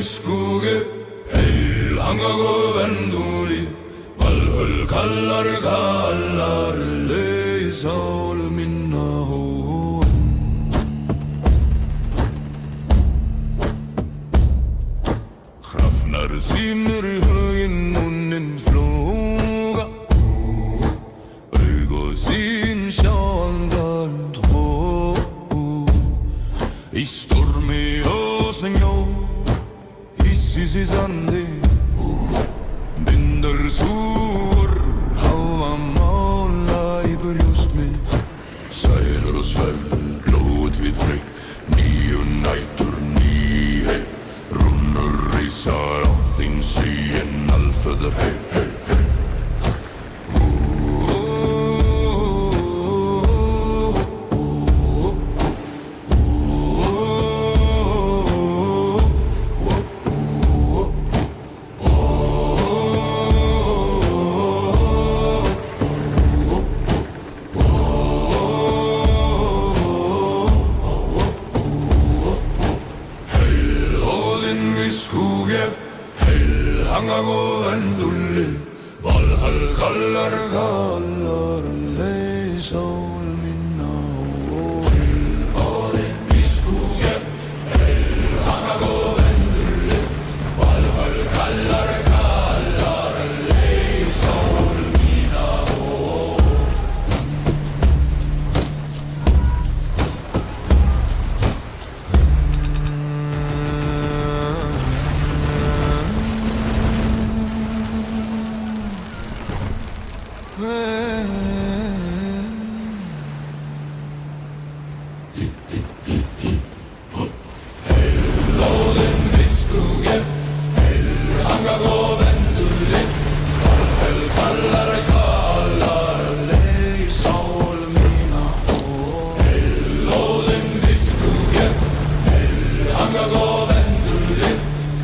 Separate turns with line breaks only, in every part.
viskuge helhangago venduli valhul kallar leisaul minna hoon. Hrafnar sýnir í huginn munninn fluga augu sín sjaldan tró í stormi og snjó hissis í sandi binder súr hafa mála í brjóst mitt sælur og sverð blóð við frey nýju nætur nýhei runnur risar á þín sín alföður hei hei hei. Helhangago venduli valhal kallar leisaul minna hoon. Odin viskuge helhangago venduli valhal kallar leisaul minna hoon. Odin viskuge helhangago venduli valhal kallar leisaul minna hoon. Odin viskuge helhangago venduli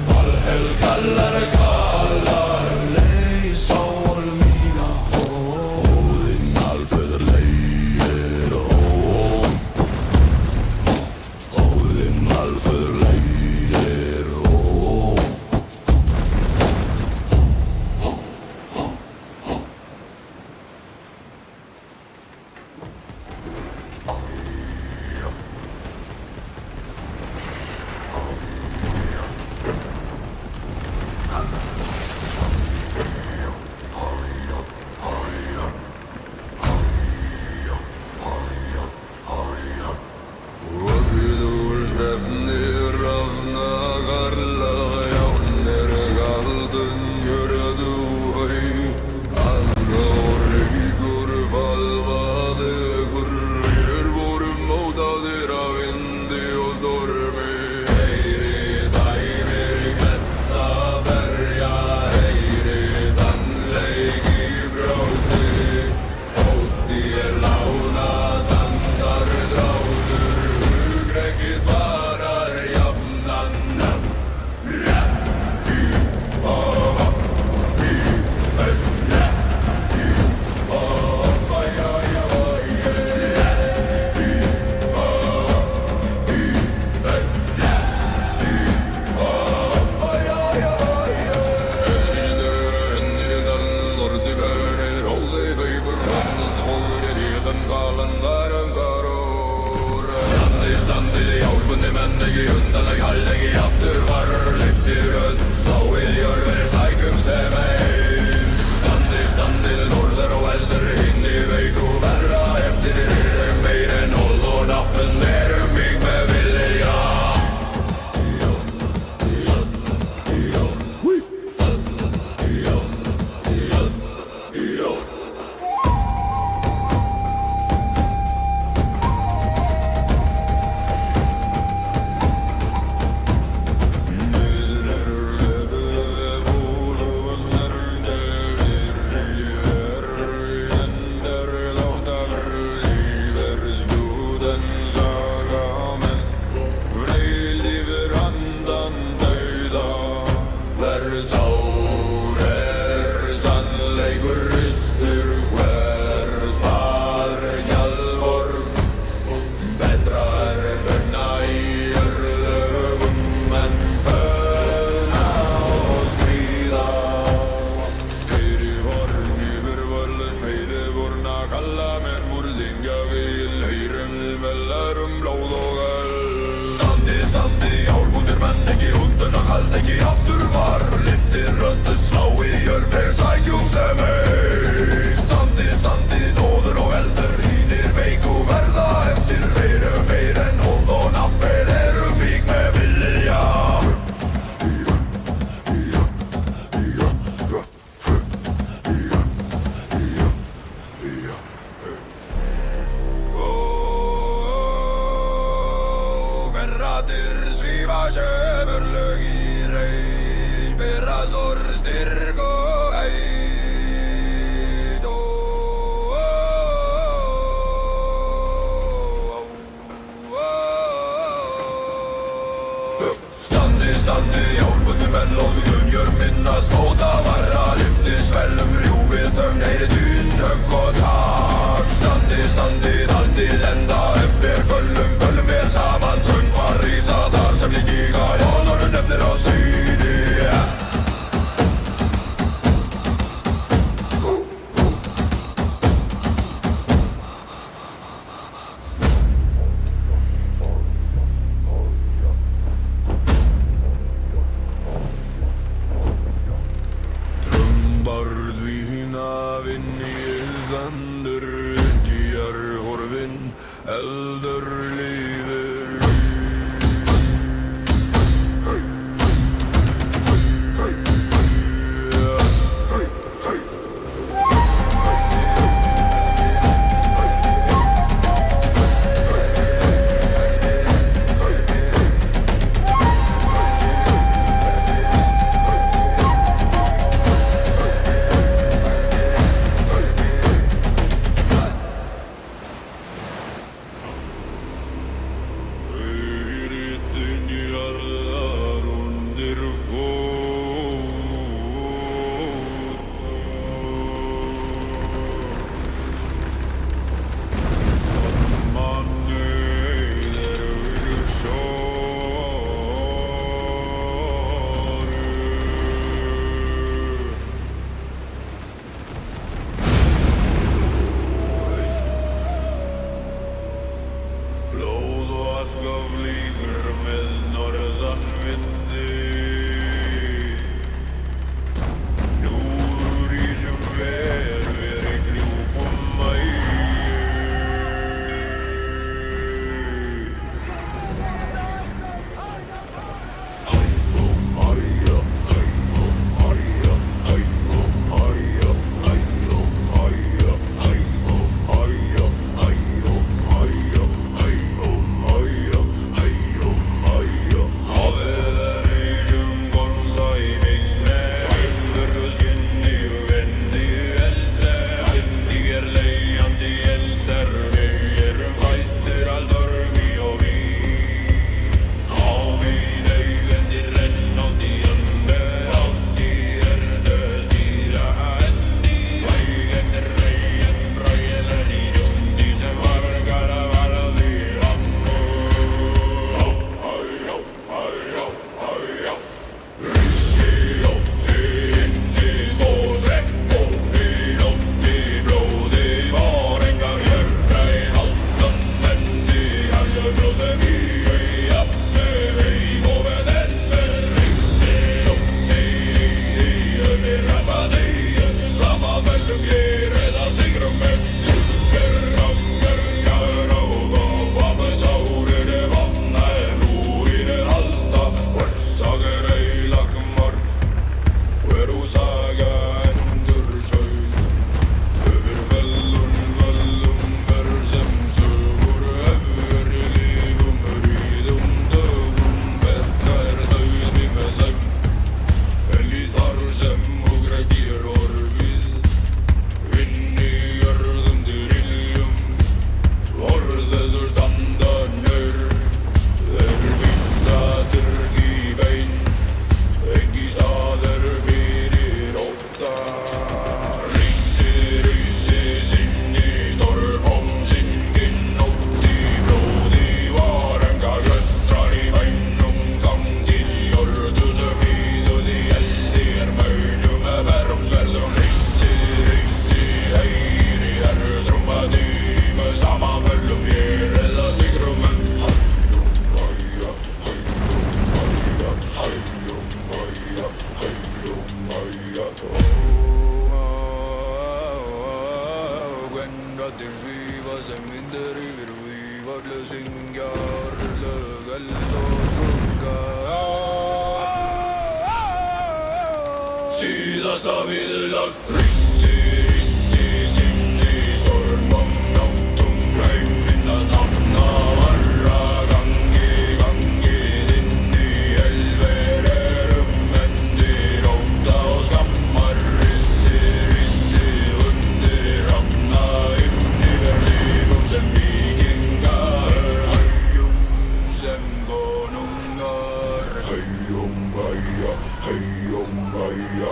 valhal kallar leisaul minna hoon. Odin alföður leiðir hoon. Odin alföður leiðir hoon. Vad du stefnir Standi hjálpuðu menn og við umgjör minnast Fóta varra lyftis velum rjúfið þögn Heyri dyn, högg og tak Standi, allt til enda Ef við föllum við saman Söngvar rísa þar sem ég giga Já, når du nefnir á síni Eldur lifir Síðasta viðlag Rissi, sinni stormum nóttum Minnast nafna varra gangi inn í Mæja, hei mæja.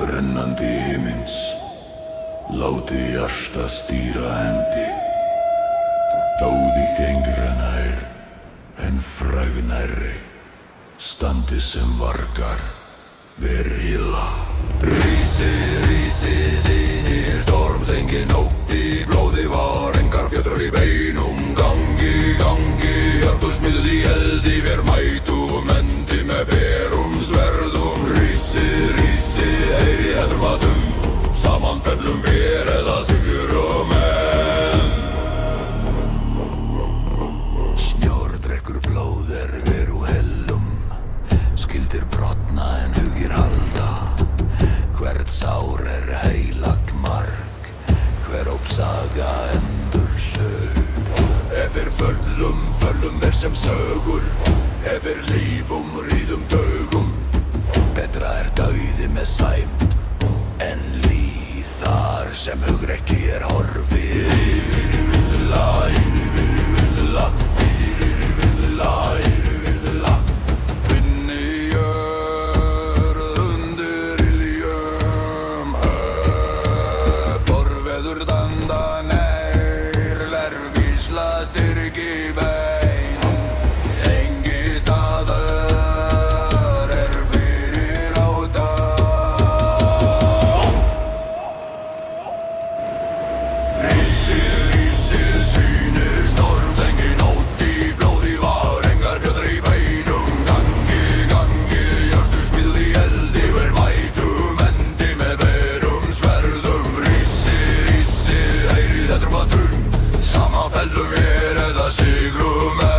Brennandi himins, láti hjarta stýra hendi. Dáði gengra nær, en fræg nærri, standi sem vargar, veri illa. Rísi, rísi, sínir, stormsengi nótt í blóði var, engar fjötrar í beinum, gangi, gangi, hjartusmíðuð í eldi, vér mætum endi með berum sverðum. Rísi, rísi, heyri hættur matum, saman fellum vér eða sigurum enn. Snjór drekkur blóð veru hellum, skildir brotna en hugir halda. Hvert sár heilag mark, hver ópsaga endur sög. Ef föllum, föllum sem sögur, ef lífum, ríðum dögum. Betra dauði með sæmd, en líð þar sem hugrekki horfið. Yrvilla, yrvilla, yrvilla, yrvilla. Finni jörð undir iljum höf, forveður danda nær, lervísla styrki bein. Engi staður fyrir áta. Rísi, rísi, sýnir, stormsengi nótt í blóði var, engar fjötrar í beinum. Gangi, gangi, hjartusmíðuð í eldi, vér mætum endi með berum sverðum. Rísi, rísi, heyrið hættur matum, saman fellum vér eða sigrum enn.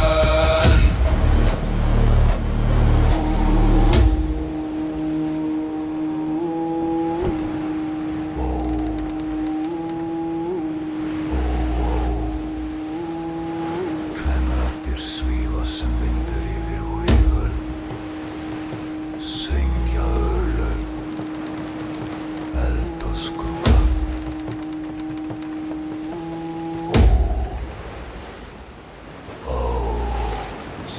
Kvenraddir svífa sem vindur yfir vígvöll, syngja örlög, eld og skugga.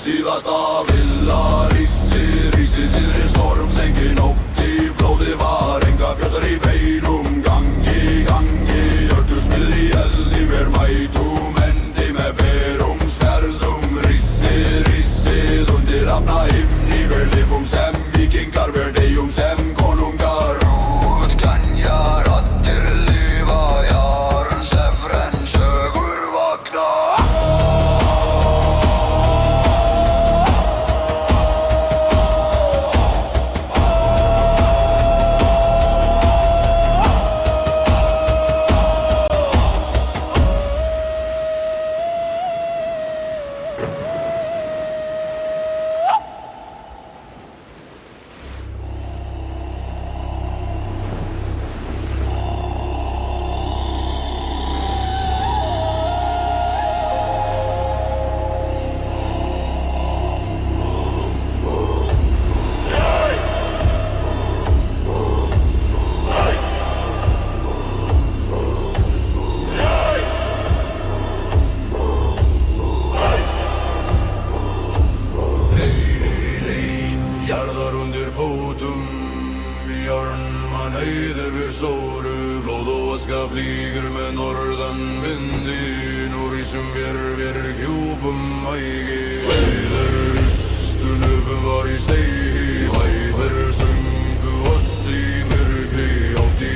Síðasta villa, rísi, rísi, síðri stormsengi nótt í blóði var, engar fjötrar í beinum. Gangi, gangi, hjartusmíðuð í eldi, vér mætum endi með berum sverðum. Rísi, rísi, undir hafna himni, vér lifum sem víkingar, vér deyjum sem konungar. Útganja raddir lifa, jarns efren sögur. vakna. heider blir såre, blod och aska flyger med nordanvind i norrisum bjer kjopum haigi. Heider stunuven var i steg, heider sunku oss i mörkri, och de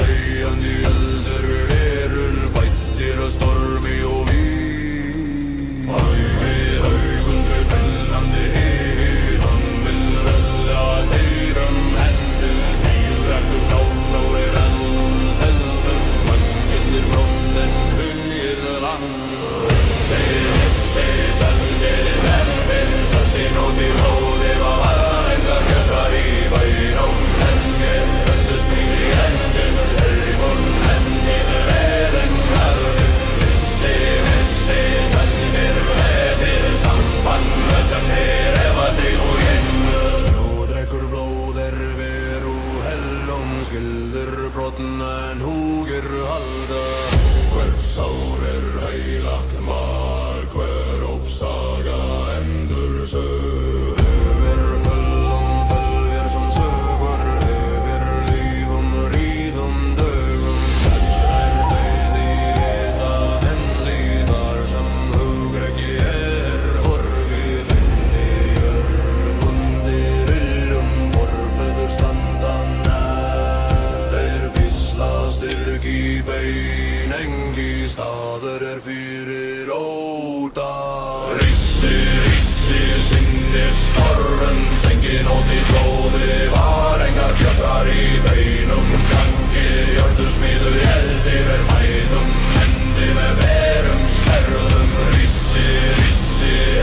dig an de elder verur, fighter och stormi och vi. Högundre brännande hed, han vill rulla steden hände, stilrätt och blå är elden, man känner från den hyljer land. Se, säljer i världen, satt in och till råd, det var varenda göttar i böjnom hänge, höntes mig i hängen, härifrån hängen, världen halden. Se, säljer väder, samband, möten här, eva sig och igen. Snådräckor blåder, ver och hällom, skulder, brotten, en hoger halda. Skötsaurer, heilagt mark, hver oppsaga endur sø. Över föllom följer som sögur, över liv om rid om dögum. Är död i esan ändlig, där som hugräck är horvi fyndiger. Under illum forfäder standan är, där vissla styrk i bein, engi stader fyrer åta. Rissi, sinnestorren, sänken och till blåde var engar kjöttrar i beinum. Kanke, hjörtusmidu, eld iver maidum, hendi med bärum, svärðum. Rissi,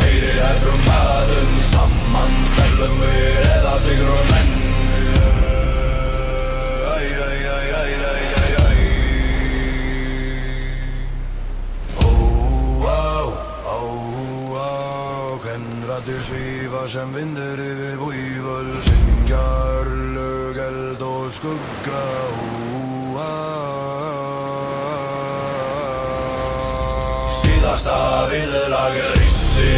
heidi hættrum maden, samman fällum vi rädda sig grunnen. Du svivar som vinder över vojvöl, syngar lög, eld och skugga. Sidasta viderlag, rissi,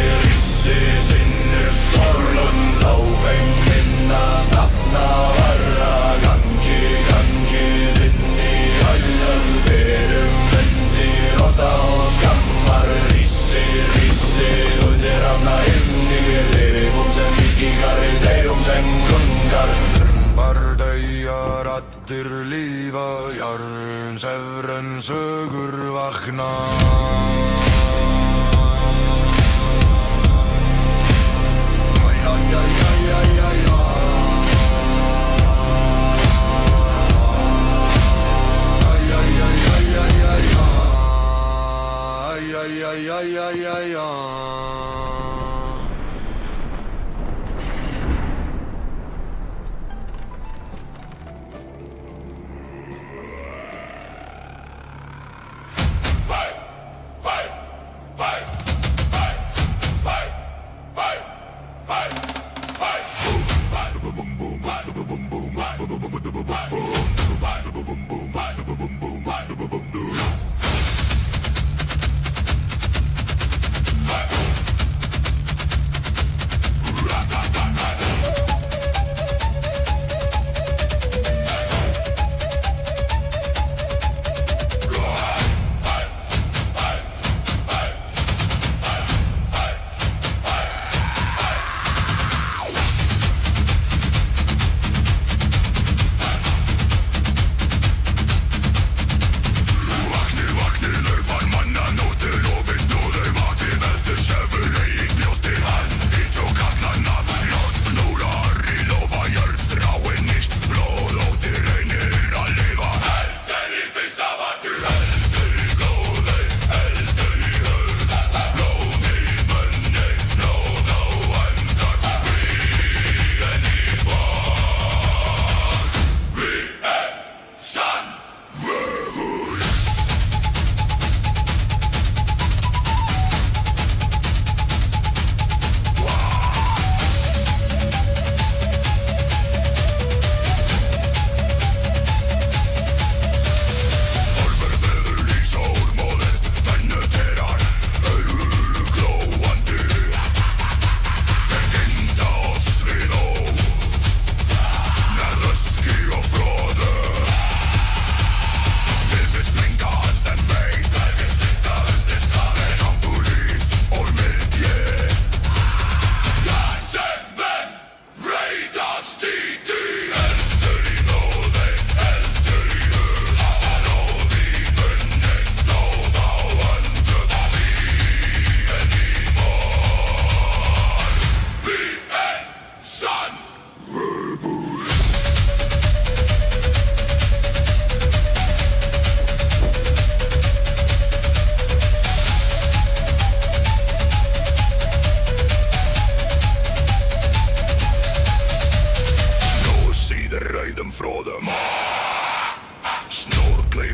sinnestorlund, lauven minna, nattna varra, ganki, din i höllen, verum vendir ofta och skammar. Rissi, underavna sen vikingar i dig sen kungar. Trumpar döjar attir liva, jarn sävren sögur vakna.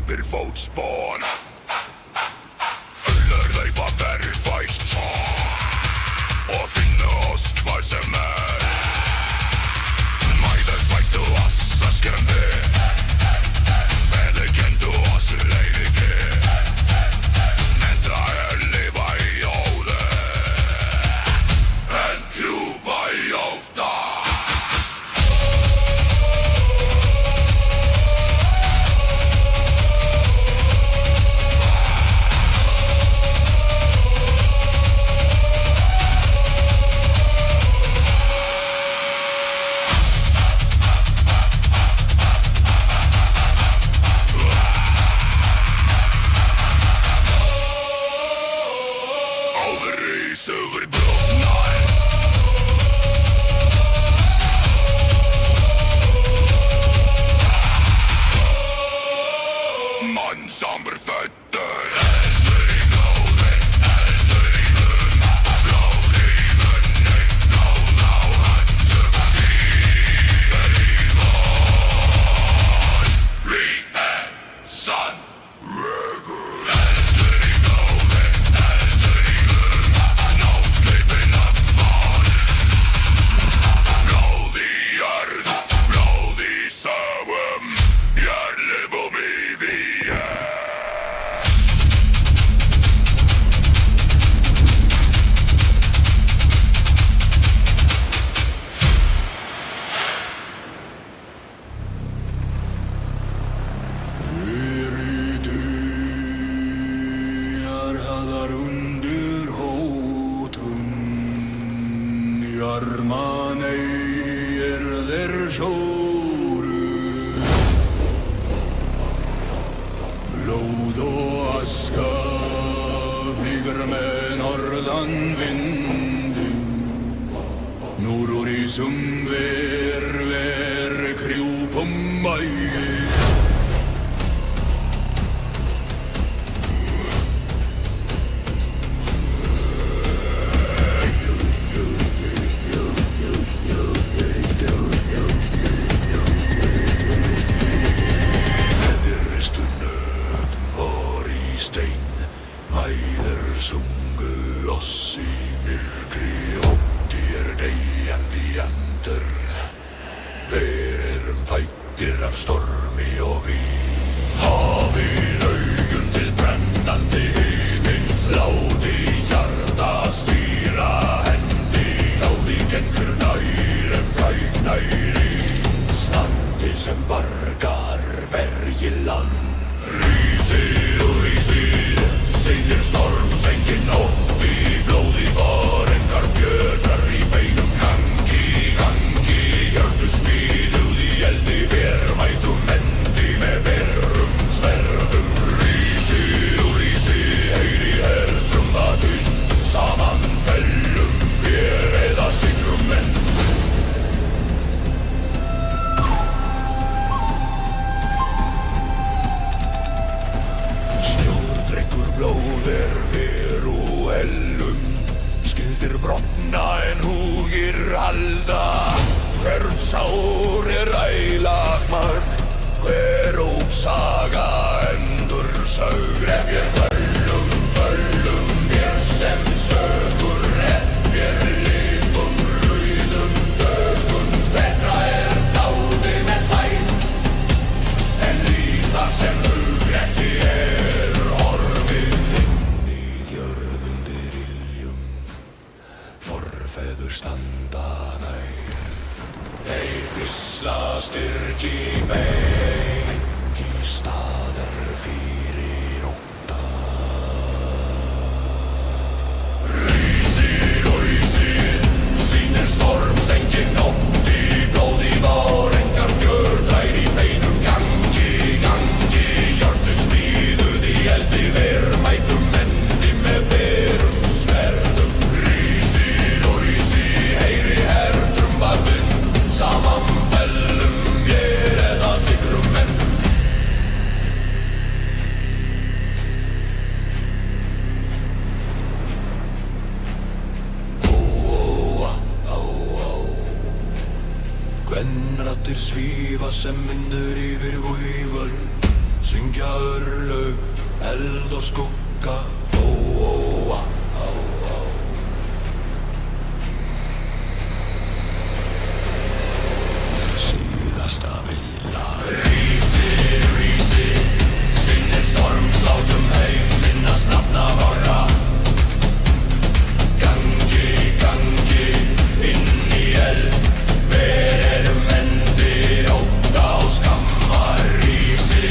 hleypir fótspor Ullur hlaupa bergfætt Og finna oss hvar sem Mæður fættu oss að skræmdi Feður kendu oss leiðiki Men það lifa í óðu En djúpa í óta Over brotnar Mann som blir fötter Eldur í blóði, eldur í munn Blóð í munni, blóð á höndum Lífur í von Ríe, sann, rögur Eldur í blóði, eldur í munn Nótgleipin af von Blóð í jörð, blóð í sögum Ég lifum í því Undir hótum Jarman eigir þeir sjóru Blóð og aska flýgur með norðan vindu Núrur í sumver krjúpum mægi Mæður sungu oss í myrkri Óttir deyjandi andur Við erum fæddir af stormi og vín Hafið augun til brennandi himinn Þláði hjarta stýra hendi Gáði gengur nær fræg næri Standi sem vargar vergi land Rísið og rísið Sýnir storms engin nótt í blóði var engar fjötrar í beinum gangi Hjörtu smíðuð í eldi vermætum endi með berum sverðum Rísi og rísi heyri hertrumbatinn saman fellum vér eða sigrum menn Blóð veru hellum Skildir brotna en húgir halda Hvern sár ælagmark Hver ópsaga endur sögur Ef ég föllum Vér sem sögur Ef ég lifum rauðum dögum Betra dáði með sæn En líf þar sem hugrekki Feður standa nær Þeir hvísla styrki bein Engi staðar fyrir ótta Rísir og rísir Sýnir storms engin nótt í blóði var engar fjötrar í beinum gangi Hjörtu smíðuð í eldi vermætum endi með berum sverðum Heyri hertrumbatinn saman fellum vér eða sigrum menn Kvenraddir svífa sem myndur yfir vögvöld Sprengja, örlög, eld og skugga. Ó, ó, á, á, á. Síðasta vila. Rísi, rísi, sinnir stormslátum heim, minnast nafna vorra. Gangi, gangi, inn í eld, ver mendir, ótta og skammar. Rísi,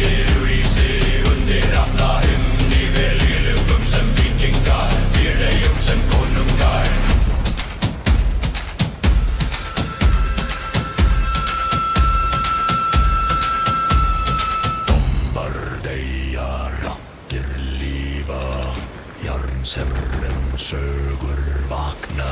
rísi, undir rafna himni, við lifum sem vikingar, við leigjum sem konungar. Bombardeia, rattir lífa, jarnsherren sögur vakna.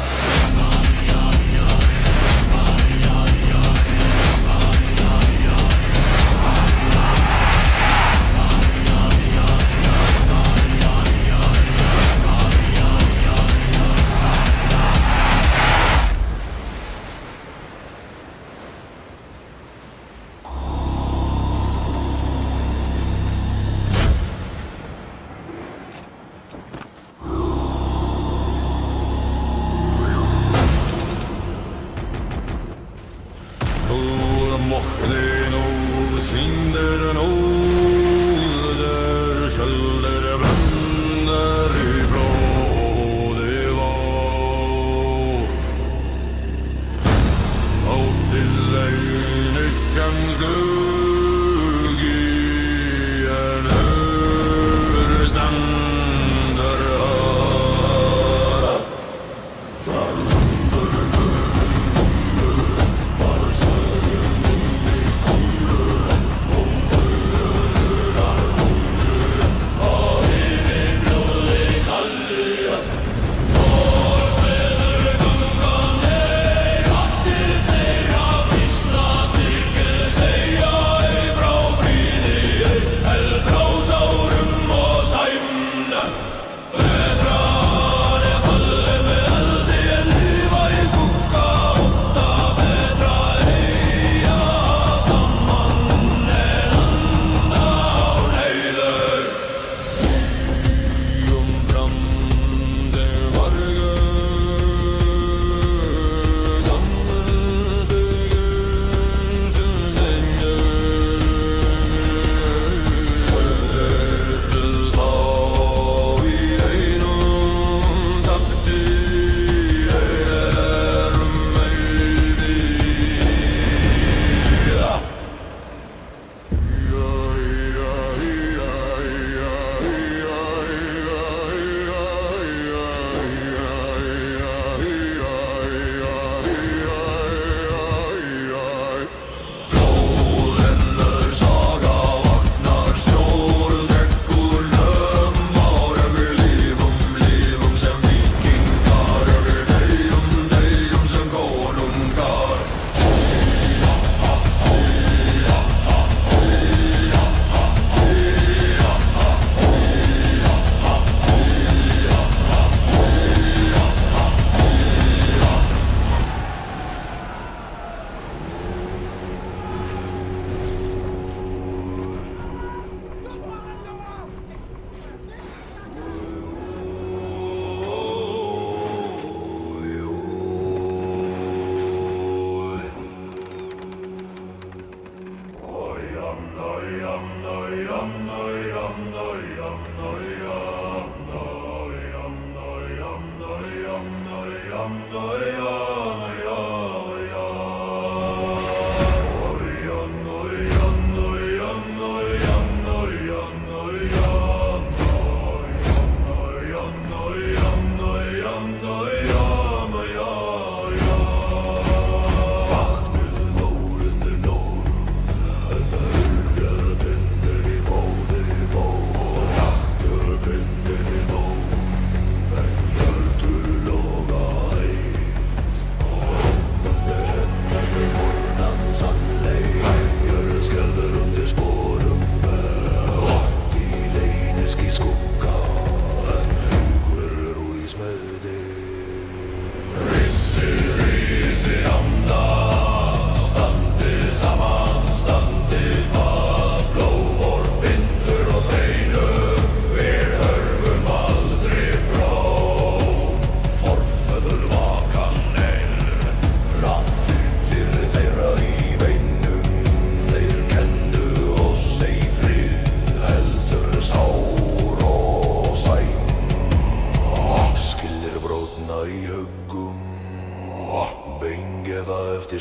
Mochten og synder nåd, der skjølder brenner i blå, det var. Og til øyneskjens gløg i en ørestander har.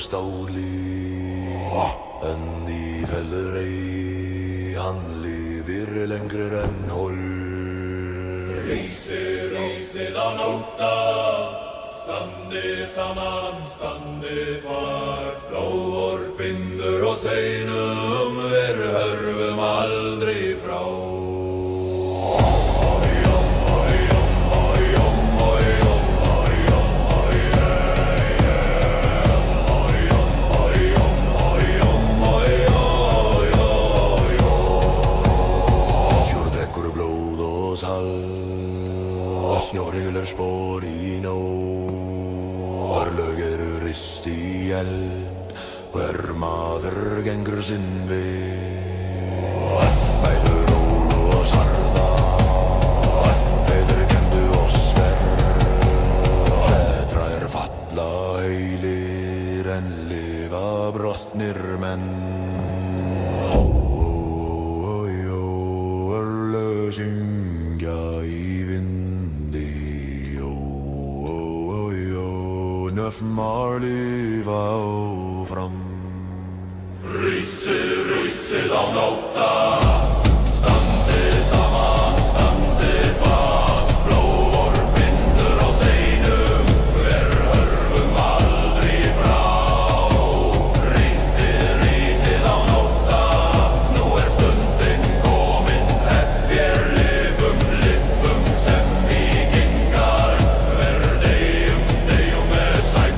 stáli en í fellur ei, hann lifir lengur en hol. Rísið á nóta, standi saman, standi far, blóður bindur og seinum, hörfum aldrei frá. Snjóhylur spor í nótt, örlög eru rist í eld, hver maður gengur sinn veg. Bæður ról og sarða, bæður kemdu og sverð, betra falla heilir en lifa brotnir menn. Örlög syngja í vindi, nöfmar lifa áfram. Rísið á nóta, standi saman, standi fast, blóður bindur á seinum, hörfum aldrei frá. Rísið á nóta, nú stundin komin, vér lifum sem víkingar, deyjum með sæm.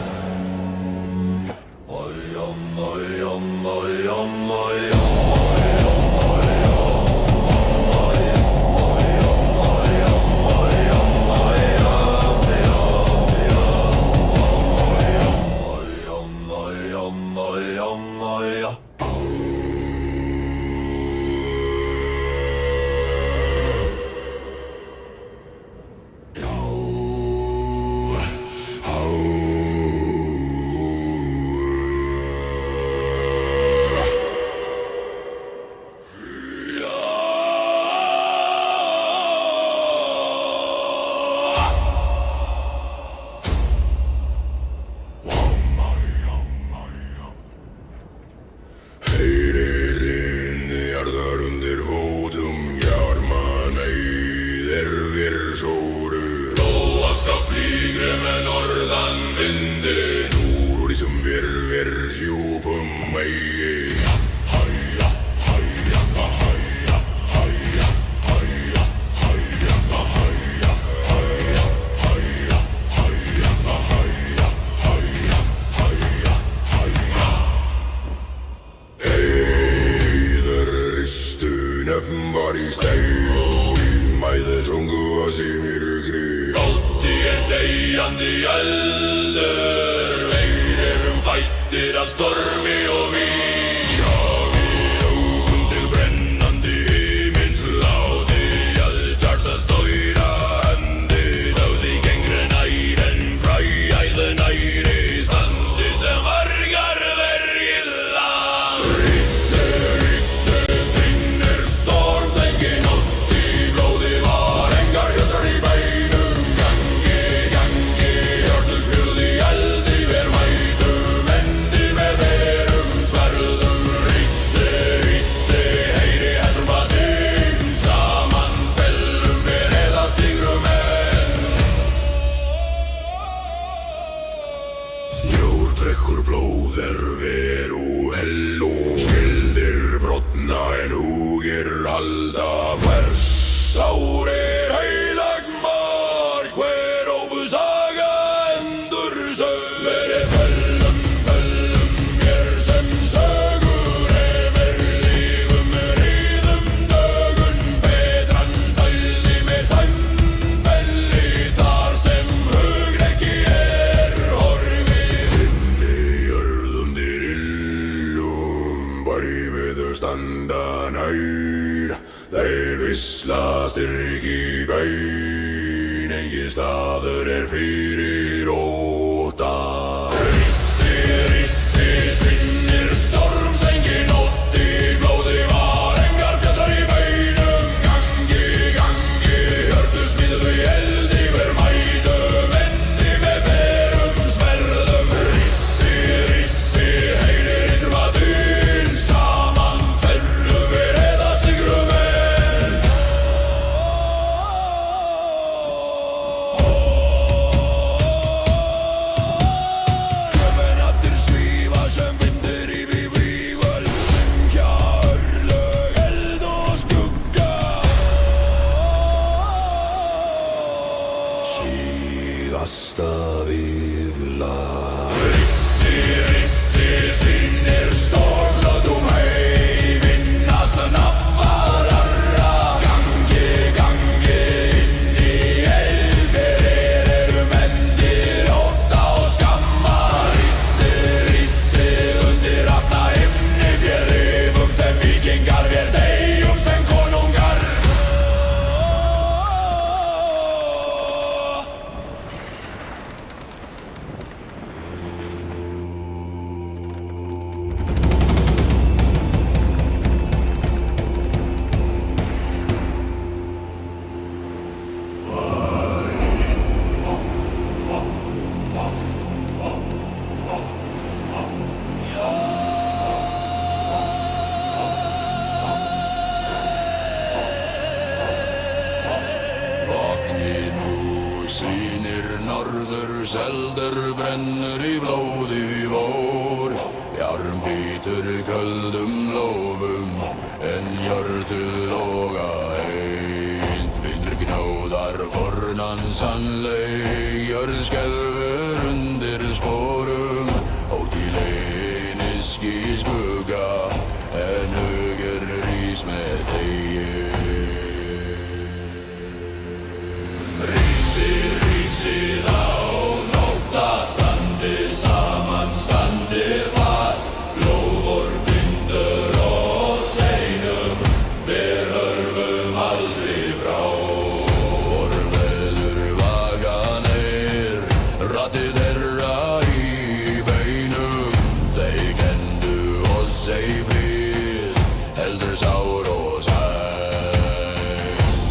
Staður fyrir óta. Rissi, sinnir storms, engin ótti, blóði var engar fjallar í bænum. Gangi, hörðu smíðuðu í eld yfir mætum, endi með berum sverðum. Rissi, blasta við lag. Rissi, rissi, sinnir stoflót hei, vinnast að nafvararra. Gangi, gangi inn í elferir, eru mendir óta og skamma. Rissi, rissi, undir afna himni, vér lifum sem vikingar, vér deyjum sem konungar. Sýnir norður, seldur brennur í blóði vor. Jarm bítur köldum lofum, en hjörtul loga heint. Vindur gnóðar fornan sannleik, jörð skelfur undir sporum. Ótt í leyniski skugga, en hugur rís með degi. Rísið á nótta, standið saman, standið fast. Lófur, bindur og seinum, við hörfum aldrei frá. Forfeður vaganir, ratið þeirra í beinum. Þeir kenndu oss ei frið, heldur sár og sæl.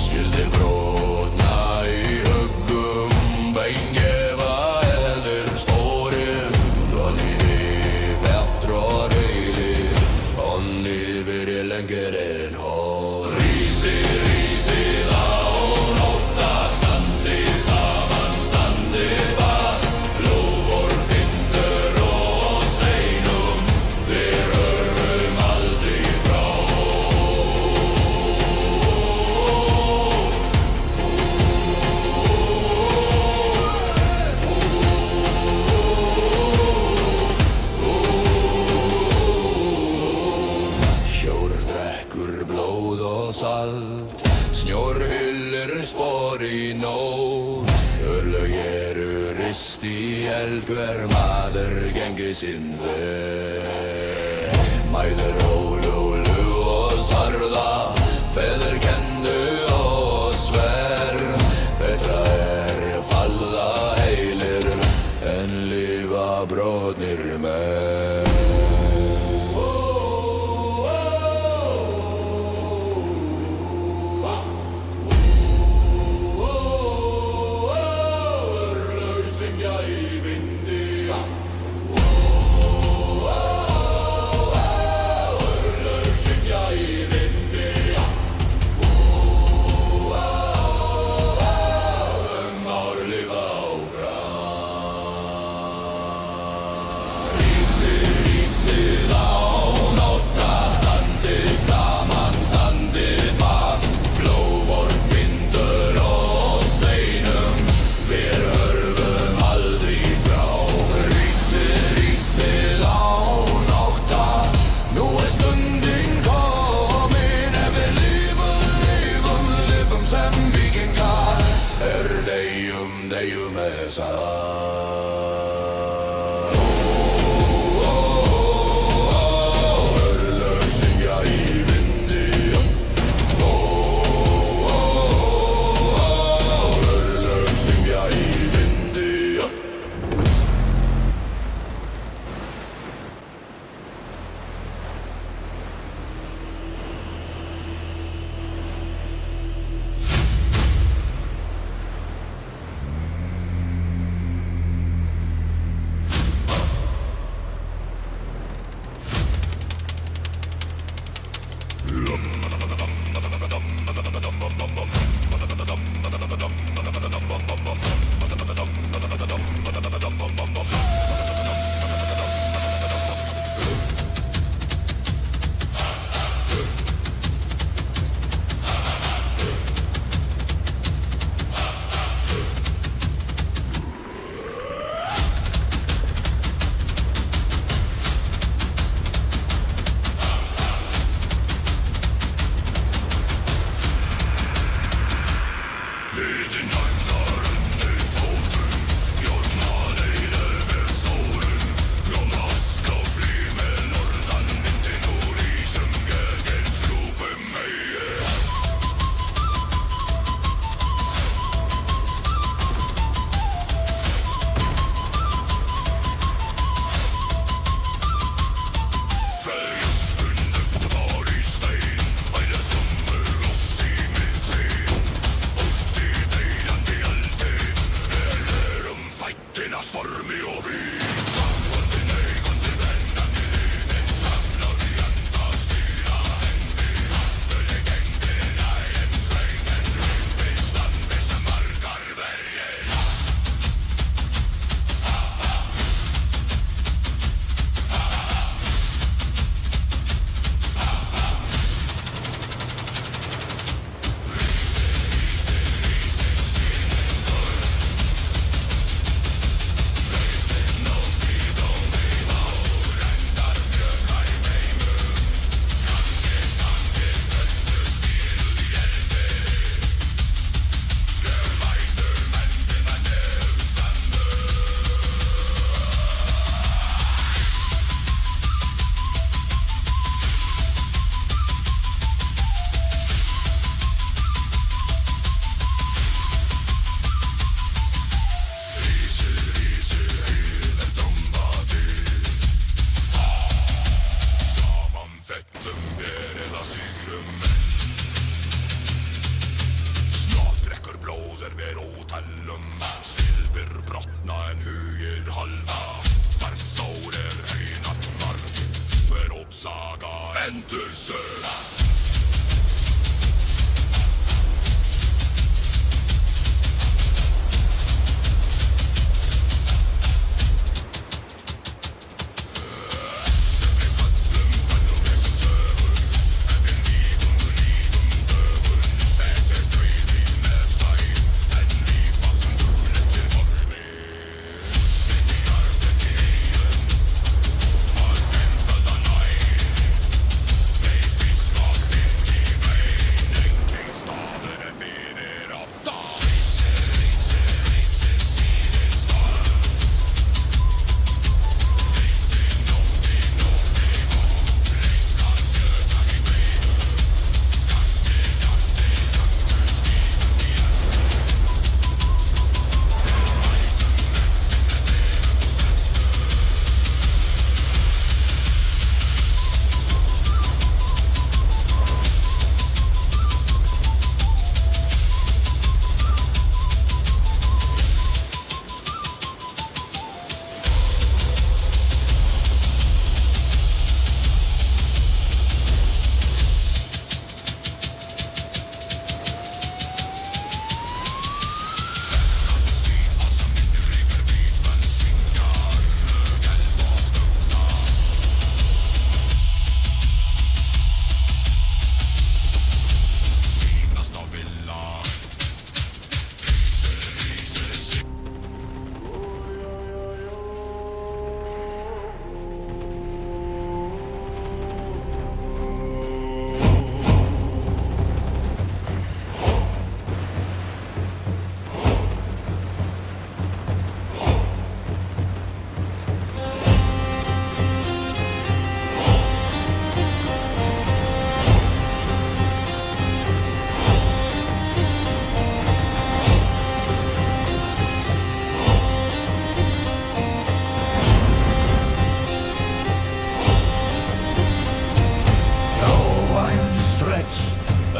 Skildir brotna í huggum, beingefa eður stórið. Lonni fettur og reylir, onni fyrir lengur en hår. Rísið á nótta, standið saman, standið fast. Lófur, bindur og seinum, við hörfum aldrei frá. Sjór drekkur blóð og salt, snjór hyllir spor í nótt. Örlög eru rist í eld, hver maður gengi sinn veg. Mæður ólúlu og sarða, feður kendu og sver. Betra falla heilir, en lifa brotnir menn. Deyjum með sá. fortelle om stilber brottna en huger halva. Verdsårer høynat mark, for oppsaga entur søla.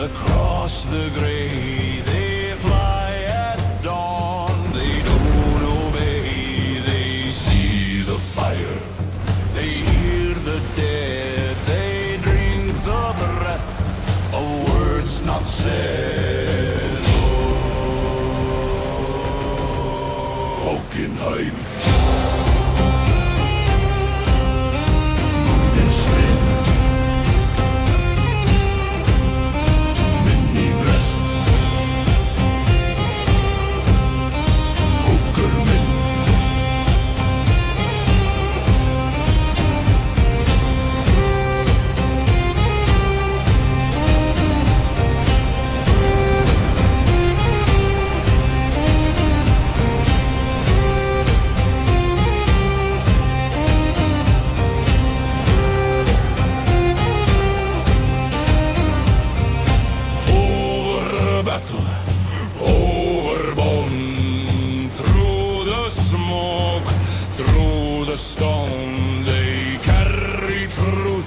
Across the grey, they fly at dawn. They don't obey, they see the fire. They hear the dead, they drink the breath of words not said. Oh, Hockenheim. Overborne through the smoke, through the stone, they carry truth,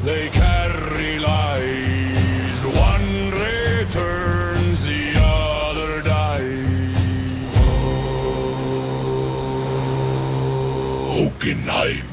they carry lies. One returns, the other dies. Hockenheim.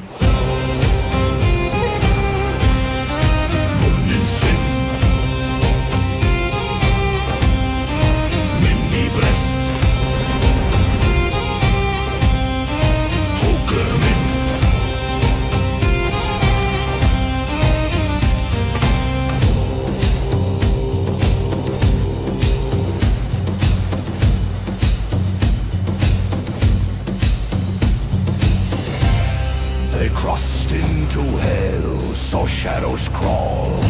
They crossed into hell, saw shadows crawl,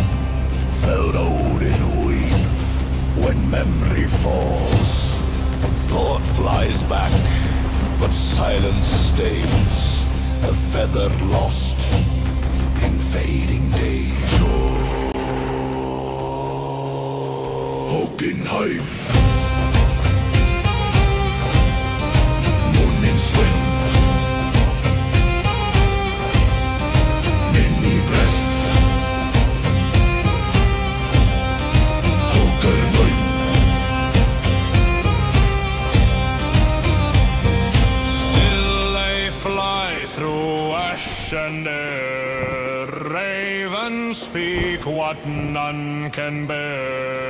felt Odin weep when memory falls. Thought flies back, but silence stays, a feather lost in fading days. Hockenheim.
speak what none can bear.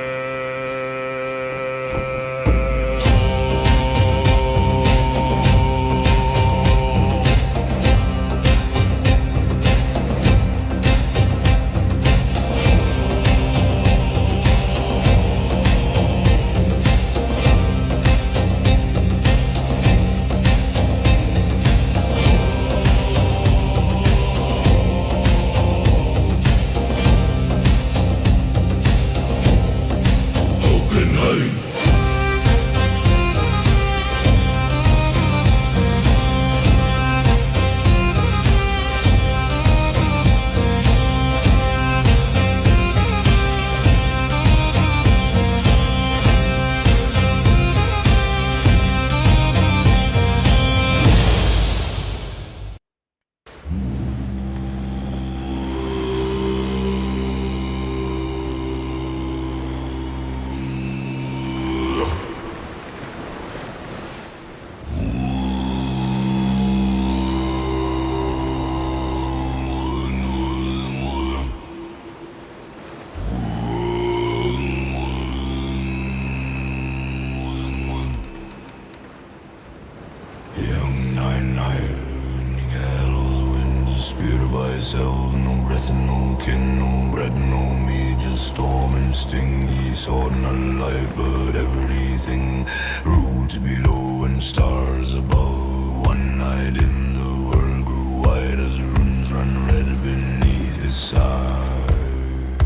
No breath, no kin, no bread, no me, just storm and sting. He sought not life, but everything. Roots below and stars above. One night in the world grew wide as runes run red beneath his side.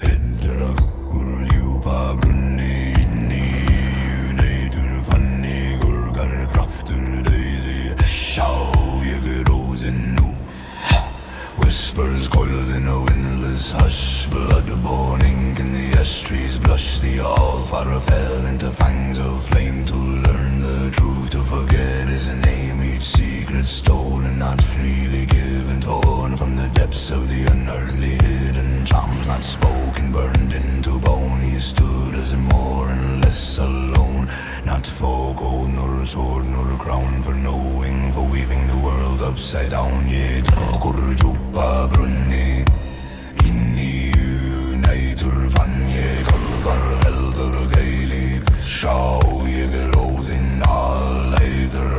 Edra kurjupa brunni inni, unatur fanni gurgar krafter daisy. Show whispers coiled in a windless hush. Blood-borne ink in the estuaries blush. The Allfather fell into fangs of flame to learn the truth, to forget his name. Each secret stolen, not freely given, torn from the depths of the unearthly hidden. Charms not spoken, burned into bone. He stood as more and less alone, not for gold nor sword nor crown, for knowing, for weaving the world upside down. Yet kurjupa brunni inni unatur vanje kulvar helder gaelig. Sjå jeg rådin alleider.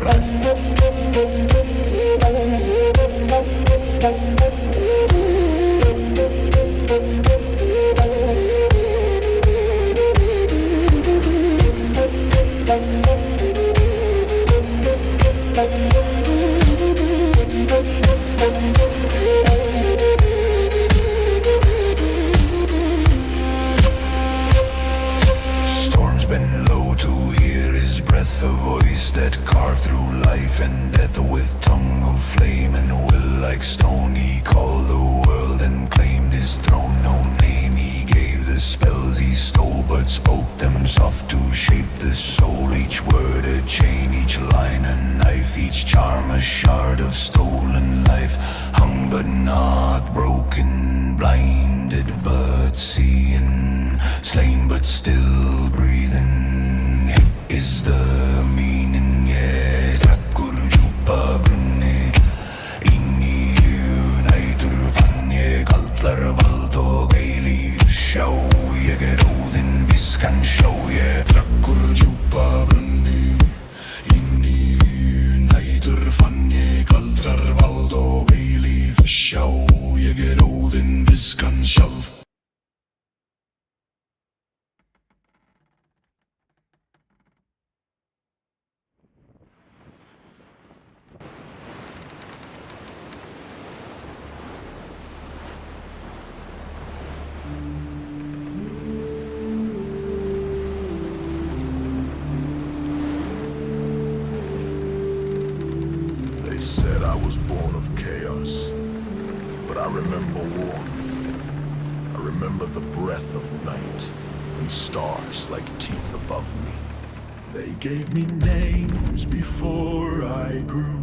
Storms bend low to hear his breath, a voice that carved through life and death. With tongue of flame and will like stone, he called the world and claimed his throne. No name he gave the spells he stole, but spoke them soft to shape the soul. Each word a chain, each line a knife, each charm a shard of stolen life. Hung but not broken, blinded but seeing, slain but still breathing. Is the meaning yet? Kurjupa brunni inni unatur fanje kaltlar valdo gaelig. Sjå jeg rådin viskan sjå jeg. Kurjupa brunni inni unatur fanje kaltlar valdo gaelig. Sjå jeg rådin viskan själv. They said I was born of chaos, but I remember warmth. I remember the breath of night and stars like teeth above me. They gave me names before I grew.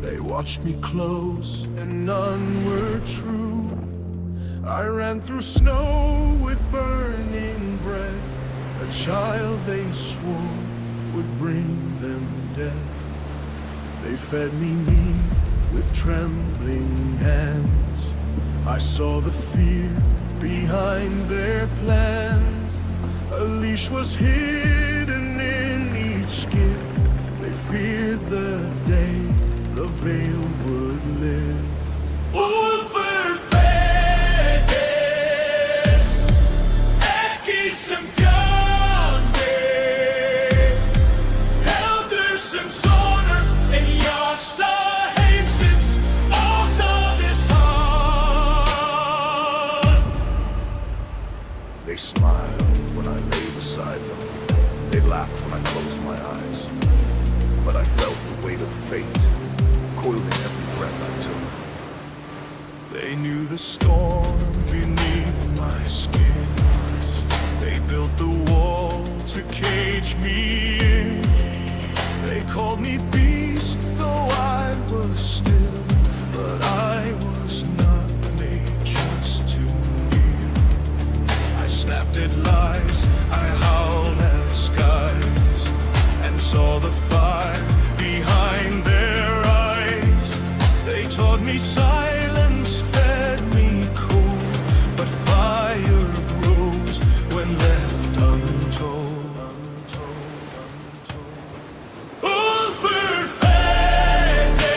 They watched me close and none were true. I ran through snow with burning breath, a child they swore would bring them death. They fed me meat with trembling hands, I saw the fear behind their plans. A leash was hidden in each gift. They feared the day the veil would live. Ulfer fedest, ekki sem fjandi, heldur sem sonur en jarsta heimsins óttaðist hann. They smiled when I lay beside them. They laughed when I closed my eyes. But I felt the weight of fate coiled in every breath I took. They knew the storm beneath my skin. They built the wall to cage me in. They called me beast, though I was still. But I was not made just to kneel. I snapped at lies, I howled at skies, and saw the fire behind their eyes. They taught me silence, fed me cold, but fire grows when left untold. Ulfer fedest,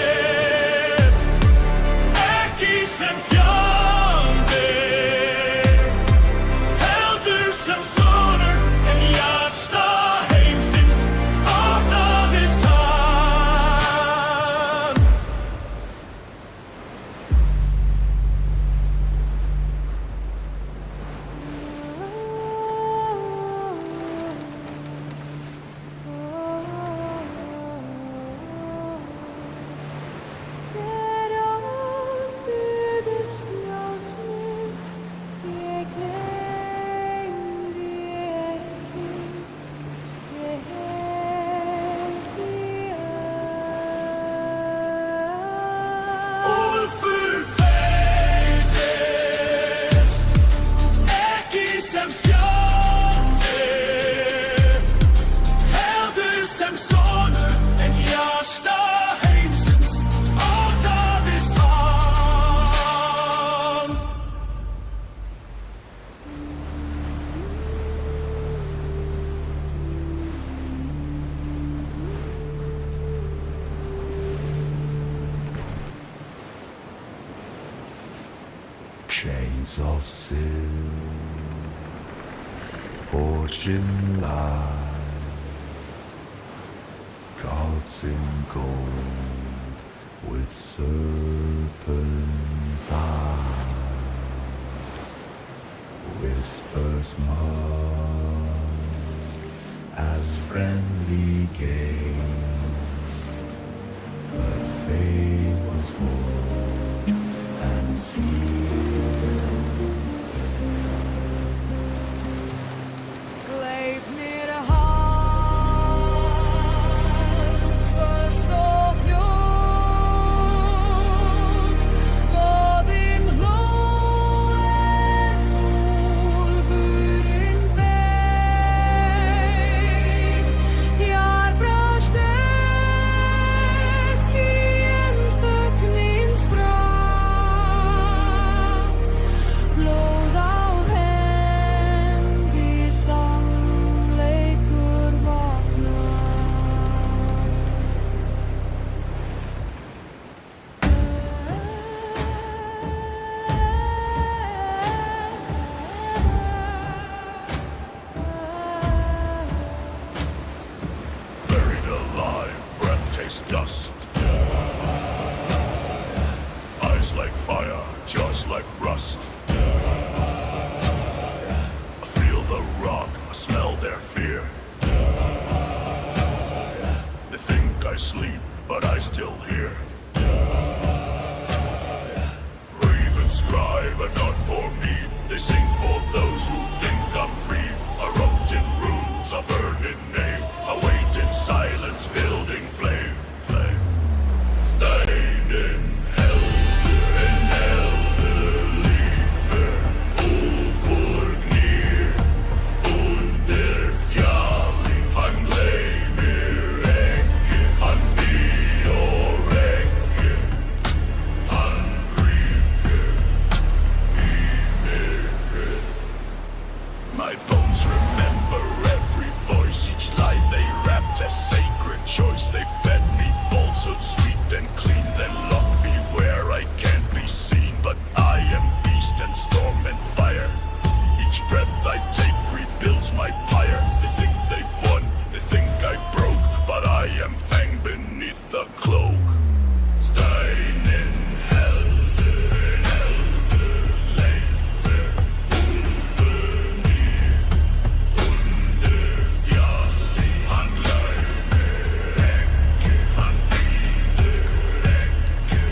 ekki sem fjandi, heldur sem sonur en jarsta heimsins óttaðist hann.
Þeir óttuðust ljós mitt, ég gleymdi ekki, ég heyrði
Ulfer fedest, ekki sem fjandi, heldur sem sonur en jarsta heimsins óttaðist hann. Chains of silk, fortune lies, gods in gold with serpent eyes, whispers mask as friendly games, but fate was forged and sealed.
Gleipnir först och mjukt, boðin hlóen úlfurinn beit, járbröstin í en þögnins bragð, blóð á hendi, sannleikur vaknar.
Buried alive, breath tastes dust. Eyes like fire, jaws like rust. I feel the rock, I smell their fear. They think I sleep, but I still hear. Ravens cry, but not for me. They sing for those who think I'm free. I wrote in runes, I burned in name. I wait in silence, building flame, flame. Staying in hell, in Liefer, Ulfurgnir, under fjalli. Han gleymir ekki, hann bíður ekki, hann ríkir. bones remember every voice, each lie they wrapped a sacred choice. They fed me falsehood sweet and clean, then locked me where I can't be seen. But I am beast and storm and fire. Each breath I take rebuilds my pyre. They think they've won, they think I broke, but I am fang beneath the cloak. Steinen helden, leifer, ulfurnir, under fjalli. Han laumur ekki, hann býður ekki,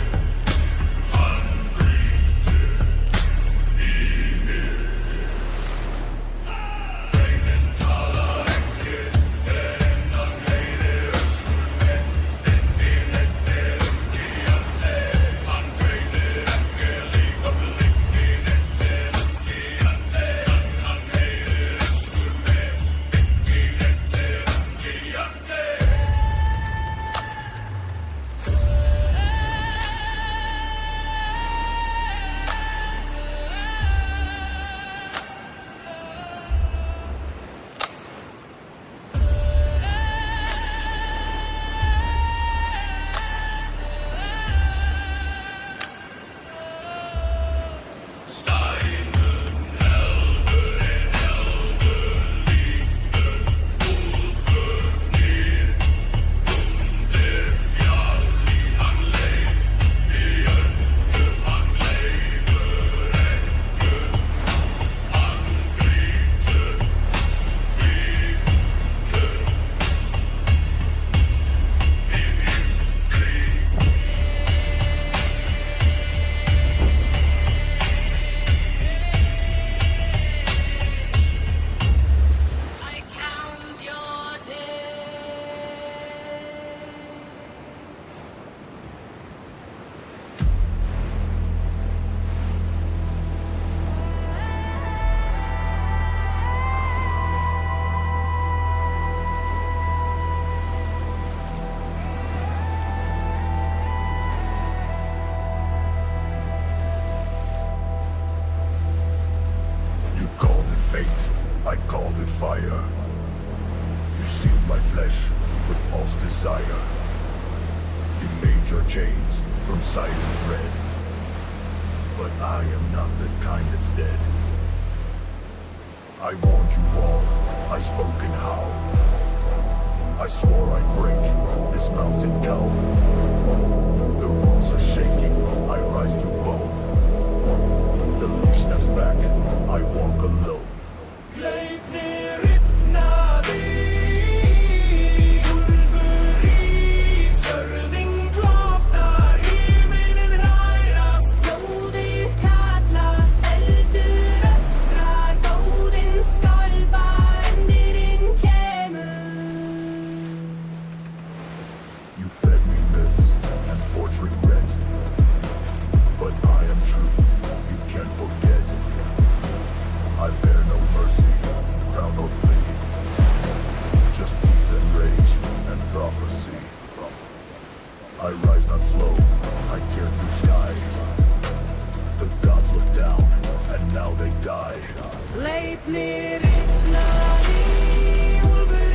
hann brýtur í myrkur. Hreinin talar ekki, innan heyrir öskur með, inn í nettir umgíjandi. Hann greiðir ekki líka blikkin, nettir umgíjandi. Hann heyrir öskur með, inn í nettir umgíjandi. Steinen helden, lífer, úlfurnir, undir fjalli. Hann leið í öngu, hann leifur engu, hann brýtur í myrkur.
I count your days.
You called it fate, I called it fire. You sealed my flesh with false desire. You made your chains from silent thread, but I am not the kind that's dead. I warned you all, I spoke in howl. I swore I'd break this mountain cow. The roots are shaking, I rise to bone. The leash snaps back, I walk alone. Leifnir rifnaði, úlfur í sörðing klofnar, himinin hrærast.
Blóðið kallast, eldur öskrar, blóðin skálfa, endirinn kemur.
You fed me myths and forged regret, but I am truth, you can't forget. I bear no mercy, crown or plea, just teeth and rage and prophecy. I rise not slow, I tear through sky. The gods look down, and now they die.
Leifnir rifnaði, úlfur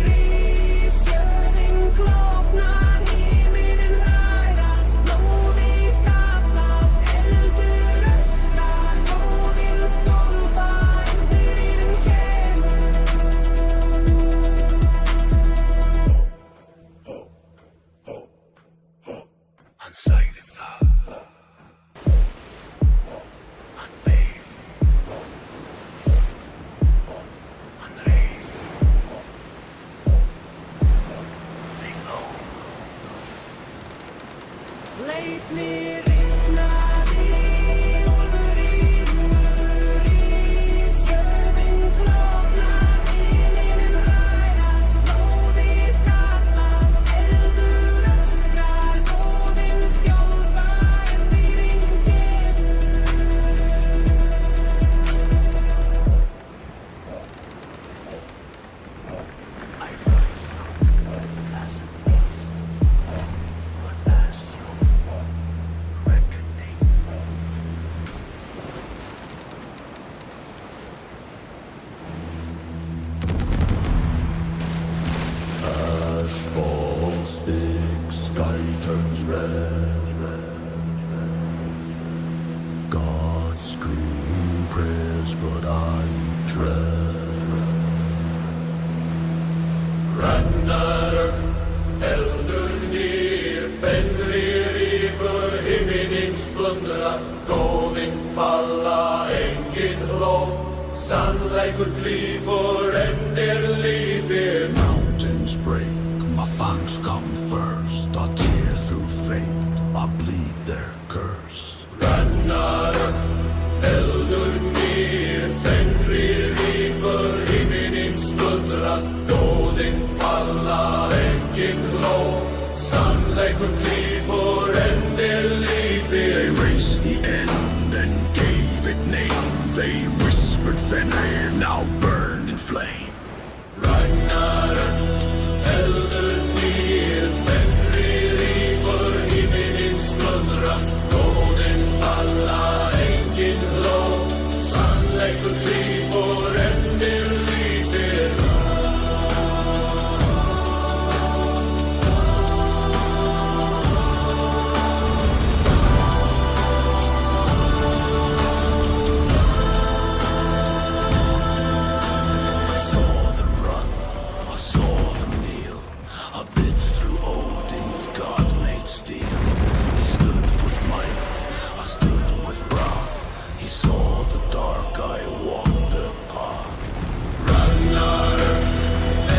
í sörðing klofnar, himinin hrærast. Blóðið kallast, eldur öskrar, blóðin skálfa, endirinn kemur.
Hann sagði það, hann beið, falls thick, sky turns red. God scream prayers, but I dread. Ragnarök, eldur nýr, fenrir yfir himinin splundrast, góðin falla, engin hló, sannleikur klífur, endir lífið. Mountains break, my fangs come first, I tear through fate, I bleed their curse. Ragnarök, eldur nýr, fenrir yfir himinin splundrast, góðin falla, engin hló, sannleikur klífur, endir lífið. They raced the end and gave it name, they whispered Fenrir, now burned in flame. Ragnarök, eldur nýr, fenrir yfir himinin splundrast, góðin falla, engin hló, sannleikur klífur, endir lífið. I saw them run, I saw them kneel, I bit through Odin's god-made steel. He stood with might, I stood with wrath, he saw the dark, I walked the path. Ragnarök,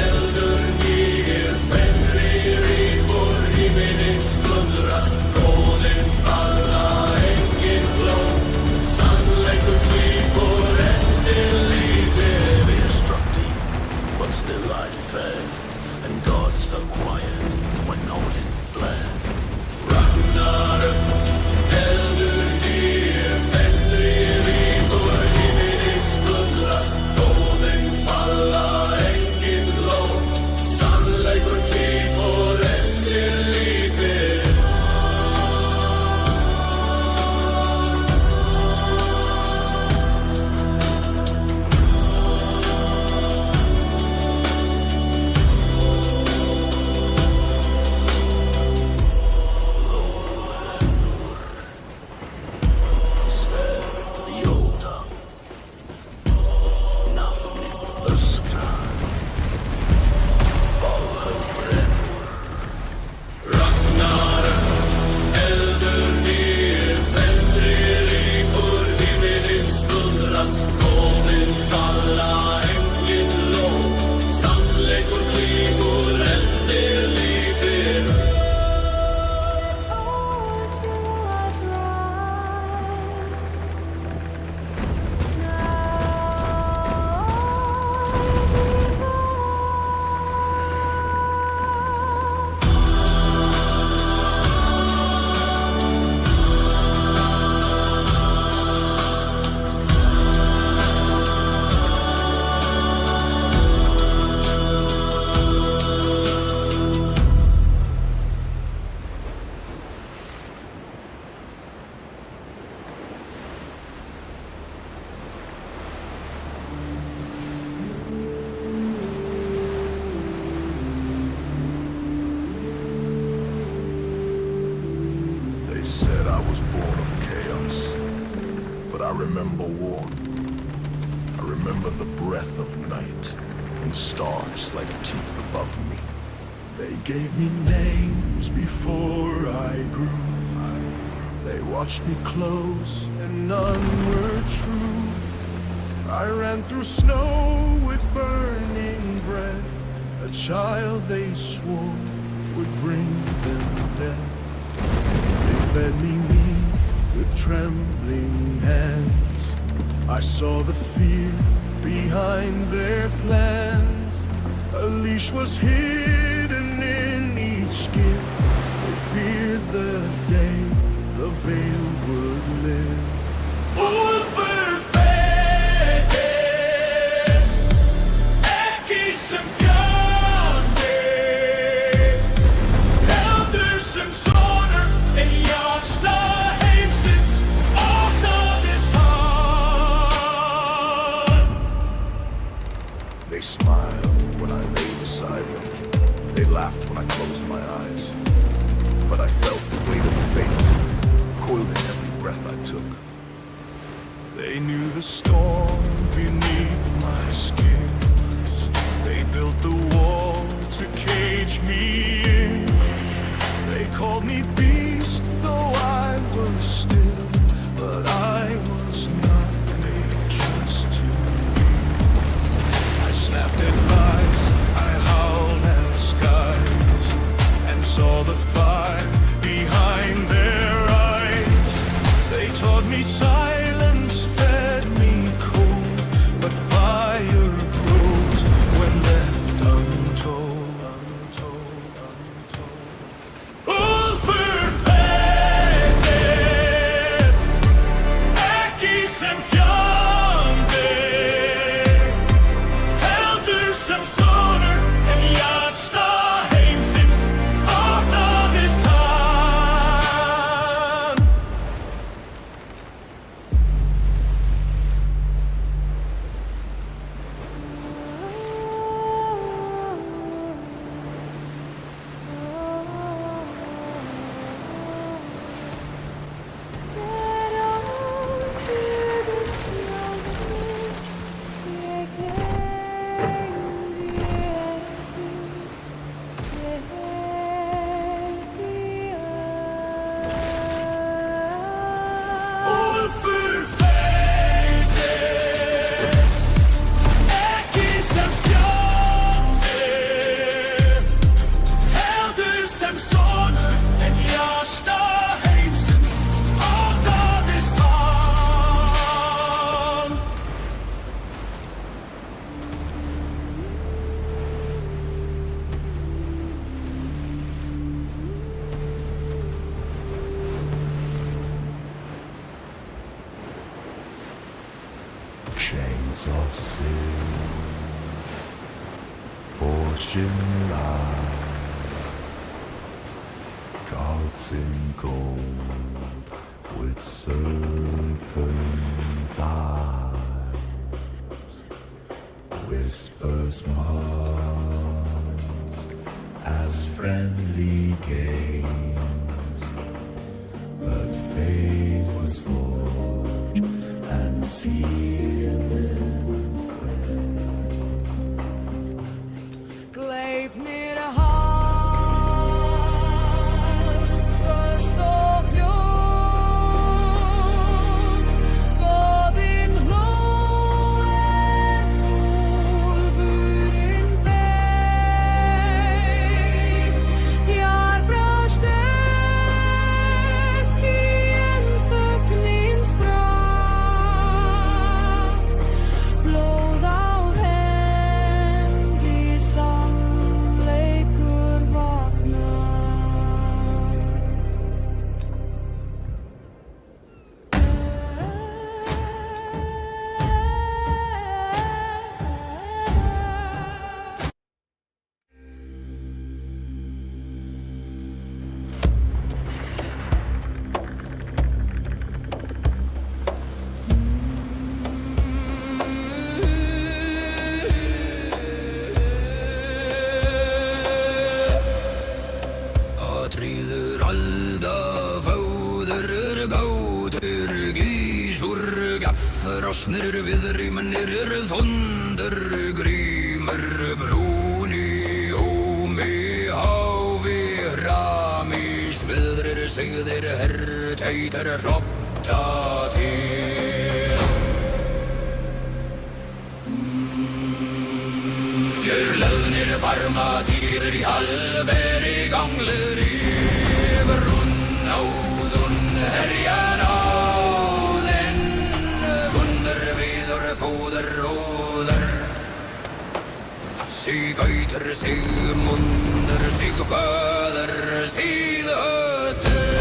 eldur nýr, fenrir yfir himinin splundrast, góðin falla, engin hló, sannleikur klífur, endir lífið. The spear struck deep, but still I fed, and gods fell quiet when Odin bled. Ragnarök, eldur nýr, fenrir yfir himinin splundrast, góðin falla, engin hló, sannleikur klífur, endir lífið. Sverbljóta, nafnið öskrar, Valhöll brennur. Ragnarök, eldur nýr, fenrir yfir himinin splundrast, góðin falla, engin hló, sannleikur klífur, endir lífið.
Told you I'd rise. They said I was born of chaos, but I remember warmth. I remember the breath of night and stars like teeth above me. They gave me names before I grew. They watched me close and none were true. I ran through snow with burning breath, a child they swore would bring them death. They fed me meat with trembling hands. I saw the fear behind their plans. A leash was hidden in each gift. They feared the day the veil would live. They smiled when I lay beside them. They laughed when I closed my eyes, but I felt the weight of fate coiled in every breath I took. They knew the storm beneath my skin. They built the wall to cage me in. They called me beast, though I was still, but I was not made just to be. I snapped at lies, I howled at skies, and saw the fire behind their eyes. They taught me silence, fed me cold, but fire grows when left untold. Ulfur fæddist, ekki sem fjandi, heldur sem sonur, en hjarta heimsins opnaðist hann. Ulfur fæddist, ekki sem fjandi, heldur sem sonur, en hjarta heimsins opnaðist hann.
Chains of sin, fortune lies, gods in gold with serpent eyes, whispers mask as friendly games, but fate was forged and sealed in
Gleip mér hann först og fljótt, voðinn hló en úlfurinn beit. Hér brást ekki en þögnin sprakk, blóð á hendi, sannleikur vaknar.
Atríður alda, fóður, gáður, gísur, gafrosnir, viðrýmnir, þondur, grímur, brúni, ómi, háfi, ramis, viðrir, sigðir, herrteitar, hropta til. Gjörleðnir, varmatýrir, halber, í ganglir, í brunn, áðun, herjan, áðinn, fundur, viður, fóður, róður, sigautur, sigmundur, sigkvöður, síðötur.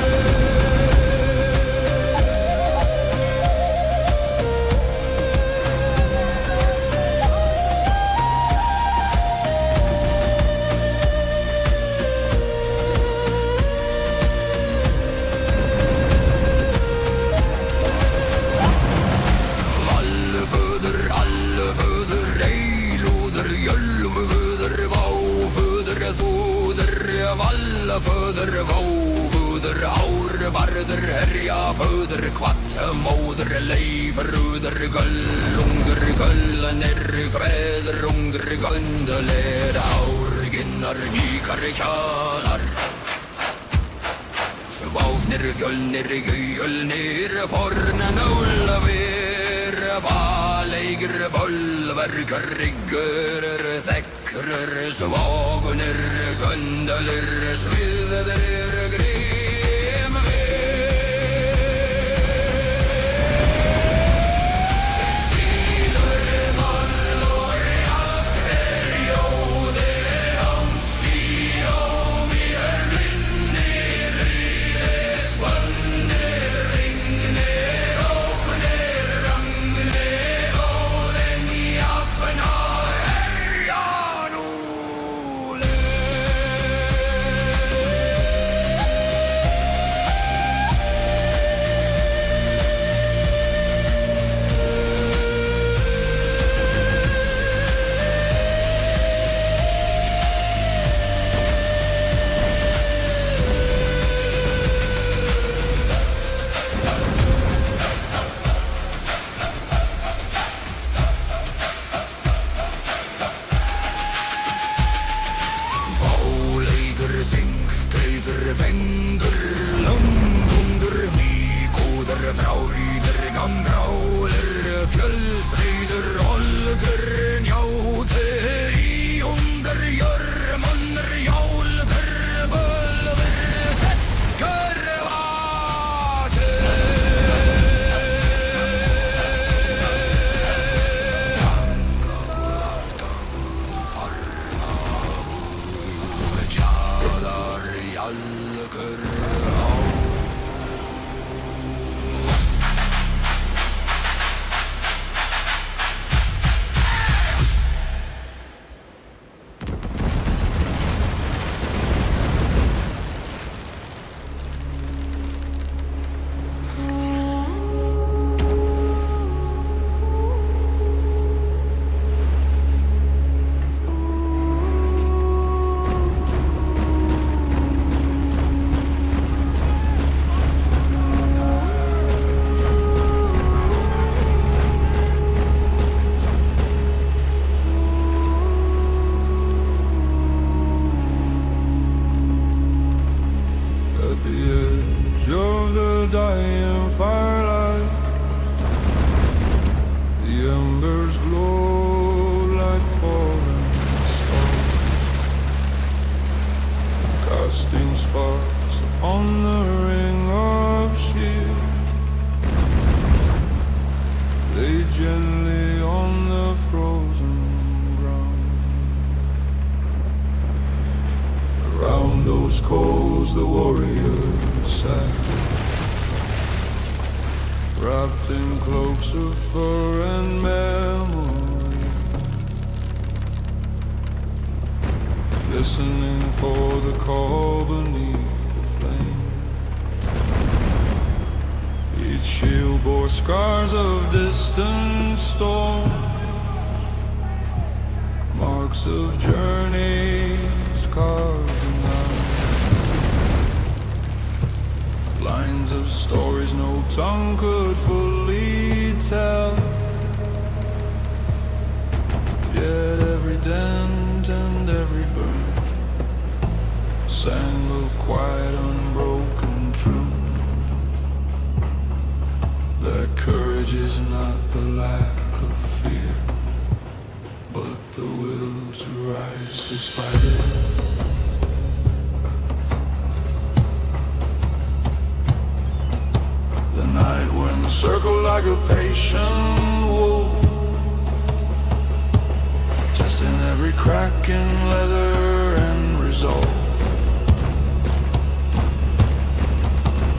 Þú Föder, voder, aur, barder, herja, föder, kvatt, moder, leiver, ruder, gull, unger, gullener, kväder, unger, gundeler, aur, ginnar, nykar, kjalar. Vaufner, fjölner, gyölner, fornen, ulver, baleiger, bolverker, rigger, þekrer, svaguner, gundeler, sviðeder, grim, dying firelight, the embers glow like falling stars, casting sparks upon the ring of shield. Lay gently on the frozen ground. Around those coals the warriors sat, wrapped in cloaks of fur and memory, listening for the call beneath the flame. Each shield bore scars of distant storm, marks of journeys carved in iron, lines of stories no tongue could fully tell. Yet every dent and every burn sang a quiet, unbroken truth, that courage is not the lack of fear, but the will to rise despite it. The night wind circled like a patient wolf, testing every crack in leather and resolve,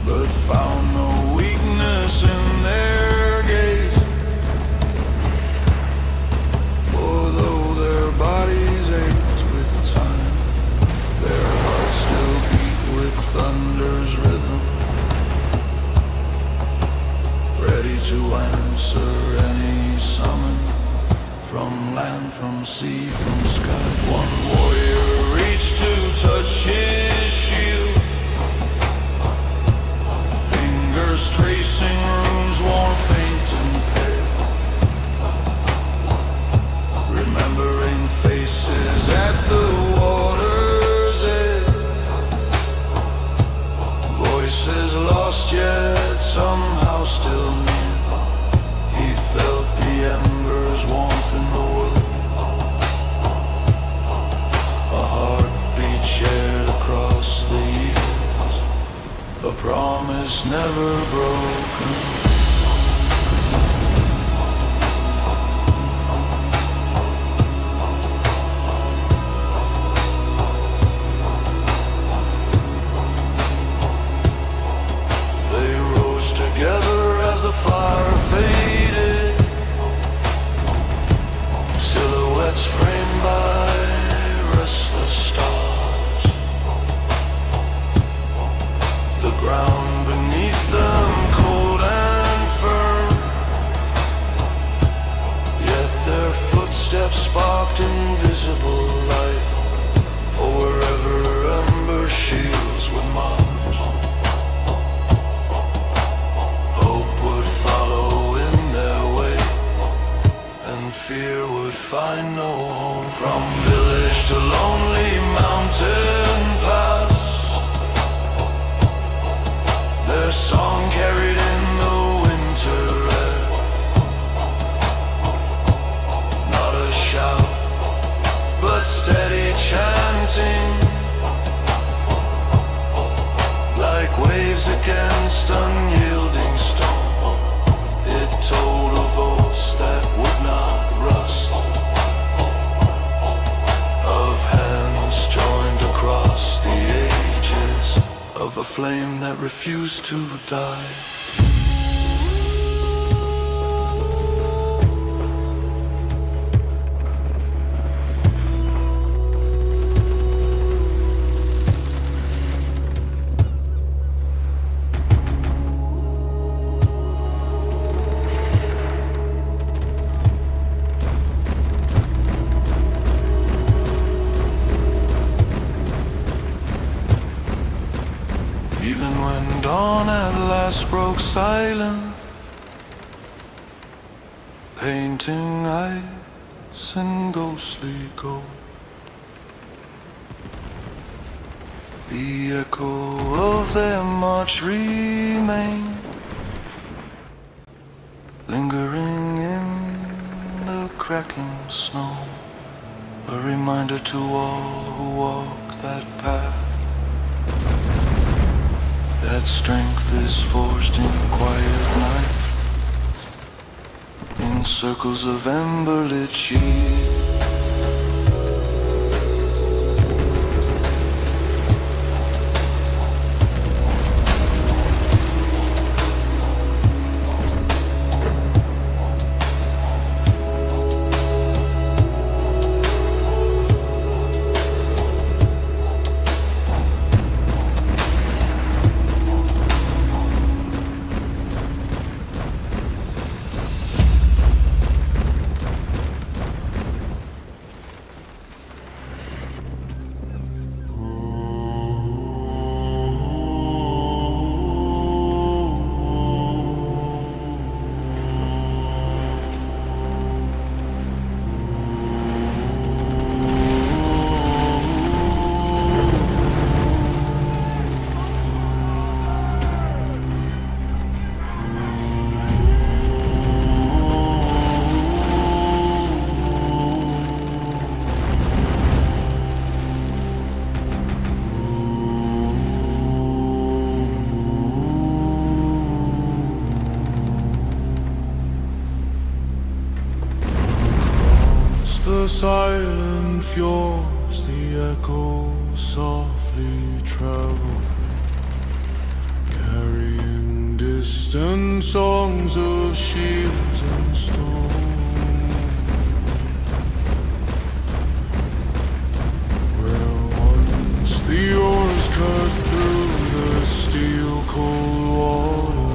but found no weakness in their gaze. For though their bodies ached with time, their hearts still beat with thunder's rhythm, ready to answer any summon, from land, from sea, from sky. One warrior reached to touch his shield, never broken. They rose together as the fire faded, silhouettes framed by restless stars. The ground beneath them cold and firm, yet their footsteps sparked invisible light for wherever ember shields would march. Hope would follow in their wake, and fear would find no home. From village to lonely mountain pass, their song carried in the winter air. Not a shout, but steady chanting, like waves against unyielding stone. It told of oaths that would not rust, of hands joined across the ages, of a flame that refused to die. Even when dawn at last broke silent, painting ice in ghostly gold, the echo of their march remained, lingering in the cracking snow, a reminder to all who walk that path, that strength is forged in quiet night, in circles of ember-lit sheet. The silent fjords, the echoes softly travel, carrying distant songs of shields and stone. Where once the oars cut through the steel cold water,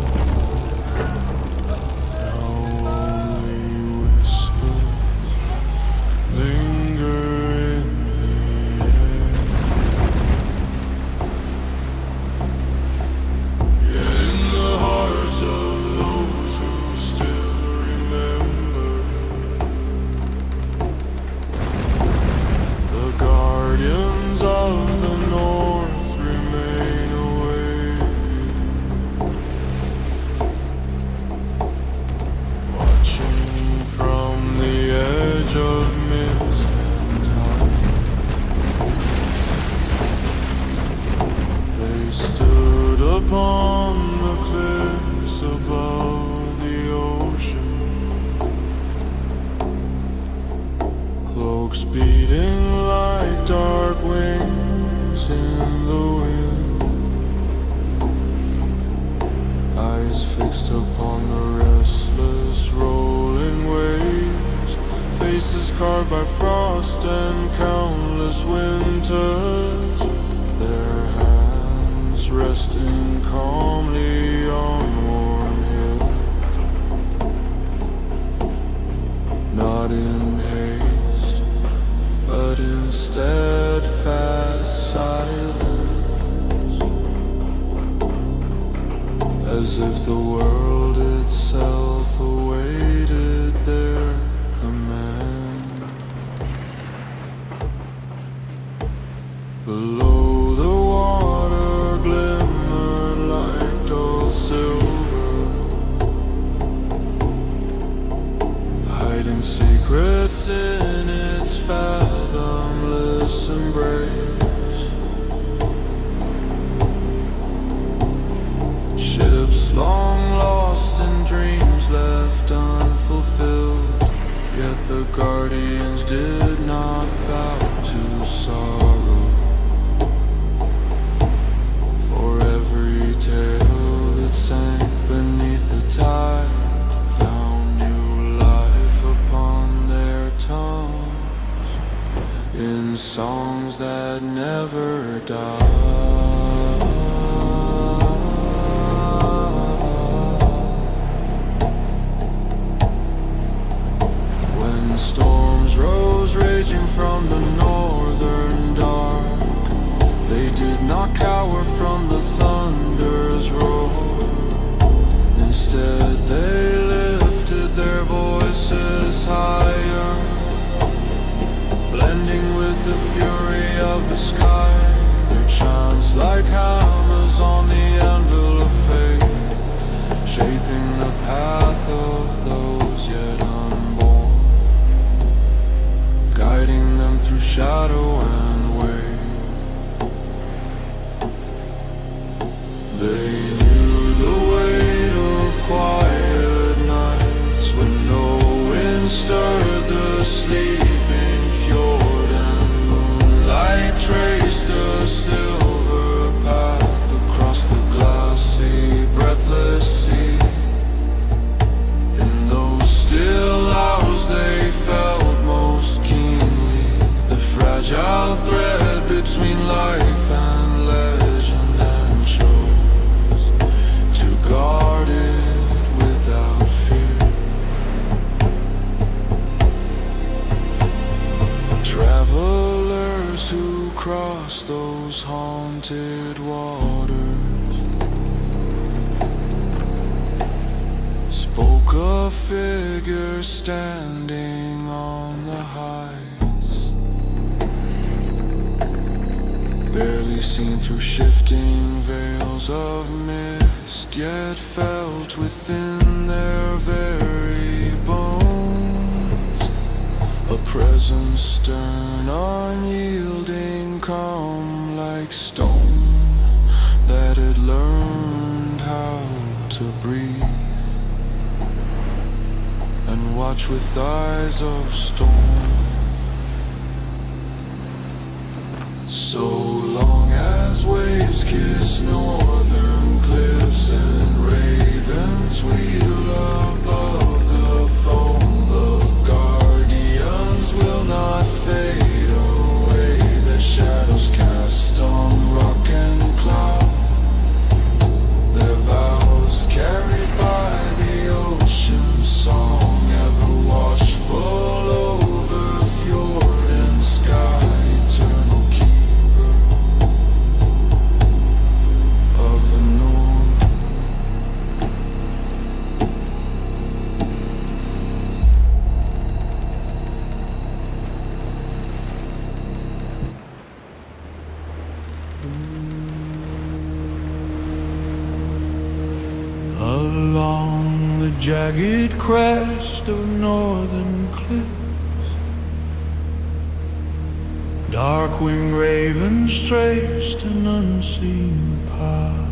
now only whispers linger in the air. Yet in the hearts of those who still remember, the guardians of the north remain awake, watching from the edge of mist and time. They stood upon the Hooks beating like dark wings in the wind, eyes fixed upon the restless rolling waves, faces carved by frost and countless winters, their hands resting calmly on warm hills, not in haste, but in steadfast silence, as if the world itself awaited their command. Below the water glimmered like dull silver, hiding secrets in its fathomless embrace. Ships long lost in dreams left unfulfilled, yet the guardians did not bow to sorrow. For every tale that sank beneath the tide found new life upon their tongues, in songs that never die. When storms rose raging from the northern dark, they did not cower from the thunder's roar. Instead they lifted their voices higher, blending with the fury of the sky, their chants like hammers on the anvil of fate, shaping the path of those yet unborn, guiding them through shadow and wave. They knew the weight of quiet nights when no wind stirred the sleeping fjord, and moonlight traced a silver path across the glassy, breathless sea. In those still hours they felt most keenly the fragile thread between life and legend, and chose to guard it without fear. Travelers who cross those haunted waters spoke of figures standing on the heights, barely seen through shifting veils of mist, yet felt within their very bones, a presence stern, unyielding, calm like stone, that had learned how to breathe and watch with eyes of storm. So long as waves kiss northern cliffs and ravens wheel above the foam, the guardians will not fade away, their shadows cast on rock and cloud, their vows carried by the ocean's song, ever watchful over fjord and sky, eternal keeper of the north. Along the jagged crest of northern cliffs, dark-winged ravens traced an unseen path,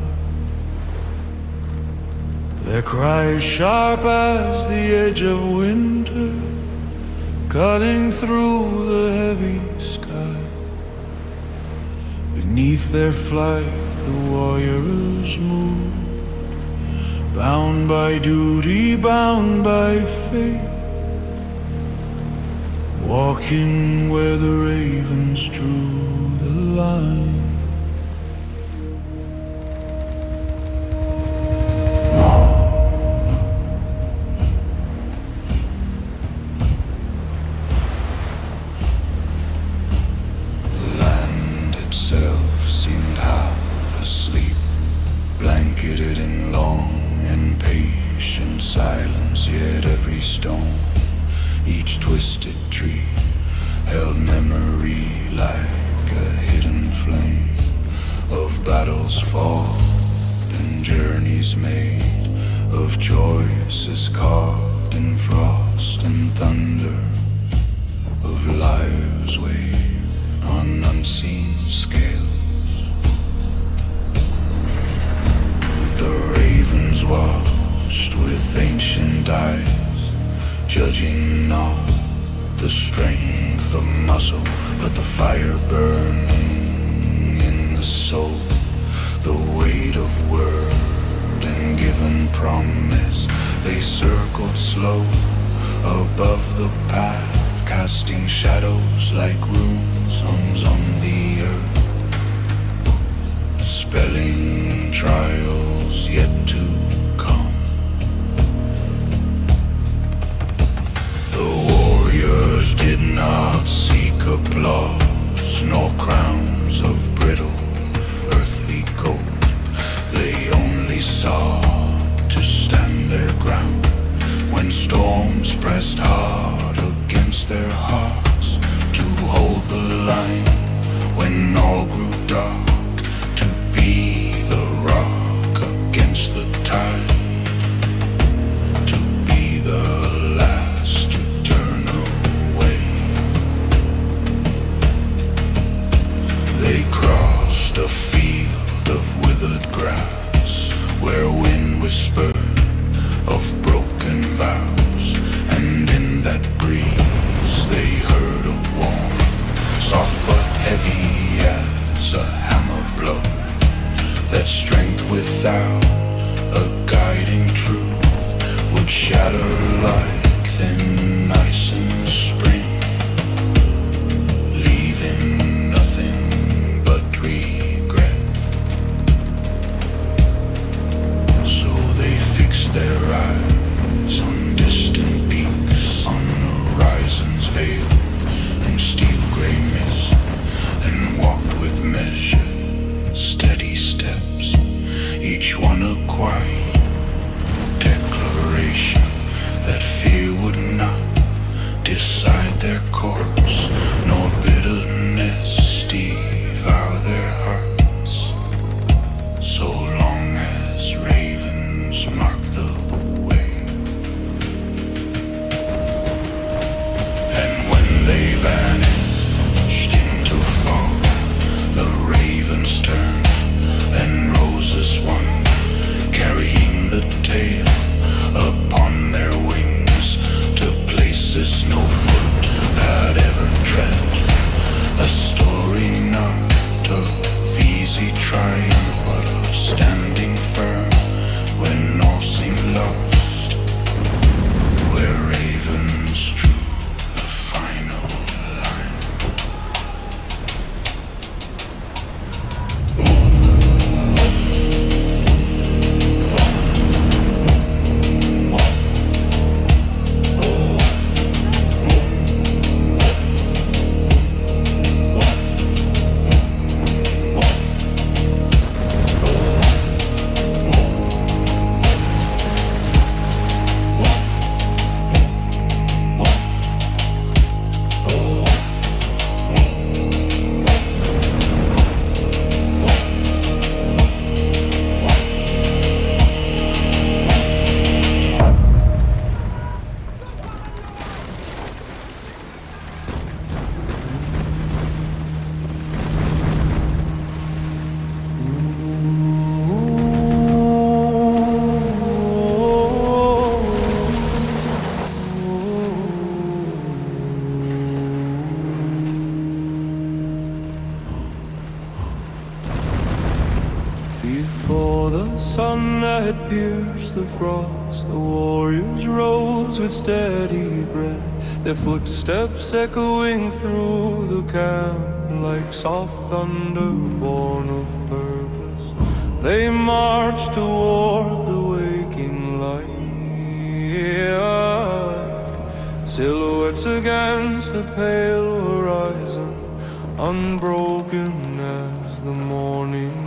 their cries sharp as the edge of winter, cutting through the heavy sky. Beneath their flight, the warriors move, bound by duty, bound by fate, walking where the ravens drew the line. Land itself seemed half asleep, blanketed in long and patient silence, yet every stone, each twisted tree, held memory like a hidden flame of battles fought and journeys made, of choices carved in frost and thunder, of lives weighed on unseen scales. The ravens watched with ancient eyes, judging not the strength of muscle, but the fire burning in the soul, the weight of word and given promise. They circled slow above the path, casting shadows like runes on the earth, spelling trials yet to come. The warriors did not seek applause, nor crowns of brittle earthly gold. They only sought to stand their ground when storms pressed hard against their hearts, to hold the line when all grew dark, to be the rock against the tide, to be the last to turn away. They crossed a field of withered grass, where wind whispered of broken vows, and in that breeze they heard a warning, soft but heavy as a hammer blow, that strength without a guiding truth would shatter like thin ice in spring, leaving nothing but regret. So they fixed their eyes on distant peaks, on horizons veiled in steel gray mist, and walked with measured, steady steps, each one a quiet declaration that fear would not decide their course, nor bitterness devour their hearts, so long as ravens mark the way. And when they vanished into fog, the ravens turned and rose as one, carrying the tale upon their wings to places no foot had ever tread. A story not of easy triumph, but of standing firm when all seemed lost, where ravens drew the final line.
sun that pierced the frost, the warriors rose with steady breath, their footsteps echoing through the camp like soft thunder born of purpose. They marched toward the waking light, silhouettes against the pale horizon, unbroken as the morning.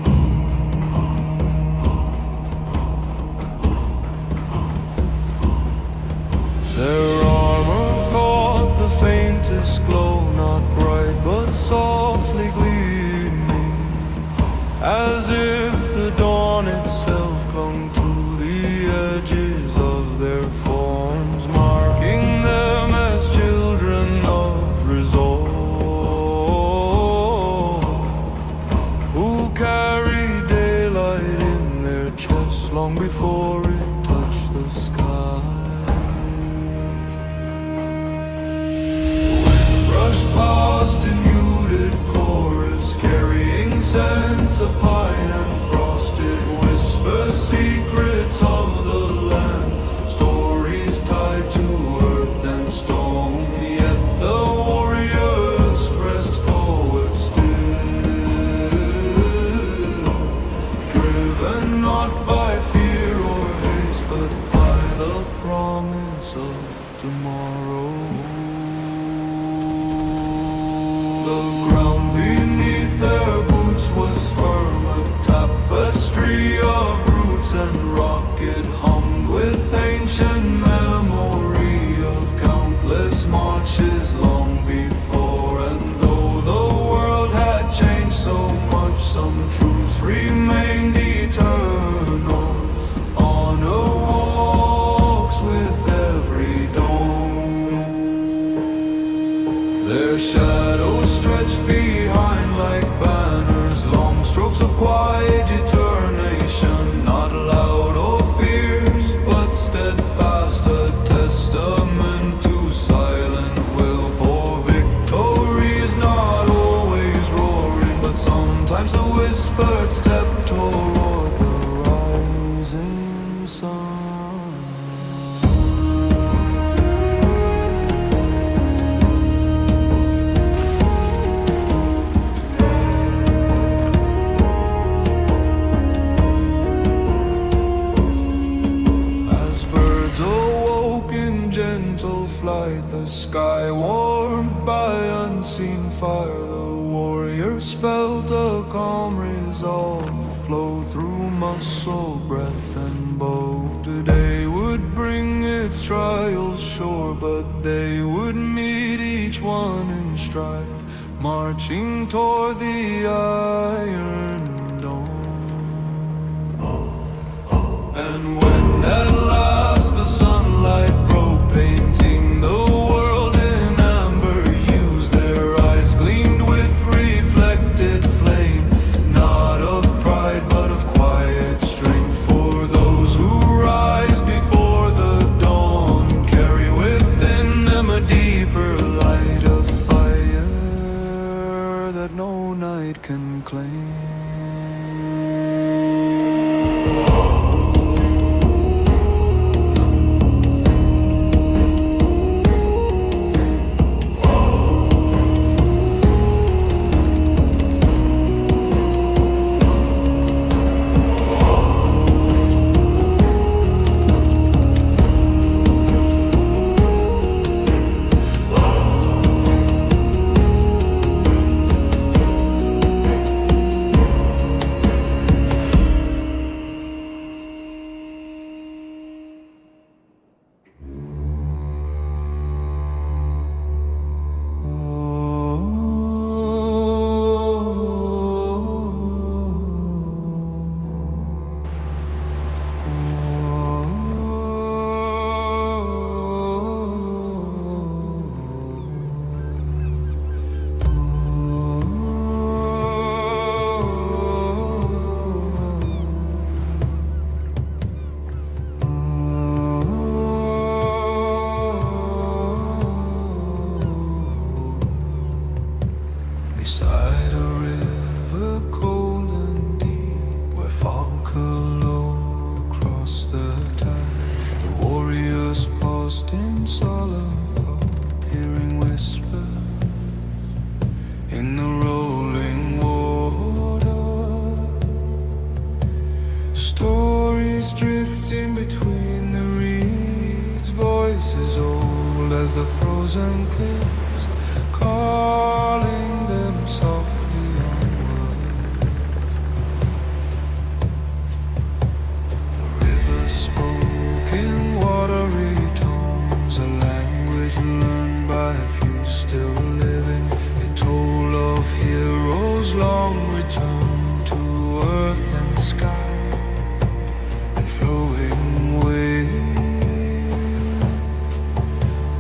Their armor caught the faintest glow, not bright but softly gleaming, as if the dawn itself clung to the edges of their forms, marking them as children of resolve, who carry daylight in their chests long before it touched the sky. Past in muted chorus, carrying scents of pine and frosted whispers, secrets of the land, stories tied to earth and stone. Yet the warriors pressed forward still, driven not by fear or haste, but by the promise of tomorrow. The ground beneath their boots was firm, a tapestry of roots and rock. It hummed with ancient memory of countless marches long before. And though the world had changed so much, some truths remained eternal. Honor walks with every dawn. Their shadows stretched behind like banners, long strokes of quiet determination, not loud or fierce, but steadfast, a testament to silent will. For victory is not always roaring, but sometimes a whispered step toward the rising sun. Flight, the sky warmed by unseen fire, the warriors felt a calm resolve flow through muscle, breath and bow. Today would bring its trials sure, but they would meet each one in stride, marching toward the iron dawn. And when at last the sunlight broke, painting the world in amber hues, their eyes gleamed with reflected flame, not of pride but of quiet strength. For those who rise before the dawn carry within them a deeper light, a fire that no night can claim. Beside a river cold and deep, where fog colors eclipsed, calling them softly onward. The river spoke in watery tones, a language learned by a few still living. It told of heroes long returned to earth and sky and flowing waves.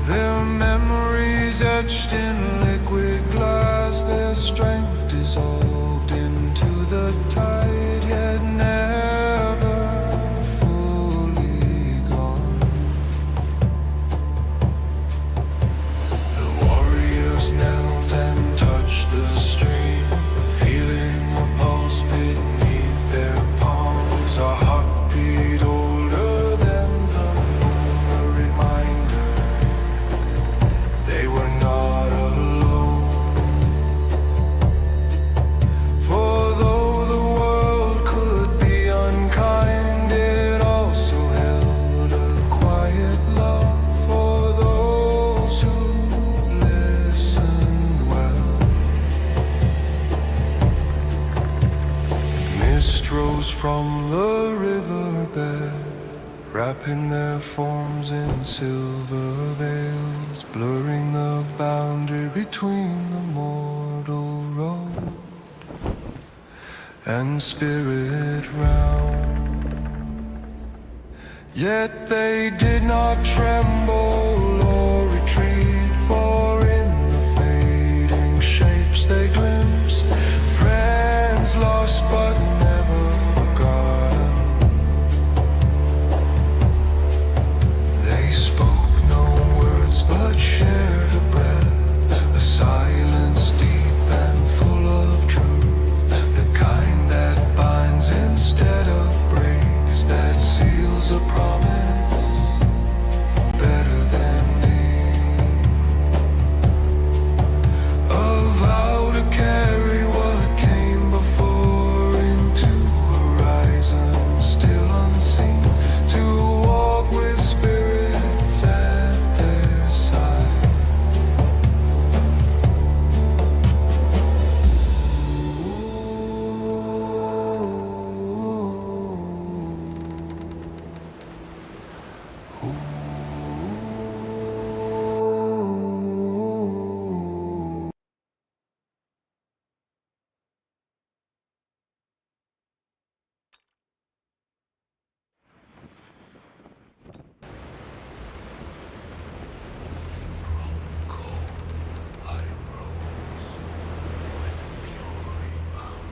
Their memories etched in liquid glass, their strength dissolved into the tide, yet never fully gone. The warriors knelt and touched the stream, feeling a pulse beneath their palms, a heartbeat older than the moon, a reminder they were not alone. For though the world could be unkind, it also held a quiet love for those who listened well. Mist rose from the riverbed, wrapping their forms in silver veils, blurring the boundary between the mortal road and spirit realm. Yet they did not tremble or retreat, for in the fading shapes they glimpsed friends lost but never forgotten. They spoke no words but shared a breath, a silence deep and full of truth, the kind that binds instead of breaks, that seals a promise better than these. A vow to carry what came before into horizons still unseen, to walk with spirits at their side.
I rose with fury bound.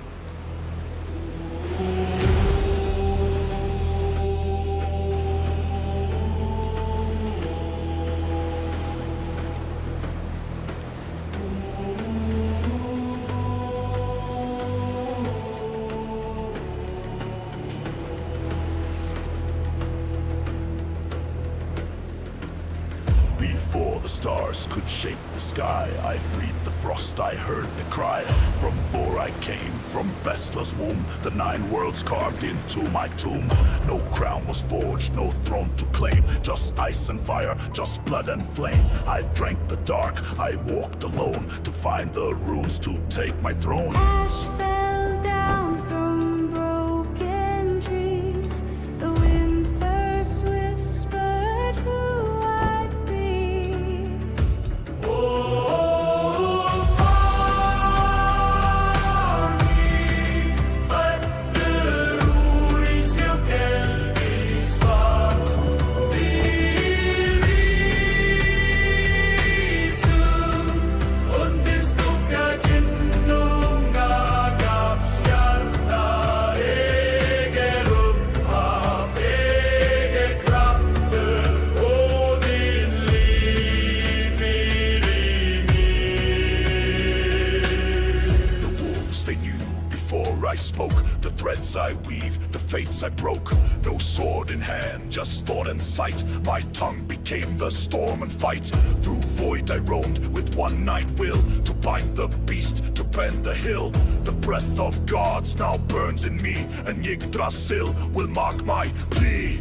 Before the stars could shake the sky, I breathed the frost, I heard the cry. From Bor I came, from Bestla's womb, the 9 worlds carved into my tomb. No crown was forged, no throne to claim, just ice and fire, just blood and flame. I drank the dark, I walked alone, to find the runes to take my throne.
Ash fell down from broken trees. The wind first whispered who I'd be.
I spoke, the threads I weave, the fates I broke. No sword in hand, just thought and sight. My tongue became the storm and fight. Through void I roamed with one night will, to bind the beast, to bend the hill. The breath of gods now burns in me, and Yggdrasil will mark my plea.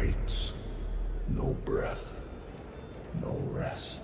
gates. No breath, no rest.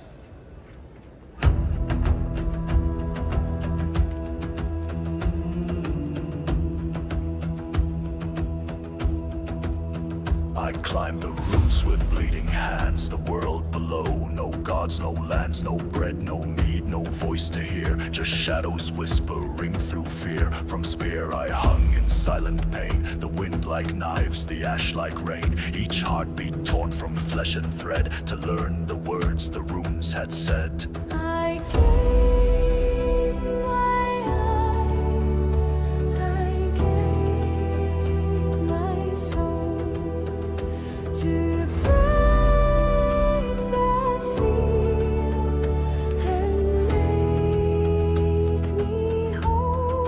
I climbed the roots with bleeding hands, the world below. No gods, no lands, no bread, no meat, no voice to hear. Just shadows whispering through fear. From spear I hung in silent pain. The wind like knives, the ash like rain. Each heartbeat torn from flesh and thread to learn the words the runes had said.
I gave my eye, I gave my soul to break the seal and make me whole.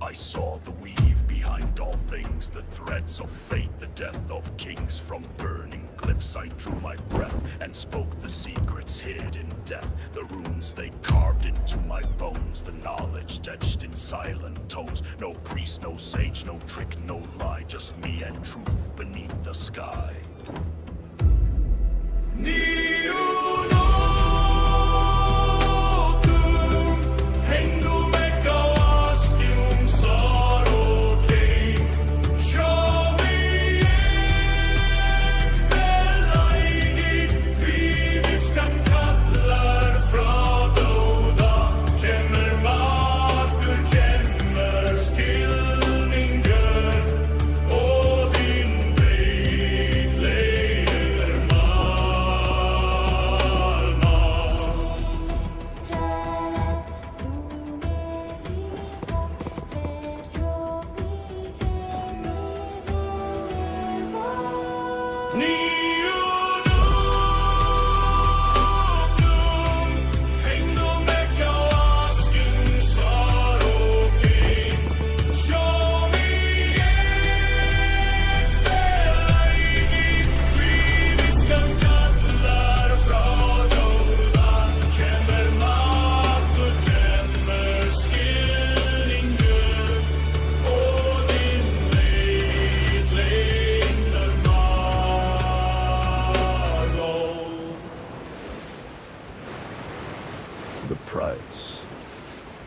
I saw the weave behind all things, the threads of fate, the death of kings. From burning cliffs I drew my breath and spoke the secrets hid in death. The runes they carved into my bones, the knowledge etched in silent tones. No priest, no sage, no trick, no lie, just me and truth beneath the sky. The price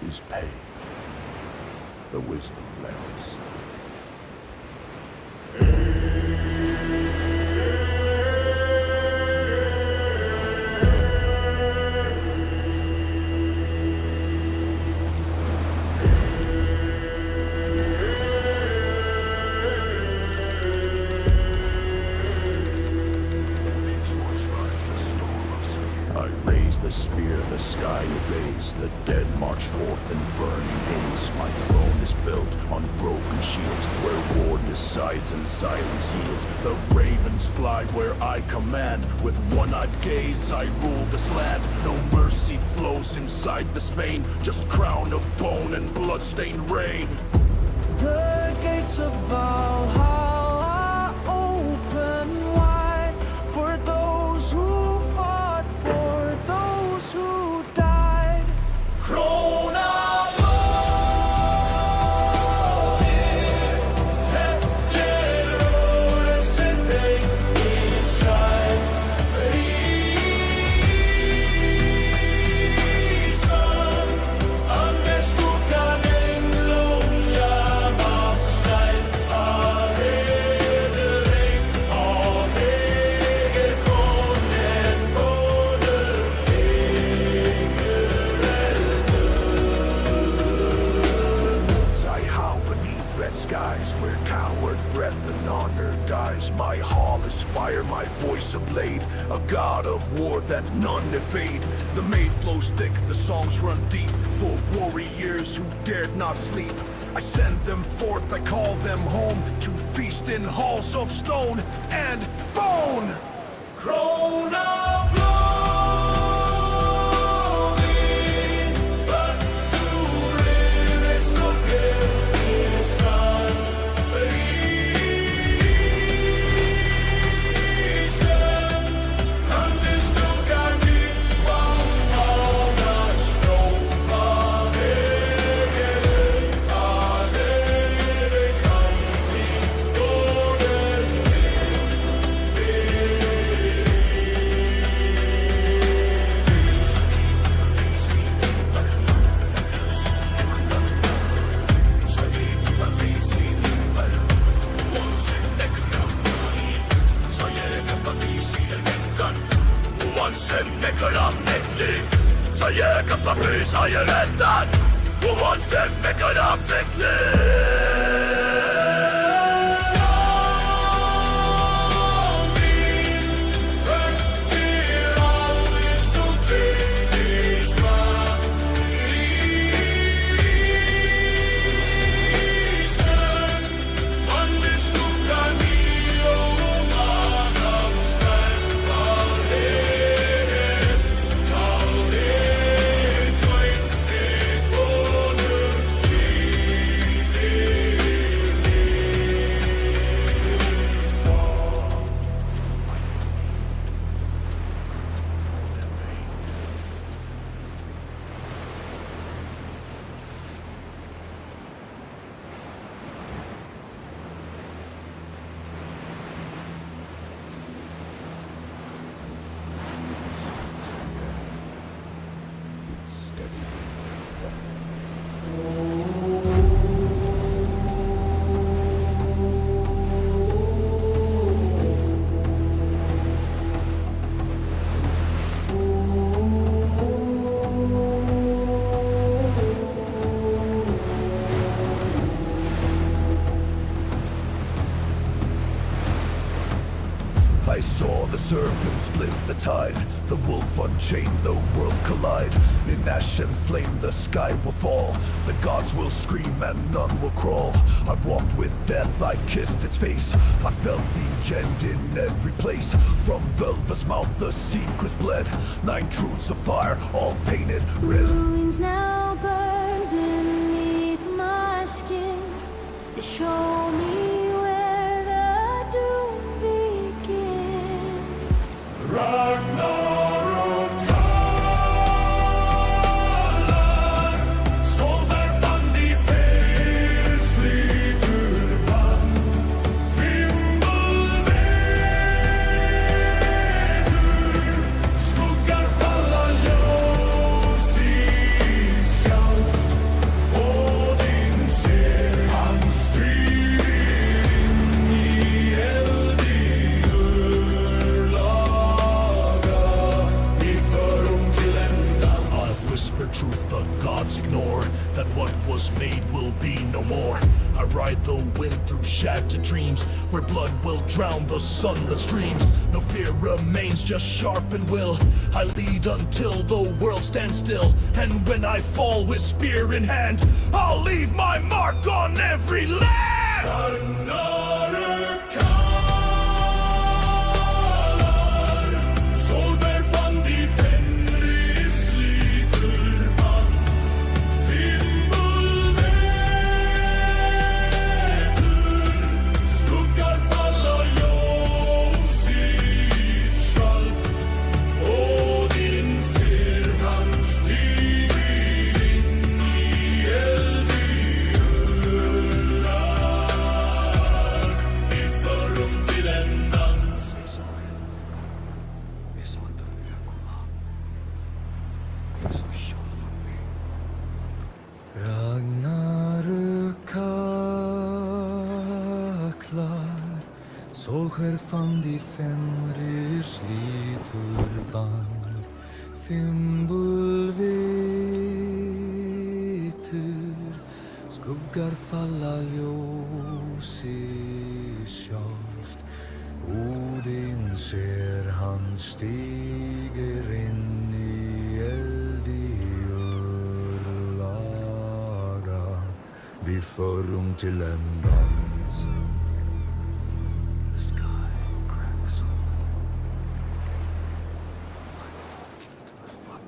is paid. The wisdom melts. I raise the spear, the sky obeys. The dead march forth in burning haze. My throne is built on broken shields, where war decides and silence yields. The ravens fly where I command. With one-eyed gaze I rule this land. No mercy flows inside this vein, just crown of bone and blood-stained rain.
The gates of Valhalla open wide for those who fought, for those who died.
Skies where coward breath and honor dies. My hall is fire, my voice a blade, a god of war that none evade. The maid flows thick, the songs run deep, for warriors who dared not sleep. I send them forth, I call them home to feast in halls of stone and bone.
Krona
I saw the serpent split the tide, the wolf unchained, the world collide. In ash and flame the sky will fall, the gods will scream and none will crawl. I walked with death, I kissed its face, I felt the end in every place. From Velva's mouth the secrets bled, 9 truths of fire, all painted red.
Ruins now burn beneath my skin. They show me where the doom begins.
Ragnarök kallar, sover van die ferslitur band. Fimbulvetur, skuggar falla ljus i skjalft. Odin ser, han strider in i eld i urlaga, i förum till ändan.
I whisper truth the gods ignore, that what was made will be no more. I ride the wind through shattered dreams, where blood will drown the sunlit streams. No fear remains, just sharpened will. I lead until the world stands still, and when I fall with spear in hand, I'll leave my mark on every land.
Ragnarök kallar, sover van die ferslitur band. Fimbulvetur, skuggar falla ljus i skjalft. Odin ser, han stiger in i eld i urlar, i förum till ändans.
Ragnarök kaklar, solskärfande i Fenrir sliter band. Fimbulvetur, skuggar falla ljus i skjalft. Odin ser, han stiger in i eld i urlaga, vi förum till ändans. The sky cracks open. I walk into the fire.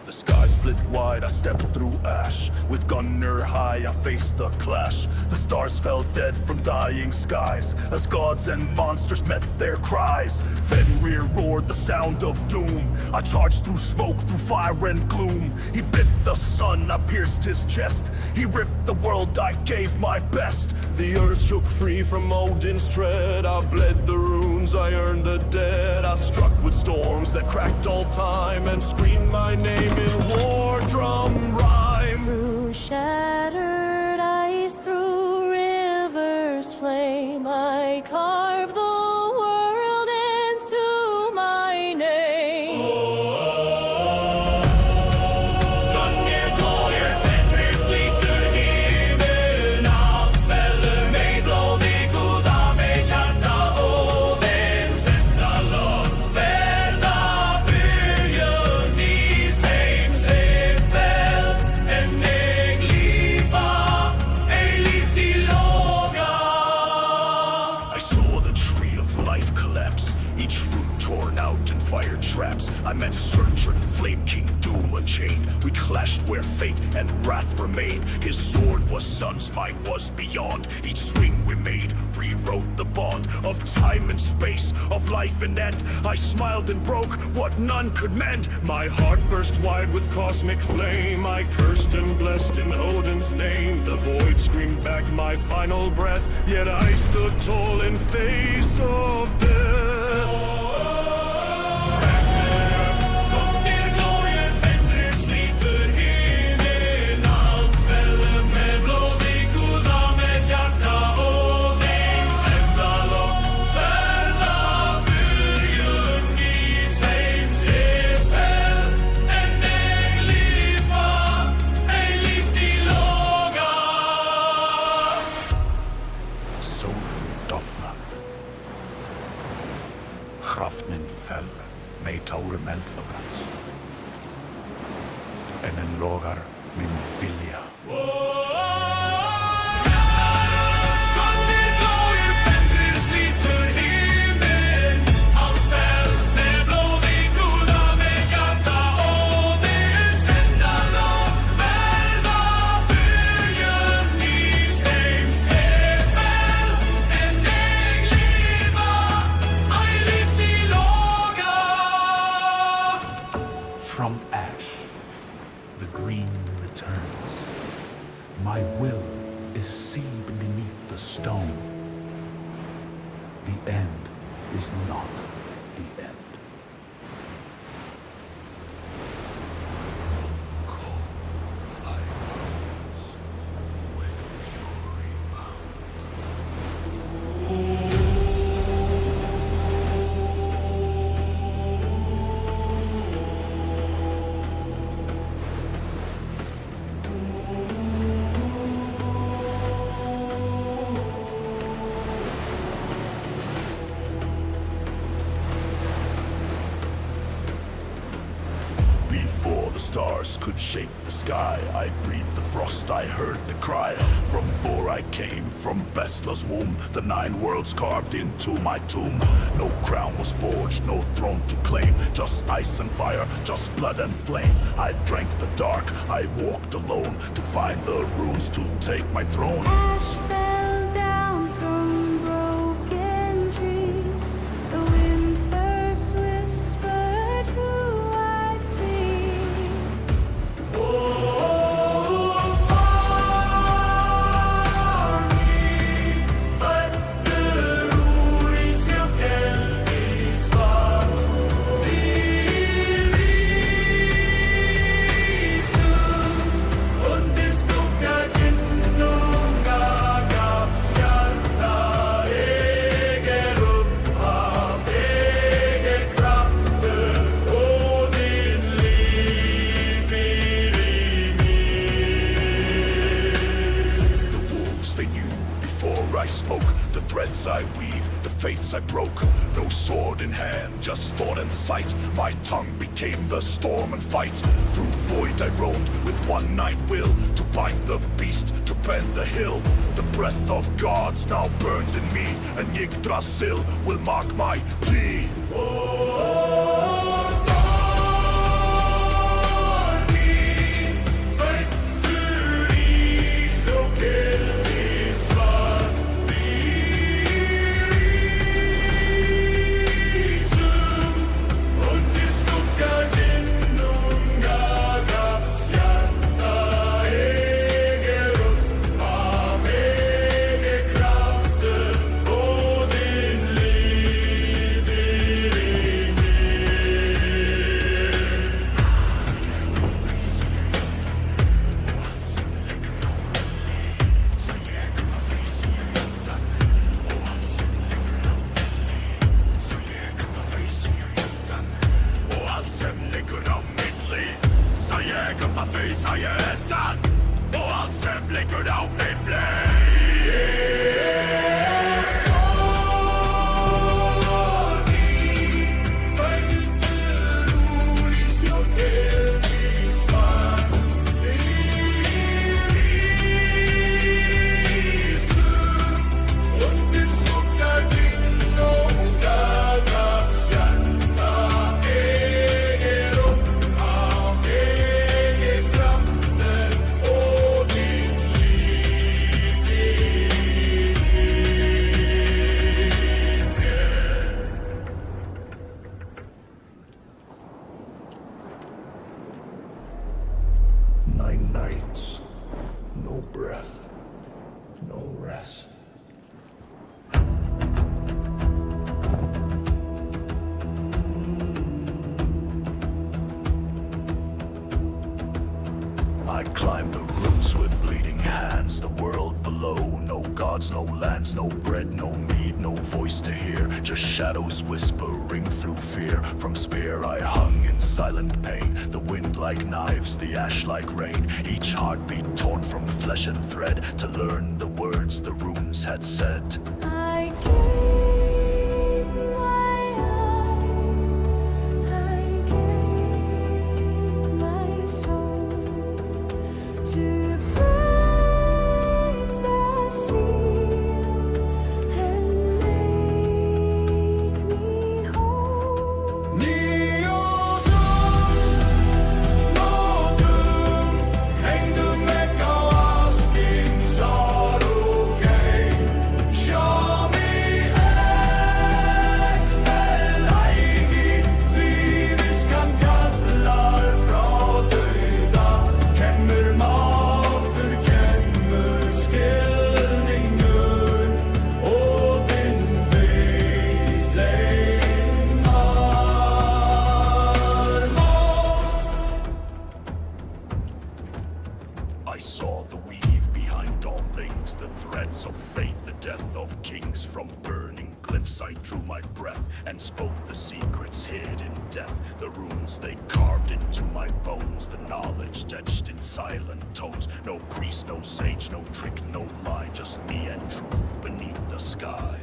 The sky split wide, I stepped through ash. With gunner high, I faced the clash. The stars fell dead from dying skies as gods and monsters met their cries. Fenrir roared the sound of doom. I charged through smoke, through fire and gloom. He bit the sun, I pierced his chest. He ripped the world, I gave my best. The earth shook free from Odin's tread. I bled the runes, I earned the dead. I struck with storms that cracked all time and screamed my name in war drum rhyme.
Through shattered ice, through rivers flame, I carve the world into my name.
Gunner glorier, Fenrir sliter himlen. Allt fäller mig blodig, goda mig hjärta och den sätta lag. Värda byrjön i same väl. En ägliva, ej liv till låga.
I saw the tree of life collapse, each root torn out in fire traps. I met Searcher, Flame King Doom unchained. We clashed where fate and wrath remained. His sword was sun's, mine was beyond. Each swing we made rewrote the bond of time and space, of life and end. I smiled and broke what none could mend. My heart burst wide with cosmic flame. I cursed and blessed in Odin's name. The void screamed back my final breath, yet I stood tall in face of death.
Gunner glorier, Fenrir sliter himlen. Allt fäller med blodig, goda med hjärta och den sätta lag. Värda byrjön i same väl. En ägliva, ej liv till låga.
Solen dofnar. Hrafnin fell, mig tárum eldlokat. En logar min vilja.
Gunner glorier, Fenrir sliter himlen. Allt fäll med blodig, goda med hjärta och den sätta lag. Värda byrjön i same väl. En ägliva, ej liv till låga.
From ash, the green returns. My will is seed beneath the stone. The end is not the end.
I rose with fury bound.
Before the stars could shake the sky, I breathed the frost, I heard the cry. From Bor I came, from Bestla's womb, the 9 worlds carved into my tomb. No crown was forged, no throne to claim, just ice and fire, just blood and flame. I drank the dark, I walked alone, to find the runes to take my throne.
Ash fell down from broken trees. The wind first whispered who I'd be.
Fötter ord i cirkel i svart. Vi riser under skuggar genom gaga.
silence I broke. No sword in hand, just thought and sight. My tongue became the storm and fight. Through void I roamed with one night will to bind the beast, to bend the hill. The breath of gods now burns in me, and Yggdrasil will mark my plea. Nights, no breath, no rest. I climbed the roots with bleeding hands, the world below. No gods, no lands, no bread, no mead, no voice to hear. Just shadows whispering through fear. From spear I hung in silent pain. The wind like knives, the ash like rain. Each heartbeat torn from flesh and thread to learn the words the runes had said.
I gave my all, I gave my soul to break the seal and make me whole.
I saw the weave behind all things, the threads of fate, the death of kings. From burning glyphs I drew my breath and spoke the secrets hid in death. The runes they carved into my bones, the knowledge etched in silent tones. No priest, no sage, no trick, no lie, just me and truth beneath the sky.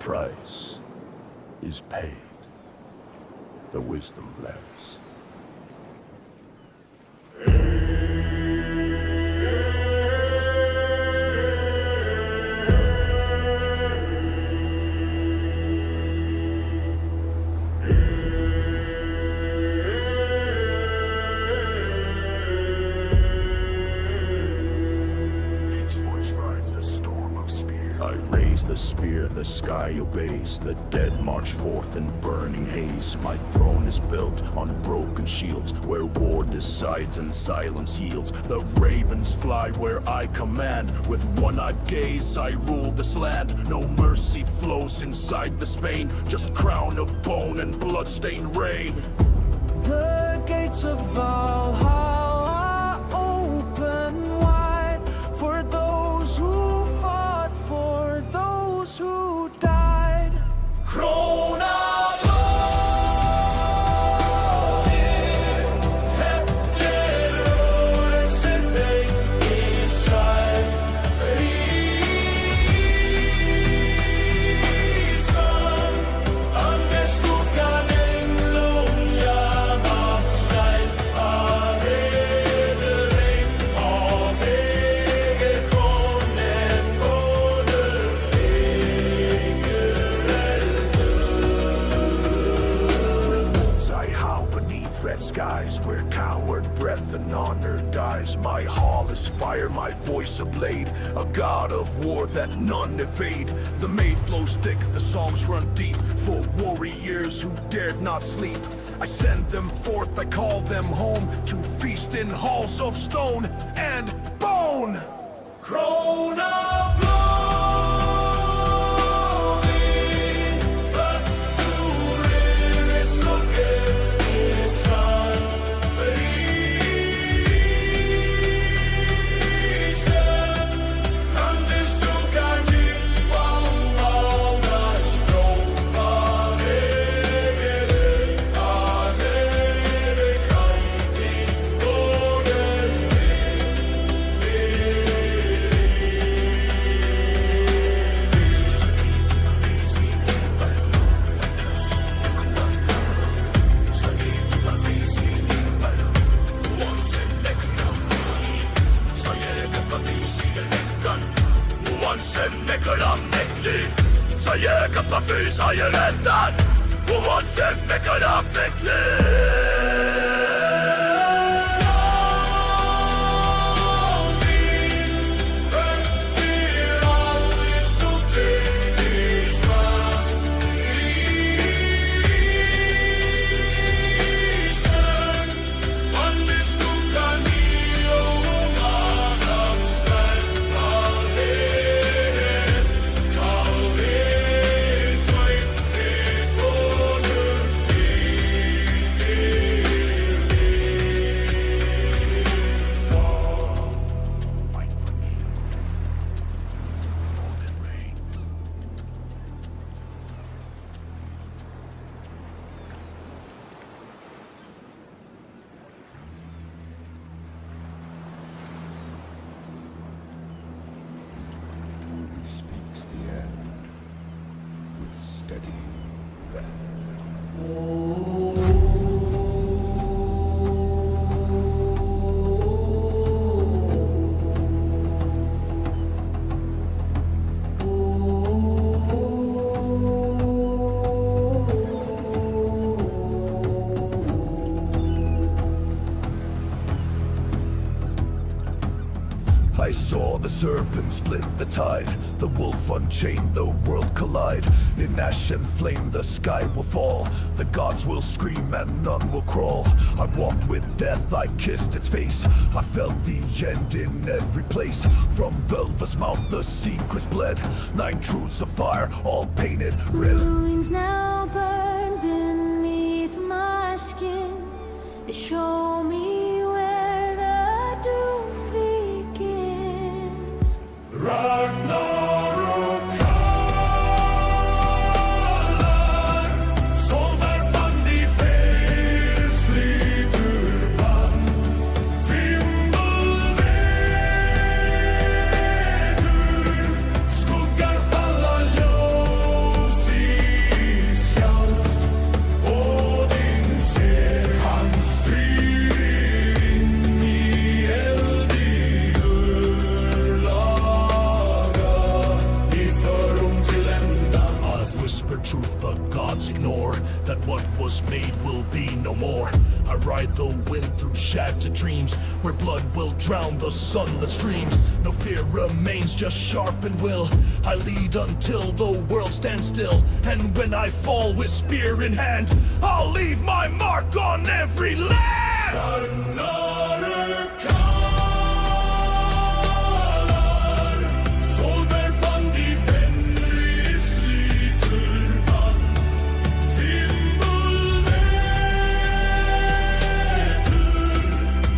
price is paid, the wisdom lives. His voice rides the storm of spear. I raise the spear, the sky obeys. The dead march forth in burning haze. My throne is built on broken shields, where war decides and silence yields. The ravens fly where I command. With one-eyed gaze I rule this land. No mercy flows inside this vein, just crown of bone and bloodstained rain.
The gates of Valhalla open wide for those who fought, for those who died.
Crown of glory, Fetler, Sydney, Israel, Risen, Andeskuggan Englungarnas skær, Redering av egerkongen, både
Wolves I howl beneath red skies, where coward breath and honor dies. My hall is fire, my voice a blade, a god of war that none evade. The maid flows thick, the songs run deep, for warriors who dared not sleep. I send them forth, I call them home, to feast in halls of stone and bone.
Crown of glory, Fetler, Israel, Risen, Andeskuggan Englungarnas skær, Redering av egerkongen, både
He speaks the end with steady breath. I saw the serpent split the tide, the wolf unchained, the world collide. In ash and flame the sky will fall, the gods will scream and none will crawl. I walked with death, I kissed its face, I felt the end in every place. From Velva's mouth the secrets bled, 9 truths of fire, all painted red.
Ruins now burn beneath my skin. They show me where the doom begins.
Ragnarok kaller, sover van die feestliedurban. Fimbulvetur, skuggar falla ljus
gods ignore that what was made will be no more. I ride the wind through shattered dreams where blood will drown the sun that streams. No fear remains, just sharpened will. I lead until the world stands still, and when I fall with spear in hand, I'll leave my mark on every land.
Another kalar Solver van die Fenris liturban Fimbulvetur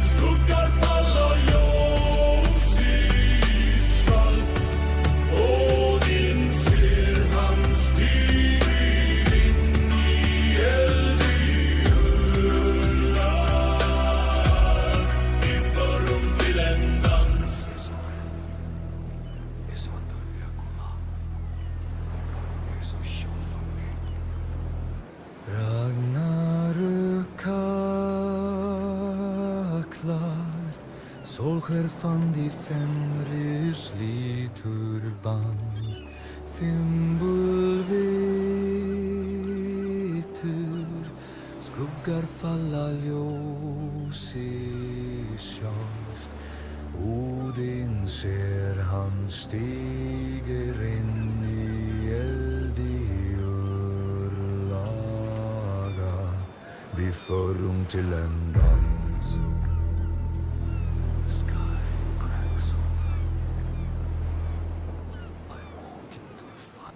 Skuggar falla ljus i skalt Odin ser han stiger in i eld i ullar I förum till en dans
Ragnarök kaklar, solskär fan de Fenris liturband, fimbulvetur, skuggar falla ljus i sjaft. Odin ser han stiger in i eld i urlaga. Vi förum till en dans. The sky cracks open. I walk into the fire.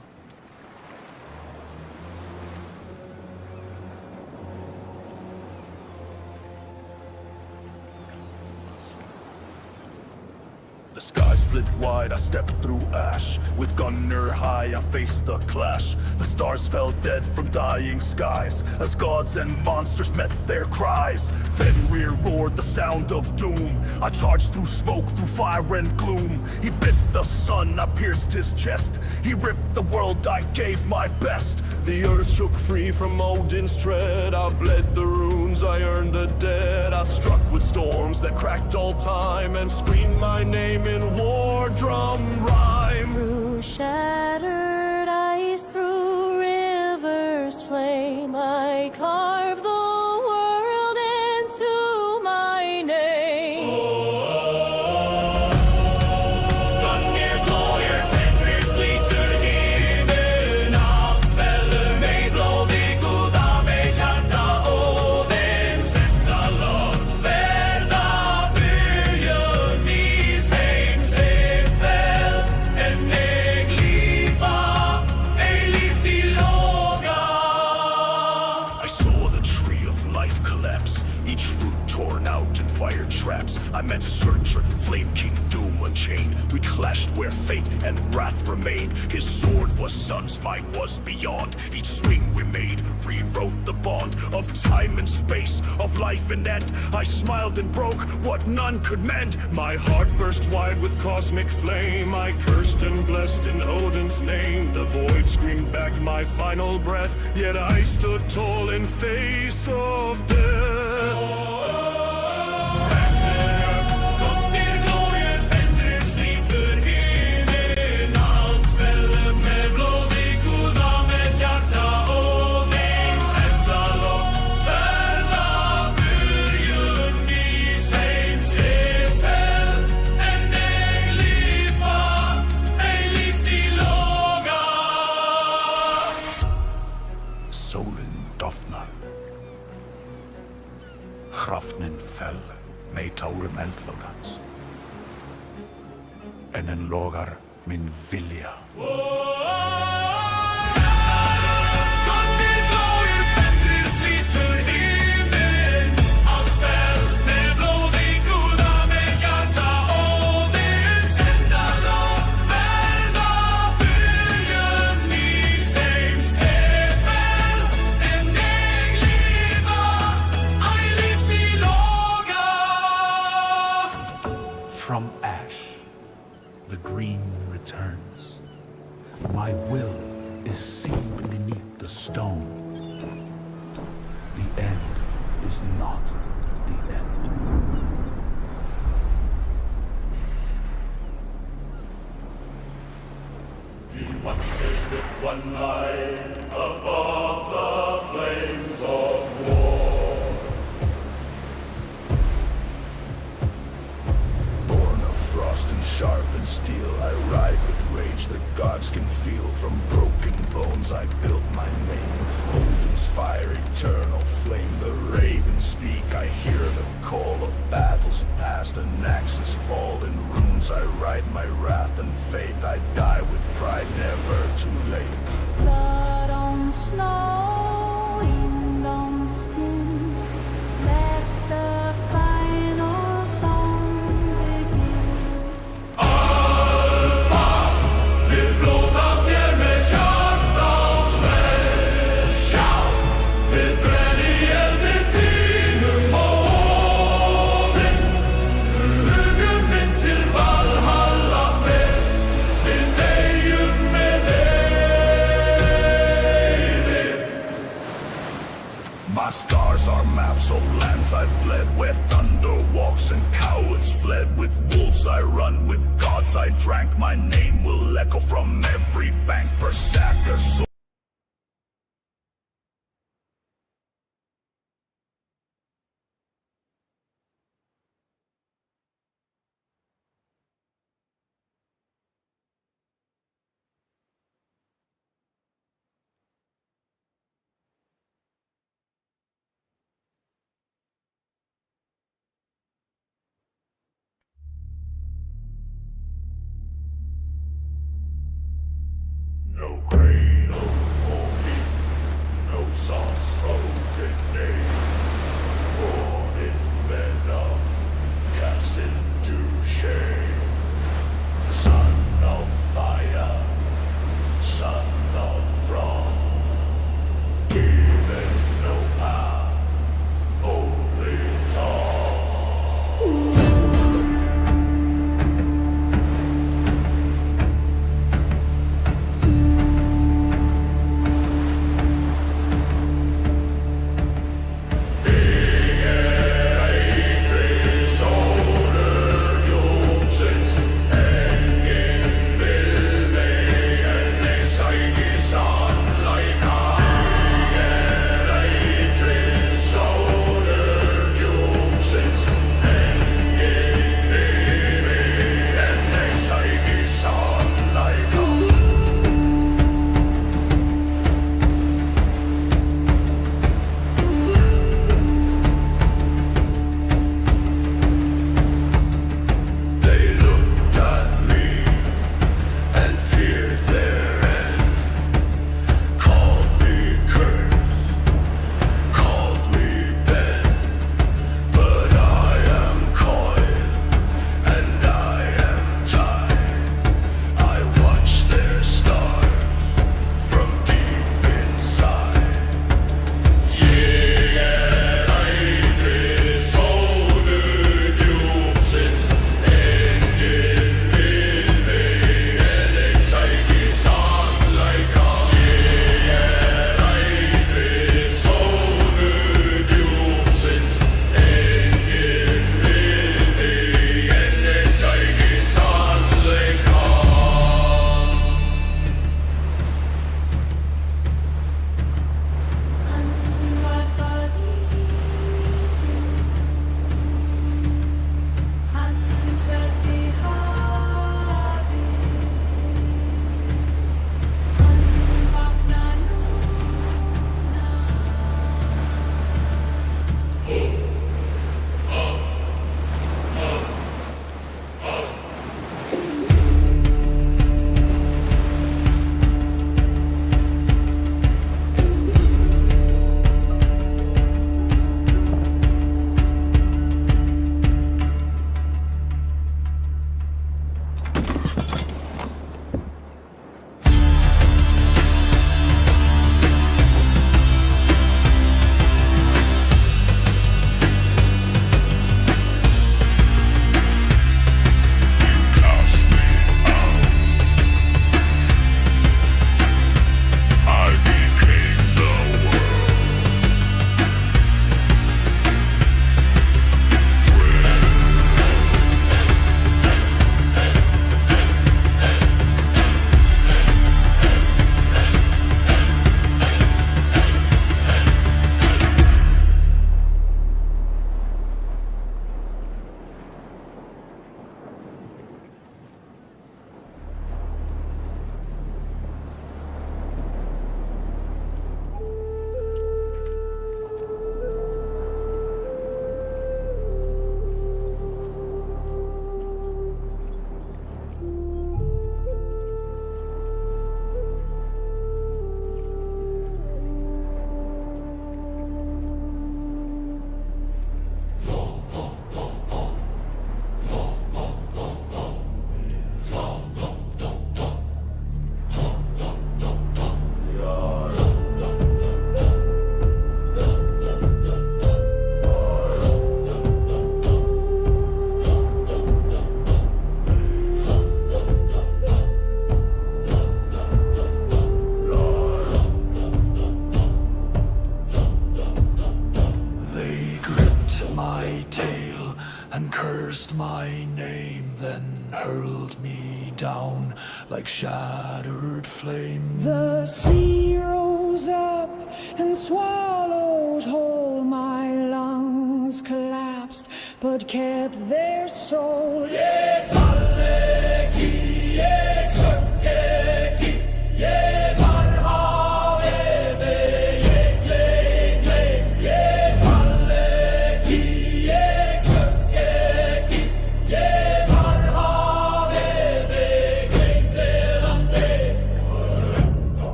The sky split wide, I stepped through ash. With gunner high, I faced the clash. The stars fell dead from dying skies as gods and monsters met their cries. Fenrir roared the sound of doom. I charged through smoke, through fire and gloom. He bit the sun, I pierced his chest. He ripped the world, I gave my best. The earth shook free from Odin's tread. I bled the runes, I earned the dead. I struck with storms that cracked all time and screamed my name in war drum rhyme.
Through shattered ice, through rivers flame, I carve the world into my name.
Gunner glorier Fenris litur himmelen Allt fäller mig blodig goda mig hjärta Odin sätta lag Värda byrjön i same sig väl En ägliva, ej liv till låga
I saw the tree of life collapse, each root torn out in fire traps. I met Searcher, Flame King Doom unchained. We clashed where fate and wrath remained. His sword was suns, mine was beyond. Each swing we made rewrote the bond of time and space, of life and end. I smiled and broke what none could mend. My heart burst wide with cosmic flame. I cursed and blessed in Odin's name. The void screamed back my final breath, yet I stood tall in face of death.
Gunner glorier Fenris litur himmelen Allt fäller med blodig goda med hjärta Odin sätta lag Värda byrjön i same sig väl En ägliva, ej liv till låga
Solen dofnar. Hrafnin fell, mig tárum eldlogans. En en logar min vilja.
Gunner glorier Fenris litur himmelen Allt fäll med blodig goda med hjärta Odin sätta lag Värda byrjön i same sig väl En ägliva, ej liv till låga
From ash, the green returns. My will is seen beneath the stone. The end is not the end.
He watches with one eye above the flames of war.
Born of frost and sharpened steel, I ride with rage the gods can feel. From broken bones I built my name. Odin's fire, eternal flame. The ravens speak, I hear the call of battles past. An axe's fall in runes, I ride my wrath and fate. I die with pride, never too late.
Blood on snow, wind on skin. Let the final song begin.
Wir blåta fjell med hjartan svär. Sjau, vi brenner i eld i finum og Odin. Hugger min til Valhalla fred, vi deijum med
My scars are maps of lands I've bled, where thunder walks and cowards fled. With wolves I run, with gods I drank. My name will echo from every bank. Berserker soul.
No cradle for me, no soft-spoken name. Born in venom, cast into shame. Son of fire, son of frost, given no path, only toss.
my name, then hurled me down like shattered flame.
The sea rose up and swallowed whole. My lungs collapsed, but kept their soul.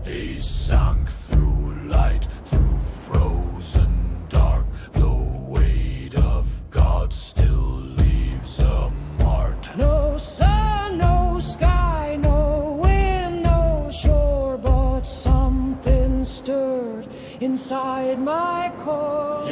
They sank through light, through frozen dark. The weight of God still leaves a mark.
No sun, no sky, no wind, no shore, but something stirred inside my core.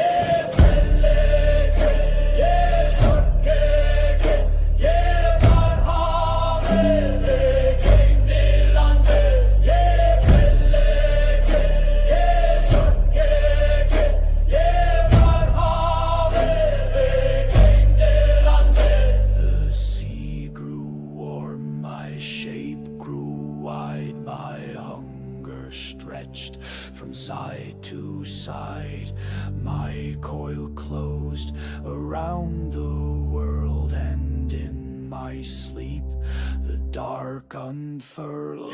The sea grew warm, my shape grew wide, my hunger stretched from side to side. My coil closed around the world, and in my sleep the dark unfurled.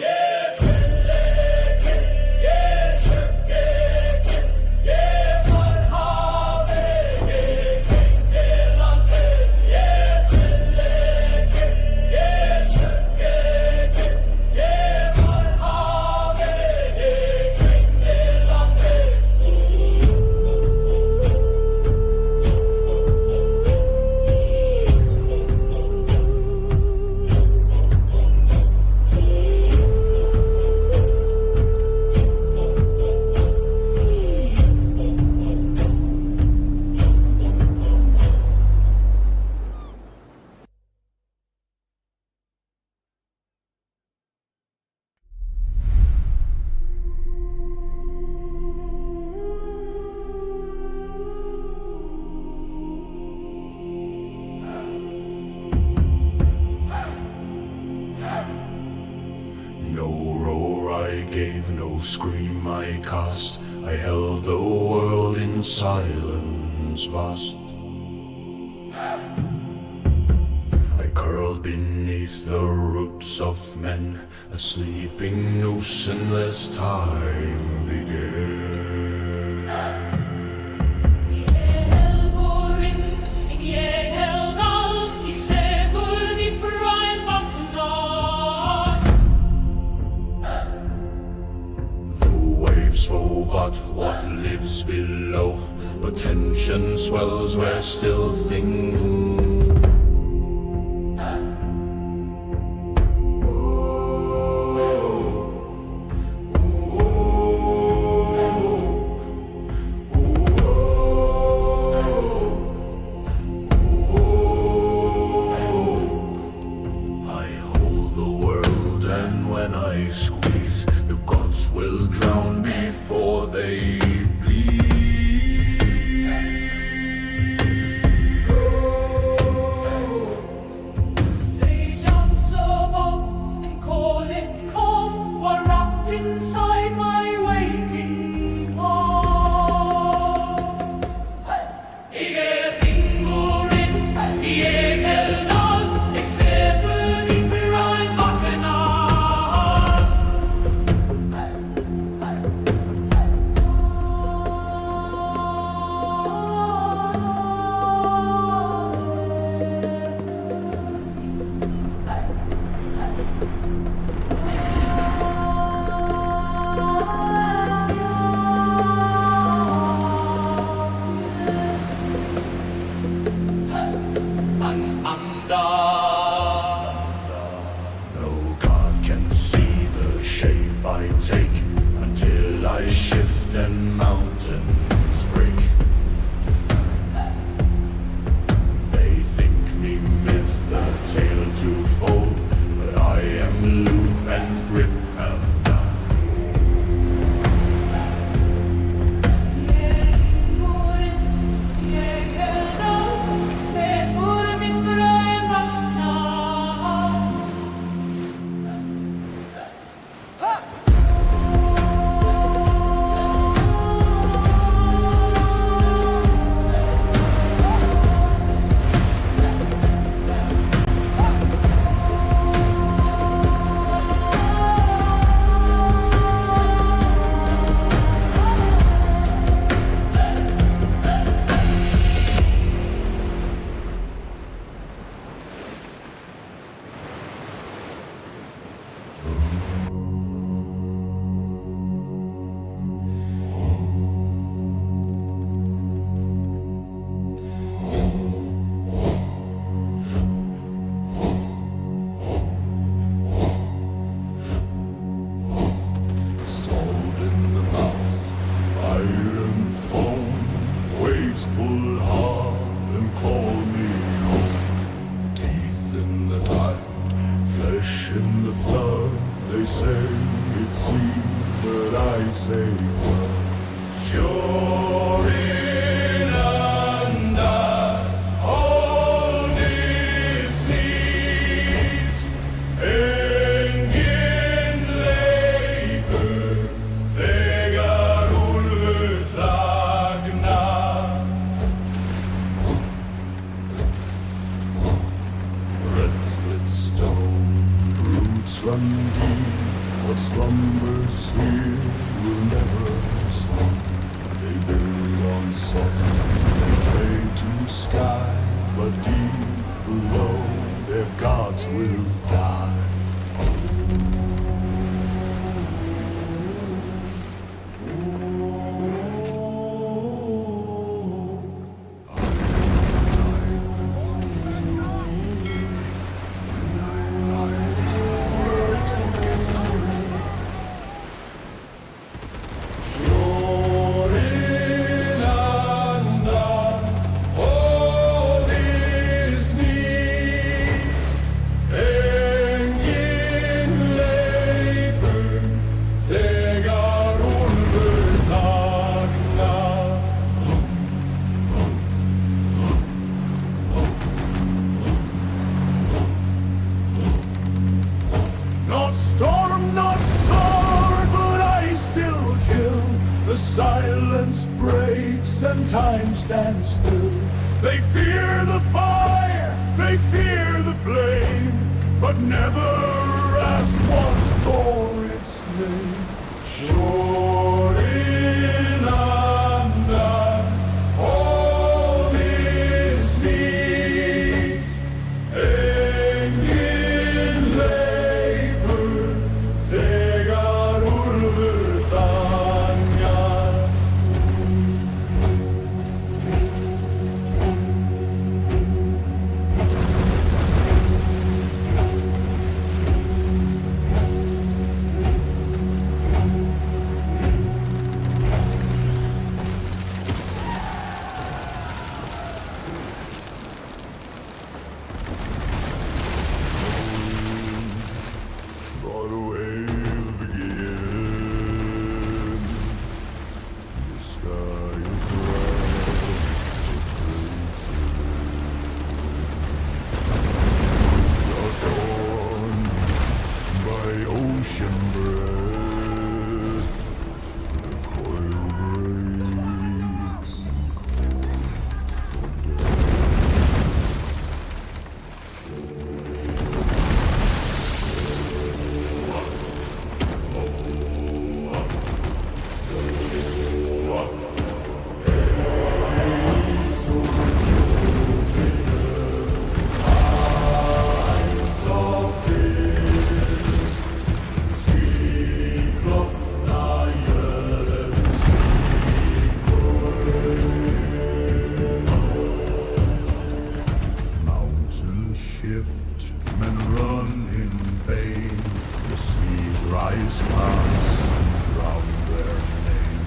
No roar I gave, no scream I cast. I held the world in silence vast. I curled beneath the roots of men, a sleeping noose unless time began. Oh, but what lives below? But tension swells where still things move. I hold the world, and when I squeeze, the gods will drown before they bleed.
full heart and call me home. Teeth in the tide, flesh in the flood. They say it's sea, but I say blood. Sure in under all this east, engin leikur þegar úlfur þagnar. Red split stone, roots run deep. What slumbers here will never sleep. They build on sand, they pray to sky, but deep below their gods will die. Not storm, not sword, but I still kill. The silence breaks and time stands still. They fear the fire, they fear the flame, but never ask what bore its name. Sure in under all this east, engin leikur þegar úlfur þagnar. But the waves begin. The sky is red with Winds are torn by ocean breath. The coil breaks and calls for death. Mountains shift, men run in vain. The seas rise fast and drown their name.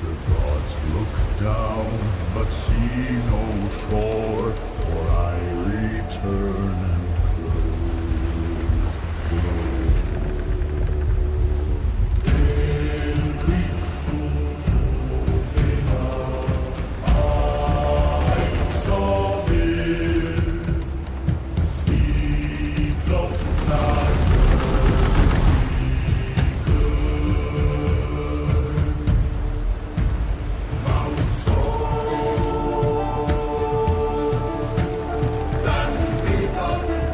The gods look down, but see no shore. For I return and close the
Then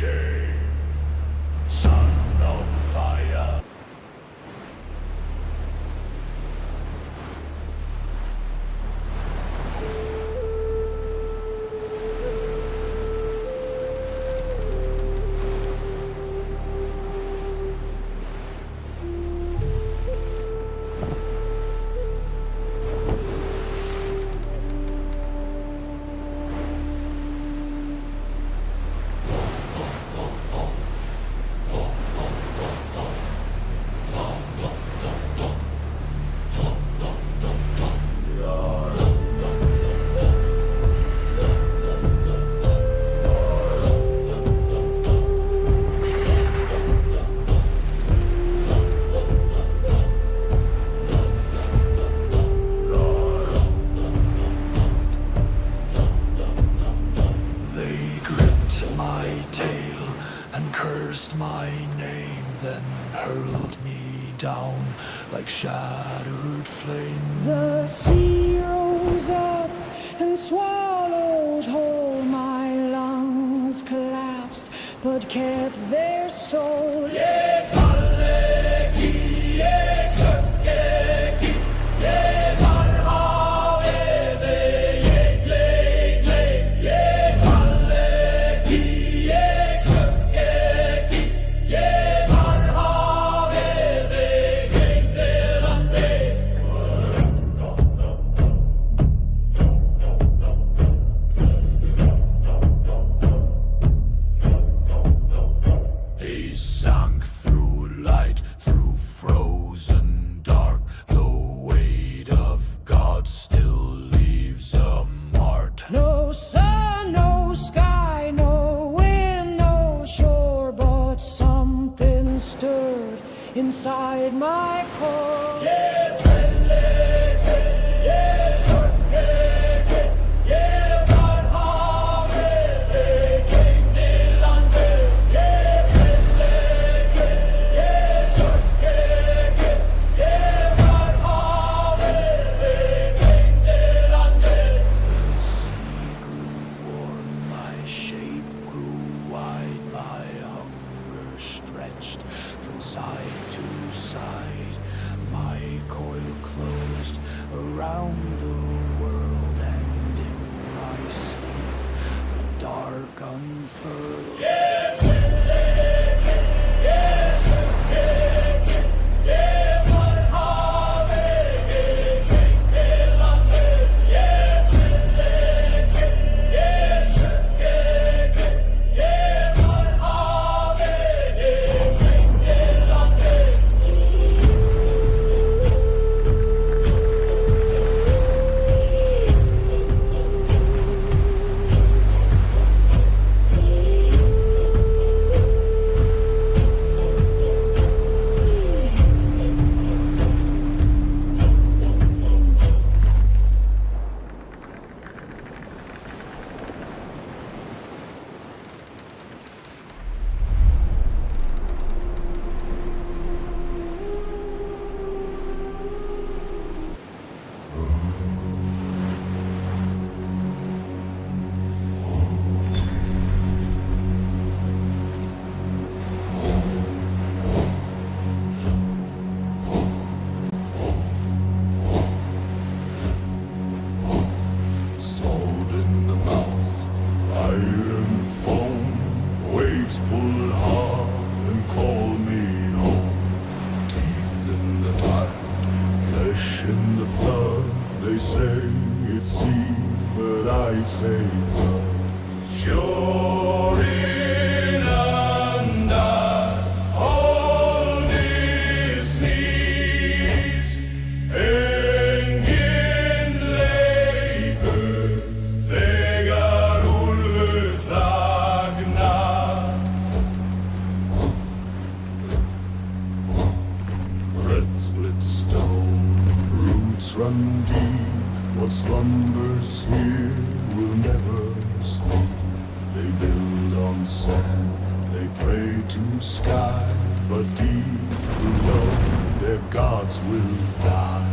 shame, son of fire. Cursed my name, then hurled me down like shattered flame.
The sea rose up and swallowed whole. My lungs collapsed, but kept their soul.
He sank through light, through frozen dark. The weight of God still leaves a mark.
No sun, no sky, no wind, no shore, but something stirred inside my core.
Stretched from side to side, my coil closed around the world, and in my sleep the dark unfurled. They say it's sea, but I say no. Sure in and all is knees, engin leikur, þegar úlfur þagnar. Red split stone, roots run deep. What slumbers here will never sleep. They build on sand, they pray to sky, but deep below their gods will die.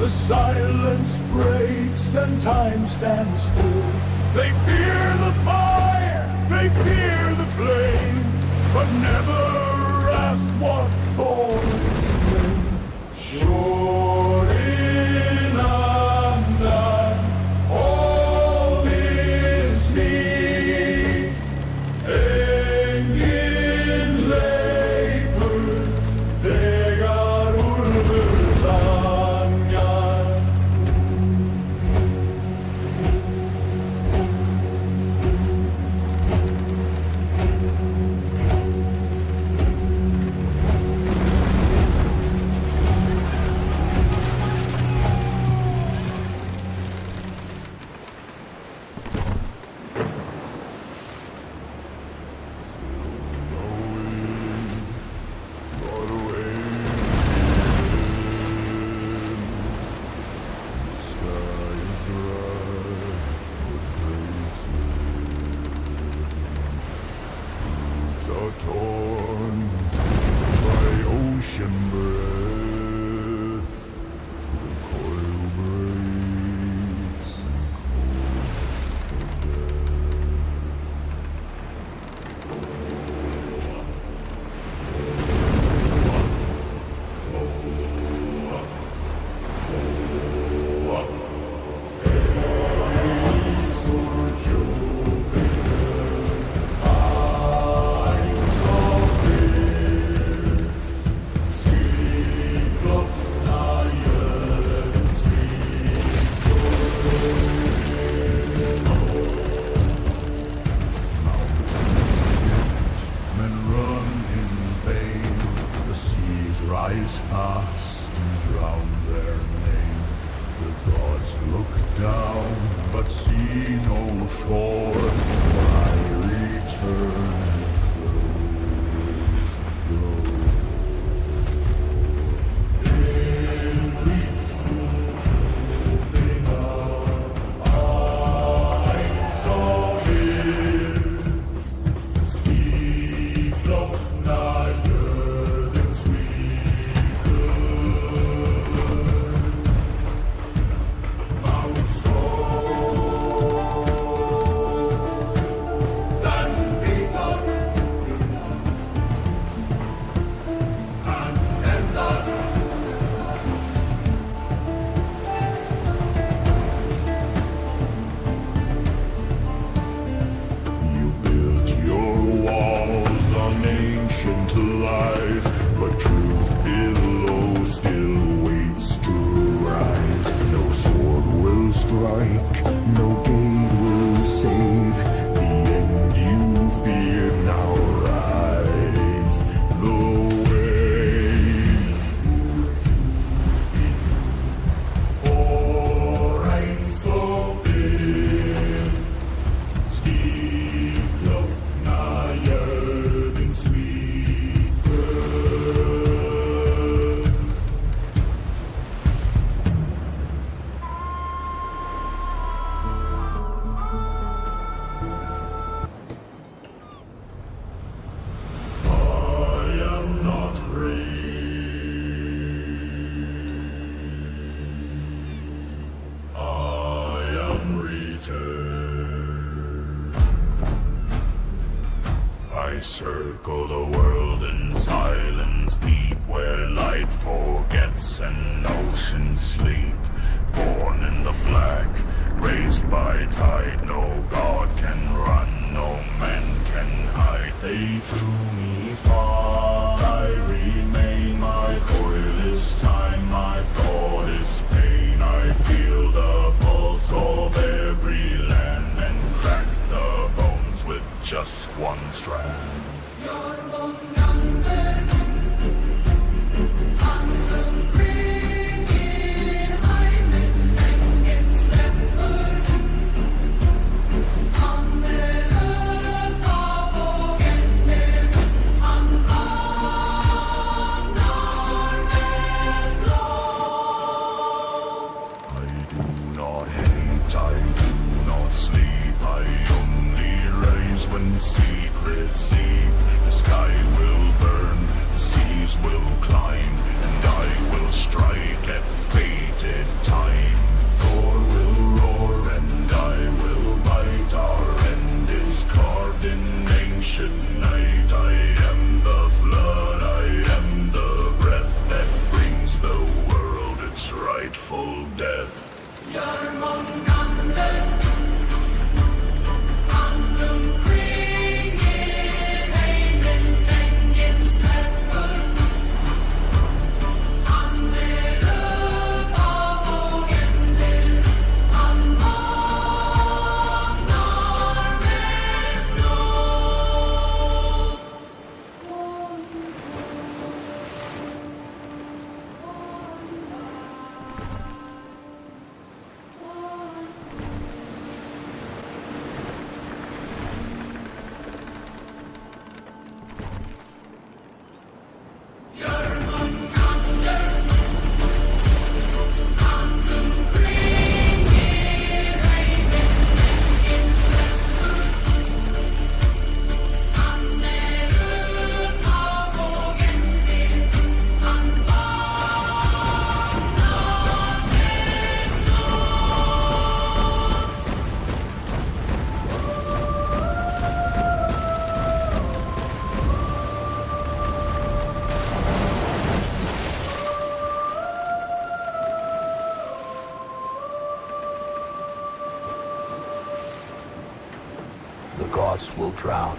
The silence breaks and time stands still. They fear the fire, they fear the flame, but never ask what bore its name. Sure inandan all is needs. Engin leipur þegar úlfur þagnar. Are torn by ocean breath. The coil breaks and calls for rise fast and drown their name. The gods look down but see no shore. I return and close the door. Lies, but truth below still waits to rise. No sword will strike, no gate will save. The end you fear now rides the waves. Alright, so big, skip love najer den sweet. I circle the world in silence deep, where light forgets and oceans sleep. Born in the black, raised by tide, no god can run, no man can hide. They threw me far, I remain. My coil is time, my thought is pain. I feel the pulse of every land and crack the bones with just one strand. Secret seep, the sky will burn, the seas will climb, and I will strike at fated
the gods will drown.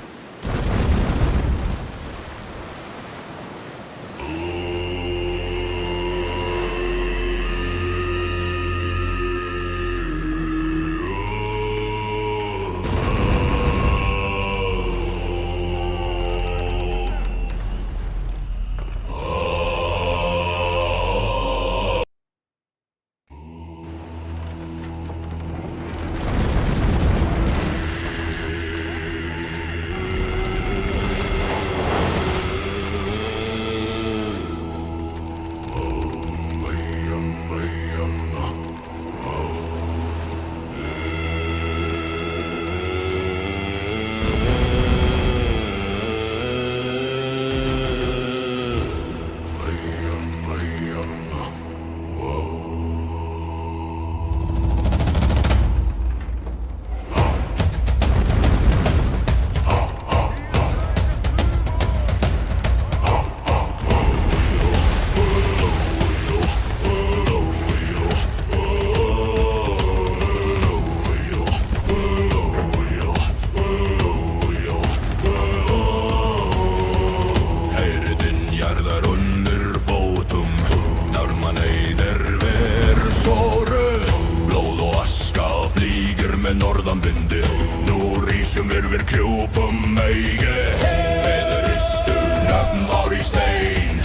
við krjúpum mauge Feðuristur nöfn var í stein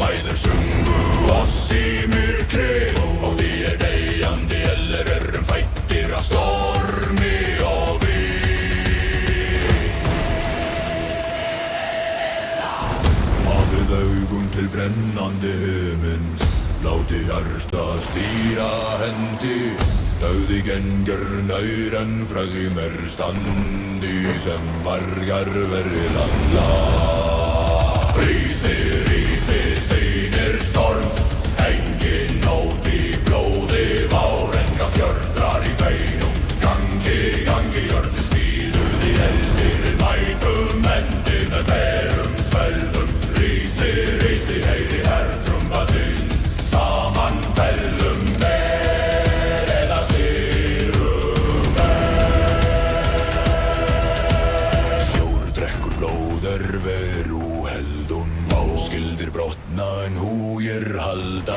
Mæður sungu oss í myrkri Og því deyjandi eller fættir af stormi og vind Hafið augum til brennandi himins Láti hjarta stýra hendi Dauði gengur nauðan fragmer standi sem vargar veri lalla Rísi, rísi, sýnir storms Engin nót í blóði vár Enga fjördrar í beinum Gangi, gangi, hjörtu smíðuð í eldir Mætum endi með berum svelfum Rísi, rísi, heyri hertrumbatinn Saman fellum Skildir brotna en húgir halda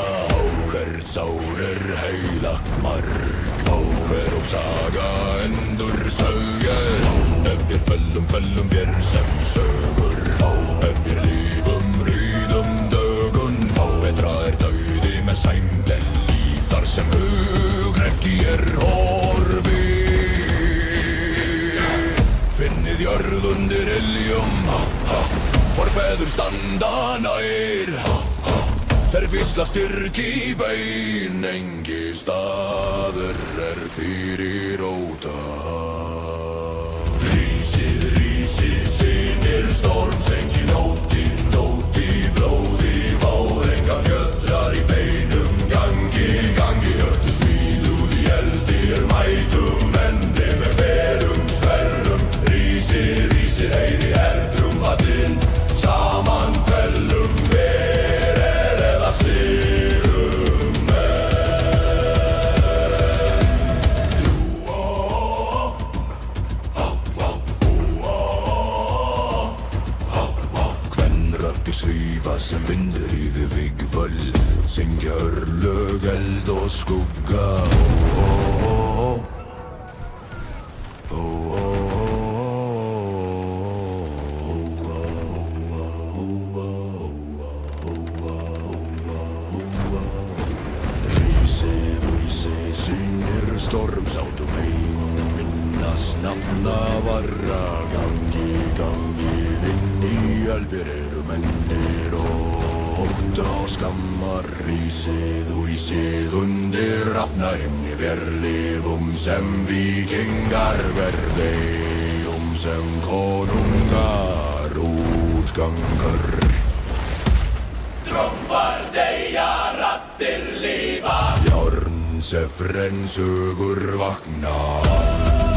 Hvert sár heilagt mark Hver uppsaga endur sögur Ef við föllum vér sem sögur Ef við lífum dögun Betra dauði með sæmdel líf Þar sem hugrekki horfi Finnið jörð undir iljum Forfeður standa nær Þeir visla styrk í bein Engi staður fyrir óta Rísið, sýnir storms Engi nót í blóði vár Enga fjöldrar í beinum Gangi, hjörtu smíðuð í eldir Mætum endi með berum sverrum Rísið, heyri hertrumbatinn Saman fellum verir eða sigrum Kvenröddir svífa sem vindur í við vigvöll Syngja örlög, eld og skugga Storms látum ein minnast nafna varra Gangi inn í elfir mennir og ótta og skammar Rísið undir rafna himni Vér lifum sem víkingar verðum sem konungar útgangar Trombar deyja, rattir lifa Sefren sögur vakna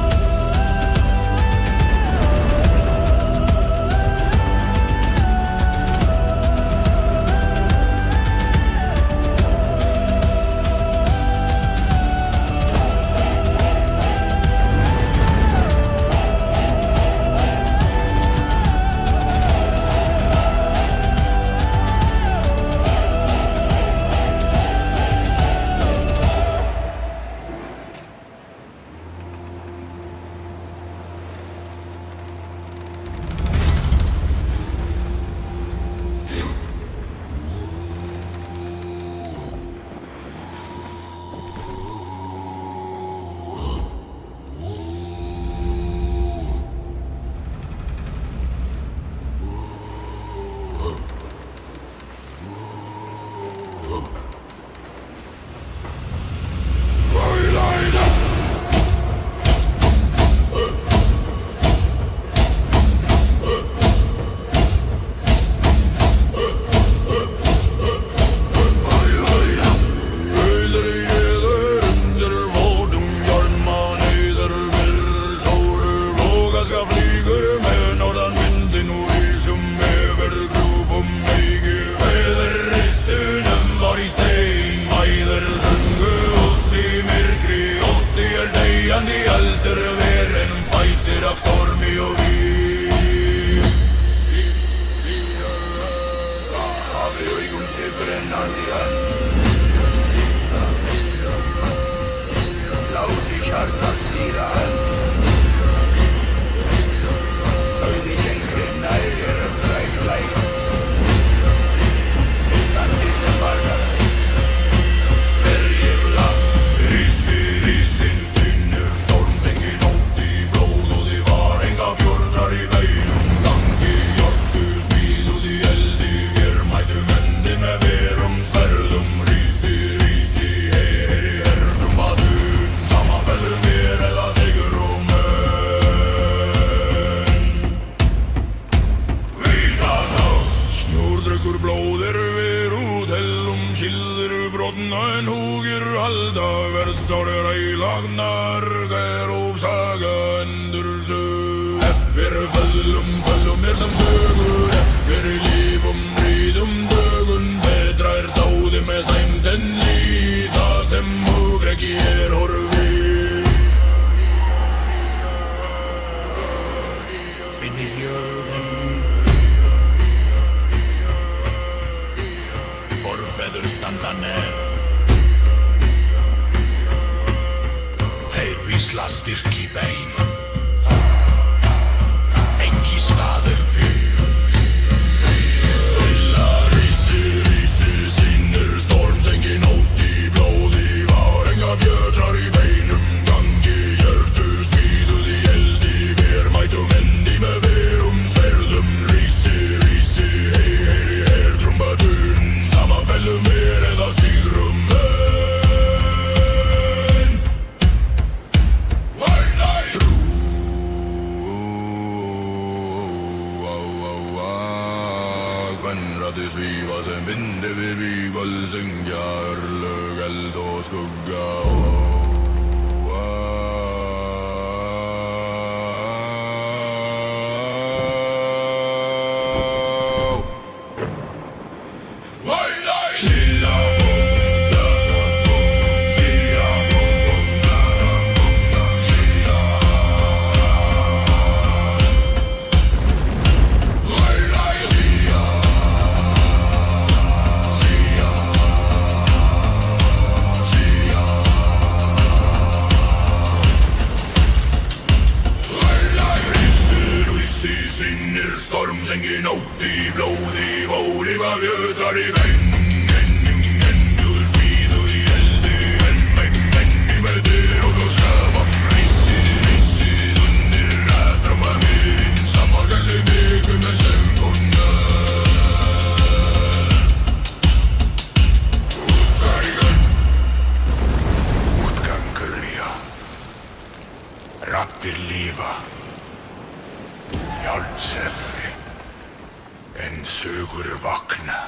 verðsálir ei lagnar Gerúb saga endur sög Eftir föllum er sem sögur Eftir lífum ríðum dögun Betra er dáði með sæmd en líf Það sem hugreki er horfi Finni jörðin Forfeður standa nefn Vísla styrk í bein Engi staður fyrr Fylla rísi, sýnir stormsengi nótt í blóði Var enga fjötrar í beinum gangi Hjörtu smíðuð í eldi Ver mætum endi með verum sverðum Rísi, heyri herdrumbaturn Sama fellum eða sigrum Svíva sem vinde við vígvöld syngja örlög, eld og skugga Stormsengi nótt í blóði Vóli var fjötrar í bein Endur smíðuð í eldi Enni með dyr og skafa Rísi, undir ræðdrama minn Sama gæli miku með sönguna Útgangur, já Rattir lífa Hjálpsefri En sögur vakna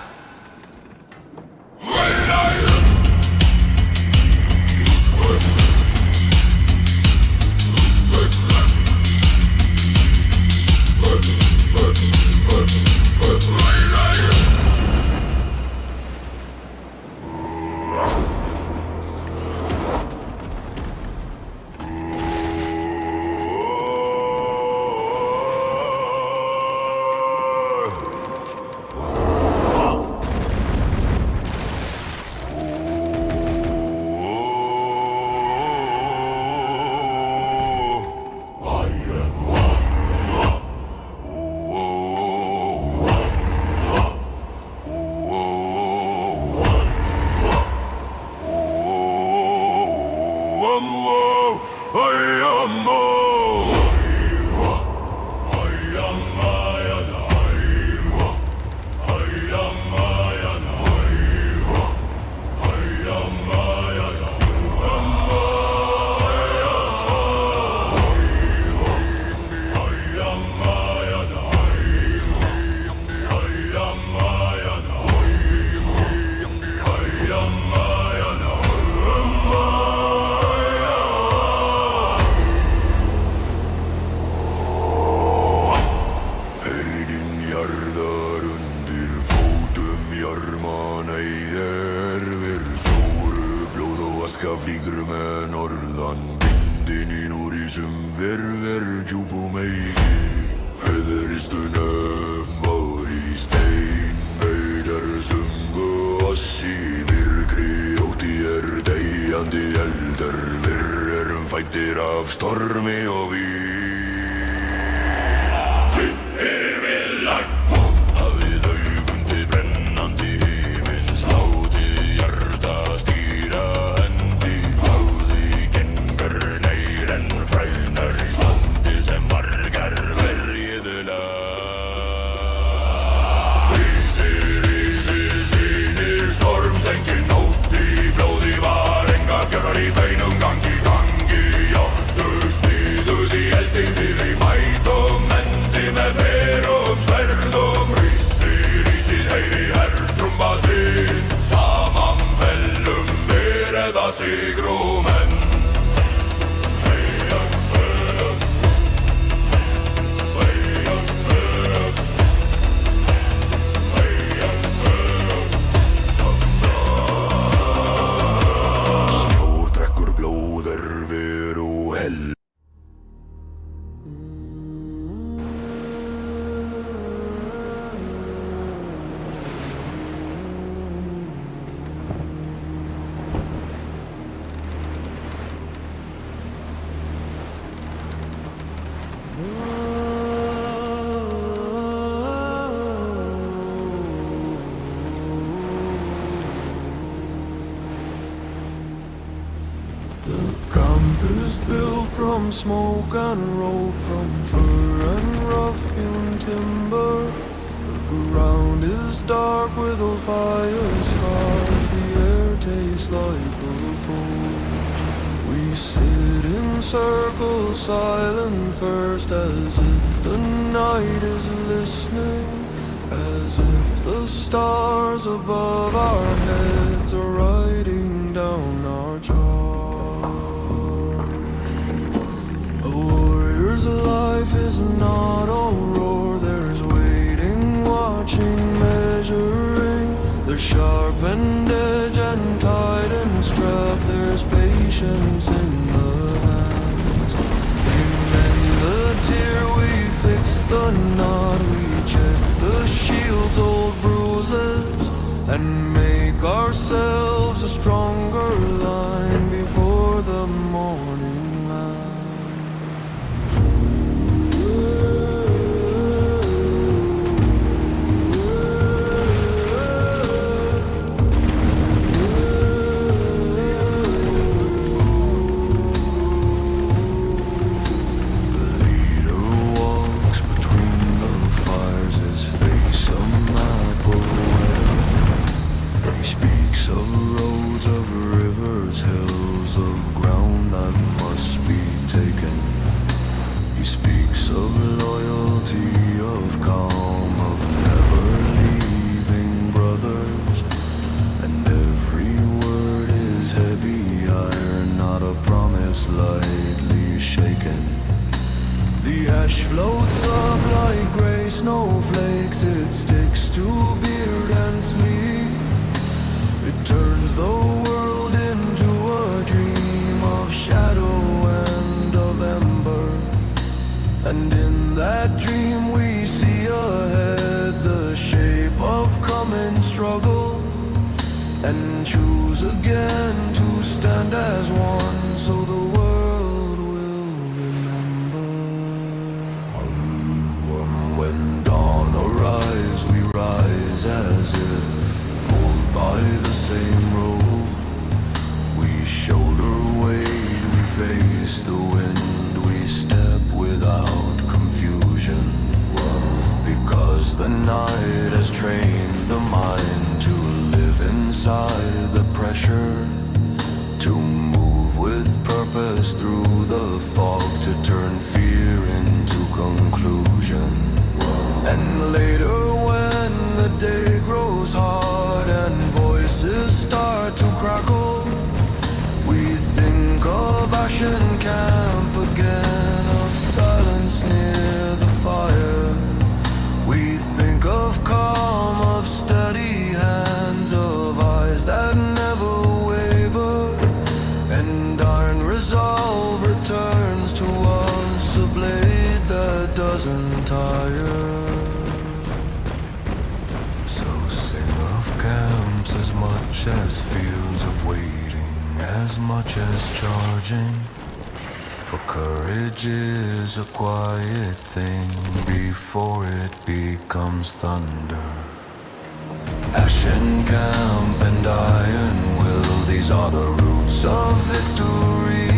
Flýgur með norðan Vindin í núrísum Verver djúpum eigi Feðristu nöfn var í stein Veidar sungu oss í myrkri Ótti deyjandi eldar Verr fættir af stormi og vín Í beinum gangi, já, þú smíðuð í eldi Negroman. Snjór drekkur blóð erfir og hell.
The camp is built from smoke and rope, from fur and rough-hewn timber. The ground is dark with old fire scars, the air tastes like a fool. We sit in circles, silent first, as if the night is listening, as if the stars above our heads are writing down our charts. A warrior's life is not a roar. There's waiting, watching, measuring. There's sharpened edge and tightened strap. There's patience in the hands. We mend the tear, we fix the knot. We check the shield's old bruises and make ourselves a stronger line before the morning light. Lightly shaken, the ash floats up like gray snowflakes. It sticks to beard and sleeve. It turns the world into a dream of shadow and of ember. And in that dream we see ahead the shape of coming struggle, and choose again to stand as one, so the world will remember. When dawn arrives, we rise as if pulled by the same rope. We shoulder weight, we face the wind, we step without confusion, because the night has trained the mind to live inside the pressure, to move with purpose through the fog, to turn fear into conclusion. And later when the day grows hard and voices start to crackle, we think of Ashen Camp again, of silence near the fire. We think of calm, of steady hands, of eyes that never waver, and iron resolve returns to us, a blade that doesn't tire. So sing of camps as much as fields of waiting, as much as charging. For courage is a quiet thing before it becomes thunder. Ashen Camp and Iron Will, these are the roots of victory.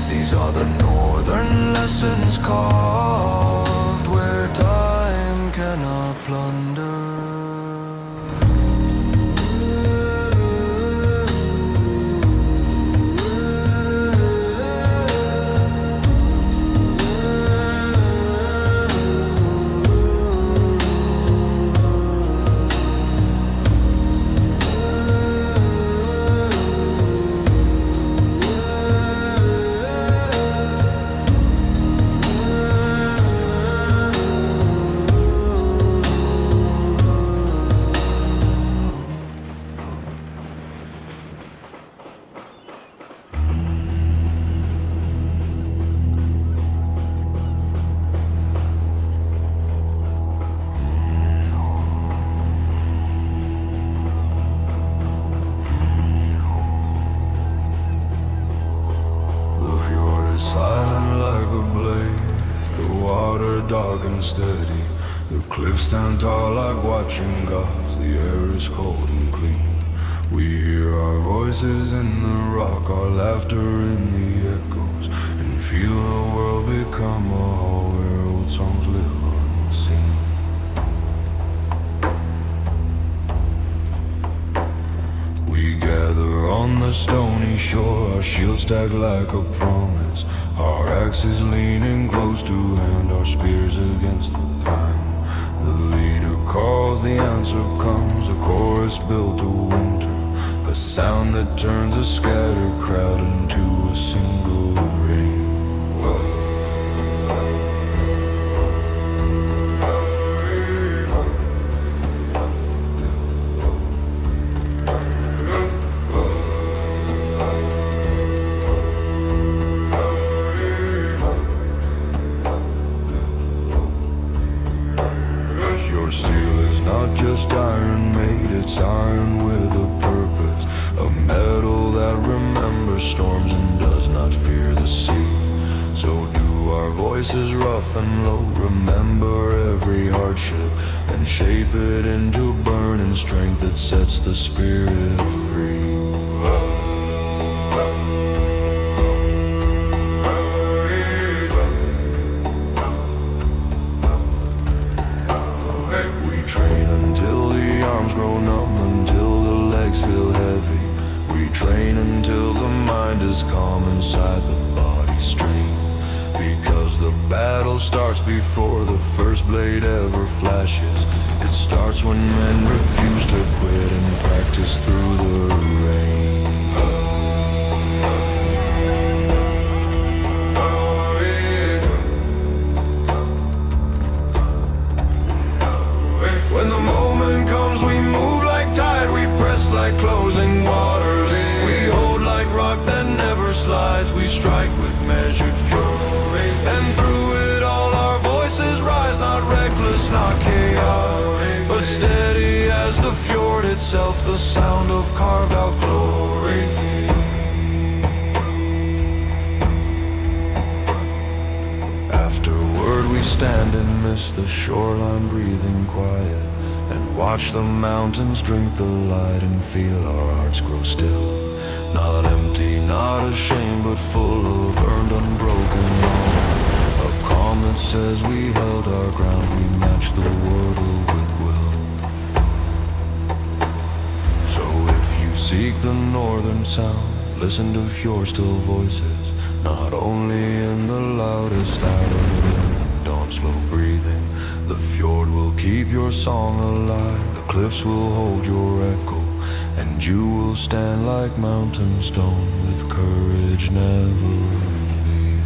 These are the northern lessons carved where time cannot plunder.
silent like a blade. The water dark and steady. The cliffs stand tall like watching gods. The air is cold and clean. We hear our voices in the rock, our laughter in the echoes, and feel the world become a hall where old songs live unseen. We gather on the stony shore, our shields stacked like a promise, our axes leaning close to hand, our spears against the pine. The leader calls, the answer comes, a chorus built to winter, a sound that turns a scattered crowd into a single ring. Your steel is not just iron made, it's iron with a purpose, a metal that remembers storms and does not fear the sea. So do our voices rough and low remember every hardship and shape it into burning strength that sets the spirit free. Train until the arms grow numb, until the legs feel heavy. We train until the mind is calm inside the body strain. Because the battle starts before the first blade ever flashes. It starts when men refuse to quit and practice through the rain. When the moment comes, we move like tide, we press like closing waters. We hold like rock that never slides, we strike with measured fury. And through it all our voices rise, not reckless, not chaotic, but steady as the fjord itself, the sound of carved out glory. Afterward we stand and miss the shoreline, breathing quiet, and watch the mountains drink the light and feel our hearts grow still. Not empty, not ashamed, but full of earned unbroken honor. A calm that says we held our ground, we matched the world with will. So if you seek the northern sound, listen to your still voices, not only in the loudest hour, but don't slow breathing. The fjord will keep your song alive, the cliffs will hold your echo, and you will stand like mountain stone with courage never leaving.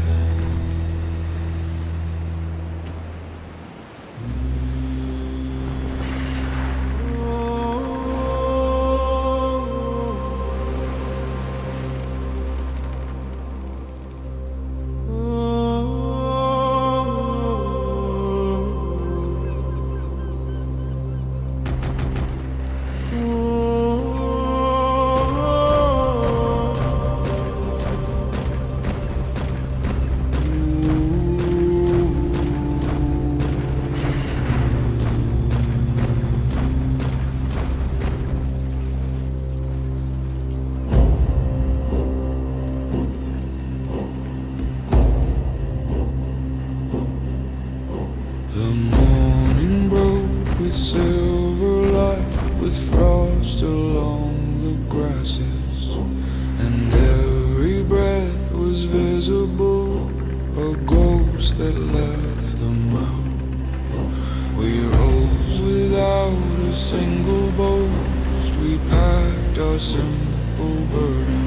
The morning broke with silver light, with frost along the grasses, and every breath was visible, a ghost that left the mound. We rose without a single boast, we packed our simple burden,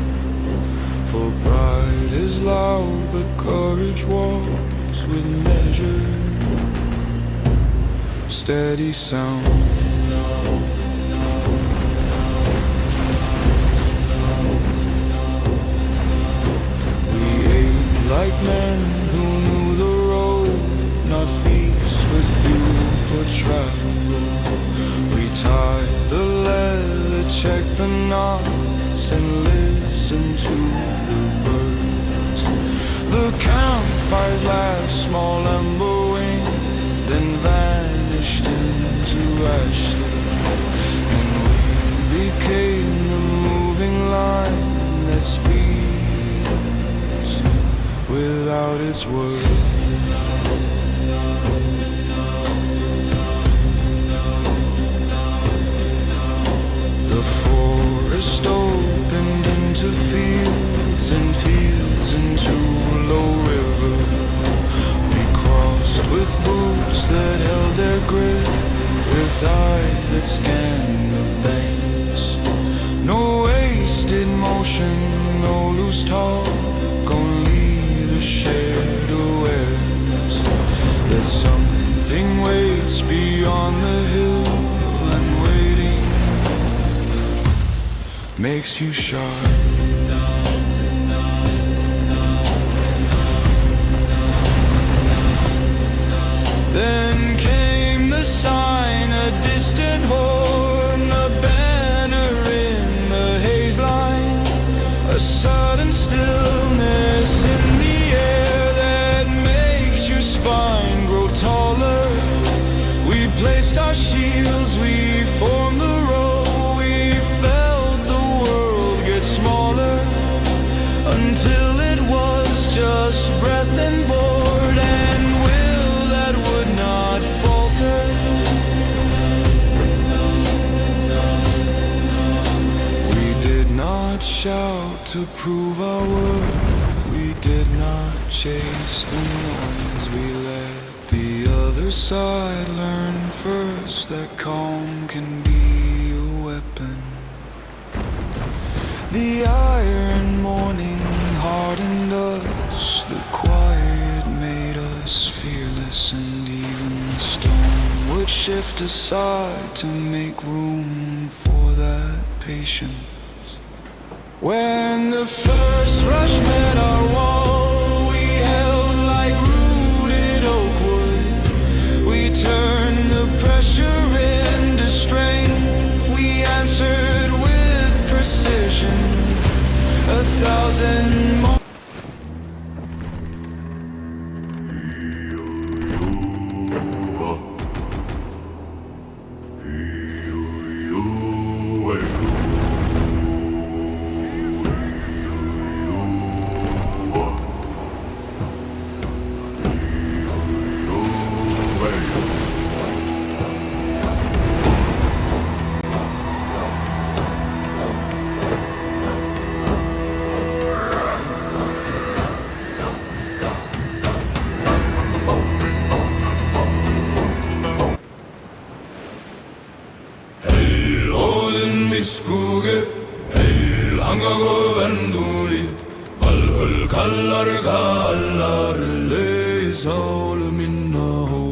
for pride is loud but courage walks with measure, steady sound. We ate like men who knew the road, not feast with fuel for travel. We tied the leather, checked the knots, and listened to the birds. The
the campfire's last small ember wing, then vanished into ashland, and we became the moving line that speaks without its words. The forest opened into fields and fields into a low river. We crossed with boots that held their grip, with eyes that scanned the banks. No wasted motion, no loose talk, only the shared awareness that something waits beyond the hill, and waiting makes you sharp. Then came the sign, a distant horn, a banner in the haze line, a sudden stillness in the air that makes your spine grow taller. We placed our shields, we formed the row, we felt the world get smaller, until it was just breath and board and will that would not falter. We did not shout to prove our worth, we did not chase the noise, we let the other side learn first that calm can be a weapon. The iron morning hardened us, the quiet made us fearless, and even the stone would shift aside to make room for that patience. When the first rush met our wall, we held like rooted oak wood. We turned the pressure into strength, we answered with precision, 1,000 more.
Miskuge, el hangago venduli, valhul kallar kallar le sol minna ho.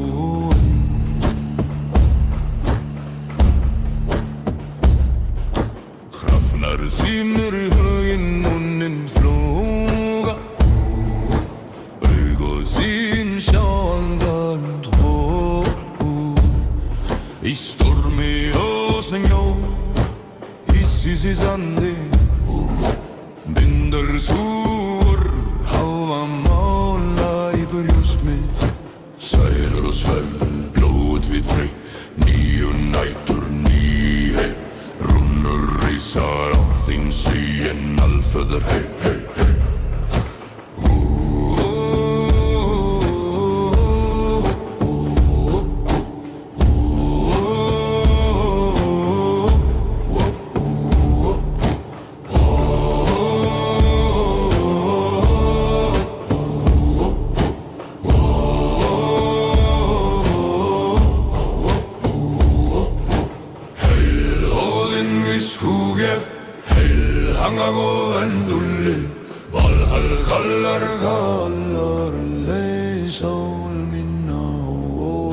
Hrafnar simir hugin munnen fluga, ögo sin sjaldant ho. I stormi åsengå, sisande binder sår, halva måla i bröst mitt. Seiler och svärd, blodvitt fri, nio nätter, nyhet. Runner risar allting, sy en allföder, hej, hej, hej. Hangago venduli, valhal kallar kallar le sol minna ho.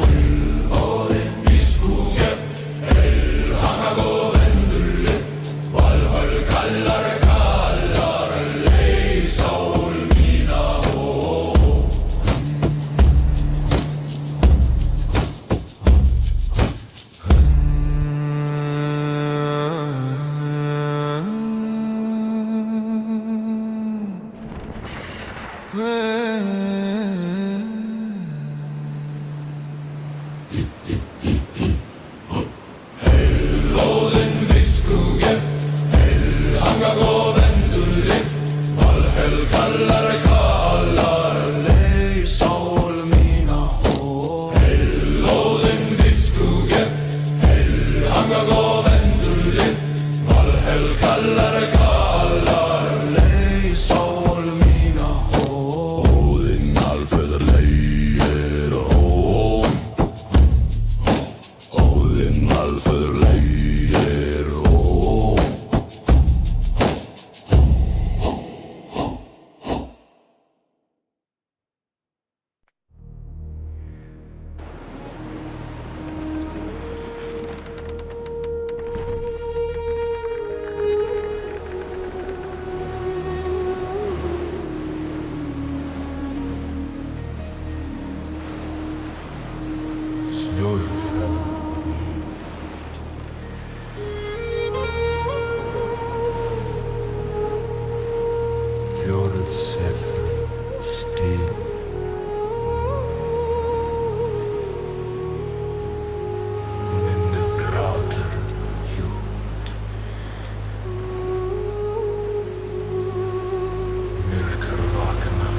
Odin viskuge, el hangago venduli, valhal kallar kallar le sol minna ho.
Your family. You're safe, still. In the groter youth. Milker Wagner.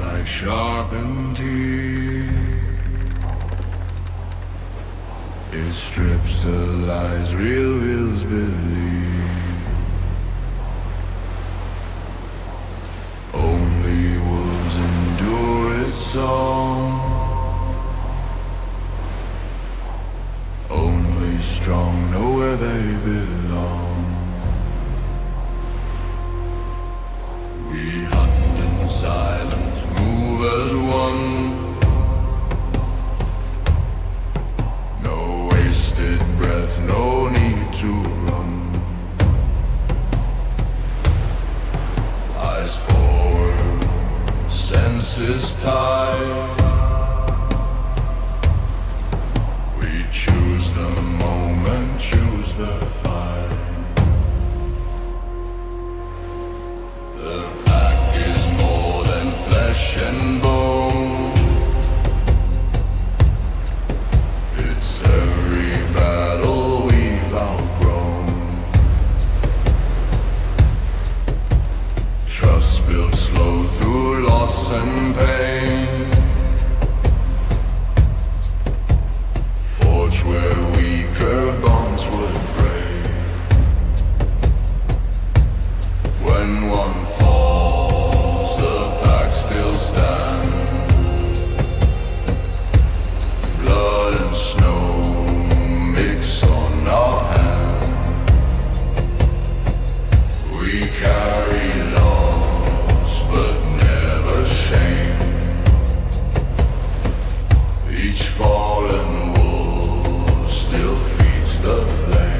like sharpened teeth. It strips the lies, reveals belief. Only wolves endure its song. Only strong know where they belong. We hunt in silence, move as one. No wasted breath, no need to run. Eyes forward, senses tied. We choose the moment, choose the fight. The pack is more than flesh and bone. It's every battle we've outgrown. Trust built slow through loss and pain. Forge where weaker bonds would break. When one falls, the pack still stands. Blood and snow mix on our hands. We carry loss, but never shame. Each fallen wolf still feeds the flame.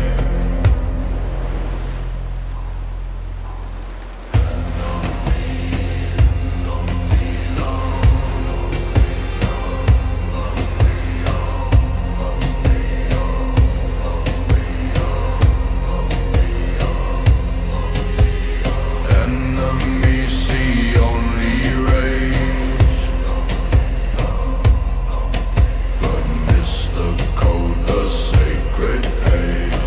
Enemies see only rage, but miss the code, the sacred page.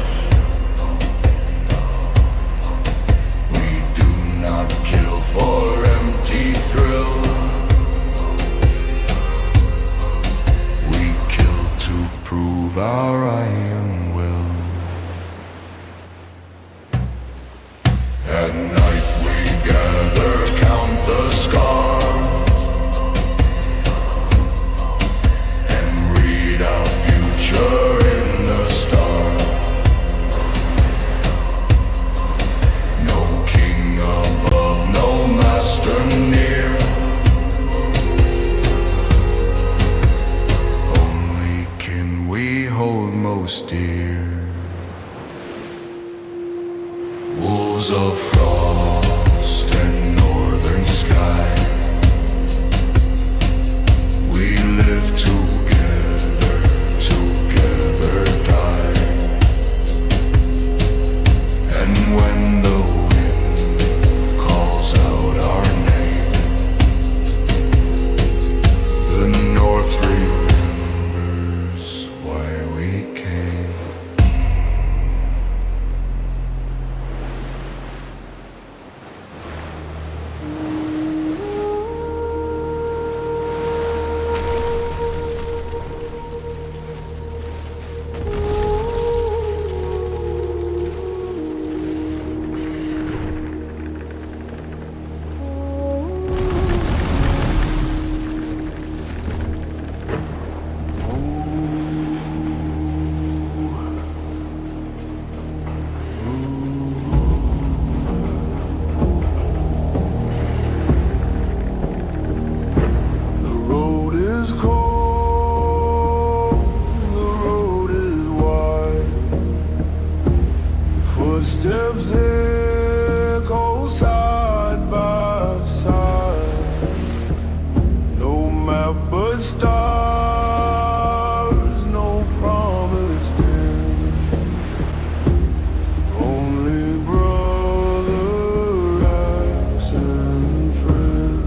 We do not kill for empty thrill. We kill to prove our iron will. At night we gather, count the scars, and read our future in the stars. No king above, no master near. Only kin we hold most dear. Wolves of frost and northern sky, we live together, together die. And when the wind calls out our name, the north remembers why we came. The road is cold, the road is wide. Footsteps echo side by side. No map but stars, no promised end. Only brother, axe and friend.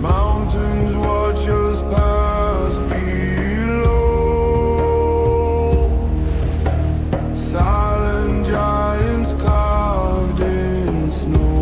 Mountains watch us pass below. Silent giants carved in snow.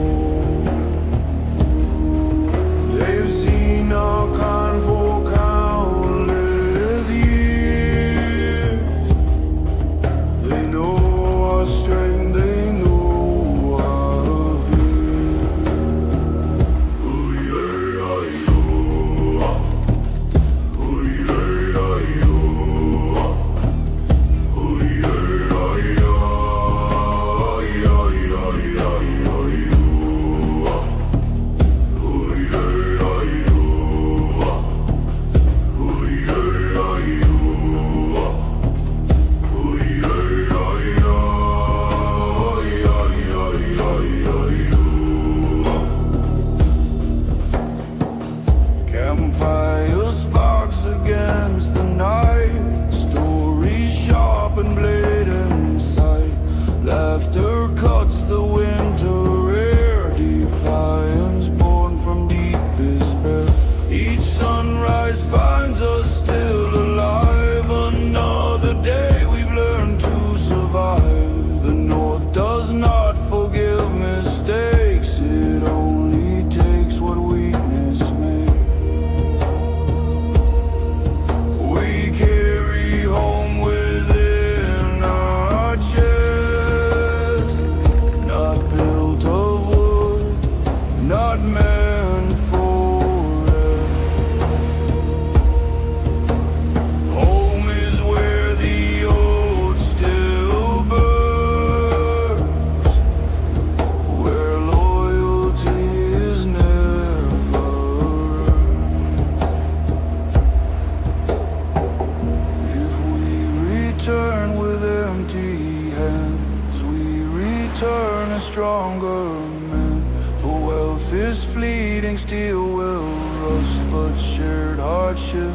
bleeding steel will rust, but shared hardship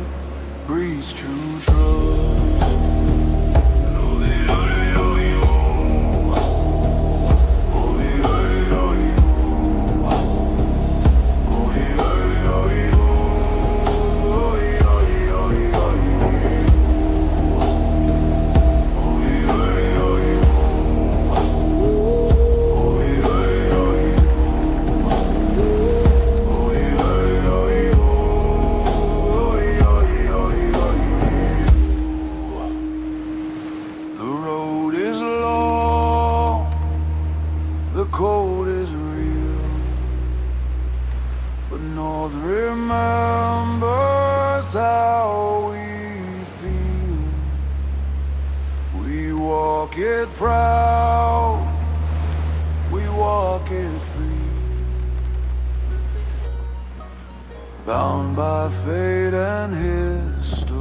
breeds true trust. The cold is real, but North remembers how we feel. We walk it proud, we walk it free, bound by fate and history.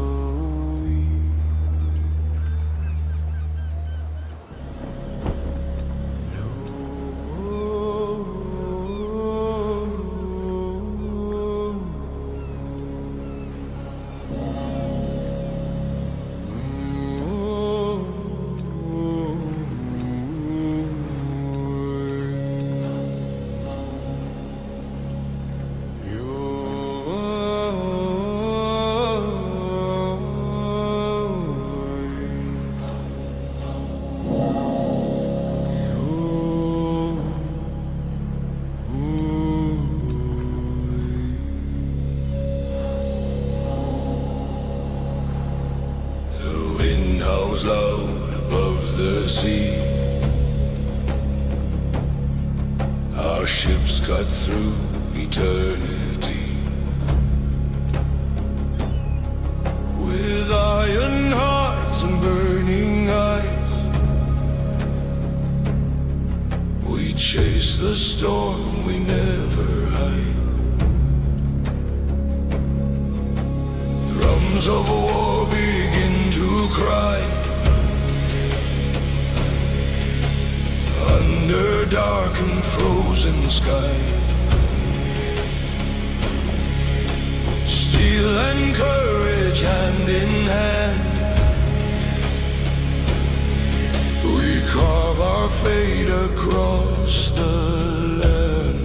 Howls loud above the sea. Our ships cut through eternity. With iron hearts and burning eyes, we chase the storm, we never hide. Drums of war begin to cry under dark and frozen sky. Steel and courage hand in hand, we carve our fate across the land.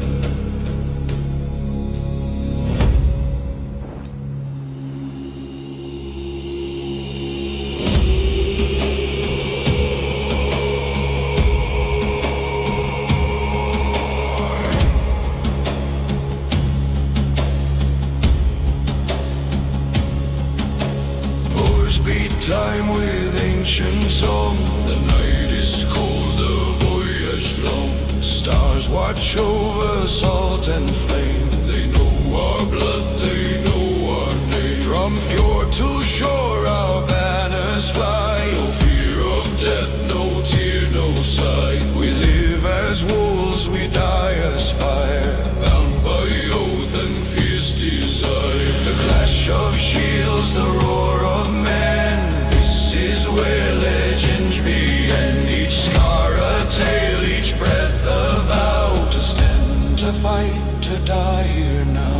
Beat time with ancient song. The night is cold, the voyage long. Stars watch over salt and flame. They know our blood, they know our name. From fjord to shore our banners fly. No fear of death, no tear, no sigh. We live as wolves, we die as fire, bound by oath and fierce desire. The clash of shields, the roar of men, where legends begin. Each scar a tale, each breath a vow, to stand, to fight, to die here now.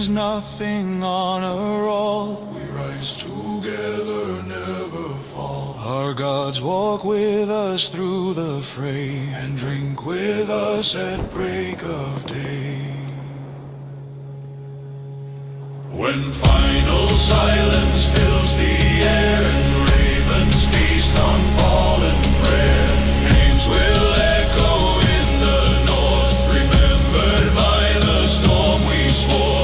Nothing, honor all. We rise together, never fall. Our gods walk with us through the fray, and drink with us at break of day. When final silence fills the air, and ravens feast on fallen prayer, names will echo in the north, remembered by the storm we swore.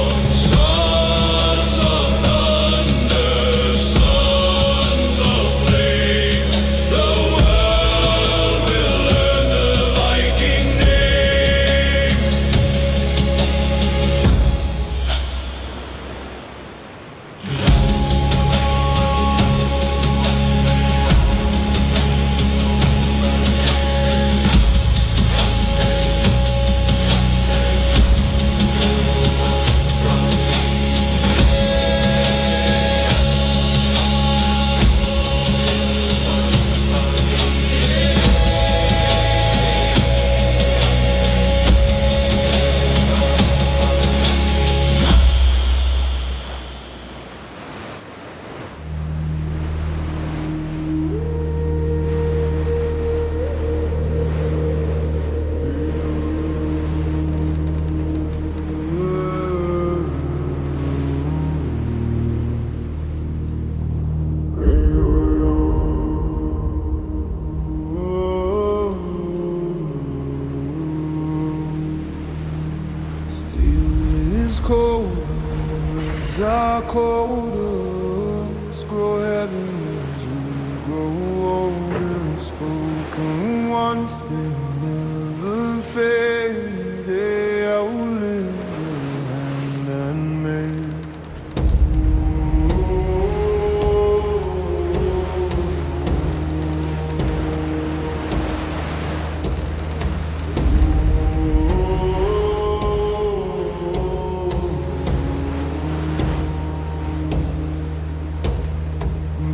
shadows will grow older, spoken once, they never fade. They outlive the hand and made.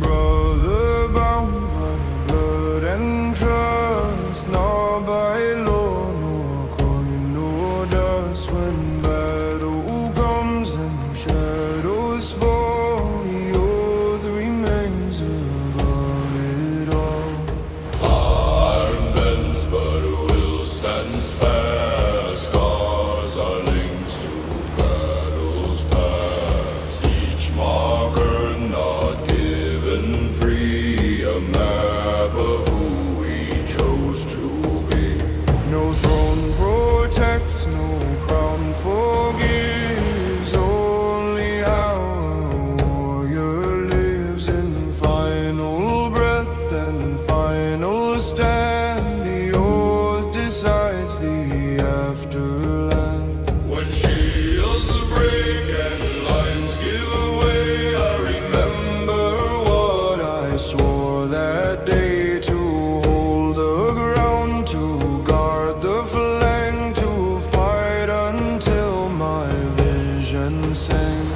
Brother bound by blood and trust, not by law nor coin nor dust. When battle comes and shadows fall, the oath remains above it all.
Iron bends, but will stands fast. Scars are links to battles past. Each marker not given free, a map of who we chose to be.
No throne protects, no crown forgives, only how a warrior lives in final breath and final stand. The oath decides the afterland.
When shields break and lines give away, I remember
What I swore that day, to hold the ground, to guard the flank, to fight until my vision sang.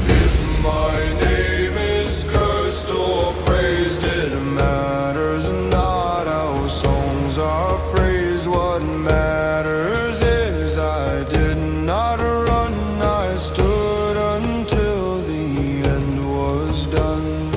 if my name is cursed or praised, it
Matters not how songs are phrased. What matters is I did not run, I stood until the end was done.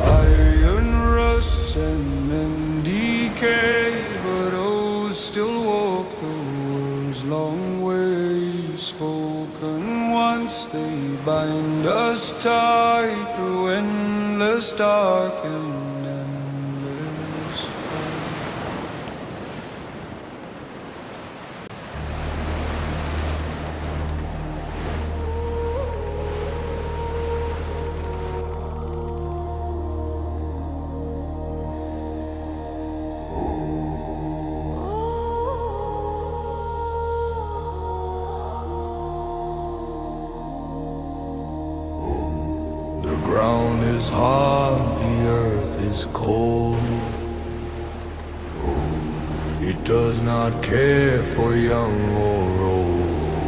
Iron rusts and men decay, but oaths still walk the world's long way. Spoken once, they bind us tight through endless dark and endless fight. The ground is hard, the earth is cold. It does not care for young or old.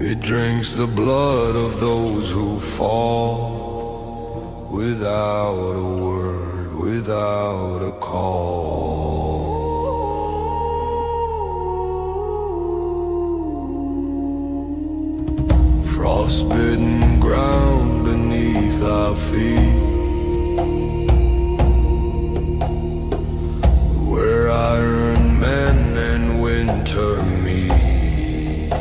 It drinks the blood of those who fall, without a word, without a call. Frostbitten ground beneath our feet, where iron men and winter meet.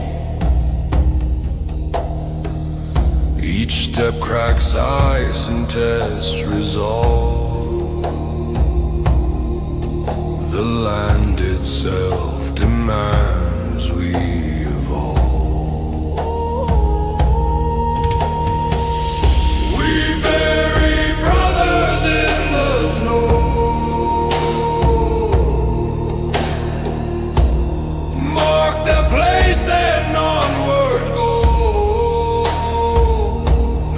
Each step cracks ice and tests resolve. The land itself demands we evolve. We bury brothers in the snow, mark the place, then onward go.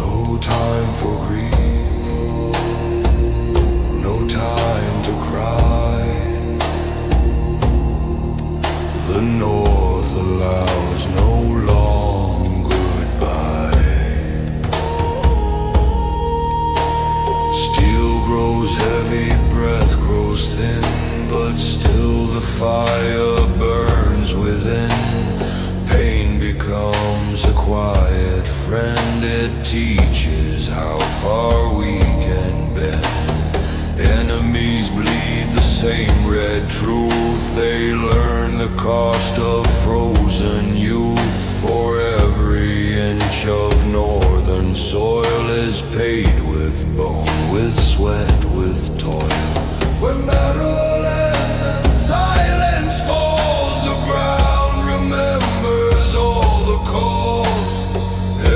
No time for grief, no time to cry. The North alive. they learn the cost of frozen youth. For every inch of northern soil is paid with bone, with sweat, with toil. When battle ends and silence falls, the ground remembers all the calls.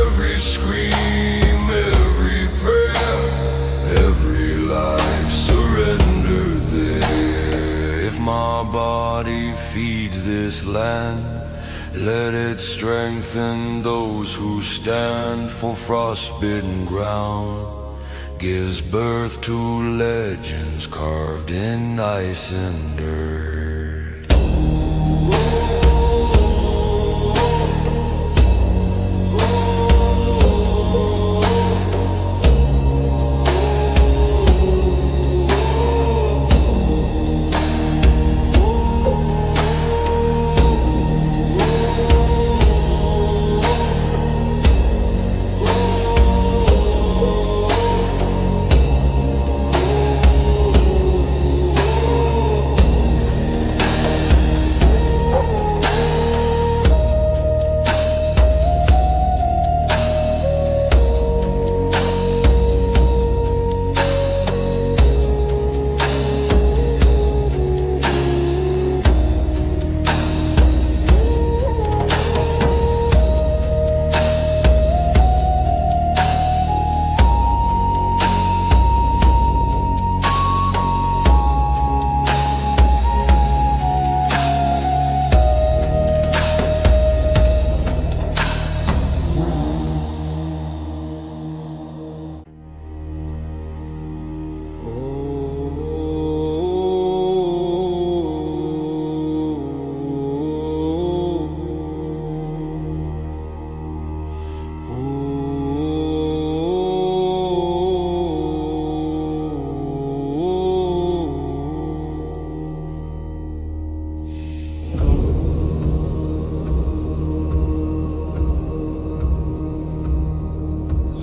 Every scream, every prayer, every life surrendered there. If my body feeds this land, let it strengthen those who stand. For frostbitten ground gives birth to legends carved in ice and dirt.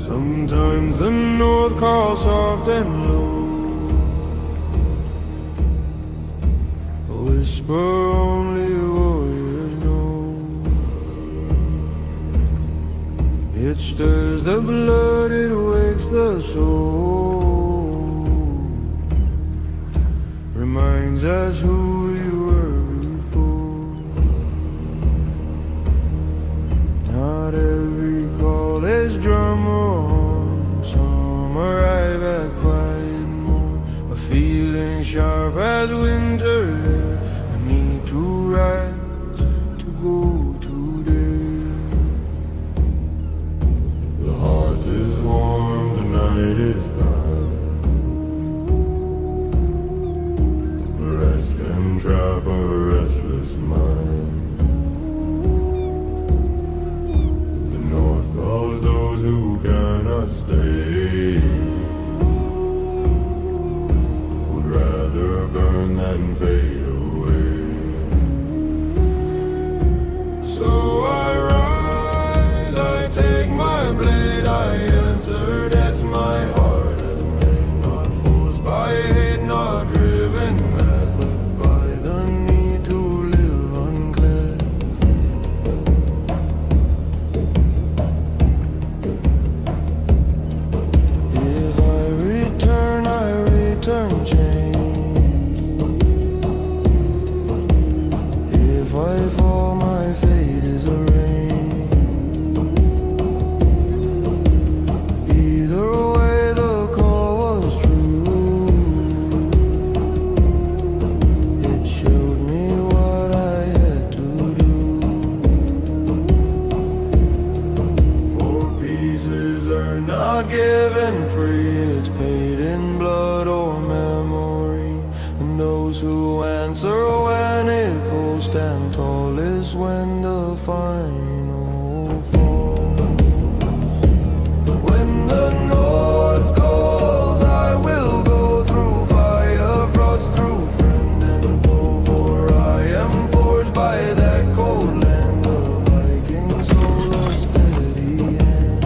Sometimes the north calls soft and low, a whisper only warriors know. It stirs the blood, it wakes the soul, reminds us who we were before. Not every call is drum or horn, some arrive at quiet morn, a feeling sharp as winter air, a need to rise, to go today. The hearth is warm, the night is gone, rest can trap a restless mind. Those who cannot stay would rather burn than fade away. So I rise, I take my blade, I answer death. My heart is made, not forced by hate, not driven mad, but by the need to live unclear. Turn change. If I fall, my fate is arranged. Either way, the call was true. It showed me what I had to do. For pieces are not given free, it's paid in blood or memory. And those who answer when it calls stand tall is when the final fall. When the north calls, I will go through fire, frost, through friend and foe. For I am forged by that cold land, a Viking soul, a steady hand.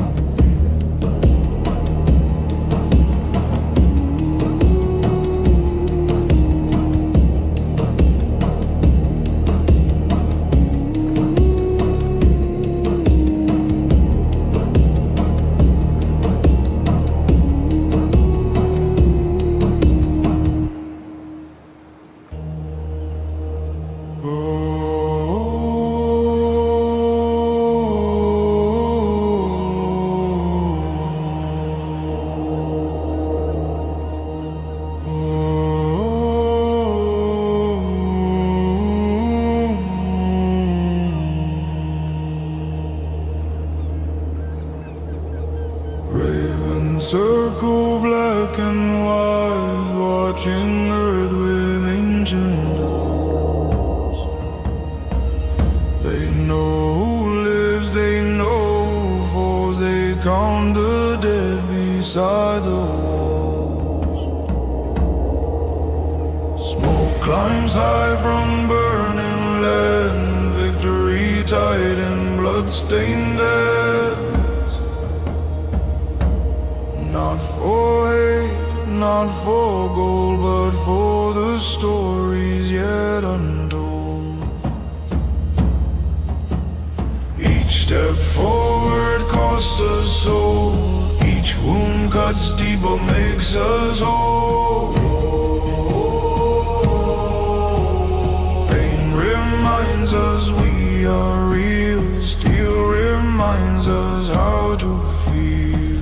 circle black and wise, watching earth with ancient eyes. They know who lives, they know who falls, they count the dead beside the walls. Smoke climbs high from burning lead, victory tied in blood-stained hands. Not for hate, not for gold, but for the stories yet untold. Each step forward costs us soul, each wound cuts deep but makes us whole. Pain reminds us we are real, steel reminds us how to feel.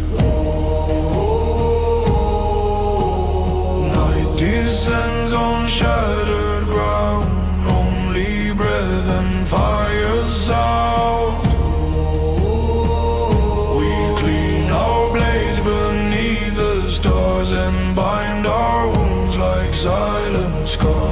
Night descends on shattered ground, only breath and fire sound. We clean our blades beneath the stars and bind our wounds like silent scars.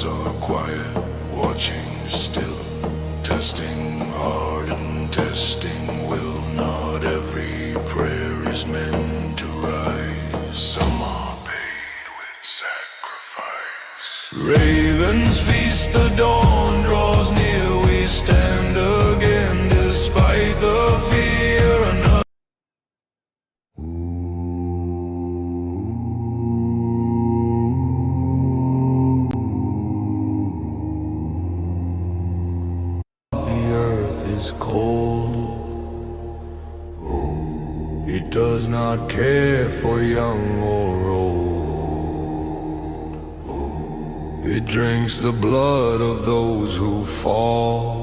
Are quiet, watching still, testing hard and testing will. Not every prayer is meant to rise. Some are paid with sacrifice. Ravens feast, the dawn draws near. We stand again despite the fear. Is cold. It does not care for young or old. It drinks the blood of those who fall,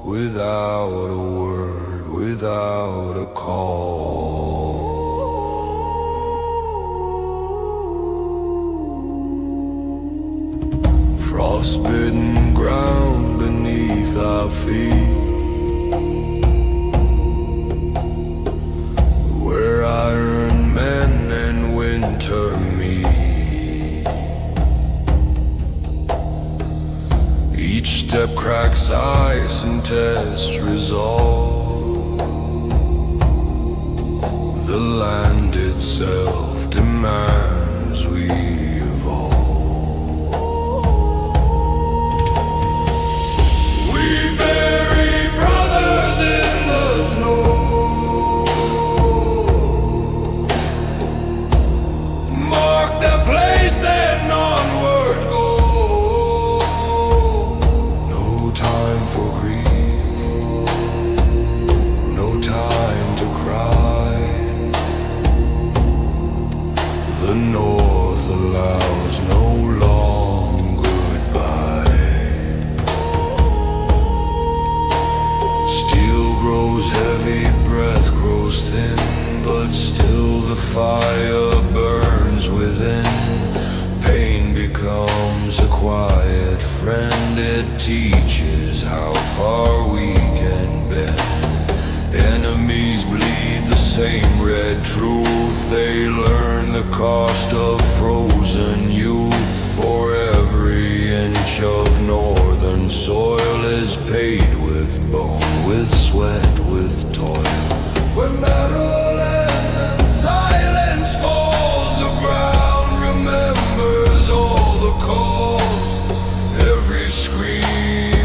without a word, without a call. Frostbitten ground beneath our feet, where iron men and winter meet. Each step cracks ice and tests resolve. The land itself demands we evolve. We bury brothers in the snow, mark the place, then onward go. No time for grief, no time to cry. The North allows no long goodbye. Steel grows heavy, breath grows thin, but still the fire burns within. Pain becomes a quiet friend. It teaches how far we can bend. Enemies bleed the same red truth. They learn the cost of frozen youth. For every inch of northern soil is paid with bone, with sweat, with toil. When battle ends and silence falls, the ground remembers all the calls. Every scream,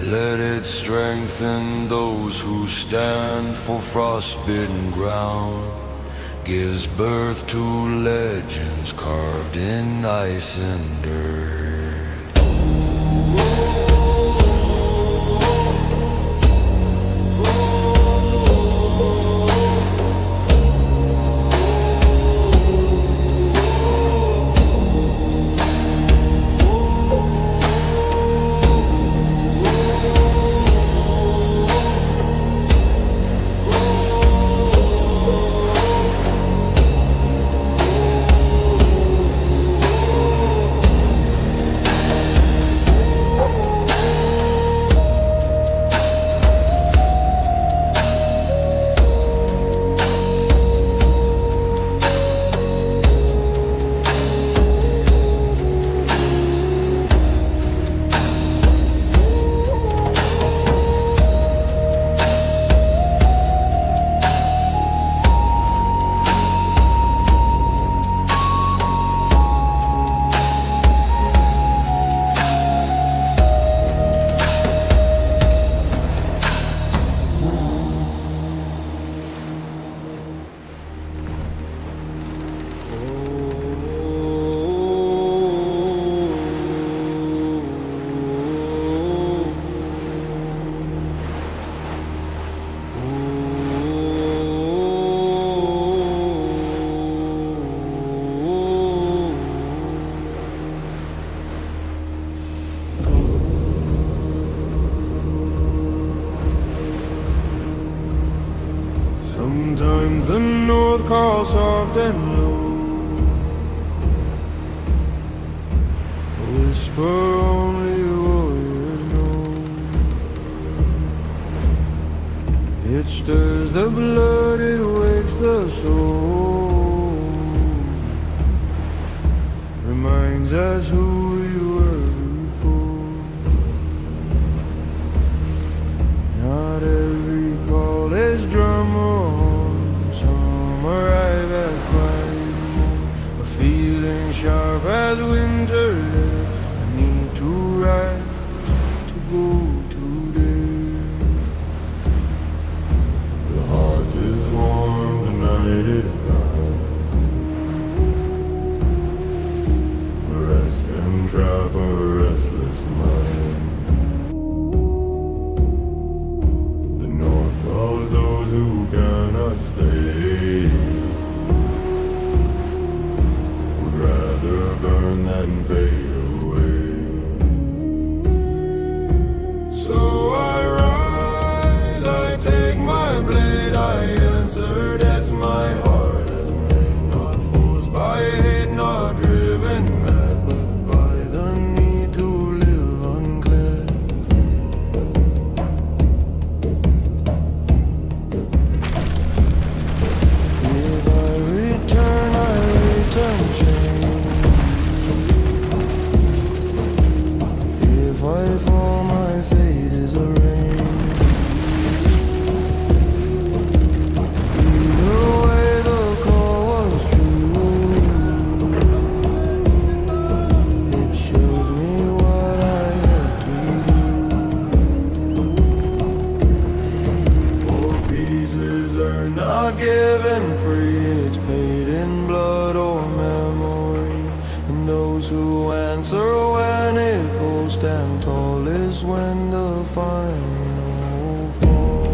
Let it strengthen those who stand for frostbitten ground. Gives birth to legends carved in ice and dirt.
Sometimes the north calls soft and low, a whisper only warriors know. It stirs the blood, it wakes the soul, reminds us who we were before. Not every call is drum or horn, some arrive at quiet morn, a feeling sharp as winter air, a need to rise, to go today. The hearth is warm, the night is gone, rest can trap a restless mind. The north calls those who cannot stay, would rather burn than fade away. So I rise, I take my blade, I answer death, my heart is made, not forced by hate, not driven mad, but by the need to live unclear. If I return changed. If I fall, my fate is arranged. Either way, the call was true. It showed me what I had to do. For pieces are not given free, it's paid in blood or memory. And those who answer when it calls stand tall is when the final fall.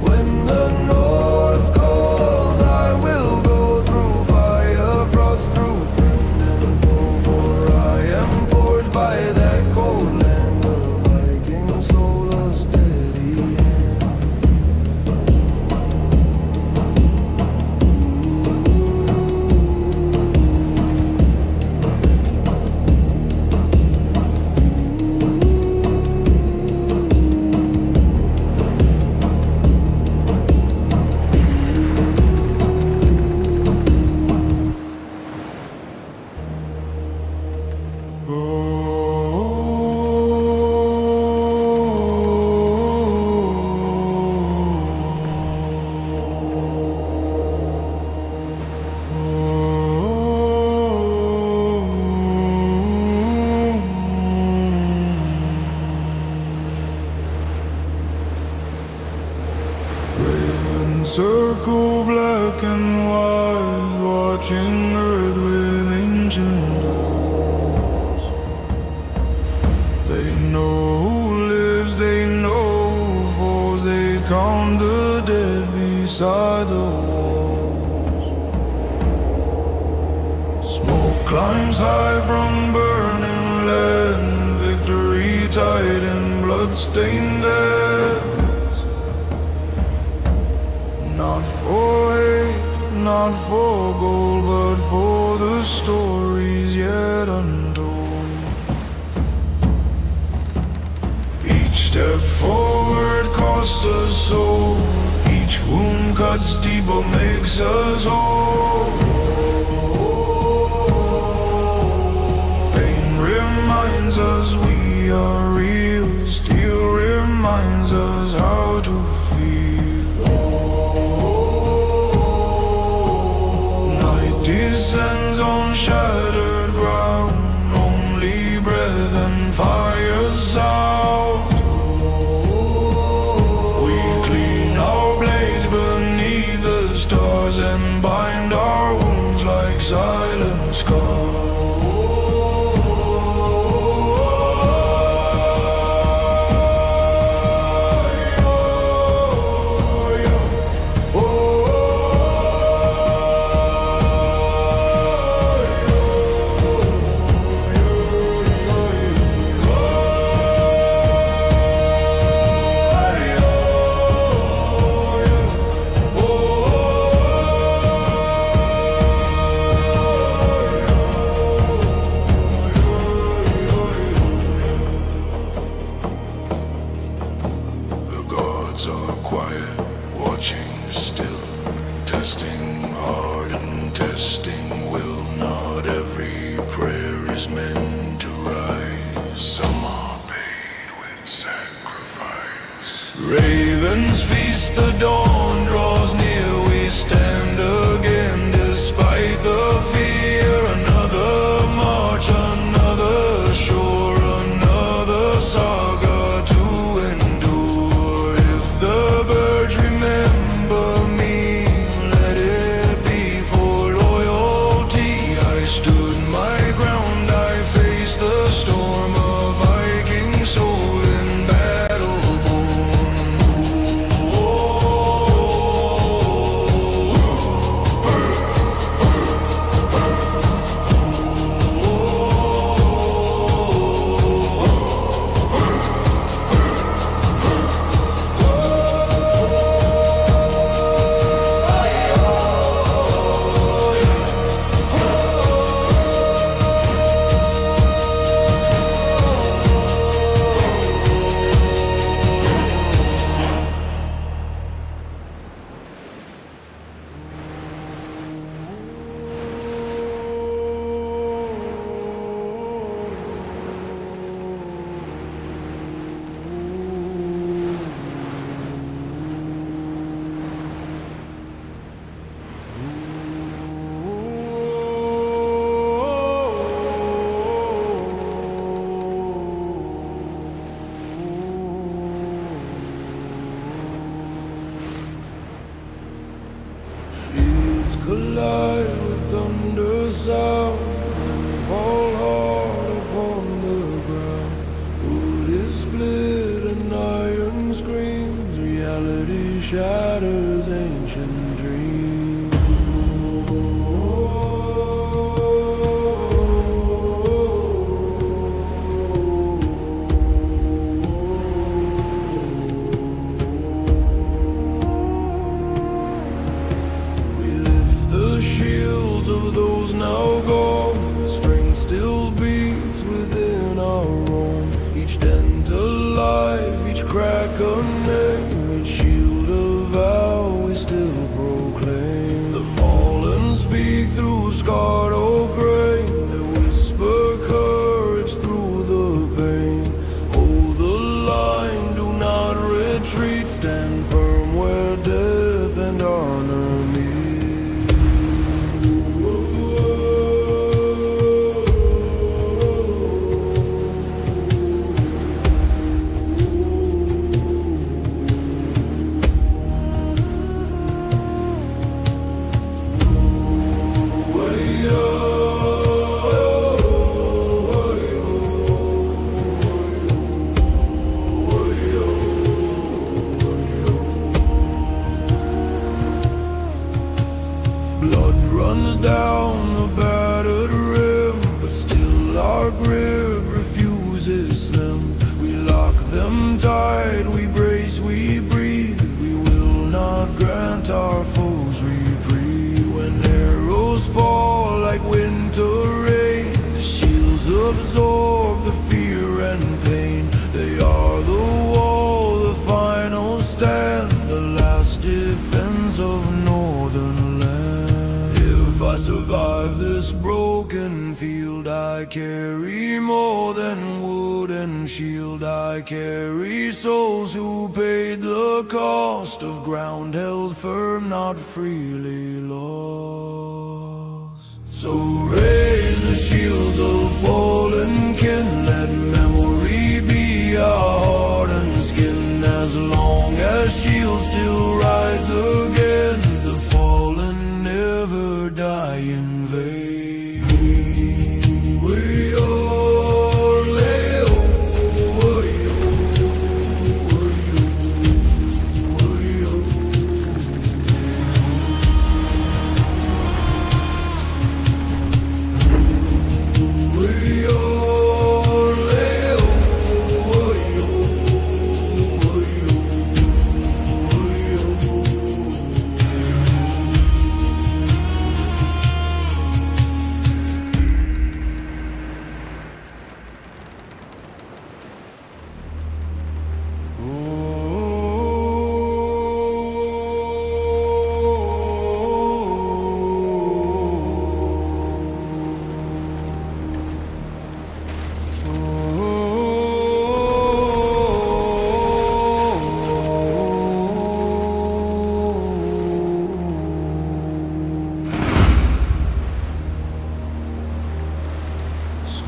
When the north calls, I will go through fire, frost, through friend and foe. For I am forged by that cold land, a Viking soul, a steady hand.
circle black and white, watching earth with ancient eyes. They know who lives, they know who falls, they count the dead beside the walls. Smoke climbs high from burning lead, victory tied in blood-stained hands. Not for hate, not for gold, but for the stories yet untold. Each step forward costs us soul. Each wound cuts deep but makes us whole. Pain reminds us we are real. Steel reminds us how to feel. Night descends on shattered ground. Only breath and fire sound. We clean our blades beneath the stars and bind our wounds like silent scars. Are quiet, watching still, testing hard and testing will. Not every prayer is meant to rise. Some are paid with sacrifice. Ravens feast, the dawn draws near. We stand again despite the fear. Another march, another shore, another saga to endure. If the birds remember me, let it be for loyalty. I stood my ground, I faced the storm, a Viking soul in battle born. Collide with thunder sound and fall hard upon the ground. Wood is split and iron screams. Reality shatters ancient dreams. Shields of those now gone, the strength still beats within our own. Each dent a life, each crack a name, each shield a vow we still proclaim. The fallen speak through scarred old grain, they whisper courage through the pain. Hold the line, do not retreat, stand firm where death and honor meet.
them tight, we brace, we breathe. We will not grant our foes reprieve. When arrows fall like winter rain, the shields absorb the fear and pain. They are the wall, the final stand, the last defense of northern land. If I survive this broken field, I carry more than wood and shield. I carry souls who paid the cost of ground held firm, not freely lost. So raise the shields of fallen kin, let memory be our heart and skin. As long as shields still rise again, the fallen never die in vain. We are Leo,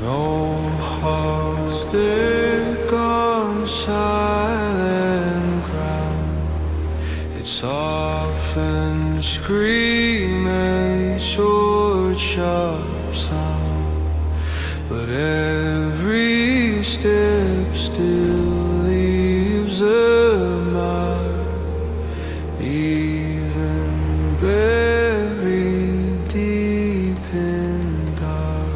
snowhawks thick on silent ground. It's often screaming, short, sharp sound, but every step still leaves a mark, even buried deep in dark.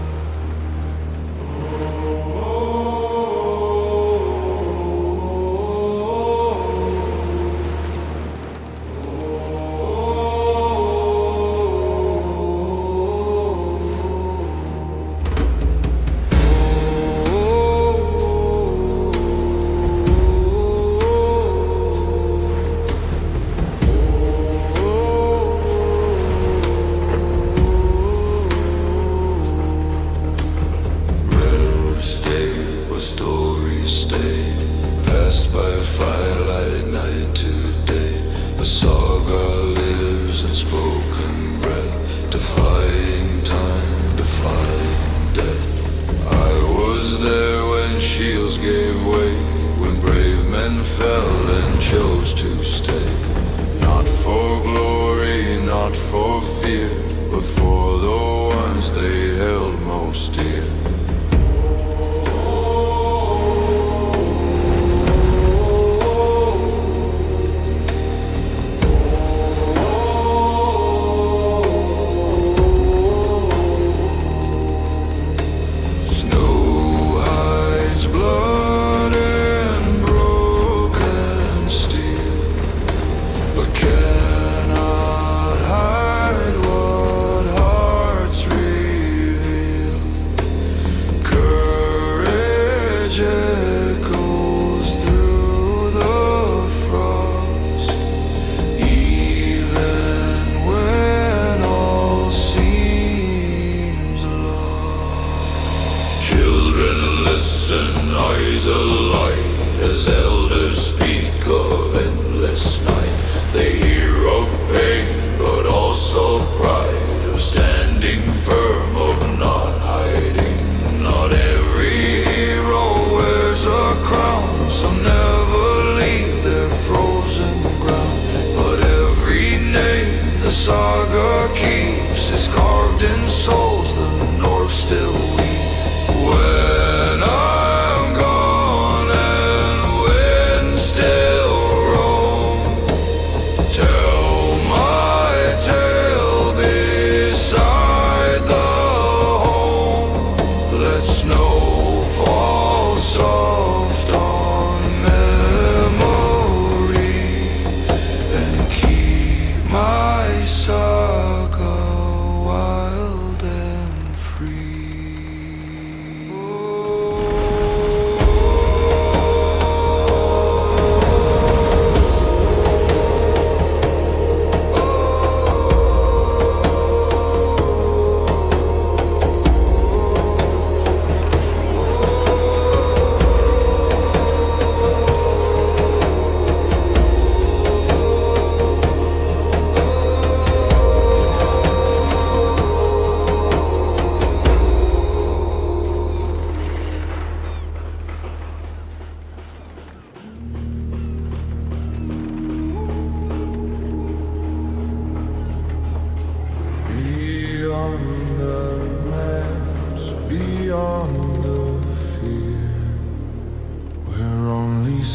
Fell and chose to stay, not for glory, not for fear, but for the ones they held most dear.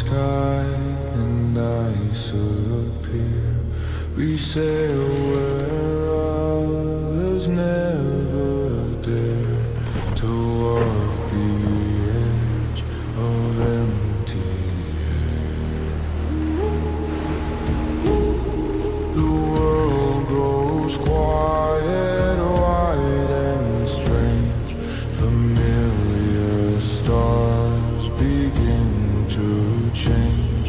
sky and ice appear. We sail where others never dare, toward the edge of empty air. The world grows quiet, wide and strange. Familiar stars begin to change,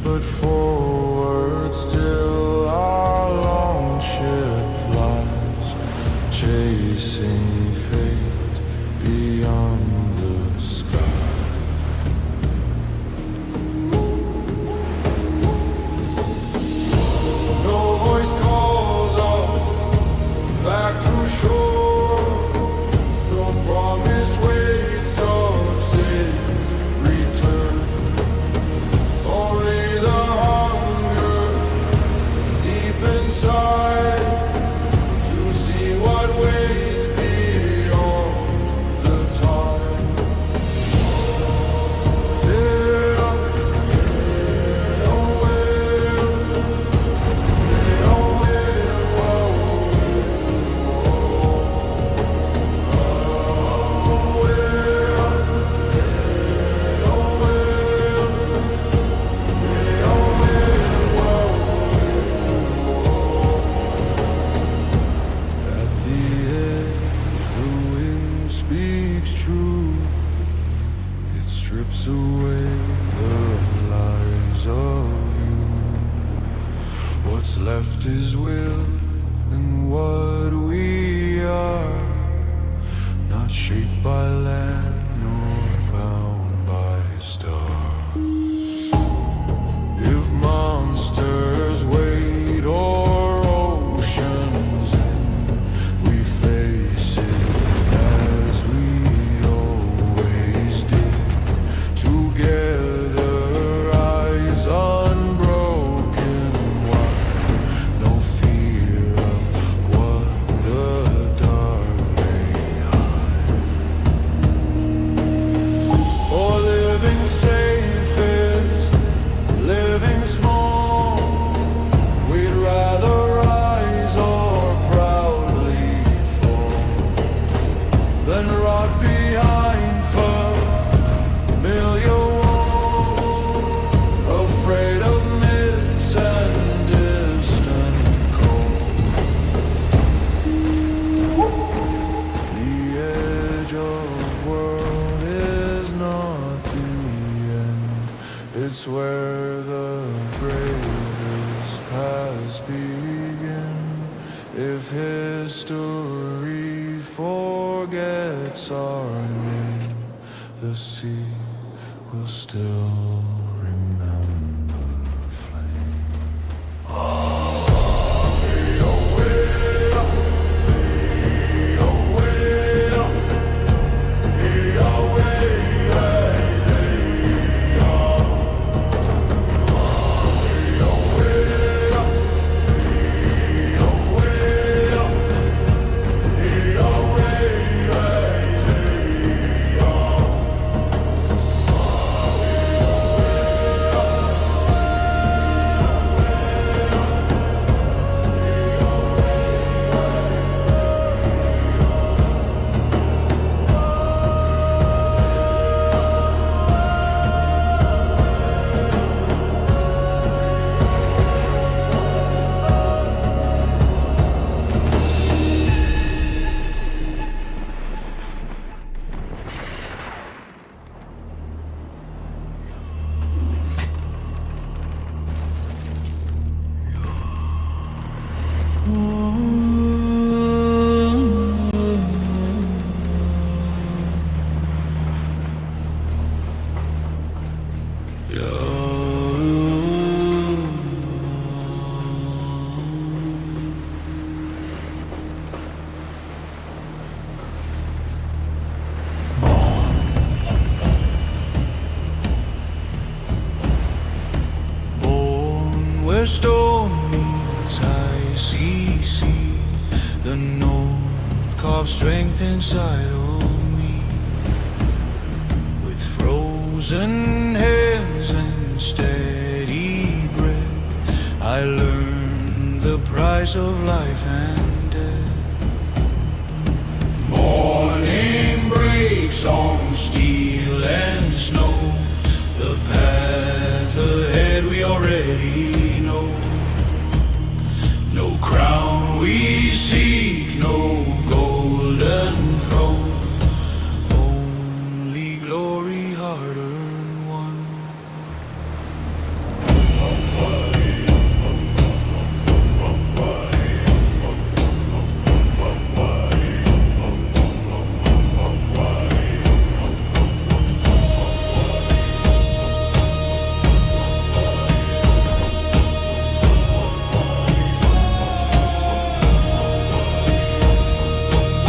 but forward still our long ship flies, chasing fate beyond the sky. No voice calls us back to shore. No promise waits of safe return. Only the hunger deep inside to see what waits beyond the time. At the edge, the wind speaks true. It strips away the lies of you. What's left is will and what we are, not shaped by land nor bound by star. If monsters wait or oceans end, we face it as we always did. Together, eyes unbroken wide, no fear of what the dark may hide. For living safe is living small. We'd rather rise or proudly fall than rot behind familiar walls, afraid of myths and distant calls. The edge of world is not the end, it's where the bravest paths begin. If history forgets our name, the sea will still remember flame. Where storm meets high sea, the north carves strength inside of me. With frozen hands and price of life and death.
Morning breaks on steel and snow. The path ahead we already know. No crown we seek, no golden throne.
Only glory hard-earned won.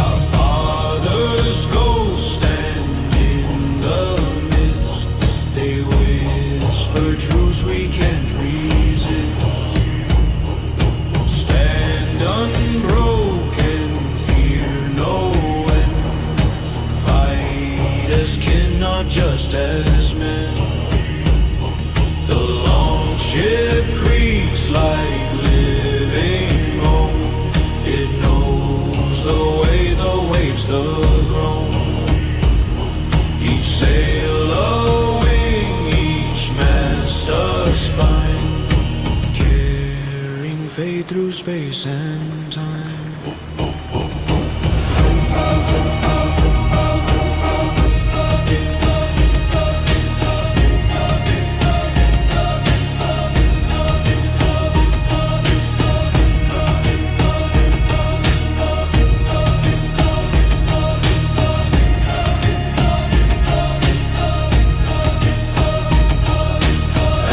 Our fathers go stand in the mist. They whisper truths we can't resist. Stand unbroken, fear no end. Fight as kin, not just as men. The long ship creaks like living bone. It knows the way, the waves, the groan. Each sail a wing, each mast a spine, carrying faith through space and time.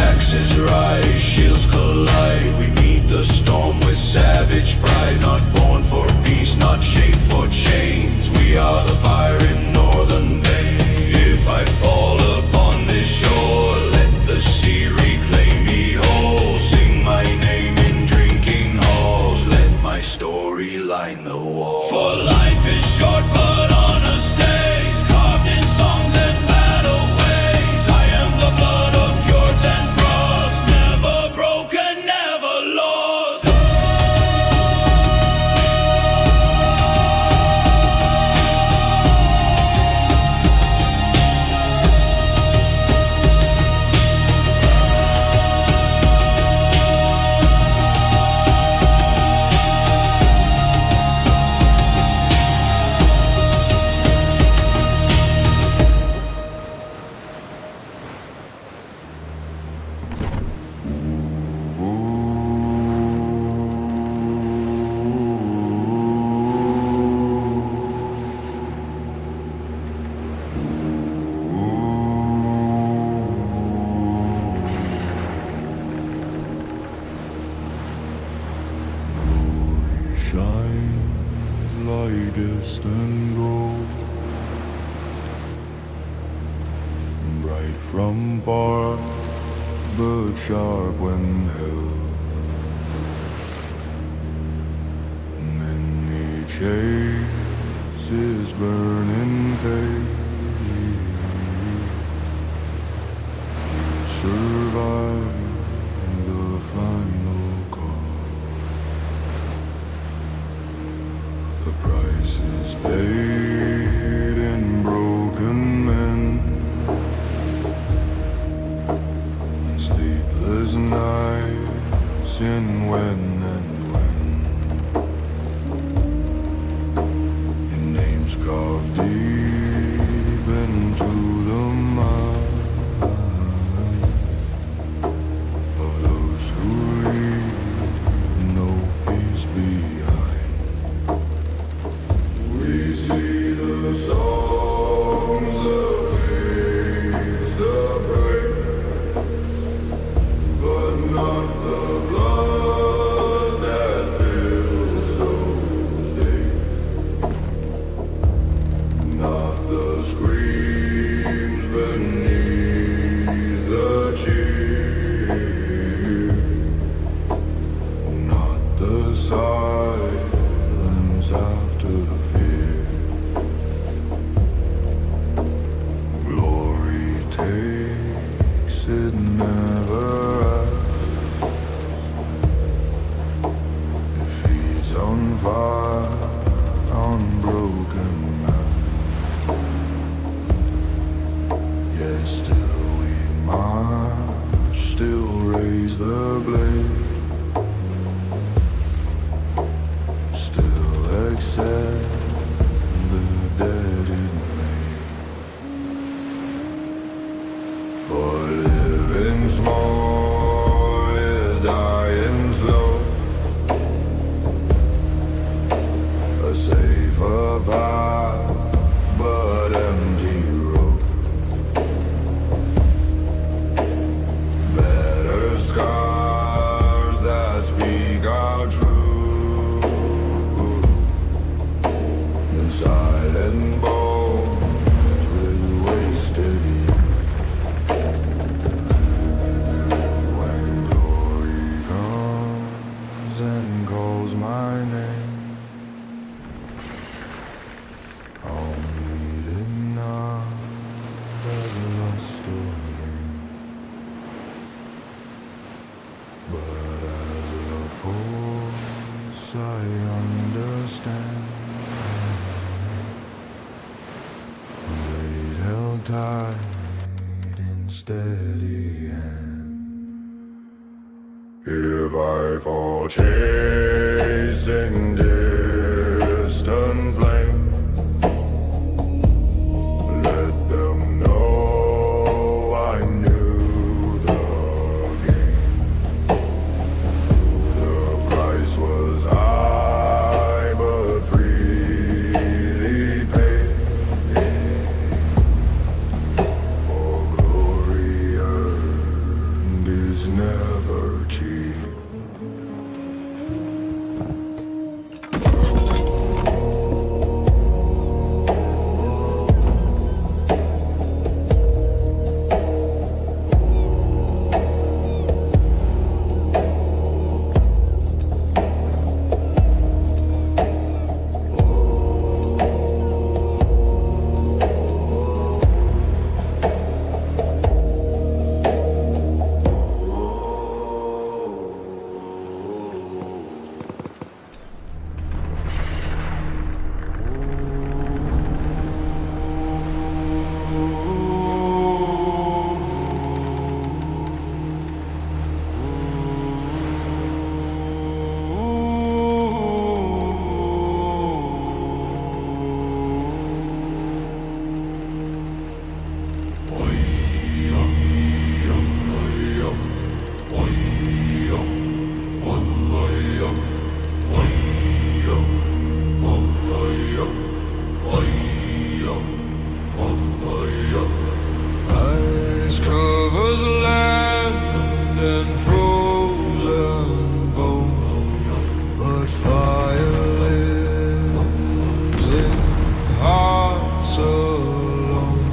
Axes rise, shields collide. We meet the storm with savage pride. Not born for peace, not shaped for chains. We are the fire in northern veins. If I fall upon this shore, let the sea reclaim me whole. Sing my name in drinking halls. Let my story line the wall. For life is short, but honor stays. Carved in songs and battle ways. I am the blood of fjords and frost. Never broken, never lost.
Shines lightest and gold, bright from far, but sharp when held. Many chases burning faith, few survive the final call. The price is paid in broken men and sleepless nights in when and when. Your name's carved deep into the mind of those who leave no peace behind. We see the songs, the faith, the break, but not the blood that fills those days. Not the screams beneath the cheer, not the silence after fear. Glory takes it never asks if the blade. Still accept the dead it made. For living small is dying slow. A safer path, but empty road. Better scars that speak our truth than silent bones with wasted youth. When glory comes and calls my name, I'll meet it not as lust or gain, but as a force I understand. Blade held tight in steady hand. If I fall chasing distant flame, let them know I knew the game. The price was high, but freely paid. For glory earned is never cheap. Ice covers land and frozen bone, but fire lives in hearts alone.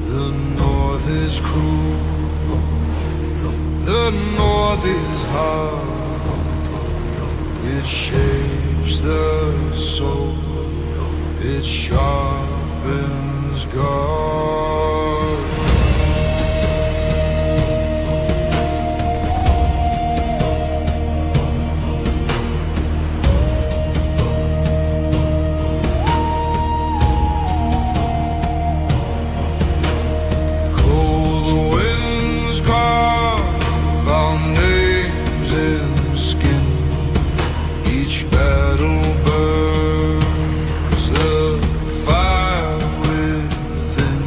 The north is cruel, the north is hard. It shapes the soul, it sharpens God. Cold winds carve our names in skin. Each battle burns the fire within.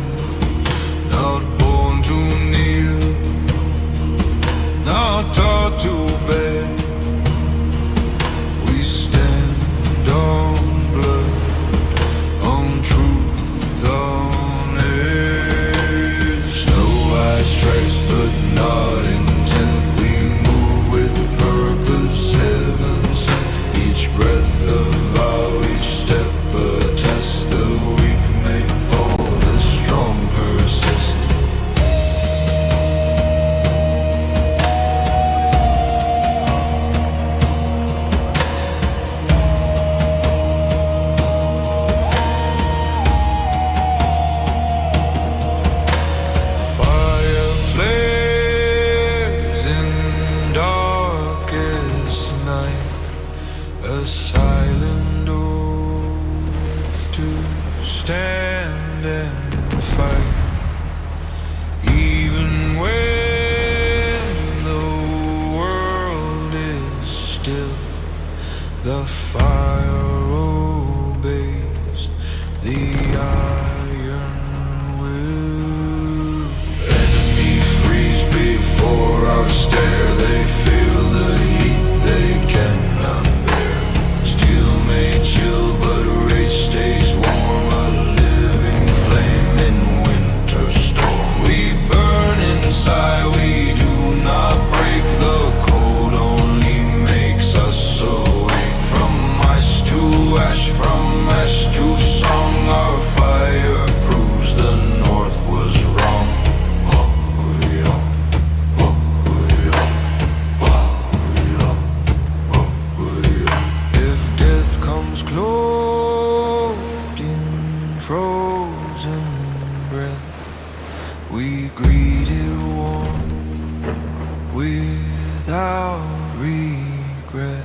without regret.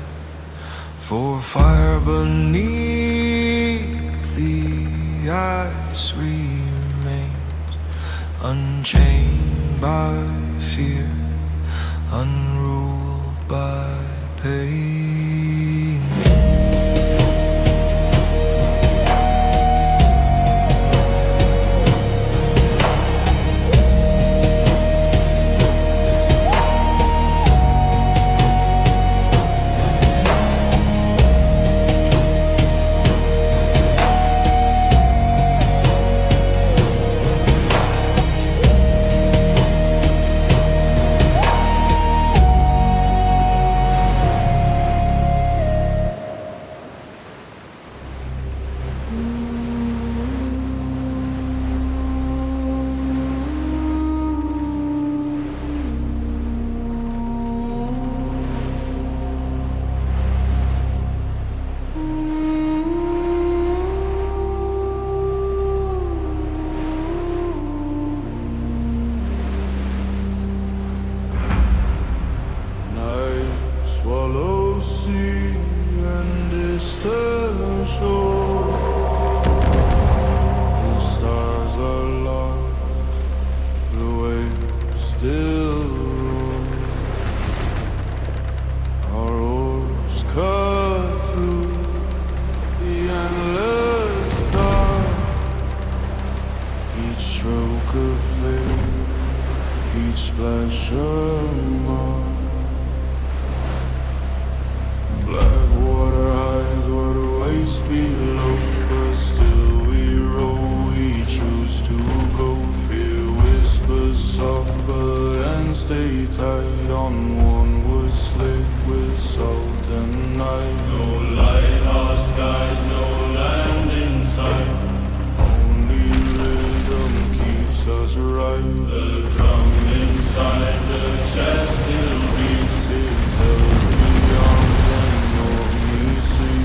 For fire beneath the ice remains, unchained by fear, unruled by pain.
Swallow sea and distant shore. The stars are lost, the waves still roar. Our oars cut through the endless dark. Each stroke of flame, each splash of mark. Black water hides what awaits below, but still we row, we choose to go. Fear whispers soft, but and stay tight on one wood slate with salt and night.
No lighthouse guides, no land in sight.
Only rhythm keeps us right.
The drum inside the chest still beats.
It tells the arms and only see.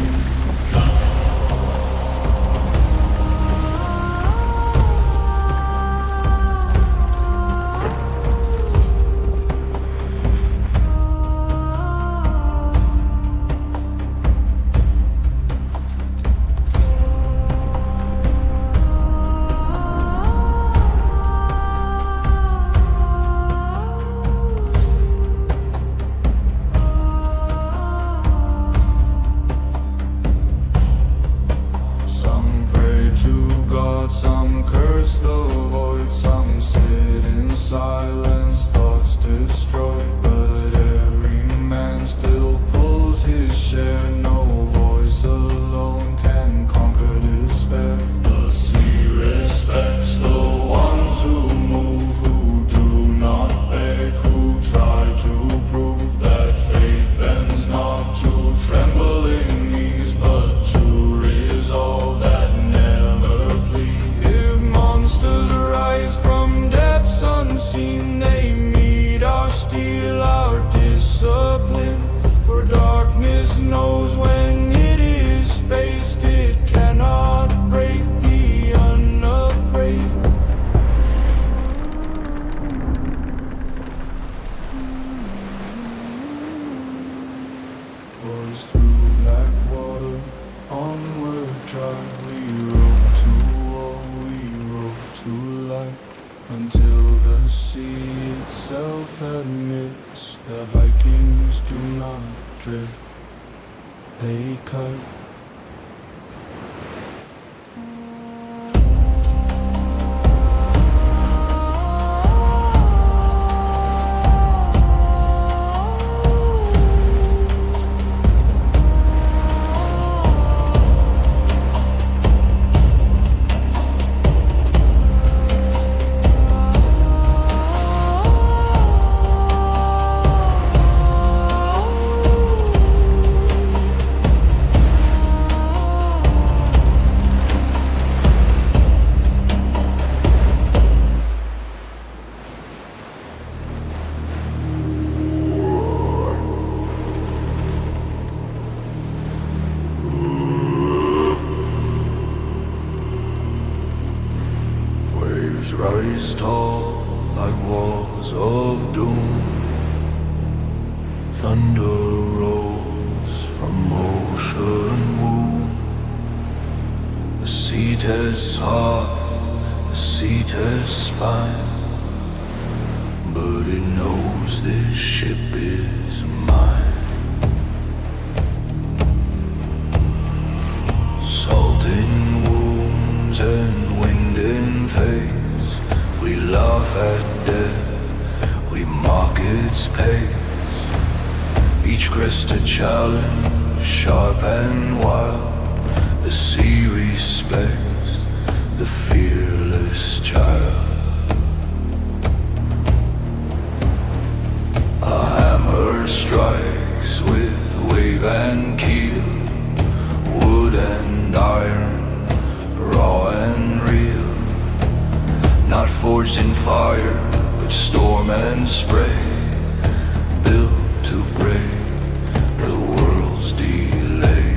Some pray to God, some curse the void, some sit in silence, thoughts destroy. But every man still pulls his share, no voice alone can conquer despair.
The sea respects the ones who move, who do not beg, who try to prove that fate bends not to trembling knees, but to resolve that never flee.
If monsters rise from depths unseen, they meet our steel, our discipline. For darkness knows when it is faced, it cannot break the unafraid. Pours through black water, onward drive. We row to war, we row to light, until the sea itself admits the Vikings do not drift, they cut.
Rise tall like walls of doom, Thunder rolls from ocean womb. The sea tests heart, the sea tests spine, but it knows this ship is mine. Salt in wounds and wind in face, we laugh at death, we mock its pace. Each crest a challenge, sharp and wild. The sea respects the fearless child. A hammer strikes with wave and keel, wood and iron, raw and real. Not forged in fire, but storm and spray, built to break the world's delay.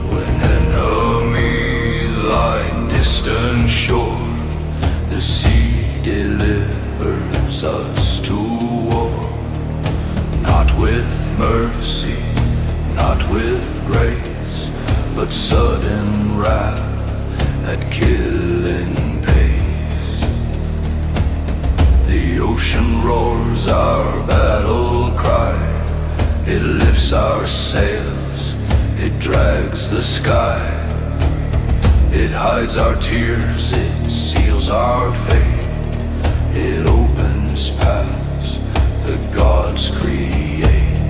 When enemies lie distant shore, the sea delivers us to war. Not with mercy, not with grace, but sudden wrath at killing pace. The ocean roars our battle cry, it lifts our sails, it drags the sky. It hides our tears, it seals our fate, it opens paths the gods create.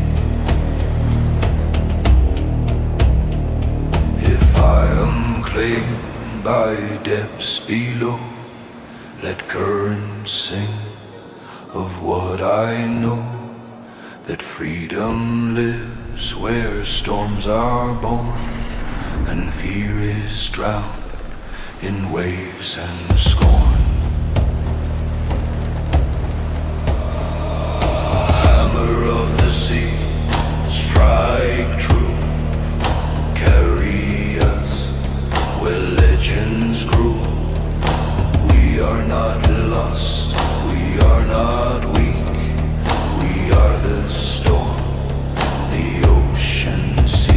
If I am claimed by depths below, let currents sing of what I know, that freedom lives where storms are born, and fear is drowned in waves and scorn. Hammer of the sea, strike true, carry us where legends grew. We are not lost, we are not weak, we are the storm, the ocean sea.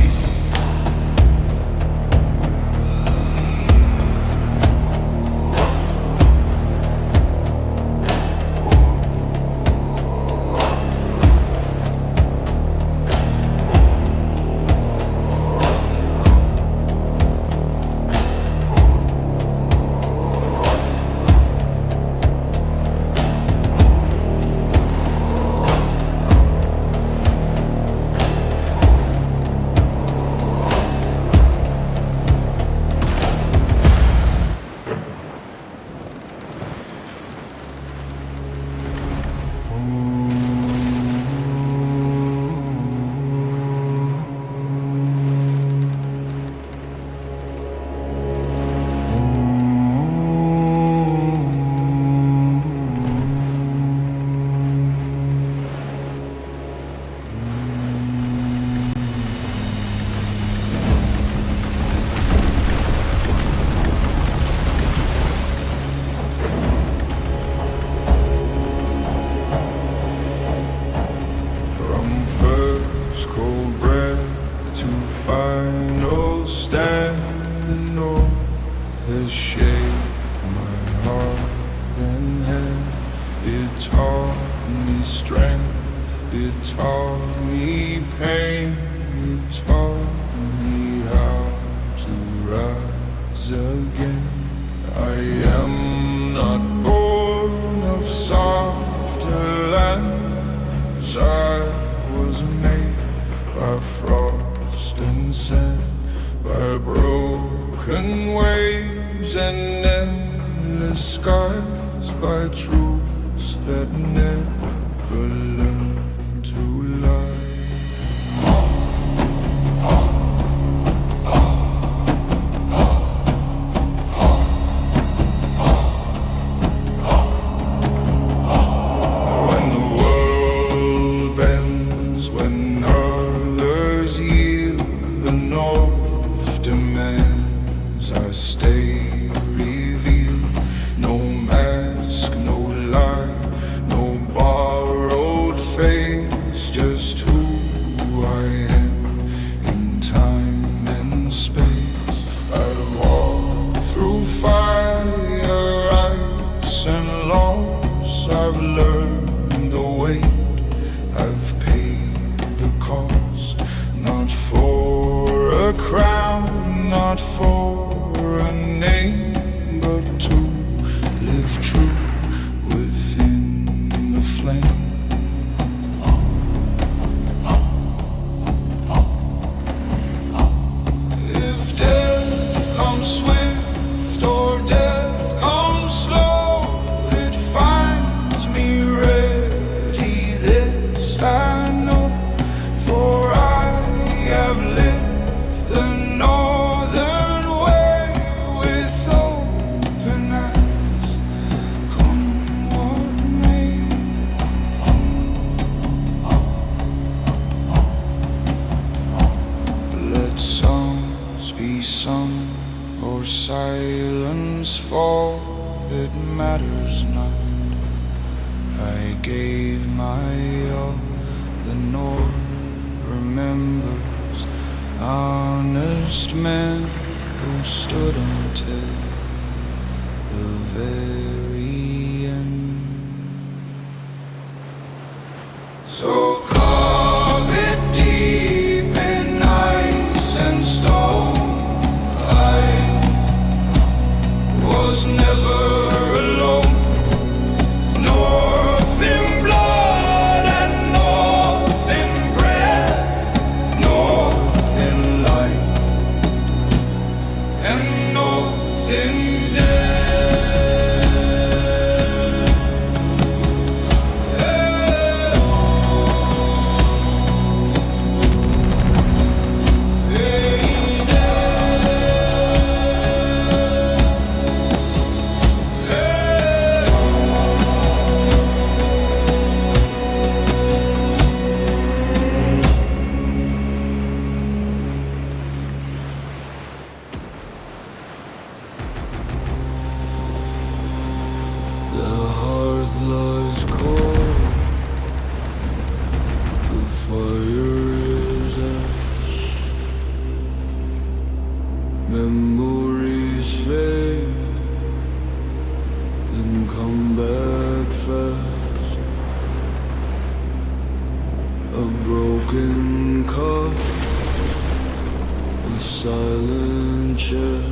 Stay revealed, no mask, no lie, no
loss, I've learned the weight, I've paid the cost. Not for a crown, not for a name, but to live true within the flame. If death comes swift or death comes slow, it finds me ready, this I know, for I have lived the northern way with open eyes, come what may. Let songs be sung or silence fall, it matters not. I gave my all, the North remembers honest men who stood until the very end. So carve it deep in ice and stone. I was never alone. North in blood and north in breath, north in life and north in death. The hearth lies cold, the fire is ash, memories fade and come back fast. A broken cup, a silent chair,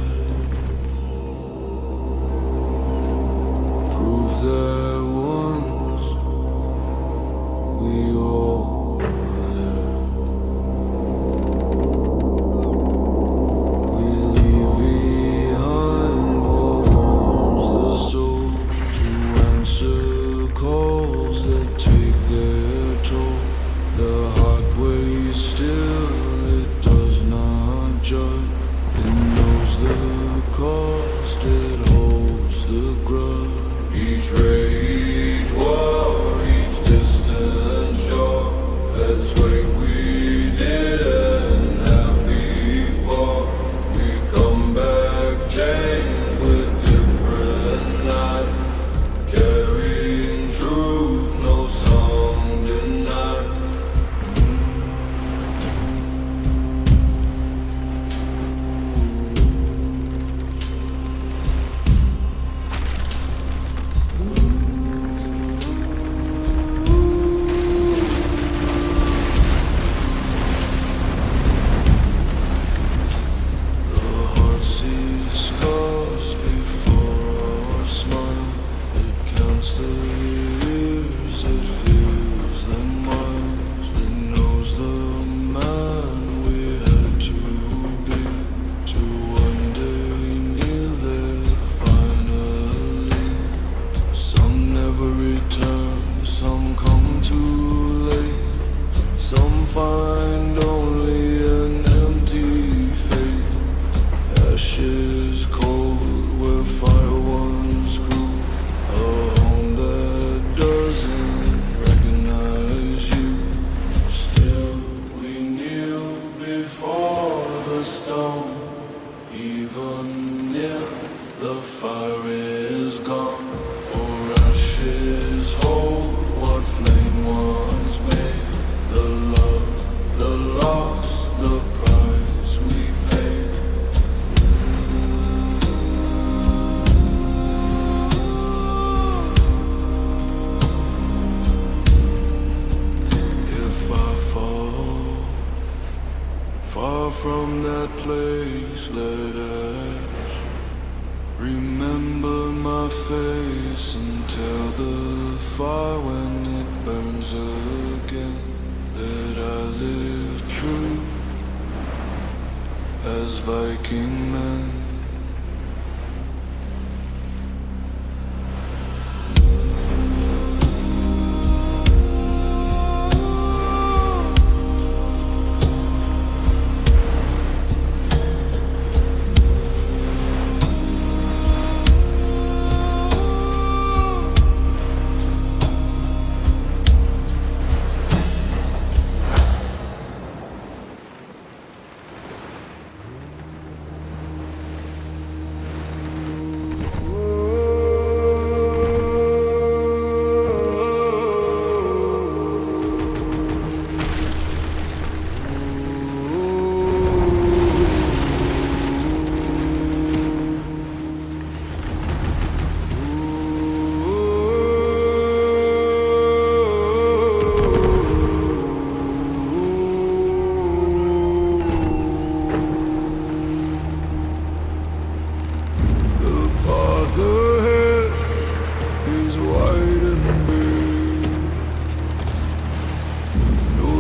prove that once we all were there. We leave behind walls, the soul to answer calls that take their toll. The heart weighs still, it does not judge. It knows the cost, it holds the grudge. Each ray, each war, each distant shore, let's wait, we didn't have before. We come back changed with different light, carrying truth, no song denied. Find only an empty fate, ashes cold where fire once grew, a home that doesn't recognize you. Still we kneel before the stone, even if the fire is gone. For ashes hold what flame once made, the love, the
let ash remember my face until the fire when it burns again, that I live true as Viking men.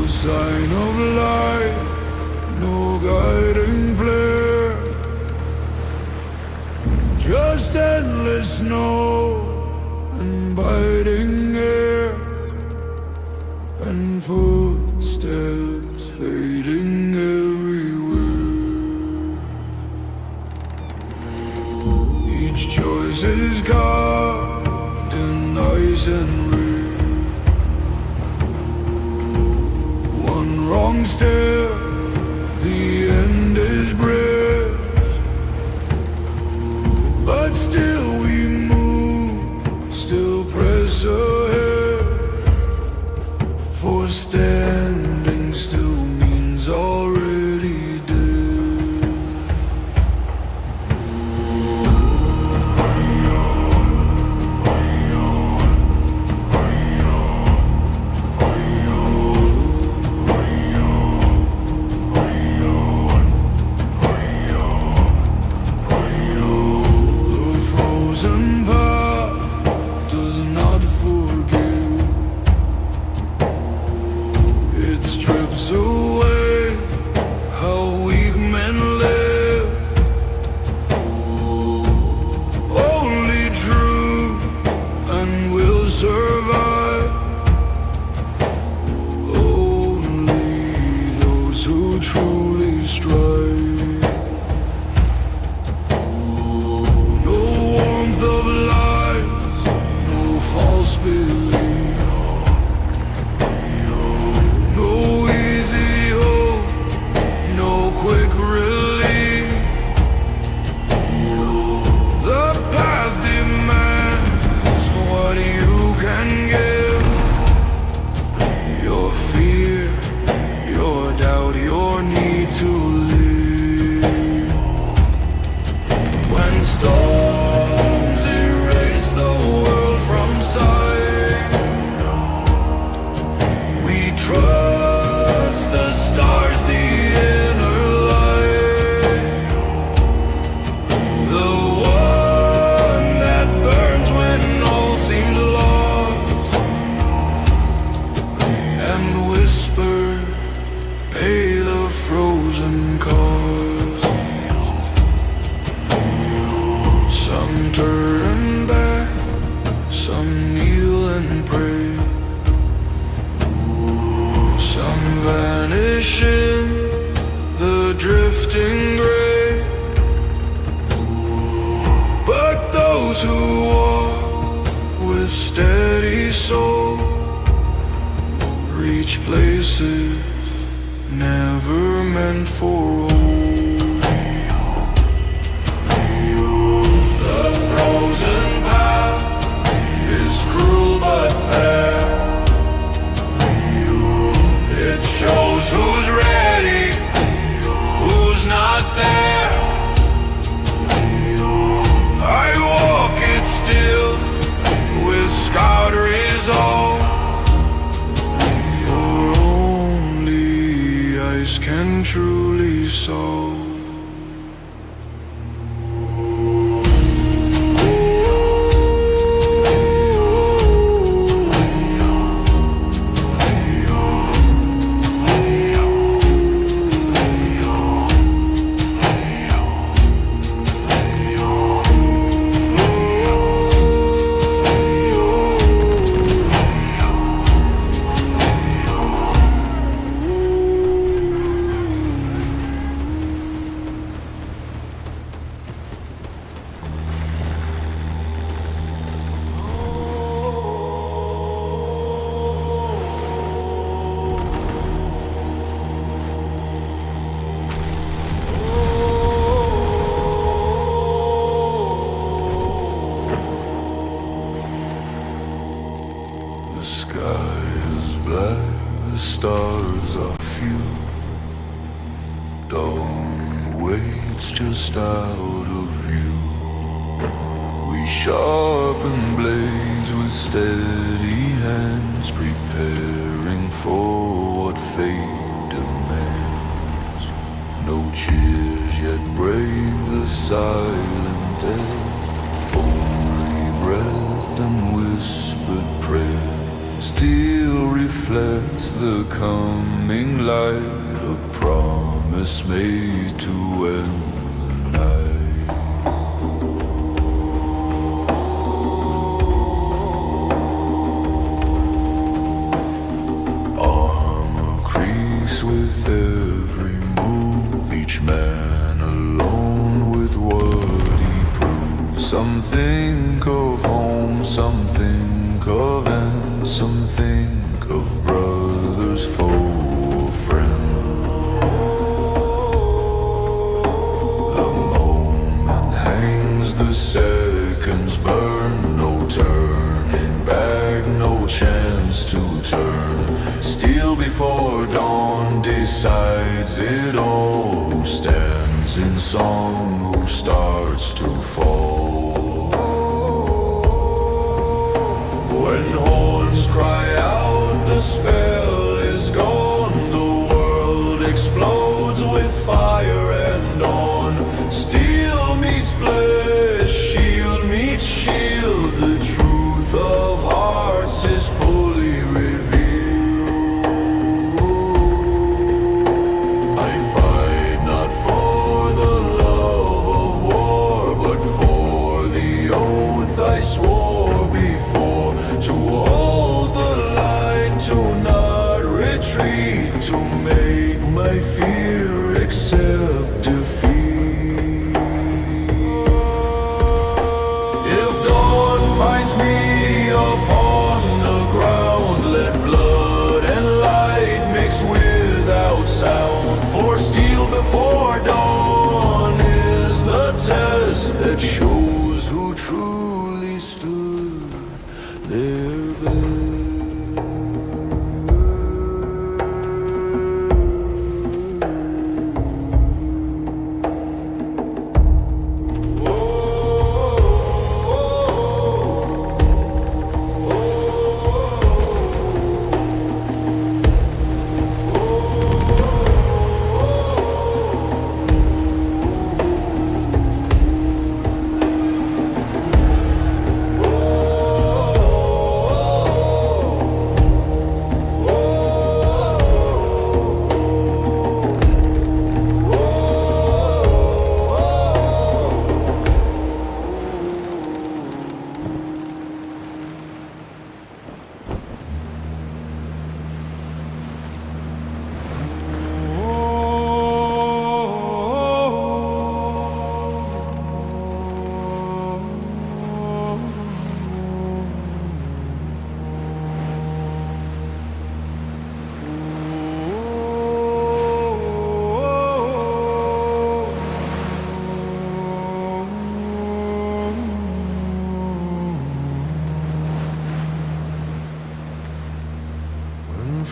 Sign of life, no guiding flare, just endless snow and biting air, and footsteps fading everywhere. Each choice is carved in ice and rain. Wrong step, the end is brisk, but still we move, still press ahead, for standing still means already dead. Away how weak men live, only true and will survive, only those who truly strive. No warmth of lies, no false belief, quick relief. The path demands what you can give. Your fear, your doubt, your need to live. When storms erase the world from sight, we trust the stars, the pay the frozen cause. Some turn back, some kneel and pray, some vanish in the drifting gray, but those who walk with steady soul reach places never meant for home. The frozen path is cruel but fair. It shows who's ready, who's not there. I walk it still with scarred resolve. Can truly solve.
The sky is black, the stars are few. Dawn waits just out of view. We sharpen blades with steady hands, preparing for what fate demands. No cheers yet break the silent air, only breath and whispered prayer still reflects the coming light, a promise made to end the night. Armor creaks with every move, each man alone with what he proves. Some think of home, some think of end, some think of brothers, foe, or friend. The moment hangs, the seconds burn, no turning back, no chance to turn. Steel before dawn decides it all, who stands in song, who starts to fall. When horns cry out, the spell is gone. The world explodes with fire and dawn. Steel meets flesh, shield meets shield. The truth of hearts is fully revealed. I fight not for the love of war, but for the oath I swore before, to hold the line, to not retreat, to make my fear accept defeat. If dawn finds me upon the ground, let blood and light mix without sound, for steel before dawn is the test that shows who truly stood their best.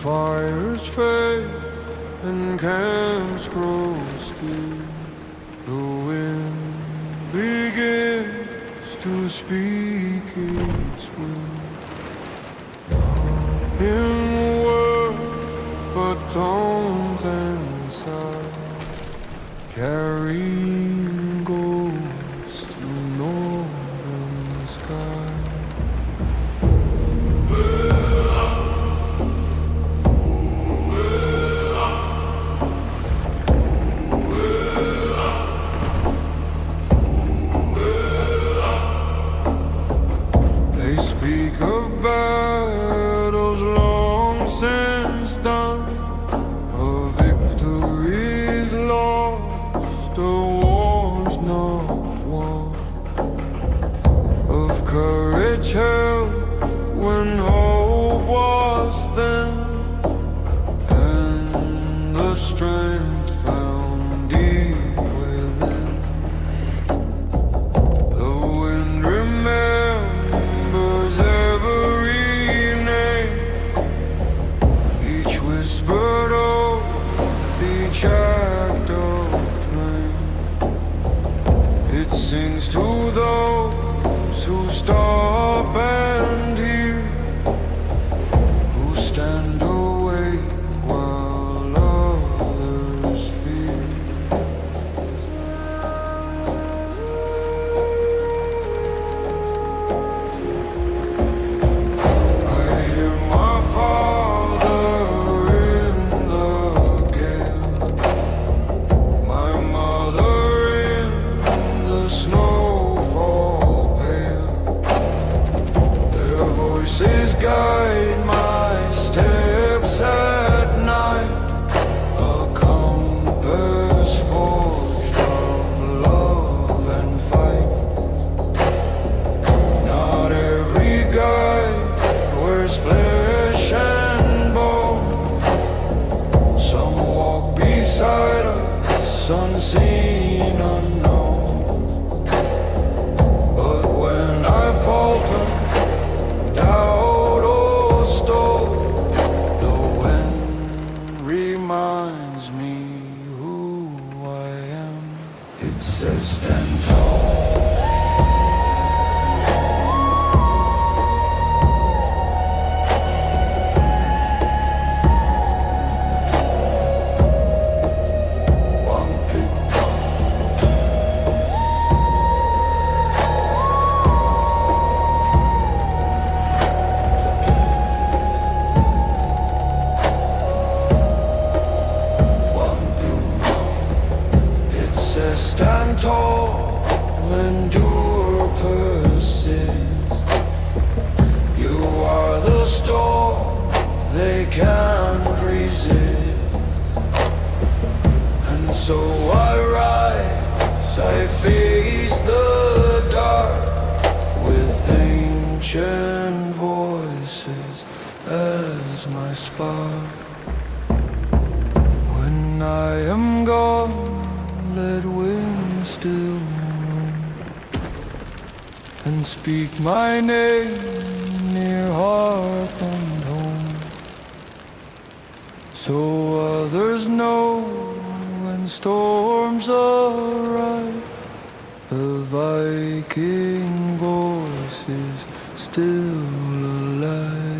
Fires fade and camps grow still, the wind begins to speak its will. Not in words, but tones and sighs, carrying ghosts to northern skies. Speak of battles long since done, of victories lost, of wars not won, of courage held when hope was thin, and the strength found deep within. The wind remembers every
voices guide my steps at night. A compass forged of love and fight. Not every guide wears flesh and bone. Some walk beside us, unseen, unknown. But when I falter, doubt or stole, the wind reminds me who I am. It says stand tall. Stand tall, endure, persist. You are the storm they can't resist. And so I rise, I face the dark with ancient voices as my spark. When I am gone, let wind still roam and speak my name near hearth and home, so others know when storms arise, the Viking voice is still alive.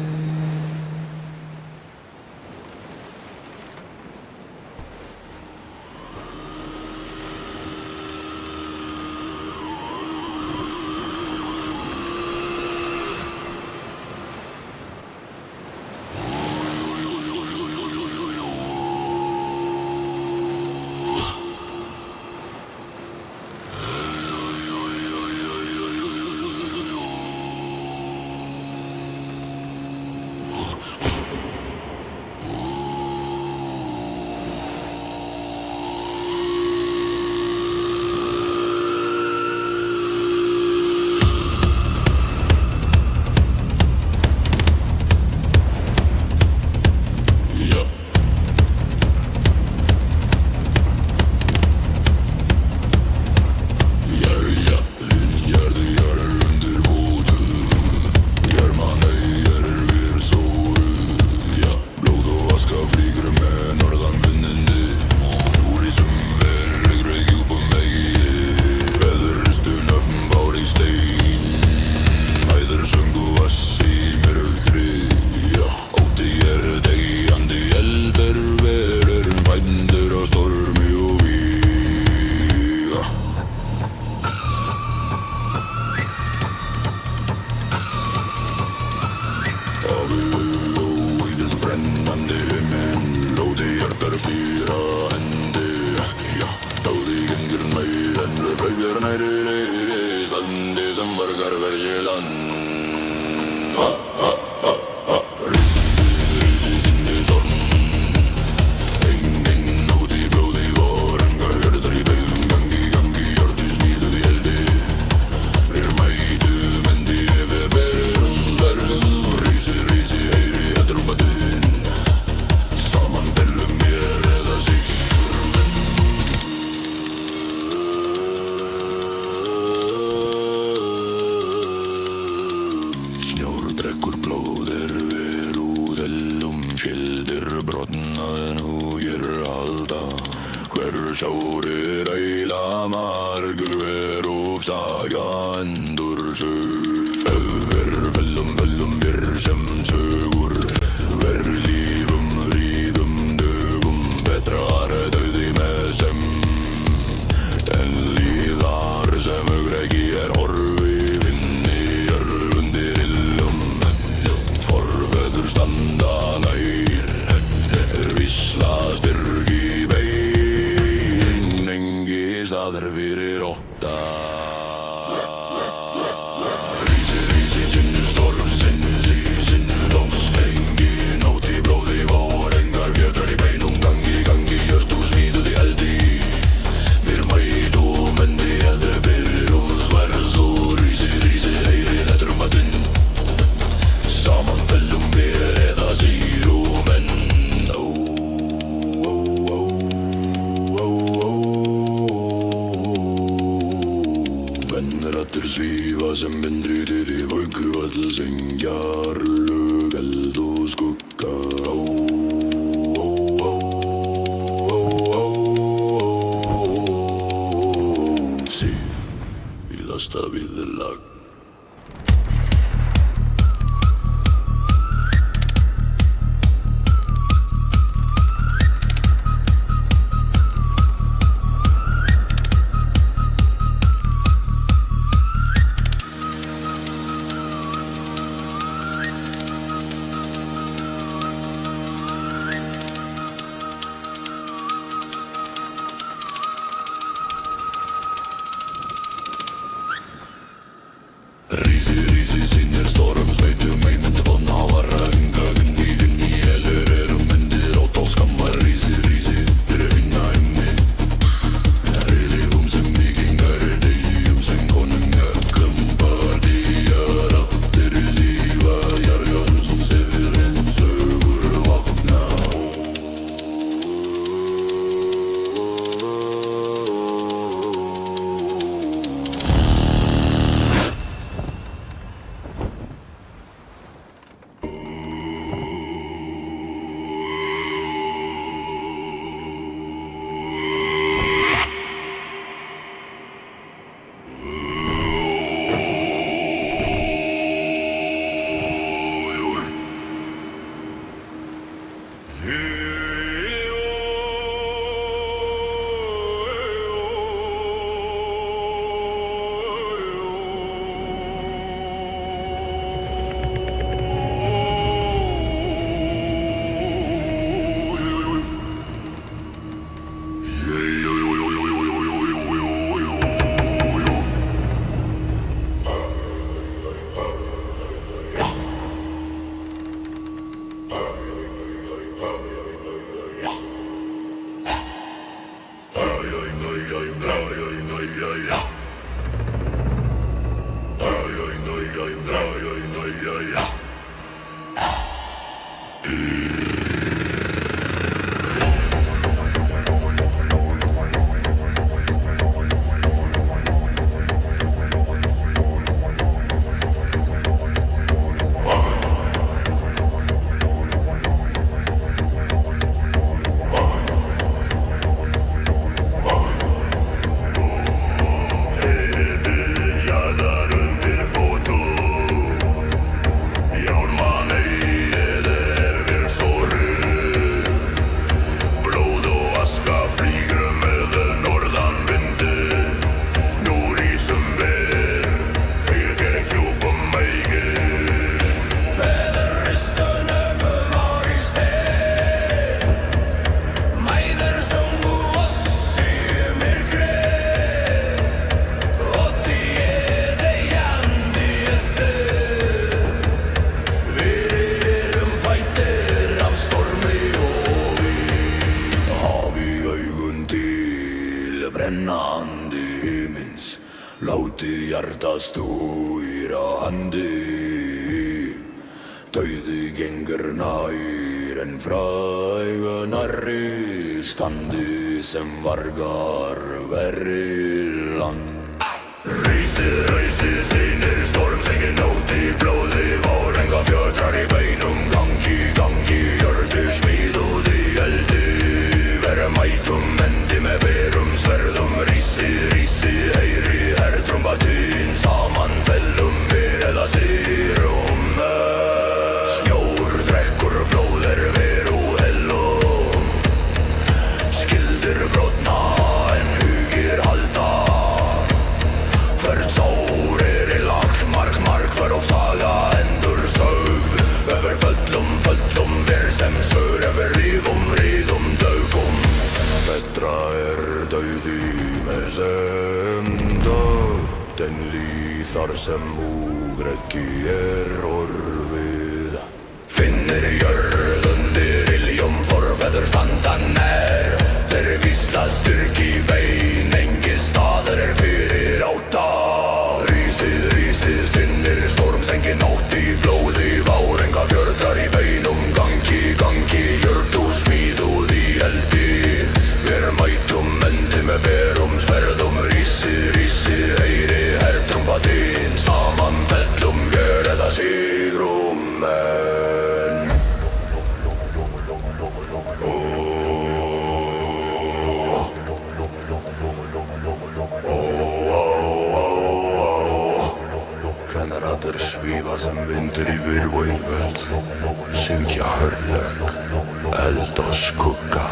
Staðir fyrir ótta
sen mindri vöggu öll syngjar lög eld og skugga Sí, víðasta viðlag Rísi, sínir storm, sveitum myndi botna havar Unga gunni, elur myndir ótt og skammar Rísi, fyrir hinna himni Riðum sem vikingar, deyjum sem konungar Klumpar, dýjar, áttir lífa Jarjarl, sefirinn, sögur vakna Brennandi himins láti hjartast úra handi Dauði gengur nær en fræga nærri standi sem vargar verri land Rísi, sínir storm, sengi nótt í blóði vor Enga fjötrar í beinum, gangi, jörðu smíðuð í eldi Verra mætum, endi með berum sverðum Rísi, heyri, hertrumbatinn Saman fellum við eða sýrum Snjór, drekkur, blóðir, veru, hellum Skildir brotna en hugir halda Hvert sár í lagt, mark, hver og saga endur sögð Över föllum, ver sem sör Över ríðum, dögum Betra dauði með sem dögn líðar sem úgrekki orfið Finnir jörð undir iljum forfeður standa nær Þeir vísla styrki bein, engi staður fyrir áta Rísi, sinnir storm, sengi nótt í blóði vár Enga fjötrar í beinum, gangi, jörðu smíðuð í eldi Ver mætum, endi með berum sverðum Rísi, heyri, hertrumbatinn Saman
võivad syngja hörlög, eld og skugga.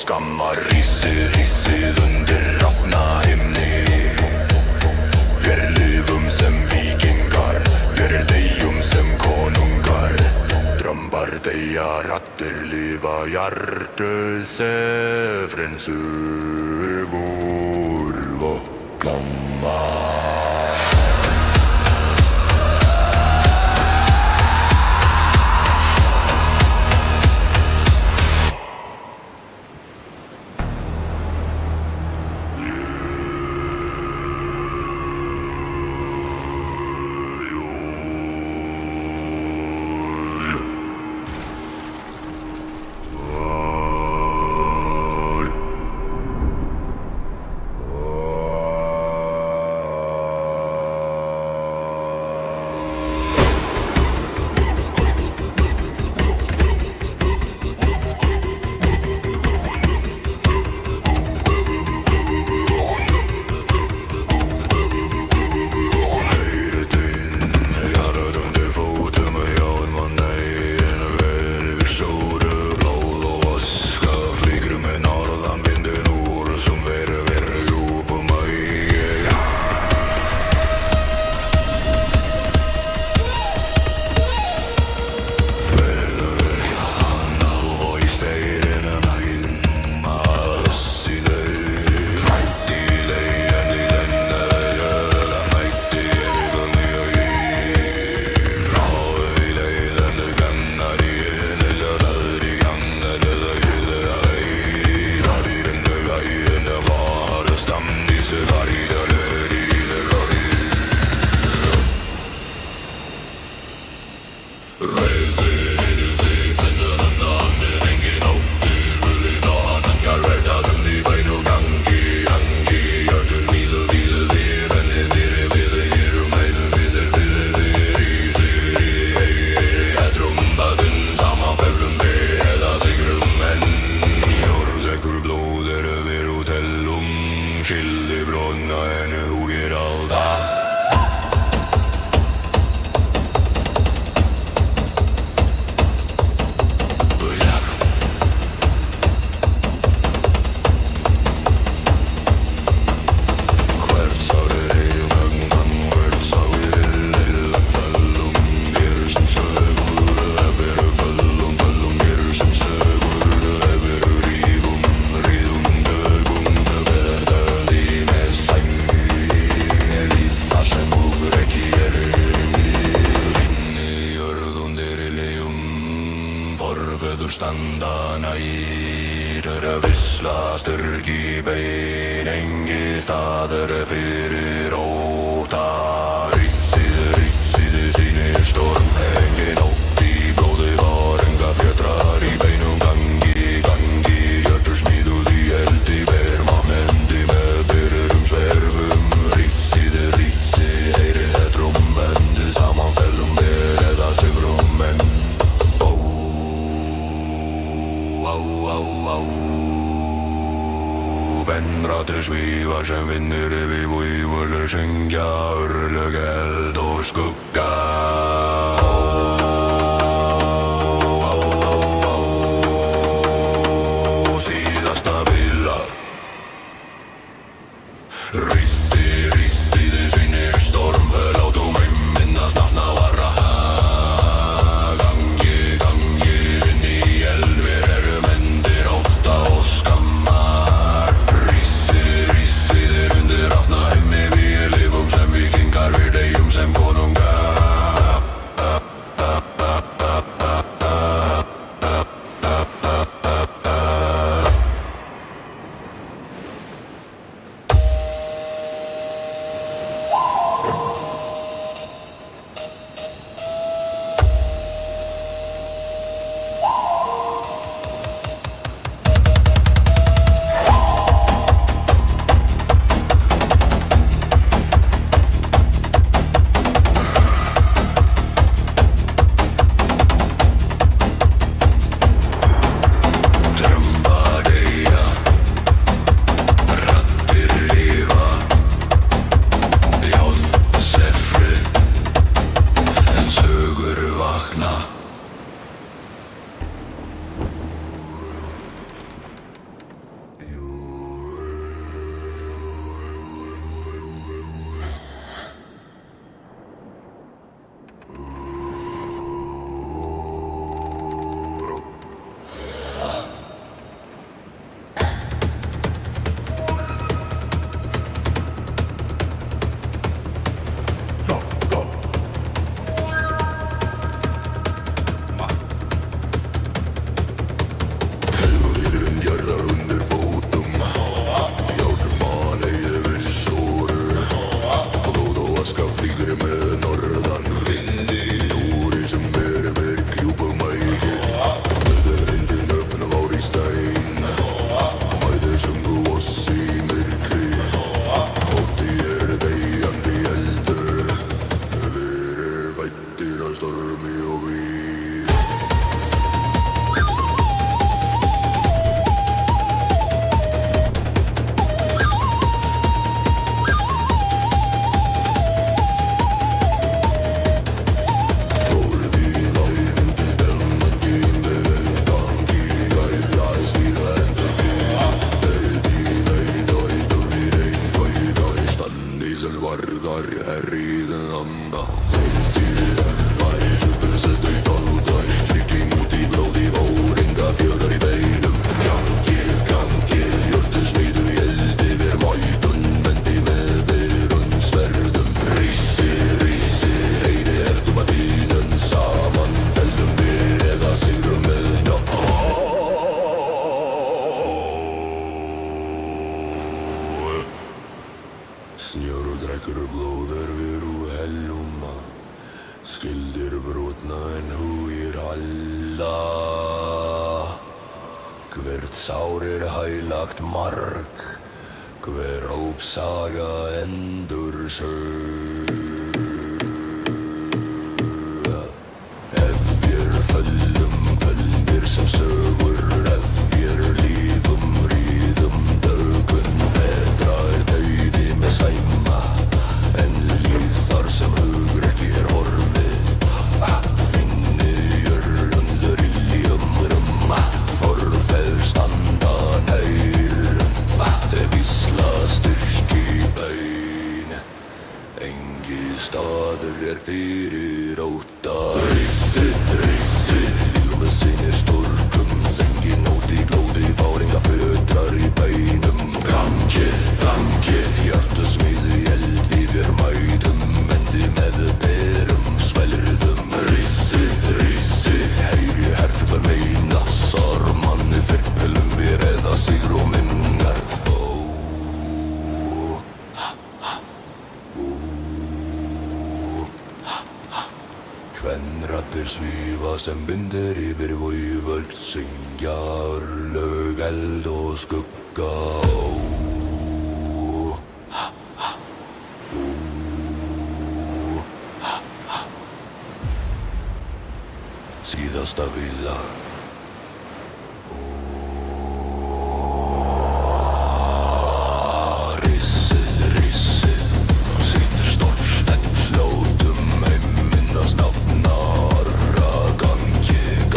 Skammar rissid under rafna himni. Wir lifum sem vikingar, wir deyjum sem konungar. Drömbar deyja rattir lifa hjartu sefren sögur voklamma. Standa näidere visslas tõrgi peenengi staadere fyrir oota. Ritside sinistorm hengi nauti blåde varenga fjätrari peinum kangi Jörtus midudi eldi permanenti med pererum svervum. Ritside heire trumbende sammanfällum vereda sigrummen. Vänrater svivar sen vinner vi võivulle syngja örlögeld och skugga. Sidasta villa Risside sinistorm Laudu minnas nahna varra Gangi vinni elver mendir åtta och skammar Risside under rafna hemmi vi livum sem vikingar vi deyjum sem konungar
vargar herriðin anda. Heildir bæðu settu í fáðar, trygging út í blóði vor, enga fjörar í beinum. Gangið, hjörtu smiðu í eldi, ver mætun, vendi með berun sverðum. Rísi, heyri hertum að dýnun, saman feldum við eða sigrum með njá. Snjór og drekkur blóðar við úr helluma, skildir brotna en hugir halla. Hvert sár heilagt mark, hver ópsaga endur sög. Ef vér föllum, földir sem sögur, ef vér lífum, ríðum dögun. Betra dauði með sæma, en líf þar sem hugrekki horfið. Finni jörlundur iljum rumma, forfeður standa neyrum. Þeir vísla styrki bein, engi staður fyrir óta. Rissi, lífum sinir storkum, sengin út í blóði, fáringa fötrar í beinum. Gangið, hjartu smiðu í eldi, vér mætum, endi með berum svelrðum. Rissi, heyri hertupar meina, sarmanni fyrpilum við eða sigrum mingar. Kvenraddir svífa sem bindir yfir voivöld, syngja örlög, eld og skugga. Síðasta vila. Rissi, sýnir storsten, lótum heiminnast nafnara. Gangið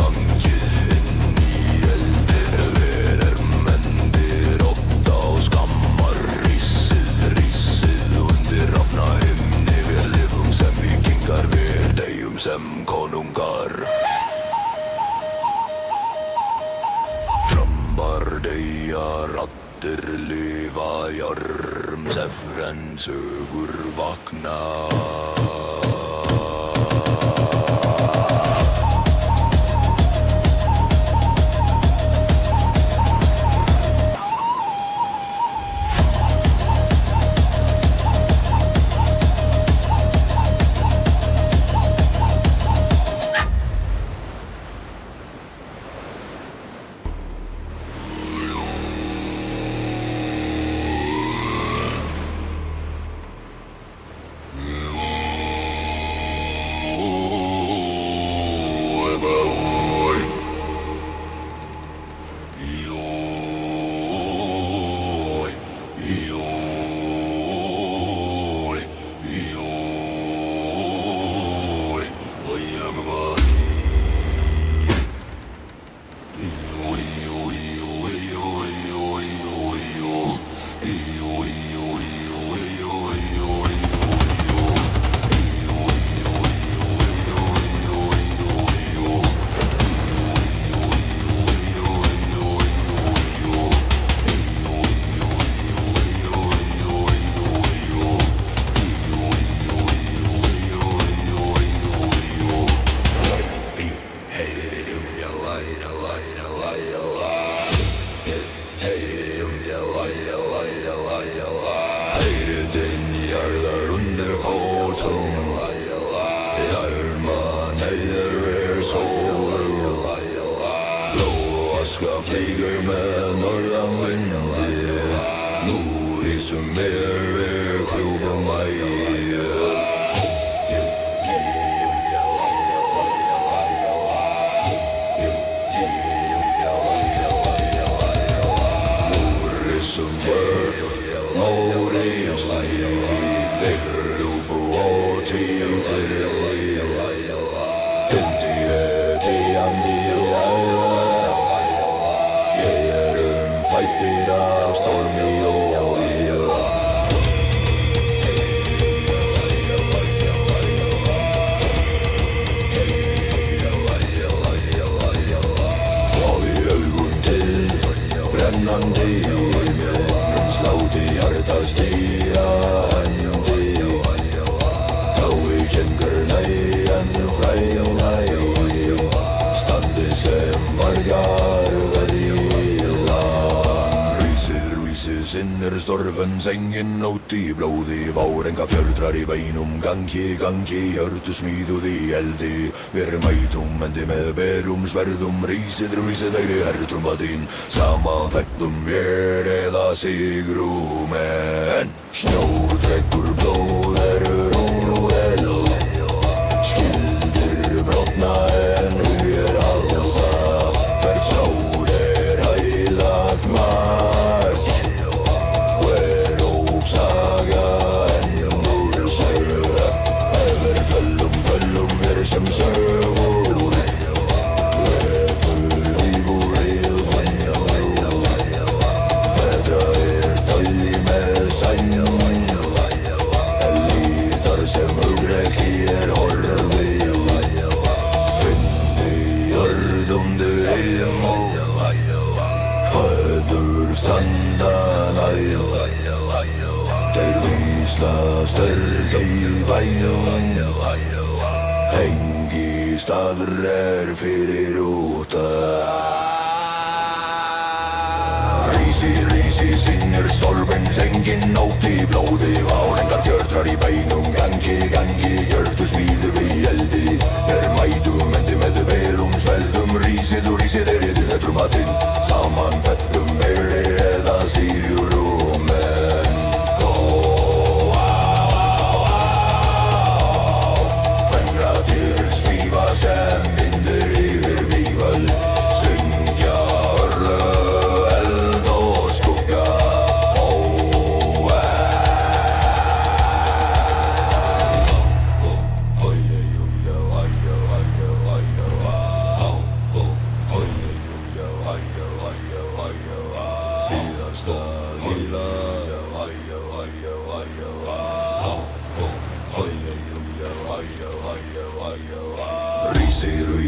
inn í eldir, ver mendir ótta og skammar. Rissið undir rafna himni, við lifum sem vikingar, við deyjum sem konungar. Deyja raddir lifa jarm, sefren sögur vakna. Flyger med nordanvindi, nord som er klok på meg. Fighter av storm i storven sengen út í blóði vár enga fjöldrar í beinum gangi, hjörtusmíð út í eldi við mætum endi með berum sverðum rísið þeirri herrtrumbatinn saman fellum vér eða sigrum en snjór drekkur blóð róðel skildir brotna en hugir halda hvert sár heilagt mark og ópsaga ennur segja yfir föllum vér sem sögur sem hugrekki horfið finni jörð ilm föður standa nær þeir vísla störg í bænum hengi staður fyrir úta Rísi sinnir storminn sengin nótt í blóði válengar fjöldrar í beinum gangi, hjörtusmíðu við eldi er mætum endi með berum svelðum rísið erið trumbatinn saman fellum verið eða sírjurum en Kvenratir svífa sem vindur yfir víföld syngja örlög eld og skugga síðasta hvíla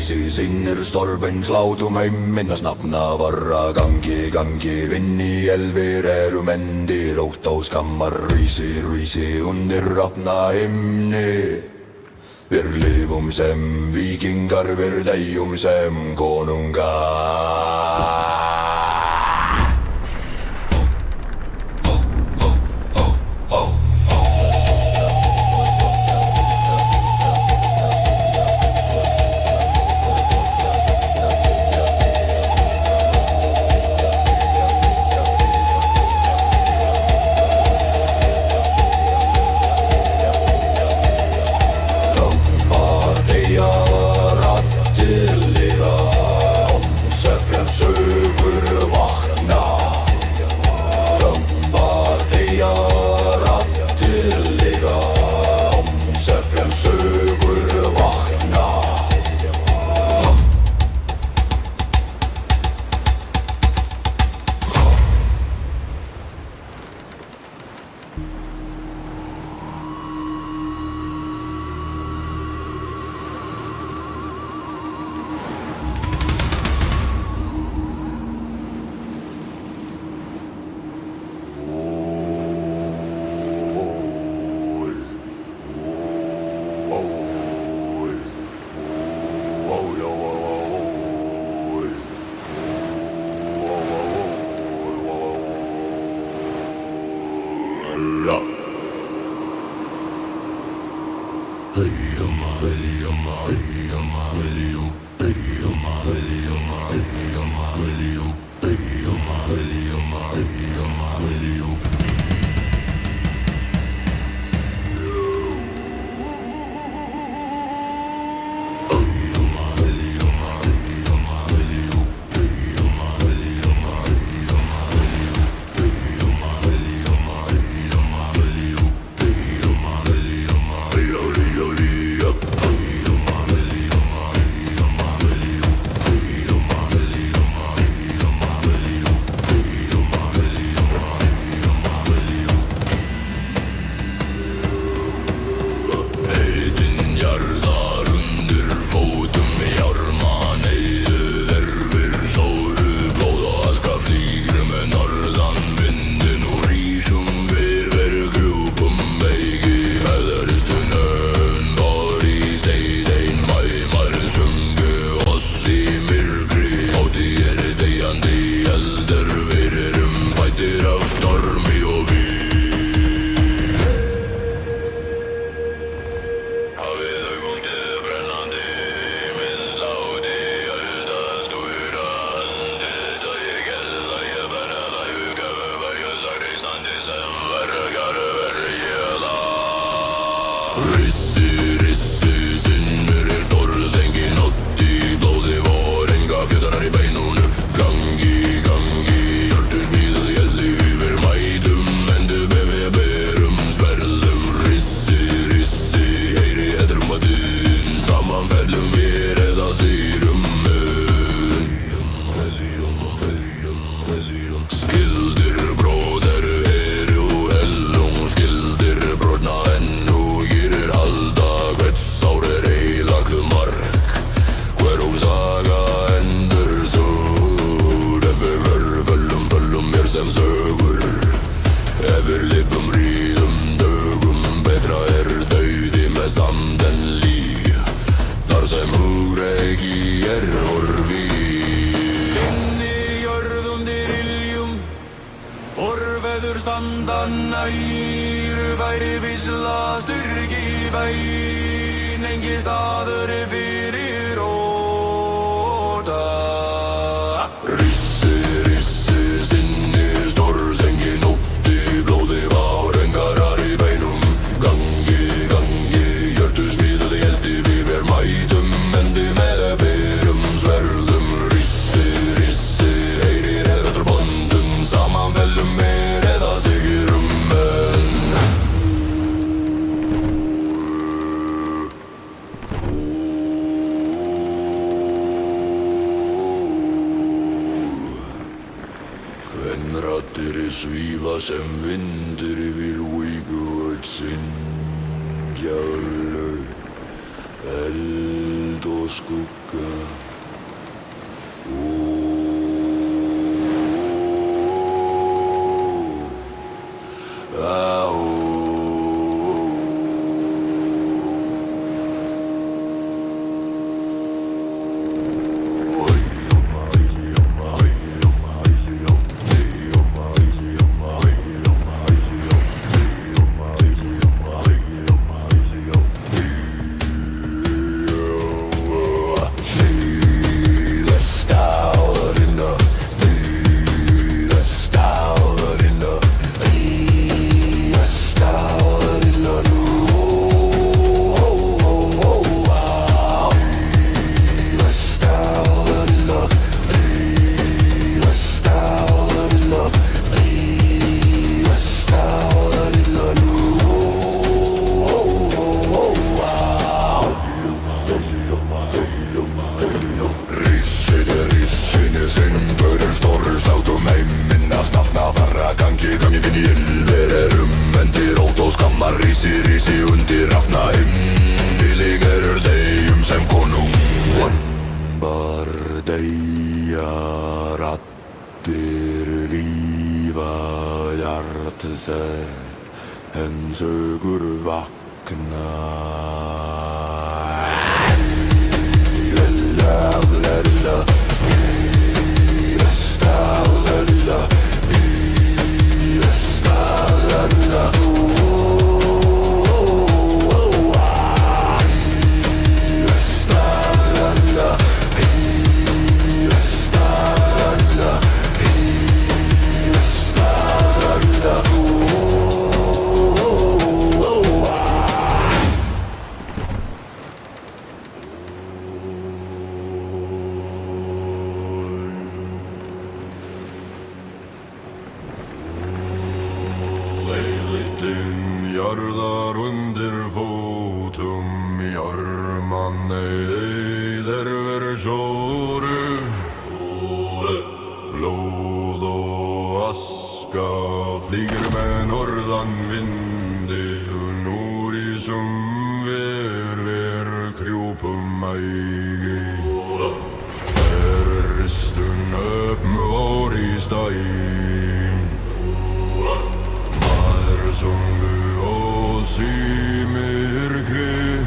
Rísi sinnir storben slátum heimminnas nafna varra gangi vinn í elvir endi rótt á skammar Rísi undir rafna himni við lifum sem víkingar við deyjum sem konungar Rissi, rissi, sinnir er stórð engin otti blóði vor enga fjötarar í beinunu gangi, gangi, hjörtu smíðað í eldi yfir mætum endum ef við berum sverðum rissi, rissi, heyri edrum að dun saman fellum við eða sýrum skildir bróðir eru hellung skildir brotna ennu gerir halda hvert sár er heilagt mark hver og saga endur sögur ef við vörföllum föllum mér sem sögur ef við lifum ríðum dögum betra er dauði með samt en líf þar sem hugreiki er horfi Forveður standa næru væri vísla styrki bæn engi staður er fyrir óta Rissi, rissi, sinni stórð engin ótti blóði var engarar í beinum gangi, gangi, hjörtu smíðað í eldi við ver mætum endi með berum sverðum rissi, rissi, heyrir eðrættur bondum saman fellum mér eða sigurum menn Kvenraddir svífa sem vindur yfir víguöld syngja lauf eld og skugga En sögur vakna Jarðar undir fótum Jarman eyðir verður sjóru Blóð og aska flýgur með norðan vindi Núr í ver krjúpum ægi Ristun upp vor í stæn Maður sungu og símir krið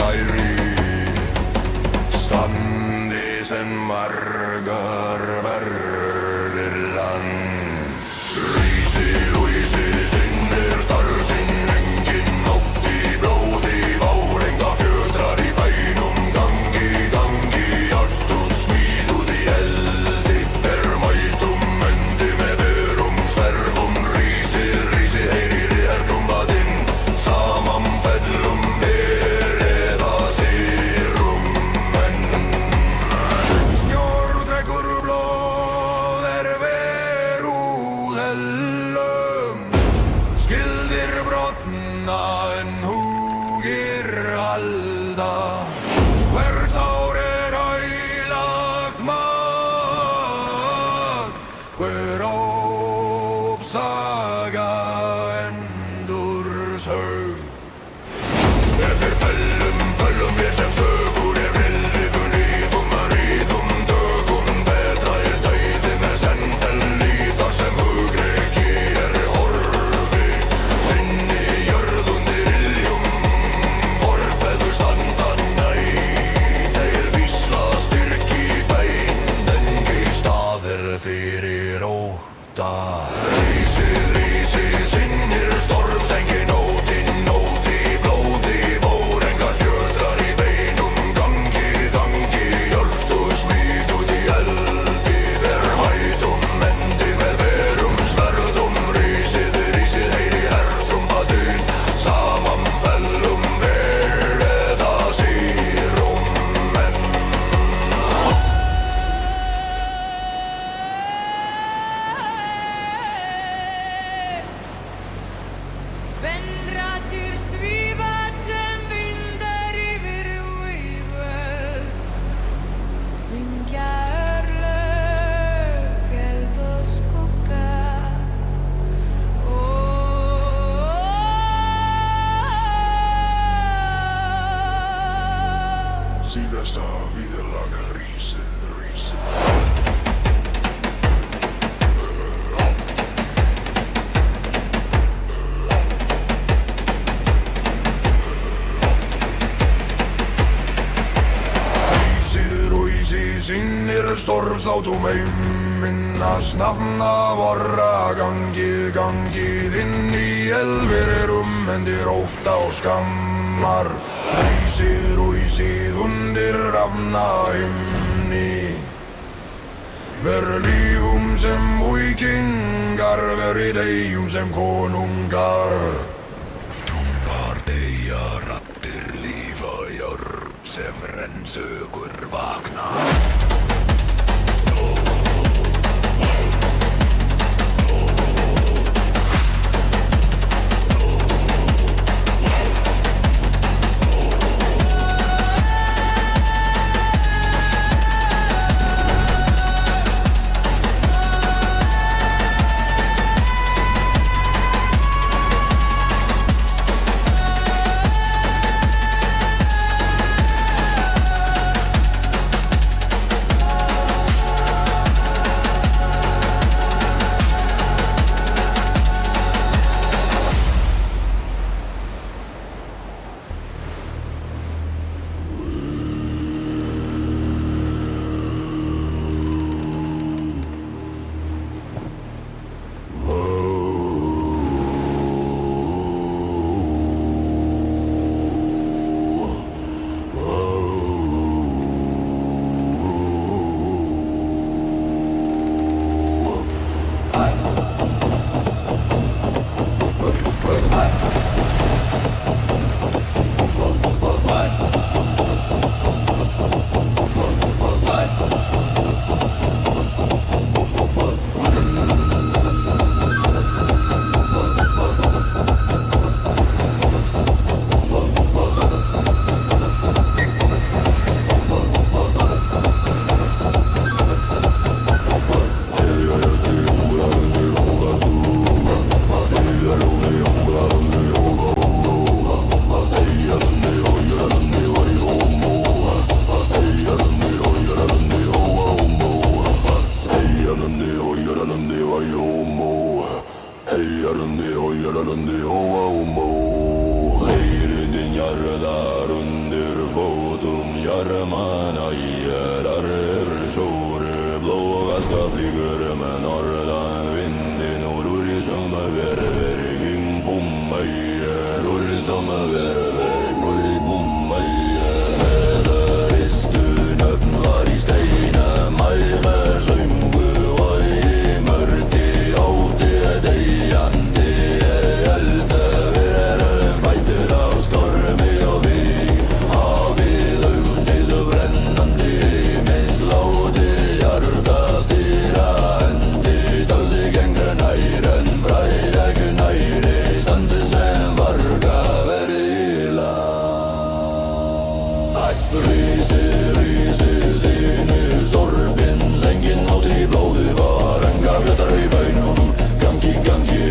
næri standi sem margar verðir land. Rísi, sinnir starfsinn, engin nótt í blóði vár, enga fjötrar í bænum, gangi, allt út smíð út í eldi, mætum öndi með börum, sverfum, rísi, heyrir í hertrúmbatinn, saman fellum verið að sérum menn. Snjór drekkur blóð verúð hellum, skildir brotna en húgir halda, hvert ár heilagt mat, hver ópsaga endur sög. Ef við föllum við sem sögur, ef lifum lífum að ríðum dögum, betra dauði með sendel í þar sem hugreki horfi, þinni jörð undir iljum, forfeður standa næ, þeir vísla styrk í bein, engi staðir fyrir óta. Rísi, sinnir storms, engin nót í blóði vor, engar fjötrar í beinum, gangi, allt og smíð út í eldi, mætum endi með verum, sverðum, rísið, heyri hertrúmbatinn, saman fellum verið að sérum menn.
Venratur svífa sem vindar yfir vígvöld, syngja örlög, eld og skugga.
Síðasta víðlaga rísið. Rísi, sinnir storms á tómeim, minnast nafna vorra, gangi, inn í elverum, endir ótta og skammar. Rísi, undir rafna himni, ver lífum sem víkingar, veri deyjum sem konungar. Trúmbar deyja, rattir lífa jörg, sem rennsökur vakna.
Riisi, sinist torpins, engin nauti blóði var, enga fjötar í bænum. Gangi,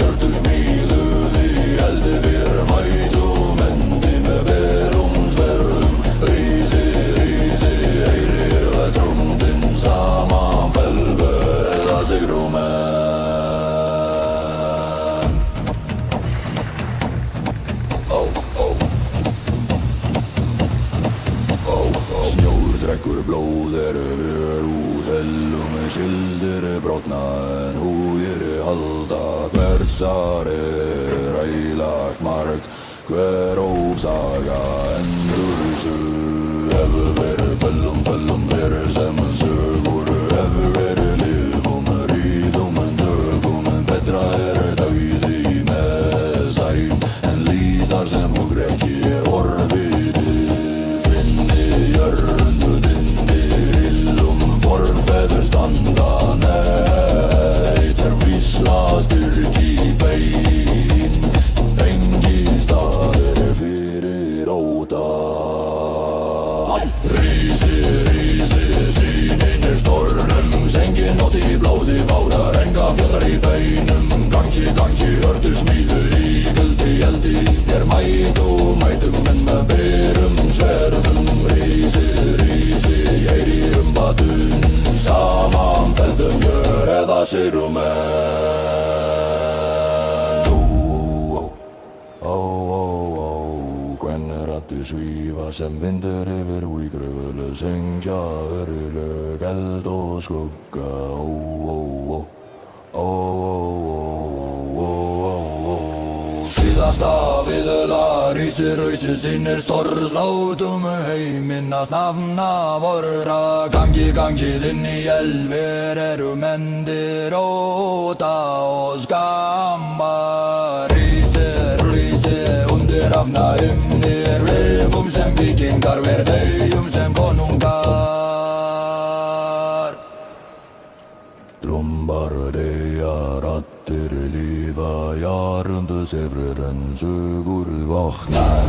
örtursmíðuð í eldi við mætum, endi með berum sverðum. Riisi, heyrir það trúndin, saman felver eða sigrumenn. Snjór drekkur blóð við út, hellum skildir brotna en húðir halda. Hvert sar ælagt mark, hver ósaga endur hefur verið fellum verið sem sögur, hefur verið lifum, ríðum en dögum, en betra dauði með sæm en líðar sem hugur ekki horfið. Forfeður standa neitt, vísla styrki bein, engi staðir fyrir óta. Rísi, sýnir stornum, sengin nótt í blóði váðar, enga fjöldar í beinum. Gangi, örtursmíður í guldi eldi, mætum, en með berum sverðum. Rísi, heyrir batun, saman feldum gjör eða sigrumenn. Hvenær rattir svífa sem vindur yfir vígröfulu, syngja örlög, eld og skugga. Síðasta viðla, rísi, sínir stors, látum heiminnast nafna vorra. Gangi, inn í elver mendir óta og skamma. Rísi, undir hafna himnir, lifum sem vikingar, deyjum sem konungar. Trombar deyja, rattir lífa, jarundu sefrir en sögur vaknar.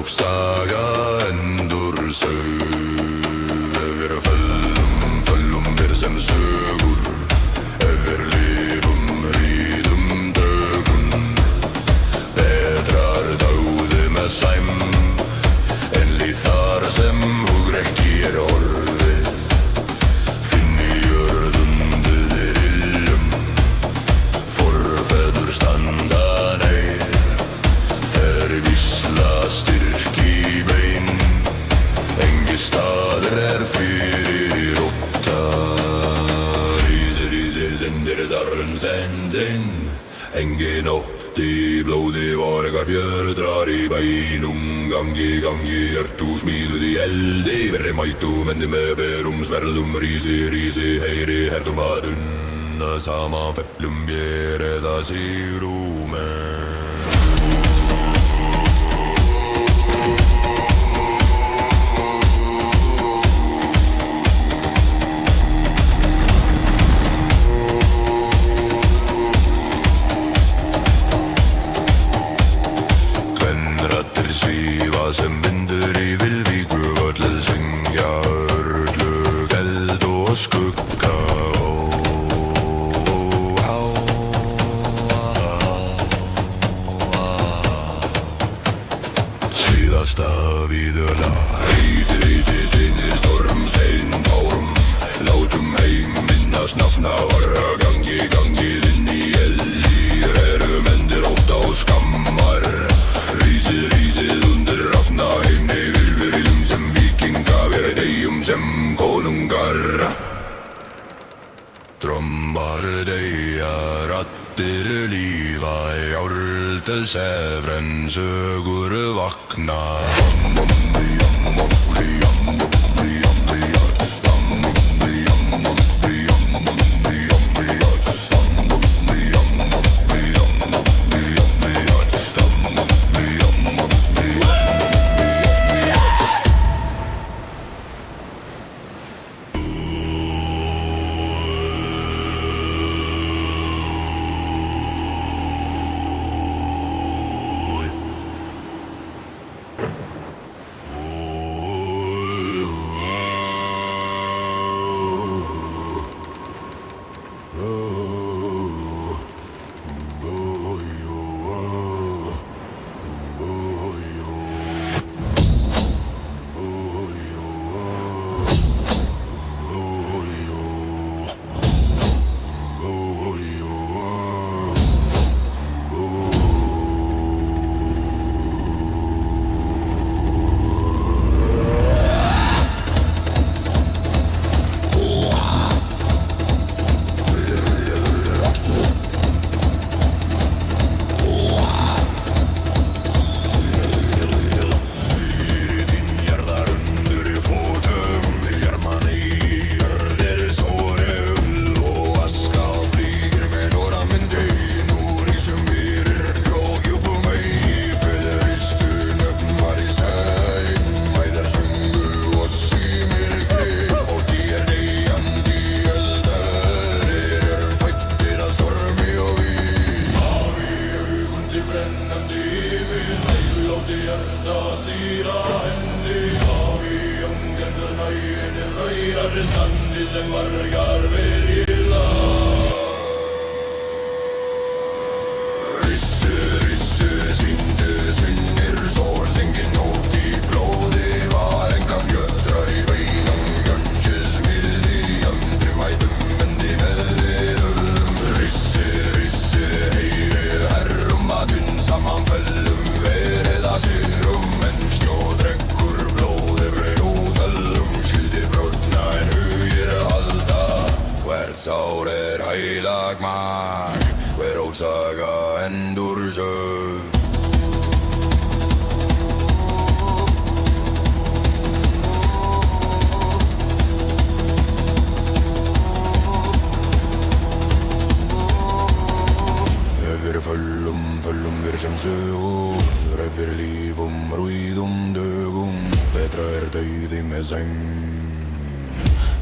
saga endursög Yfir föllum við sem sögur Yfir lifum hríðum dögum Betrar dáði með sæm En líð þar sem hugrekki horfið Finn í jörðunduðir iljum Forfeður standa neyr Þeir vísla styrk í bein Engi staður fyrir ótta Rísi, sendir þarren sendin Engi nótt í blóði var ekkar fjördrar í bænum Gangi, ertu smíðuð í eldi Verri mætum endi með berum sverðum Rísi, heyri hertum að unna Sama fellum bér eða sigrumen sem vindur í vilvíku völlið syngja örlög, eld og skugga Síðasta víðula Rísi, sinni storm, sein tárum Látum heim minnast nafna varra gangi inn í eldir erum endir ótt á skammar Rísi, undir rafna heimni virvirilum sem vikinga verið deyjum sem konungar Drömmar deyja, rattir lífa Járl sefren, sögur vakna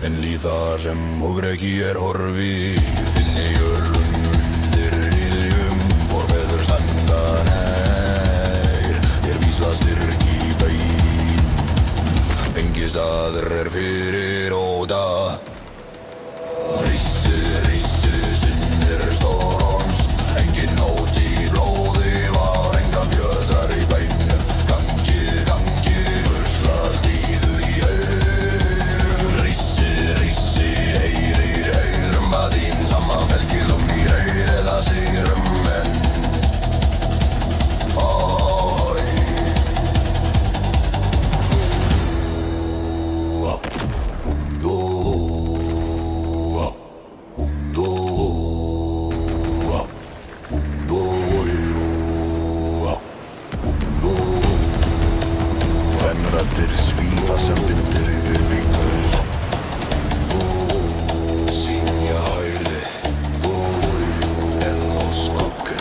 En líð þar sem hugrekki horfi Finn í jörðum undir iljum Forfeður standa nær Vísla styrk í
staður fyrir óta. Rissi, rissi, sinnir storms, engin nót í blóði var, enga fjötrar í beinu. Gangi, gangi, vurslast íðu í aurum. Rissi, rissi, heyrir, heyrum að þín saman felgilum í reyr eða sigrum enn. Raddir svífa sem vindur yfir víkur. Sýnja hæli eða á skuggu.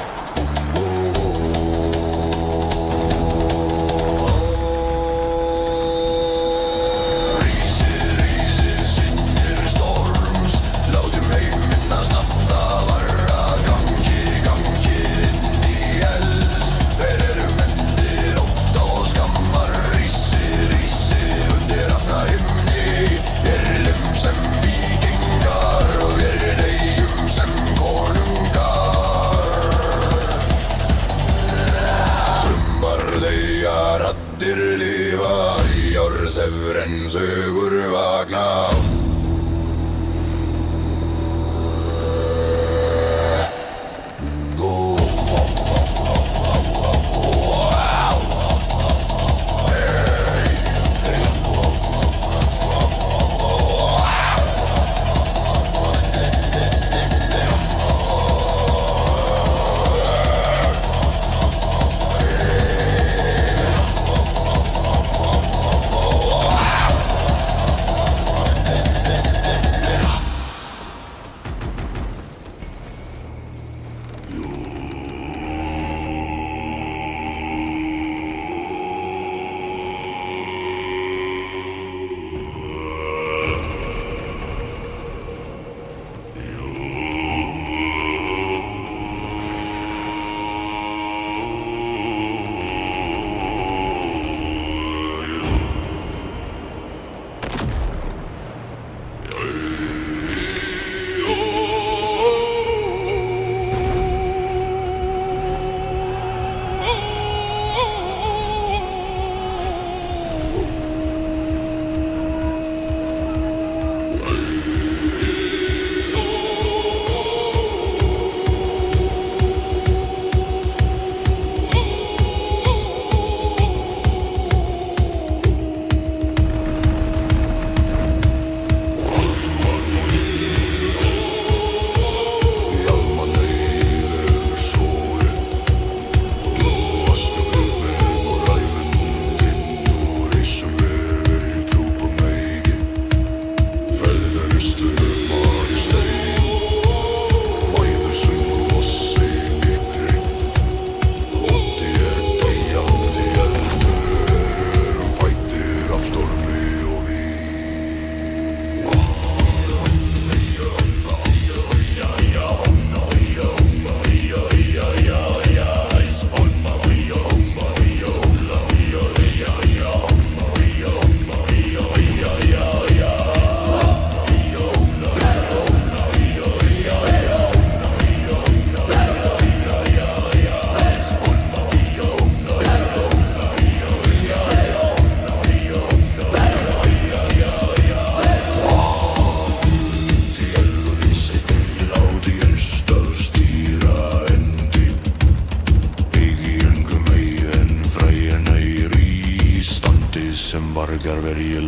Rísi, rísi, sinnir storms, látum heiminn að snabba varra. Gangi, gangi inn í eld, hver eru mendir ótta og skammar. Rísi, undir afna himni, lim sem víkingar og deyjum sem konungar. Drömmar deyja, raddir lifa, járnsefren sögur vakna.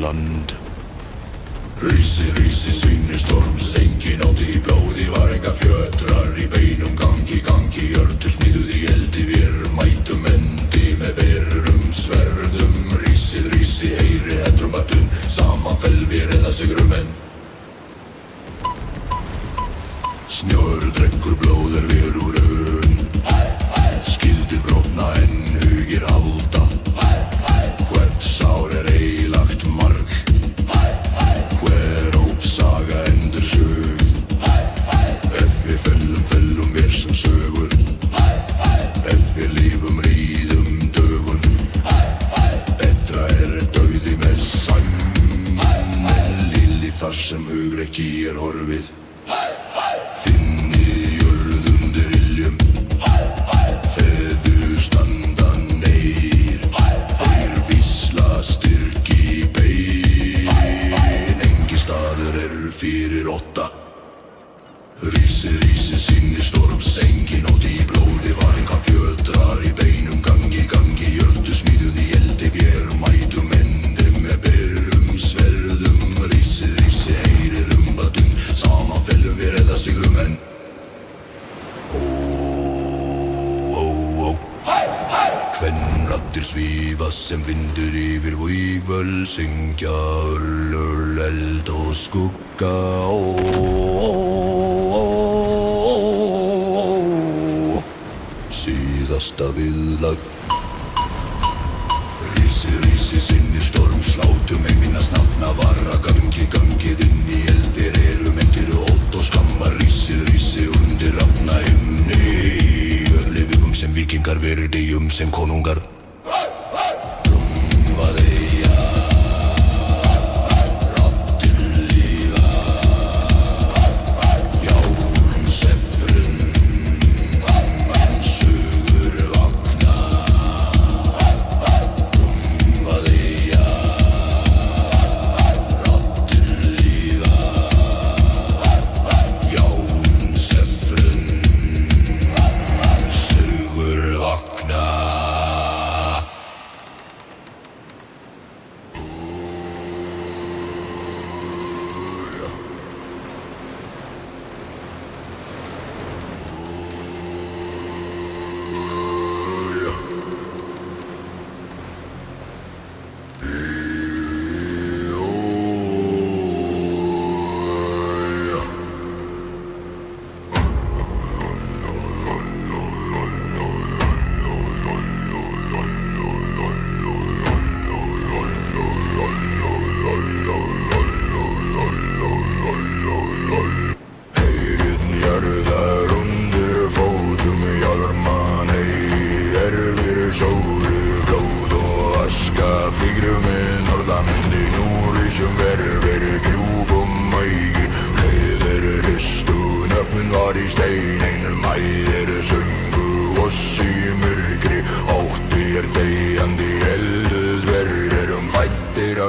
land. Rísi, rísi, sýnir storms, engin átt í blóði, var enga fjötrar í beinum, gangi, gangi, jörtu smíðuð í eldi, vér mætum endi með berum sverðum. Rísið, rísi, heyri hetrum að saman felvér eða sigrumenn. Snjór drekkur blóð vér úr önn, skildir brotna en hugir halda. Hvert sár eilagt marg, hver ópsaga endur sög. Ef við fellum mér sem sögur, ef við lífum ríðum dögun. Betra dauði með sæmd.
þar sem hugrekki horfið. Finnið jörð undir iljum, feður standa neyr, þeir vísla styrki í bein, engi staður fyrir otta. Rísi, rísi, sinni storms, engin óti í blóði, var enga fjötrar í beinum, gangi, gangi, jördu smíðuð í eldi, vér mætum endi með berum sverðum. Rísi, rísi, heyrir badun, saman fellum við redda sigrum en. Kvenraddir svífa sem vindur yfir vígvöll, syngja urlur, eld og skugga. Síðasta viðlag. Rísi, rísi, sinni storms, látum einminnast nafna varra, gangi, gangið inn í eldir, mentir og ótt og skamma. Rísi, rísi, undir rafna himni, örlifum sem vikingar, verðeyjum sem konungar.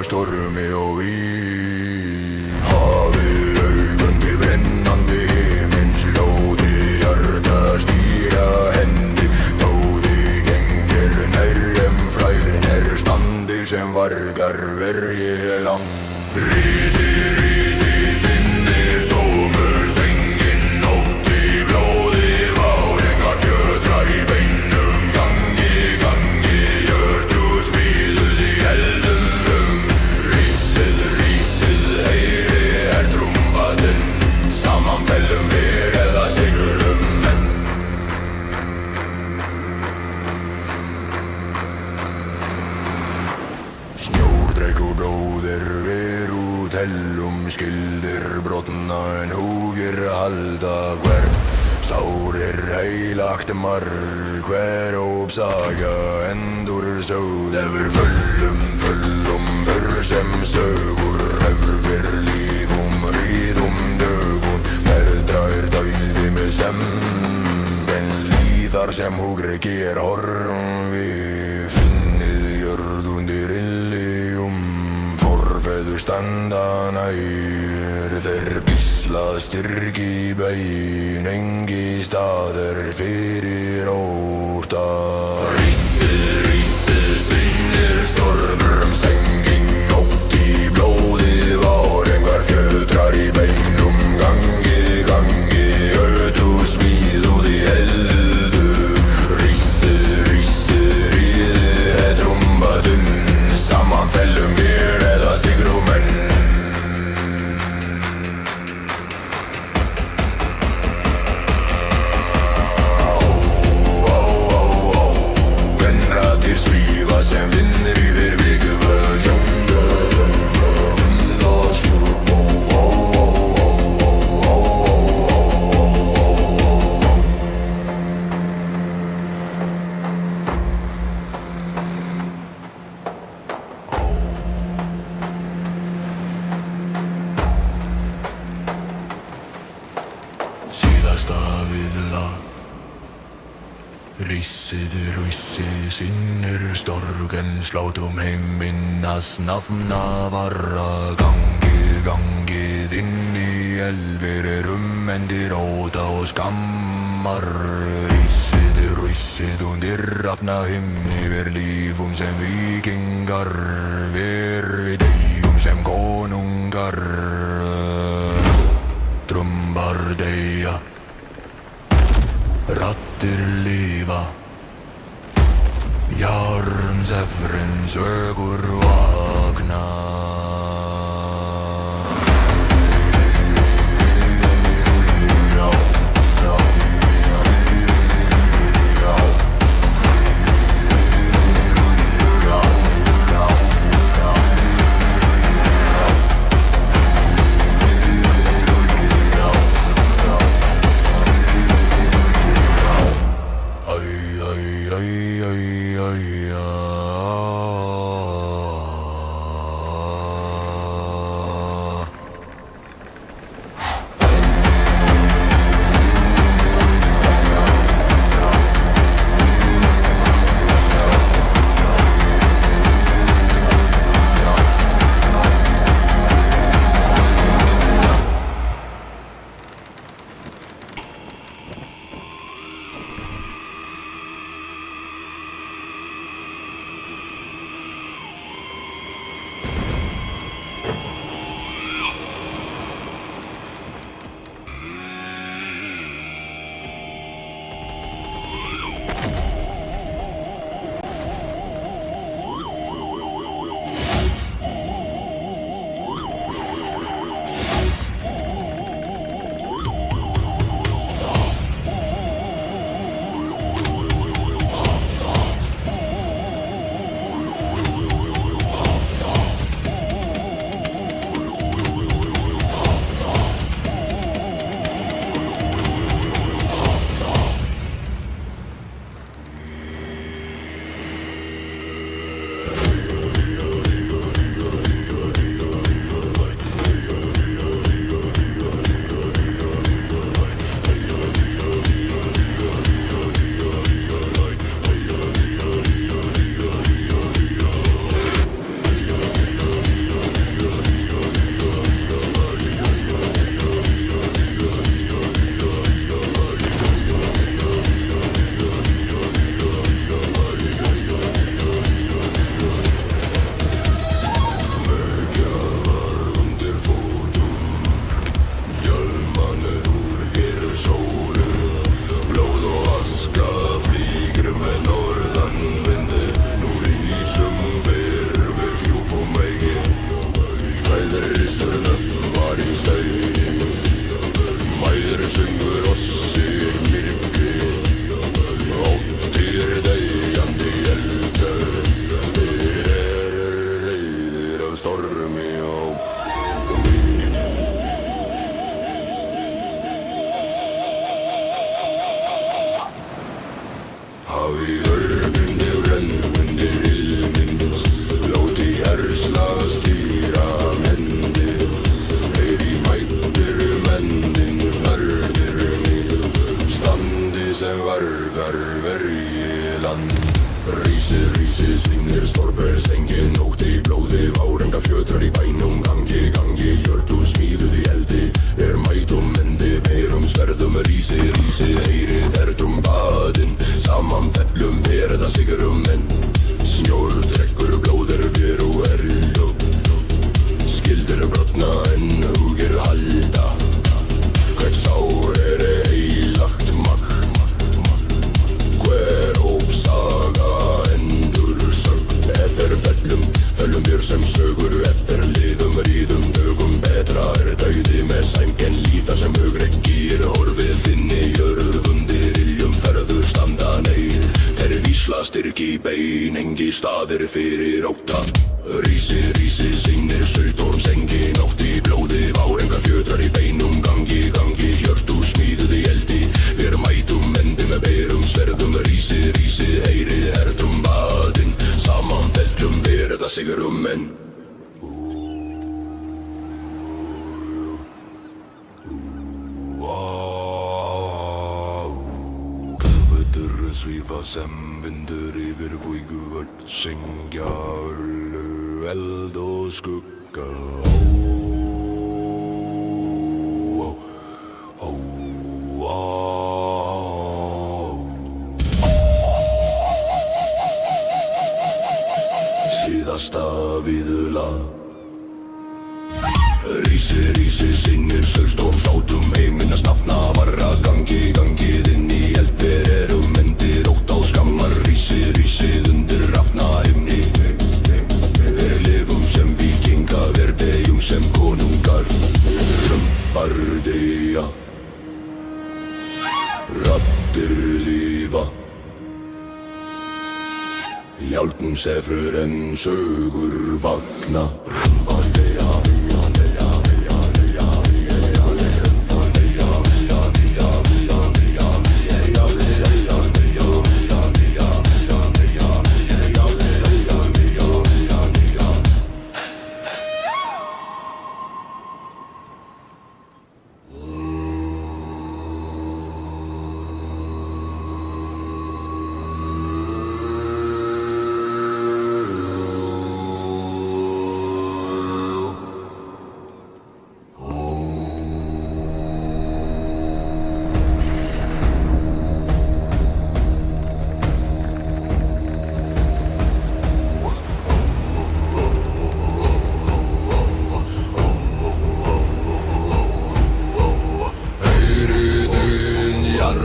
Stormi og vín, hafið augandi brennandi himins, ljóði hjarta stýra hendi, tóði gengir nærjem fræðin standi sem vargar verið lang. Rísi, rísi, sinni stómur, sengin nótt í blóði, var engar fjötrar í beinum, gangi, gangi, jördu smíðuð í eldum. Saman fellum við eða sigurum menn. Snjórdreikur bróðir við út hellum, skildir brotna en húgir halda hvert. Sárir heilagt marg, hver ópsaga endur sögð. Efur fullum, för sem sögur, efur fyrr lífum, ríðum dögun. Verðdræðir dauði með sem, en líðar sem hugrekki horfi. Finnið jörð undir iljum, forfeður standa nær, þeir bísla styrki í bein, engi staður fyrir óta. Rísi, rísi, sinnir stormur, sengin nótt í blóði, var engar fjötrar í beinum, gangi, gangi, ötu smíðuð í eldum. Rísi, rísi, ríði trumbadun, saman fellum við eða sigrum menn. Kvenraddir svífa sem vindur yfir vikuvöld, jóngöðum frá undaskjúrum.
lag. Rissið, russið, sinnir storgen, slátum heiminnas nafna varra. Gangið inn í elfir, endir óta og skammar. Rissið, russið, undir rafna himni, lífum sem vikingar, deyjum sem konungar. Trumbar deyja, rattir lifa, jarmsefrin sögur vakna.
svífa sem vindur yfir víguvöll, syngja urlu, eld og skugga. Síðasta viðula. Rísi, rísi, sinnir sögstorm, slátum heiminn að snafna varra gangi, gangið inn í eldver erum myndir, ótt á skammar. Rísi, rísið undir rafna himni, lifum sem víkinga, deyjum sem konungar. Römbardeja, raddir lifa, járnsefur en sögur vakna.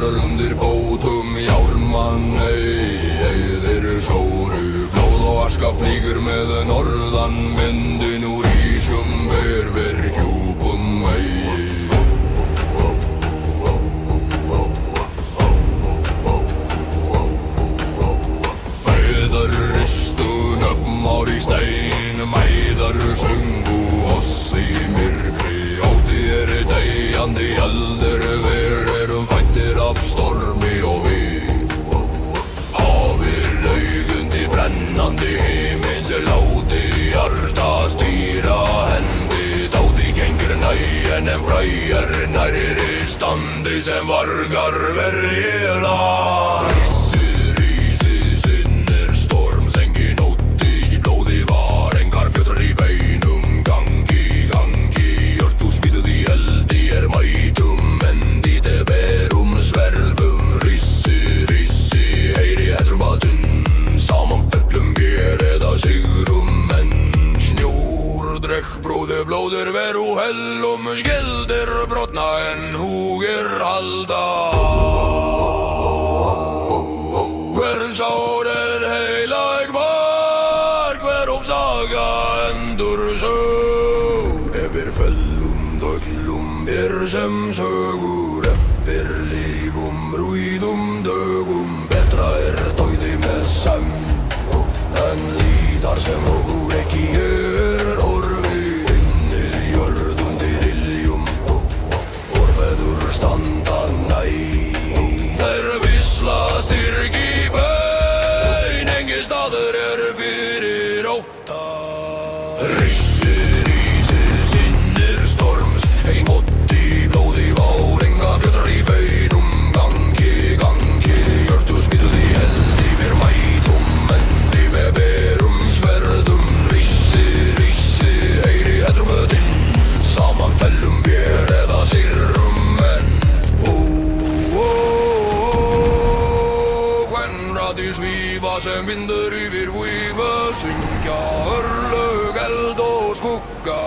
Undir fótum járnmanney, eyðir sóru, blóð og aska flýgur með norðan vindin úr ísjum ver hjúpum megi. Bæðar ristu nöfnmár í stein, mæðar sungu oss í myrkri. Óti deyjandi eldir erum fættir af stormi og við. Hafið laugundi brennandi himins láti hjarta stýra hendi. Dáði gengur nægjen en fræjar nærri standi sem vargar verjela. Rísi, sinnir storm, sengi nótti í blóði var, engar fjötrar í beinum, gangi, hjörtu smíðuð í eldi mætum, endi berum sverfum. Rísi, heyri hetrumatinn, saman fellum vér eða sigrum enn. Snjór, drekk, bróðir, blóðir, veru hellum, skildir brotna en húgir halda. Hver sár heilag mark, hver saga endur sög. Yfir fellum, döglum, sem sögur, eftir lífum, rúíðum dögum. Betra dauði með sæmd, en líðar sem hugu ekki horfi. Finnir jörð undir iljum, forfeður standa næ. Þeir visla styrk í bein, engin staður fyrir ótta. Rísi, sinnir storms, ein mótti blóði vár, enga fjötrar í beinum, gangi, hjörtu smíðuð í eldi mér mætum, endi með berum sverðum. Rísi, heyri hetrumatinn, saman fellum vér eða sigrum enn. Kvenrati svífa sem vindur yfir vígvöll, syngja örlög, eld og skugga.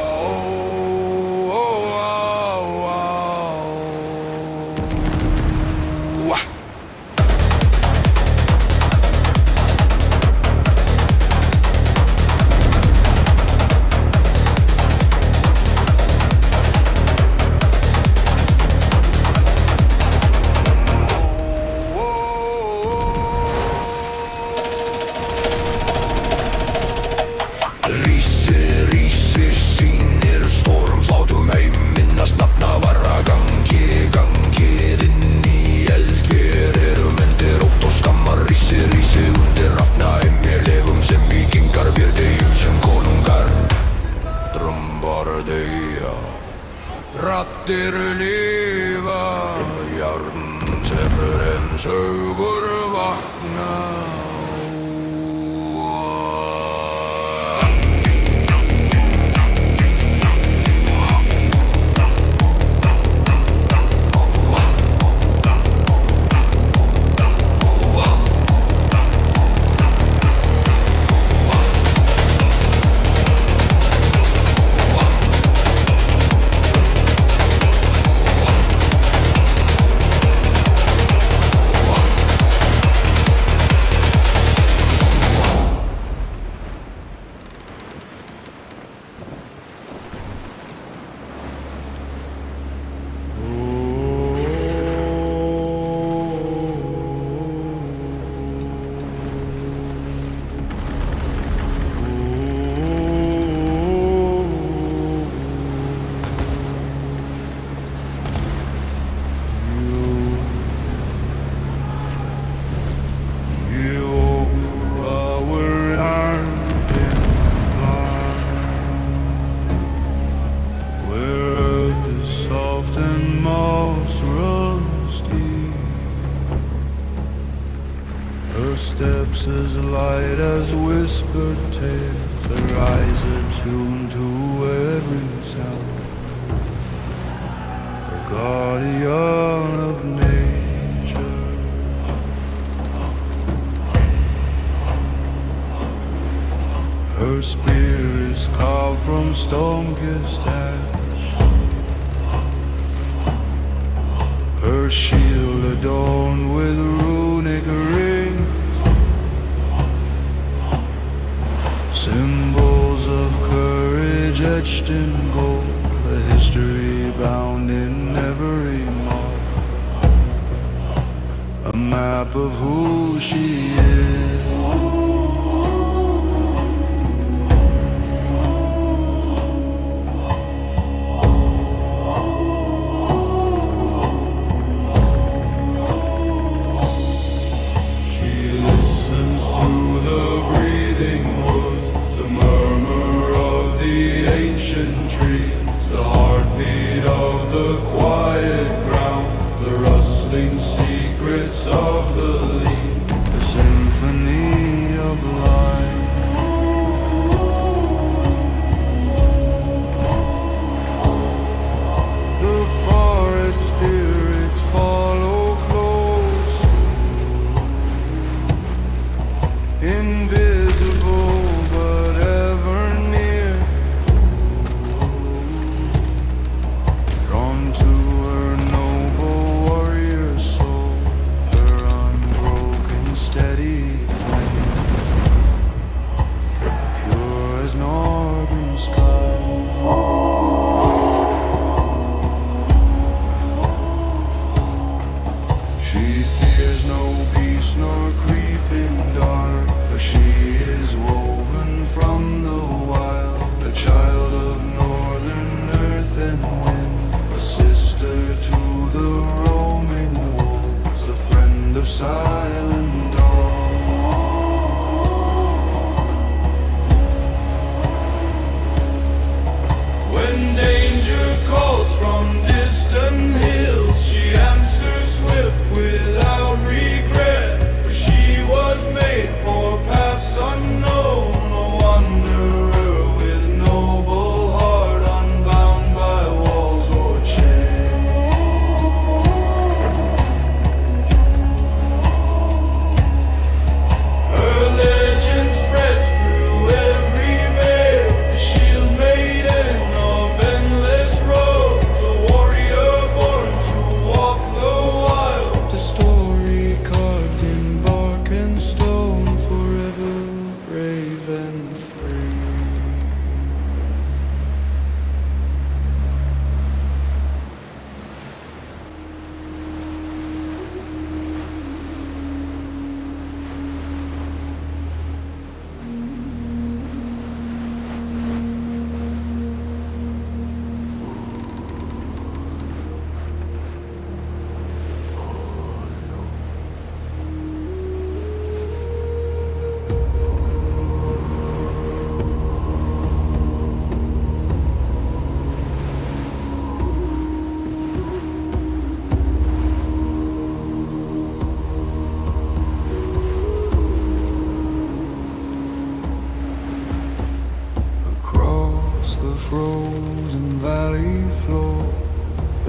Rísi, sýnir storm, slátum heiminn að snafna varra gangi inn í eld. Vér erum endir ótt og skammar. Rísi, undir rafna heimmi, lifum sem víkingar, vér deyjum sem konungar. Römbardeja, raddir lifa, járnsefur en sögur vakna.
Steps as light as whispered tales, their eyes attuned to every sound. A guardian of nature, her spear is carved from stone-kissed ash, her shield adorned with runic rings, symbols of courage etched in gold, a history bound in every mark, a map of who she is. Secrets of the leaf, the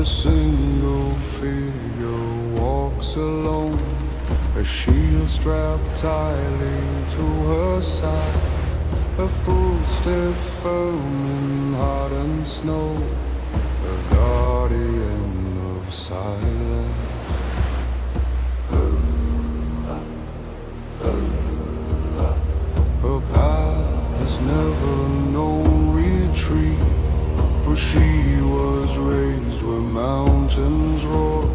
A single figure walks alone, a shield strapped tightly to her side, her footsteps firm in hardened snow, a guardian of silence. Her path has never known retreat, for she was raised where mountains roar,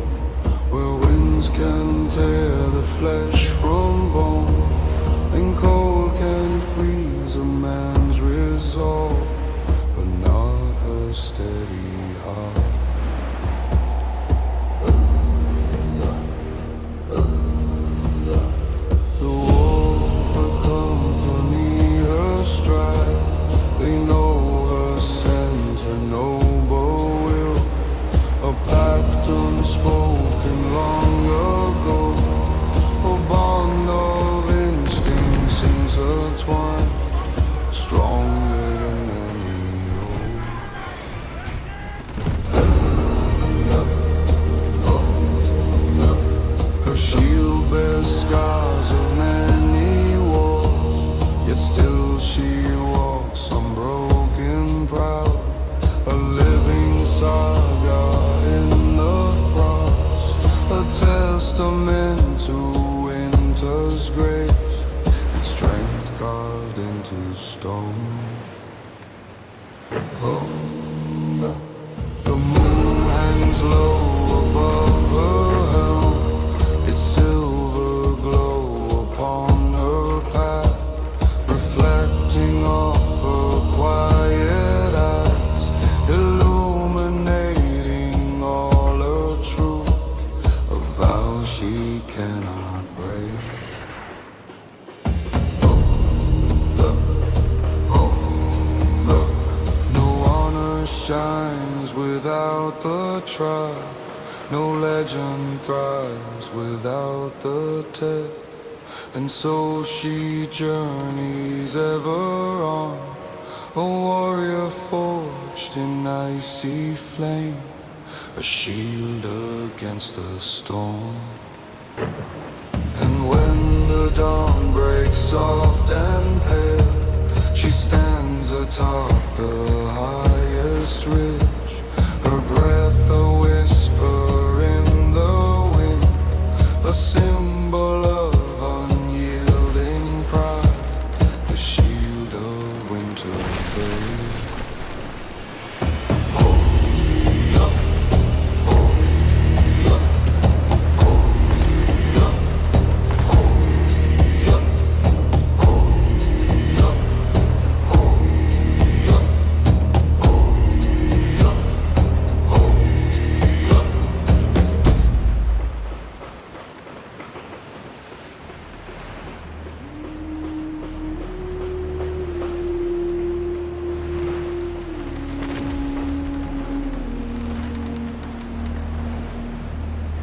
where winds can tear the flesh from bone, and cold can freeze a man's resolve, but not her steady heart. The wolves accompany her stride, they know her scent, her noble will, a pact unspoken long ago, a bond of instincts intertwined, stronger than any oath. Her shield bears scars of many wars, yet still she walks unbroken proud, a living saga in the frost, a testament to winter's grace, and strength carved into stone. The moon hangs low above her helm, its silver glow upon her path, reflecting off her quiet eyes, illuminating all her truth, a vow she cannot break. No honor shines without the trial, no legend thrives without the tale, and so she journeys ever on, a warrior forged in icy flame, a shield against the storm. And when the dawn breaks soft and pale, she stands atop the highest ridge, her breath a whisper in the wind, a symbol of unyielding pride, the shield of winter fade.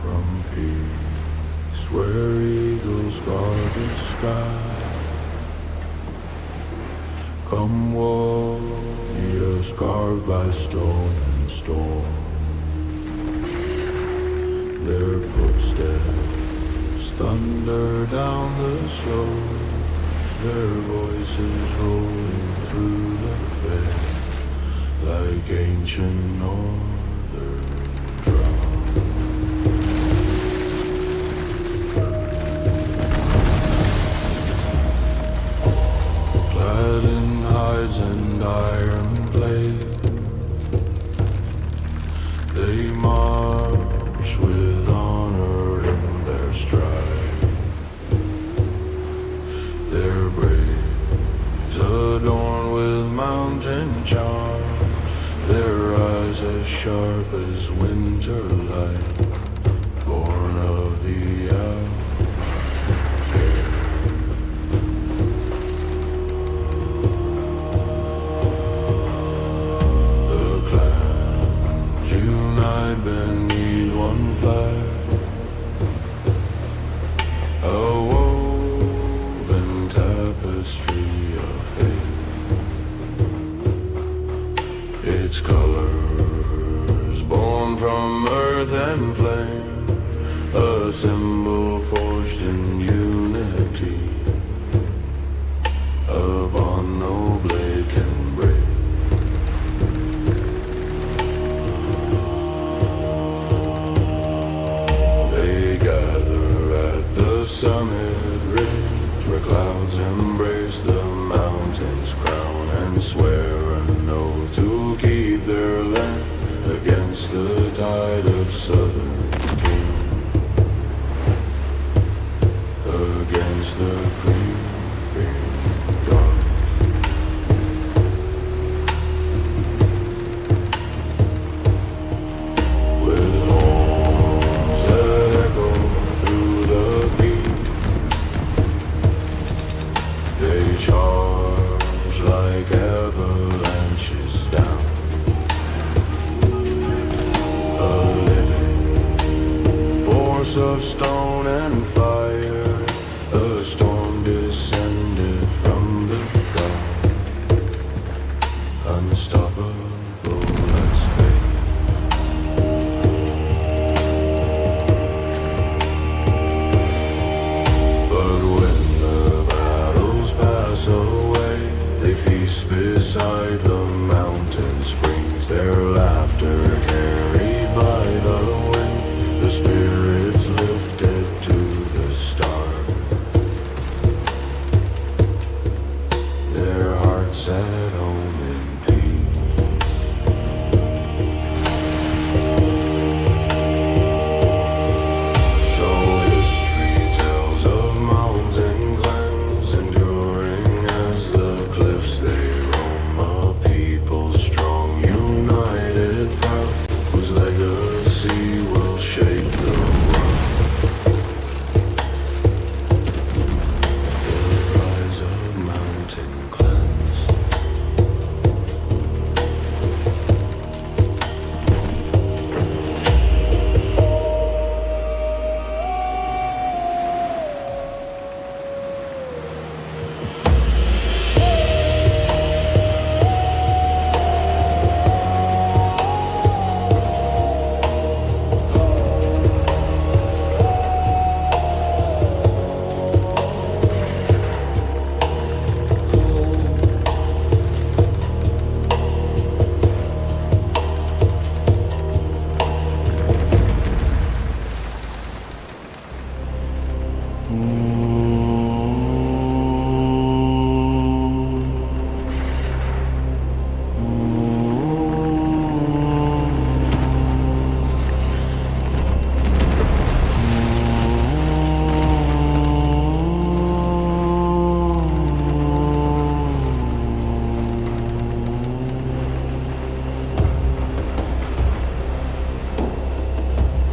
From peaks where eagles guard the sky, come warriors carved by stone and storm. Their footsteps thunder down the slope, their voices rolling through the veil like ancient northern drums. Clad in hides and iron blade, they march with honor in their stride. Their braves adorned with mountain charms, their eyes as sharp as winter light, born of the alpine air. The clans unite beneath one flag, a woven tapestry of fate. Its colors born from from earth and flame, a symbol forged in unity. A bond no blade can break. They gather at the summit ridge, where clouds embrace the mountain's crown, and swear an oath to keep their land against the tide of southern king, against the creeping dark. With horns that echo through the beat, they charge like avalanches down. Of stone and fire, a storm descended from the god, unstoppable as fate. But when the battles pass away, they feast beside the mountain springs, their laughter carried by the wind, the spirits lifted to the stars, their hearts at home in peace. So history tells of mountain clans enduring as the cliffs they roam, a people strong, united, proud, whose legacy will shape the world. The rise of mountain clans.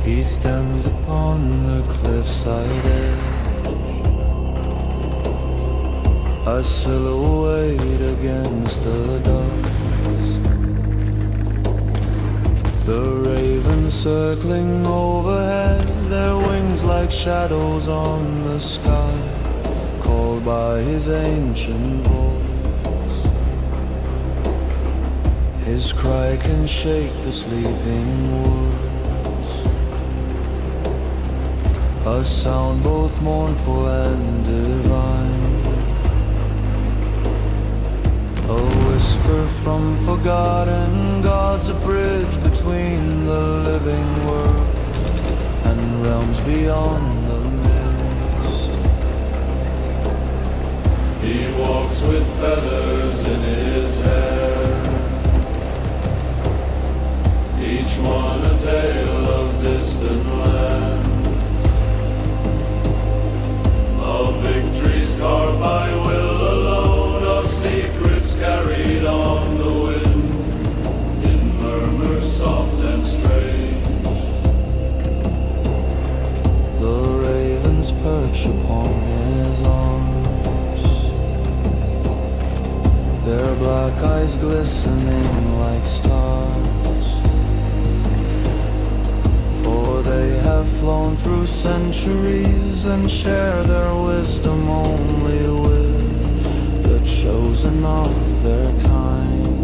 He stands upon the cliffside edge, a silhouette against the dusk. The ravens circling overhead, their wings like shadows on the sky, called by his ancient voice. His cry can shake the sleeping woods, a sound both mournful and divine, a whisper from forgotten gods, a bridge between the living world and realms beyond the mist.
He walks with feathers in his hair, each one a tale of distant lands, of victories carved by will alone, of secrets carried on the wind, in murmurs soft and strange.
The ravens perch upon his arms, their black eyes glistening like stars, for they have flown through centuries and share their wisdom only with the chosen of their kind.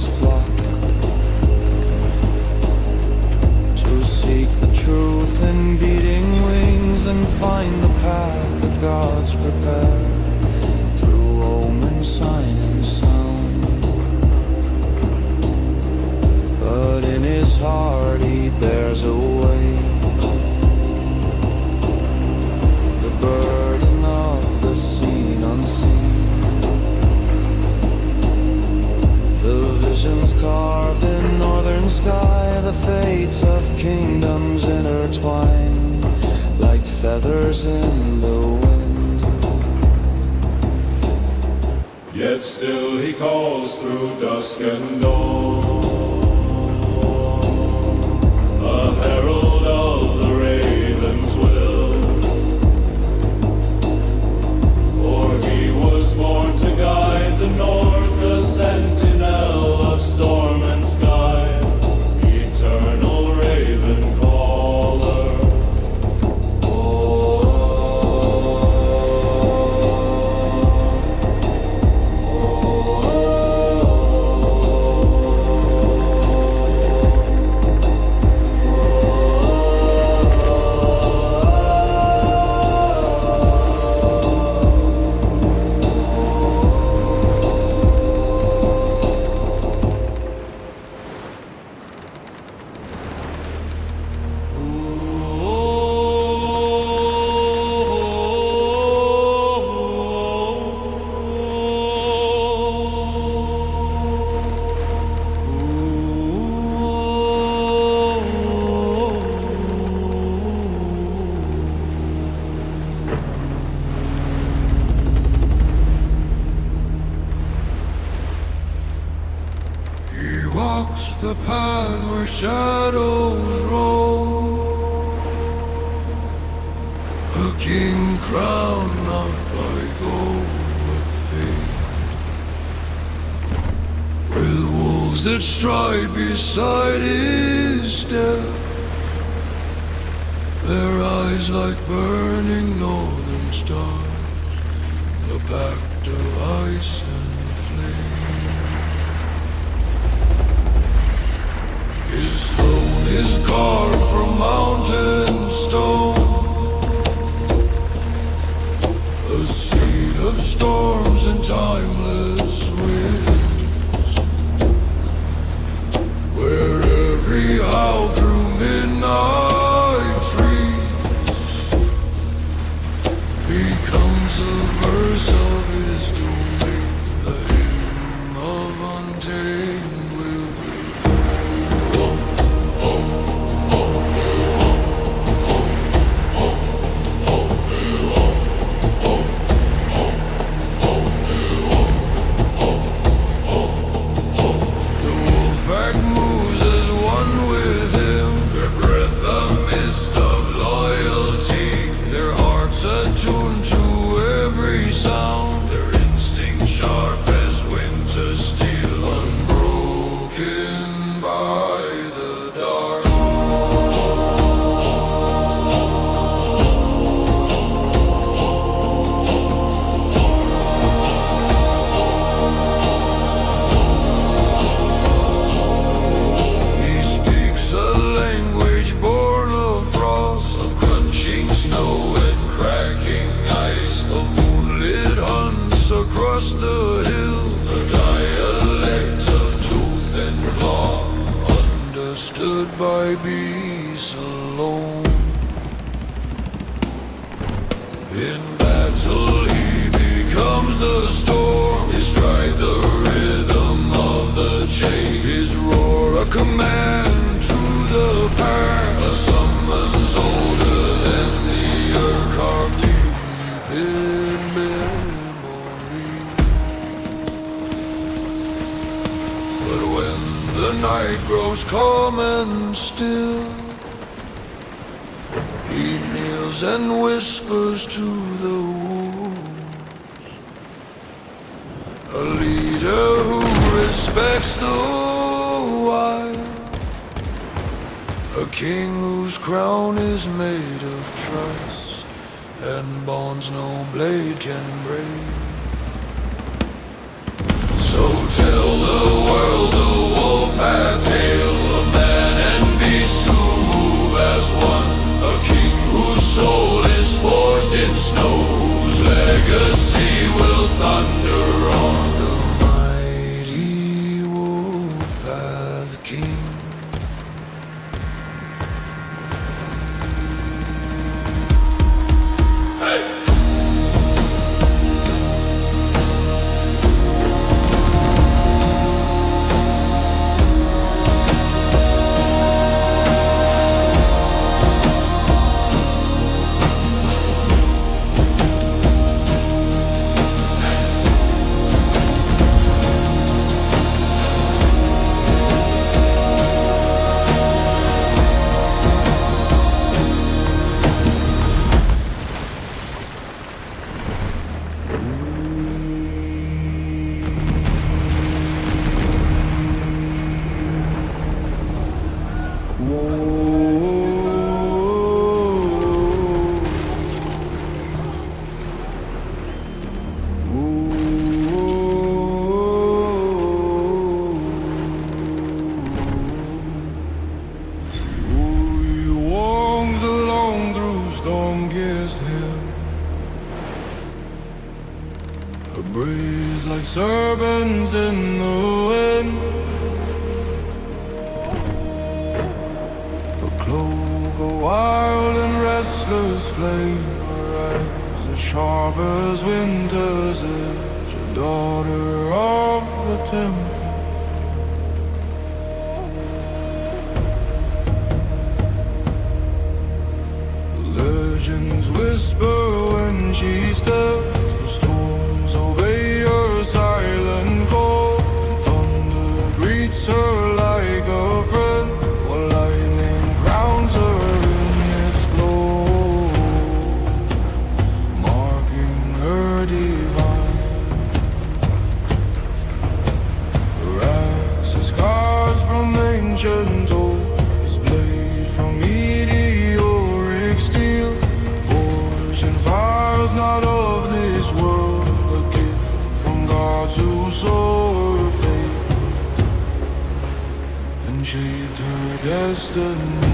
his flock, to seek the truth in beating wings and find the path the gods prepare through omen, sign and sound. But in his heart he bears a weight, the burden of the seen unseen, the visions carved in northern sky, the fates of kingdoms intertwined like feathers in the wind.
Yet still he calls through dusk and dawn, a herald of the raven's will. For he was born to guide the north, a sentinel of storm and sky, eternal raven caller.
The path where shadows roam, a king crowned not by gold but fate, with wolves that stride beside his step, their eyes like burning northern stars, a pact of ice and flame. His throne is carved from mountain stone, a seed of storms and timeless winds, where every howl through midnight trees becomes a verse of his domain, the hymn of untamed will. Attuned to every sound, their instinct sharp as winter steel, unbroken by the dark. He speaks a language born of frost, of crunching snow and cracking ice, of moonlit hunts across the hills, a dialect of tooth and claw, understood by beasts alone. In battle he becomes the storm, his stride the rhythm of the chase, his roar a command to the pack, a summons older than the earth, carved deep in memory. But when the night grows calm and still, he kneels and whispers to the wolves, a leader who respects the wild, a king whose crown is made of trust, and bonds no blade can break. So tell the world
hair bends in the wind. A cloak, a wild and restless flame, her eyes as sharp as winter's edge, a daughter of the temple. Legends whisper when she steps, the storms obey her silent call. Thunder greets her like a friend, while lightning crowns her in its glow, marking her divine. Her axe is carved from ancient oak, his blade from meteoric steel, forged in fires not of this world, a gift from gods who saw her fate and shaped her destiny.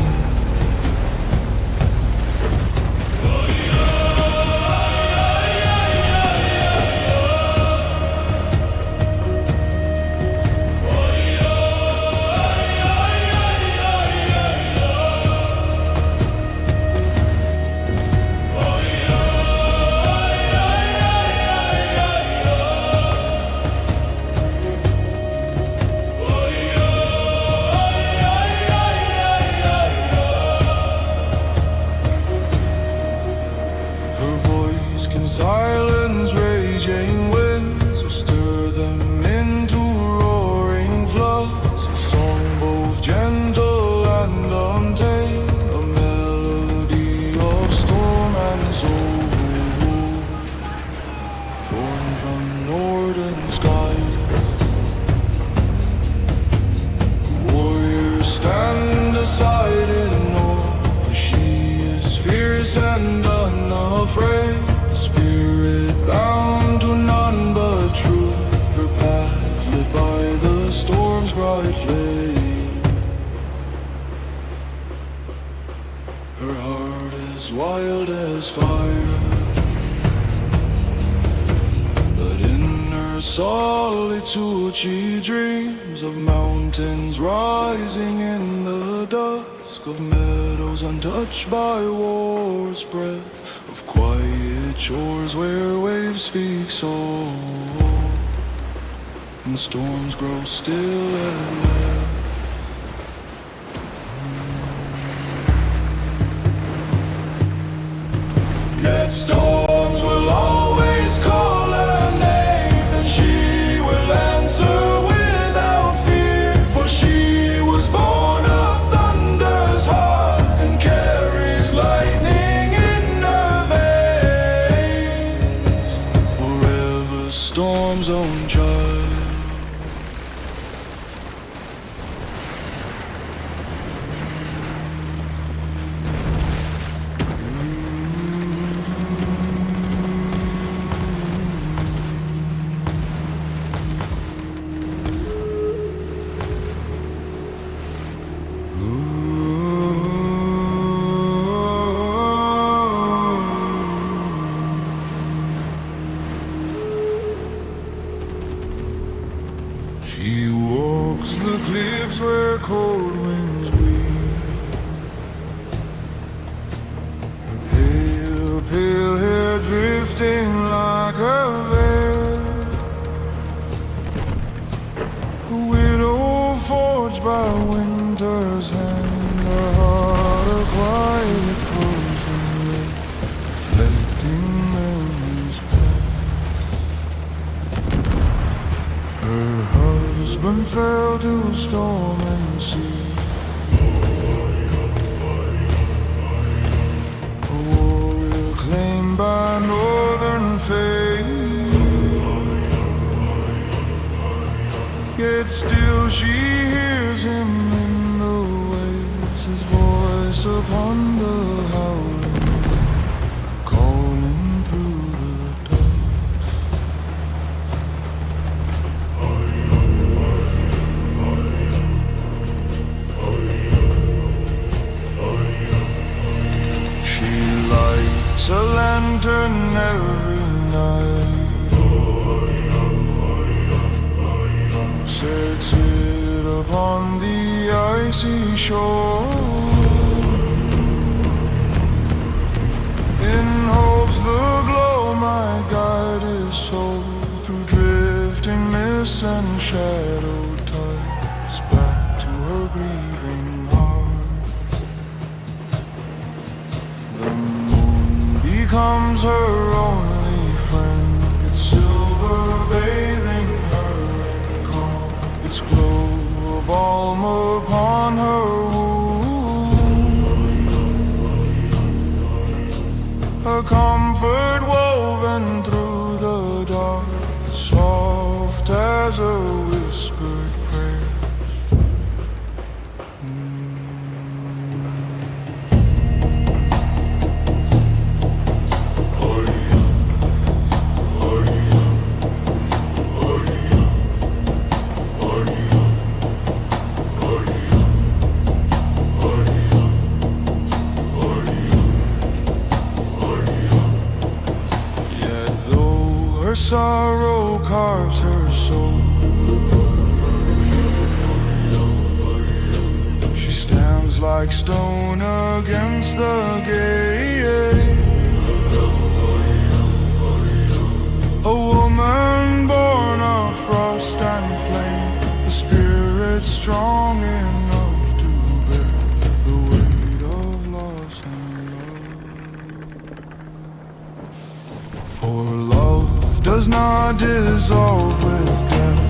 Her voice can silence raging winds or stir them into roaring floods. A song both gentle and untamed, a melody of storm and soul, born from northern skies. Warriors stand aside in awe, for she is fierce and unafraid, a spirit bound to none but truth, her path lit by the storm's bright flame. Her heart is wild as fire, but in her solitude she dreams of mountains rising in the dusk, of meadows untouched by war's breath, of quiet shores where waves speak soul and storms grow still at night. Yet storms will always call her name, and she will answer without fear, for she was born of thunder's heart and carries lightning in her veins, forever storm's own child.
She walks the cliffs where cold winds weep, her pale, pale hair drifting like a veil, a widow forged by winter's hand, her heart a quiet frozen lake, reflecting memories past. Her husband fell to storm and sea, a warrior claimed by northern fate, yet still she hears him in the waves, his voice upon the howling, calling through the dark. A lantern every night, upon the icy shore, in hopes the glow might guide his soul through drifting mists and shadowed tides back to her grieving heart. The moon becomes her only friend, its silver bathing her in calm, its glow a balm upon her wound, a comfort woven through the dark, soft as a whispered prayer. Yet though her sorrow carves her soul, she stands like stone against the gate, a woman born of frost and flame, a spirit strong enough to bear the weight of loss and love. For love does not dissolve with death,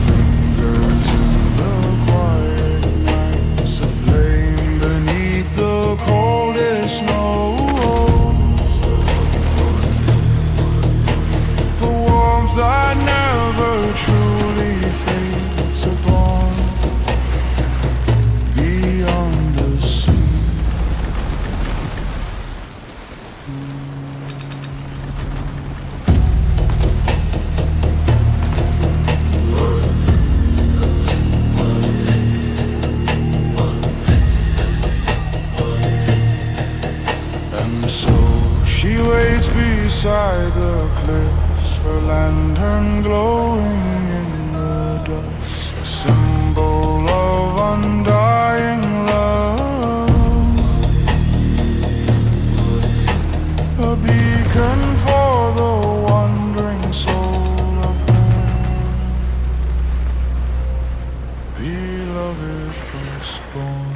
lingers in the quiet nights, a flame beneath the coldest snow, a warmth that never truly fades upon beyond the sea. And so she waits beside the cliffs, her lantern glowing in the dusk, a symbol of undying love, a beacon for the wandering soul of her beloved firstborn.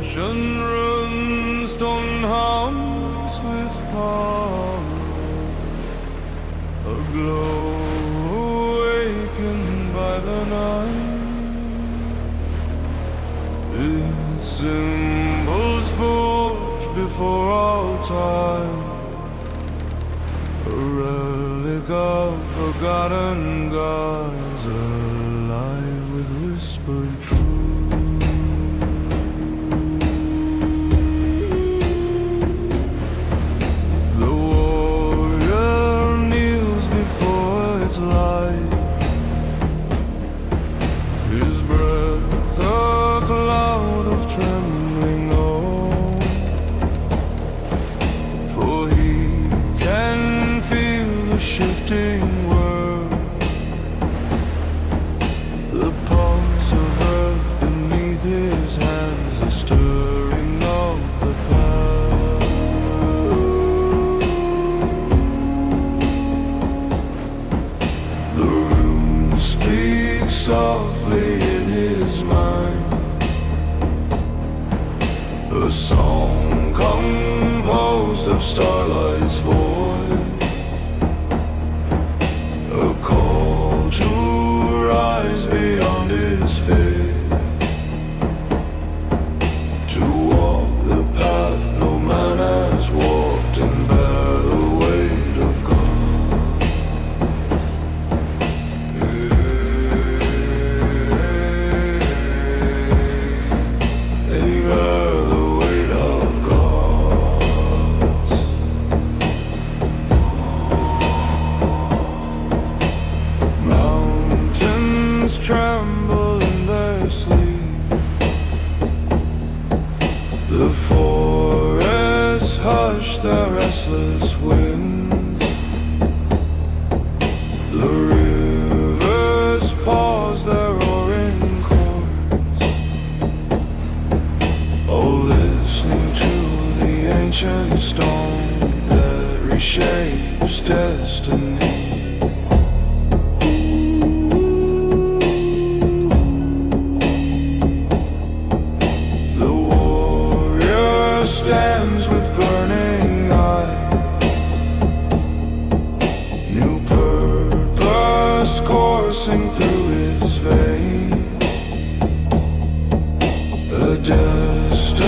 Ancient runestone hums with power, a glow awakened by the night, its symbols forged before all time, a relic of forgotten gods, alive with whispered truth. Light, his breath a cloud of trembling awe, for he can feel the shifting world, the pulse of earth beneath his hands, the stirring of the past. Speak softly in his mind, a song composed of starlight's voice, a call to rise beyond his fate, to walk the path no man has walked and bear the weight of God. Hey,
The forests hush their restless winds. The rivers pause their roaring chords. Oh, listening to the ancient stone that reshapes destiny. Stands with burning eye, new purpose coursing through his veins, a destiny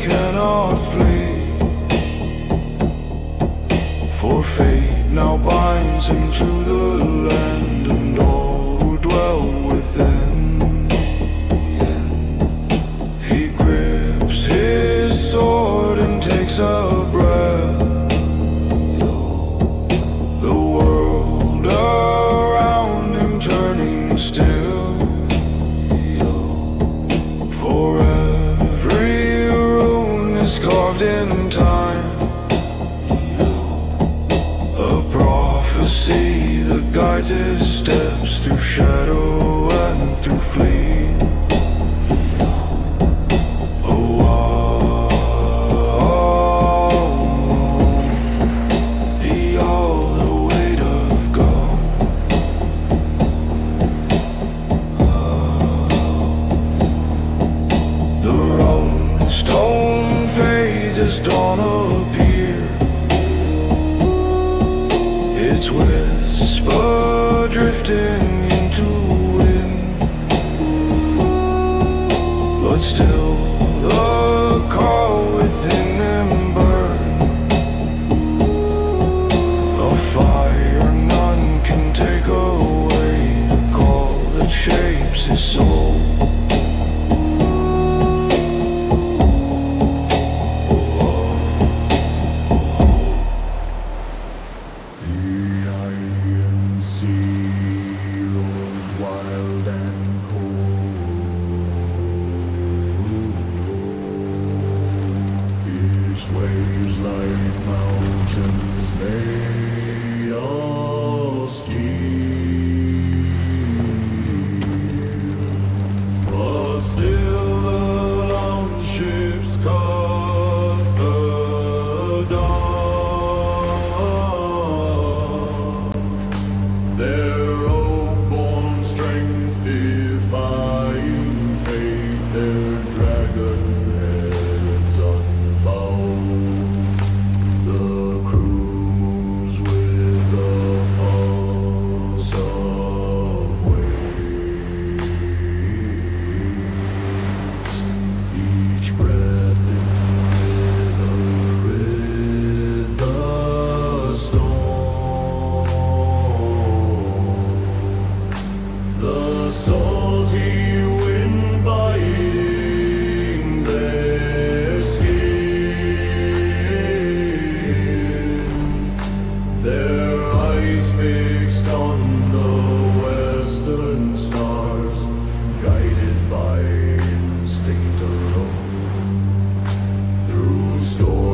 cannot flee, for fate now binds him to the land and all who dwell within. Sword and takes a breath. The world around him turning still. For every rune is carved in time, a prophecy that guides his steps through shadow and through flea. Stone fades as dawn appear, its whisper drifting into wind, but still the call within him burns, a fire none can take away, the call that shapes his soul.
Wild and cold, its waves like mountains made of steel, but still the longships cut the dark. Their defying fate, their dragon heads unbound. The crew moves with the pulse of waves, each breath in with the storm. The salty wind biting their skin, their eyes fill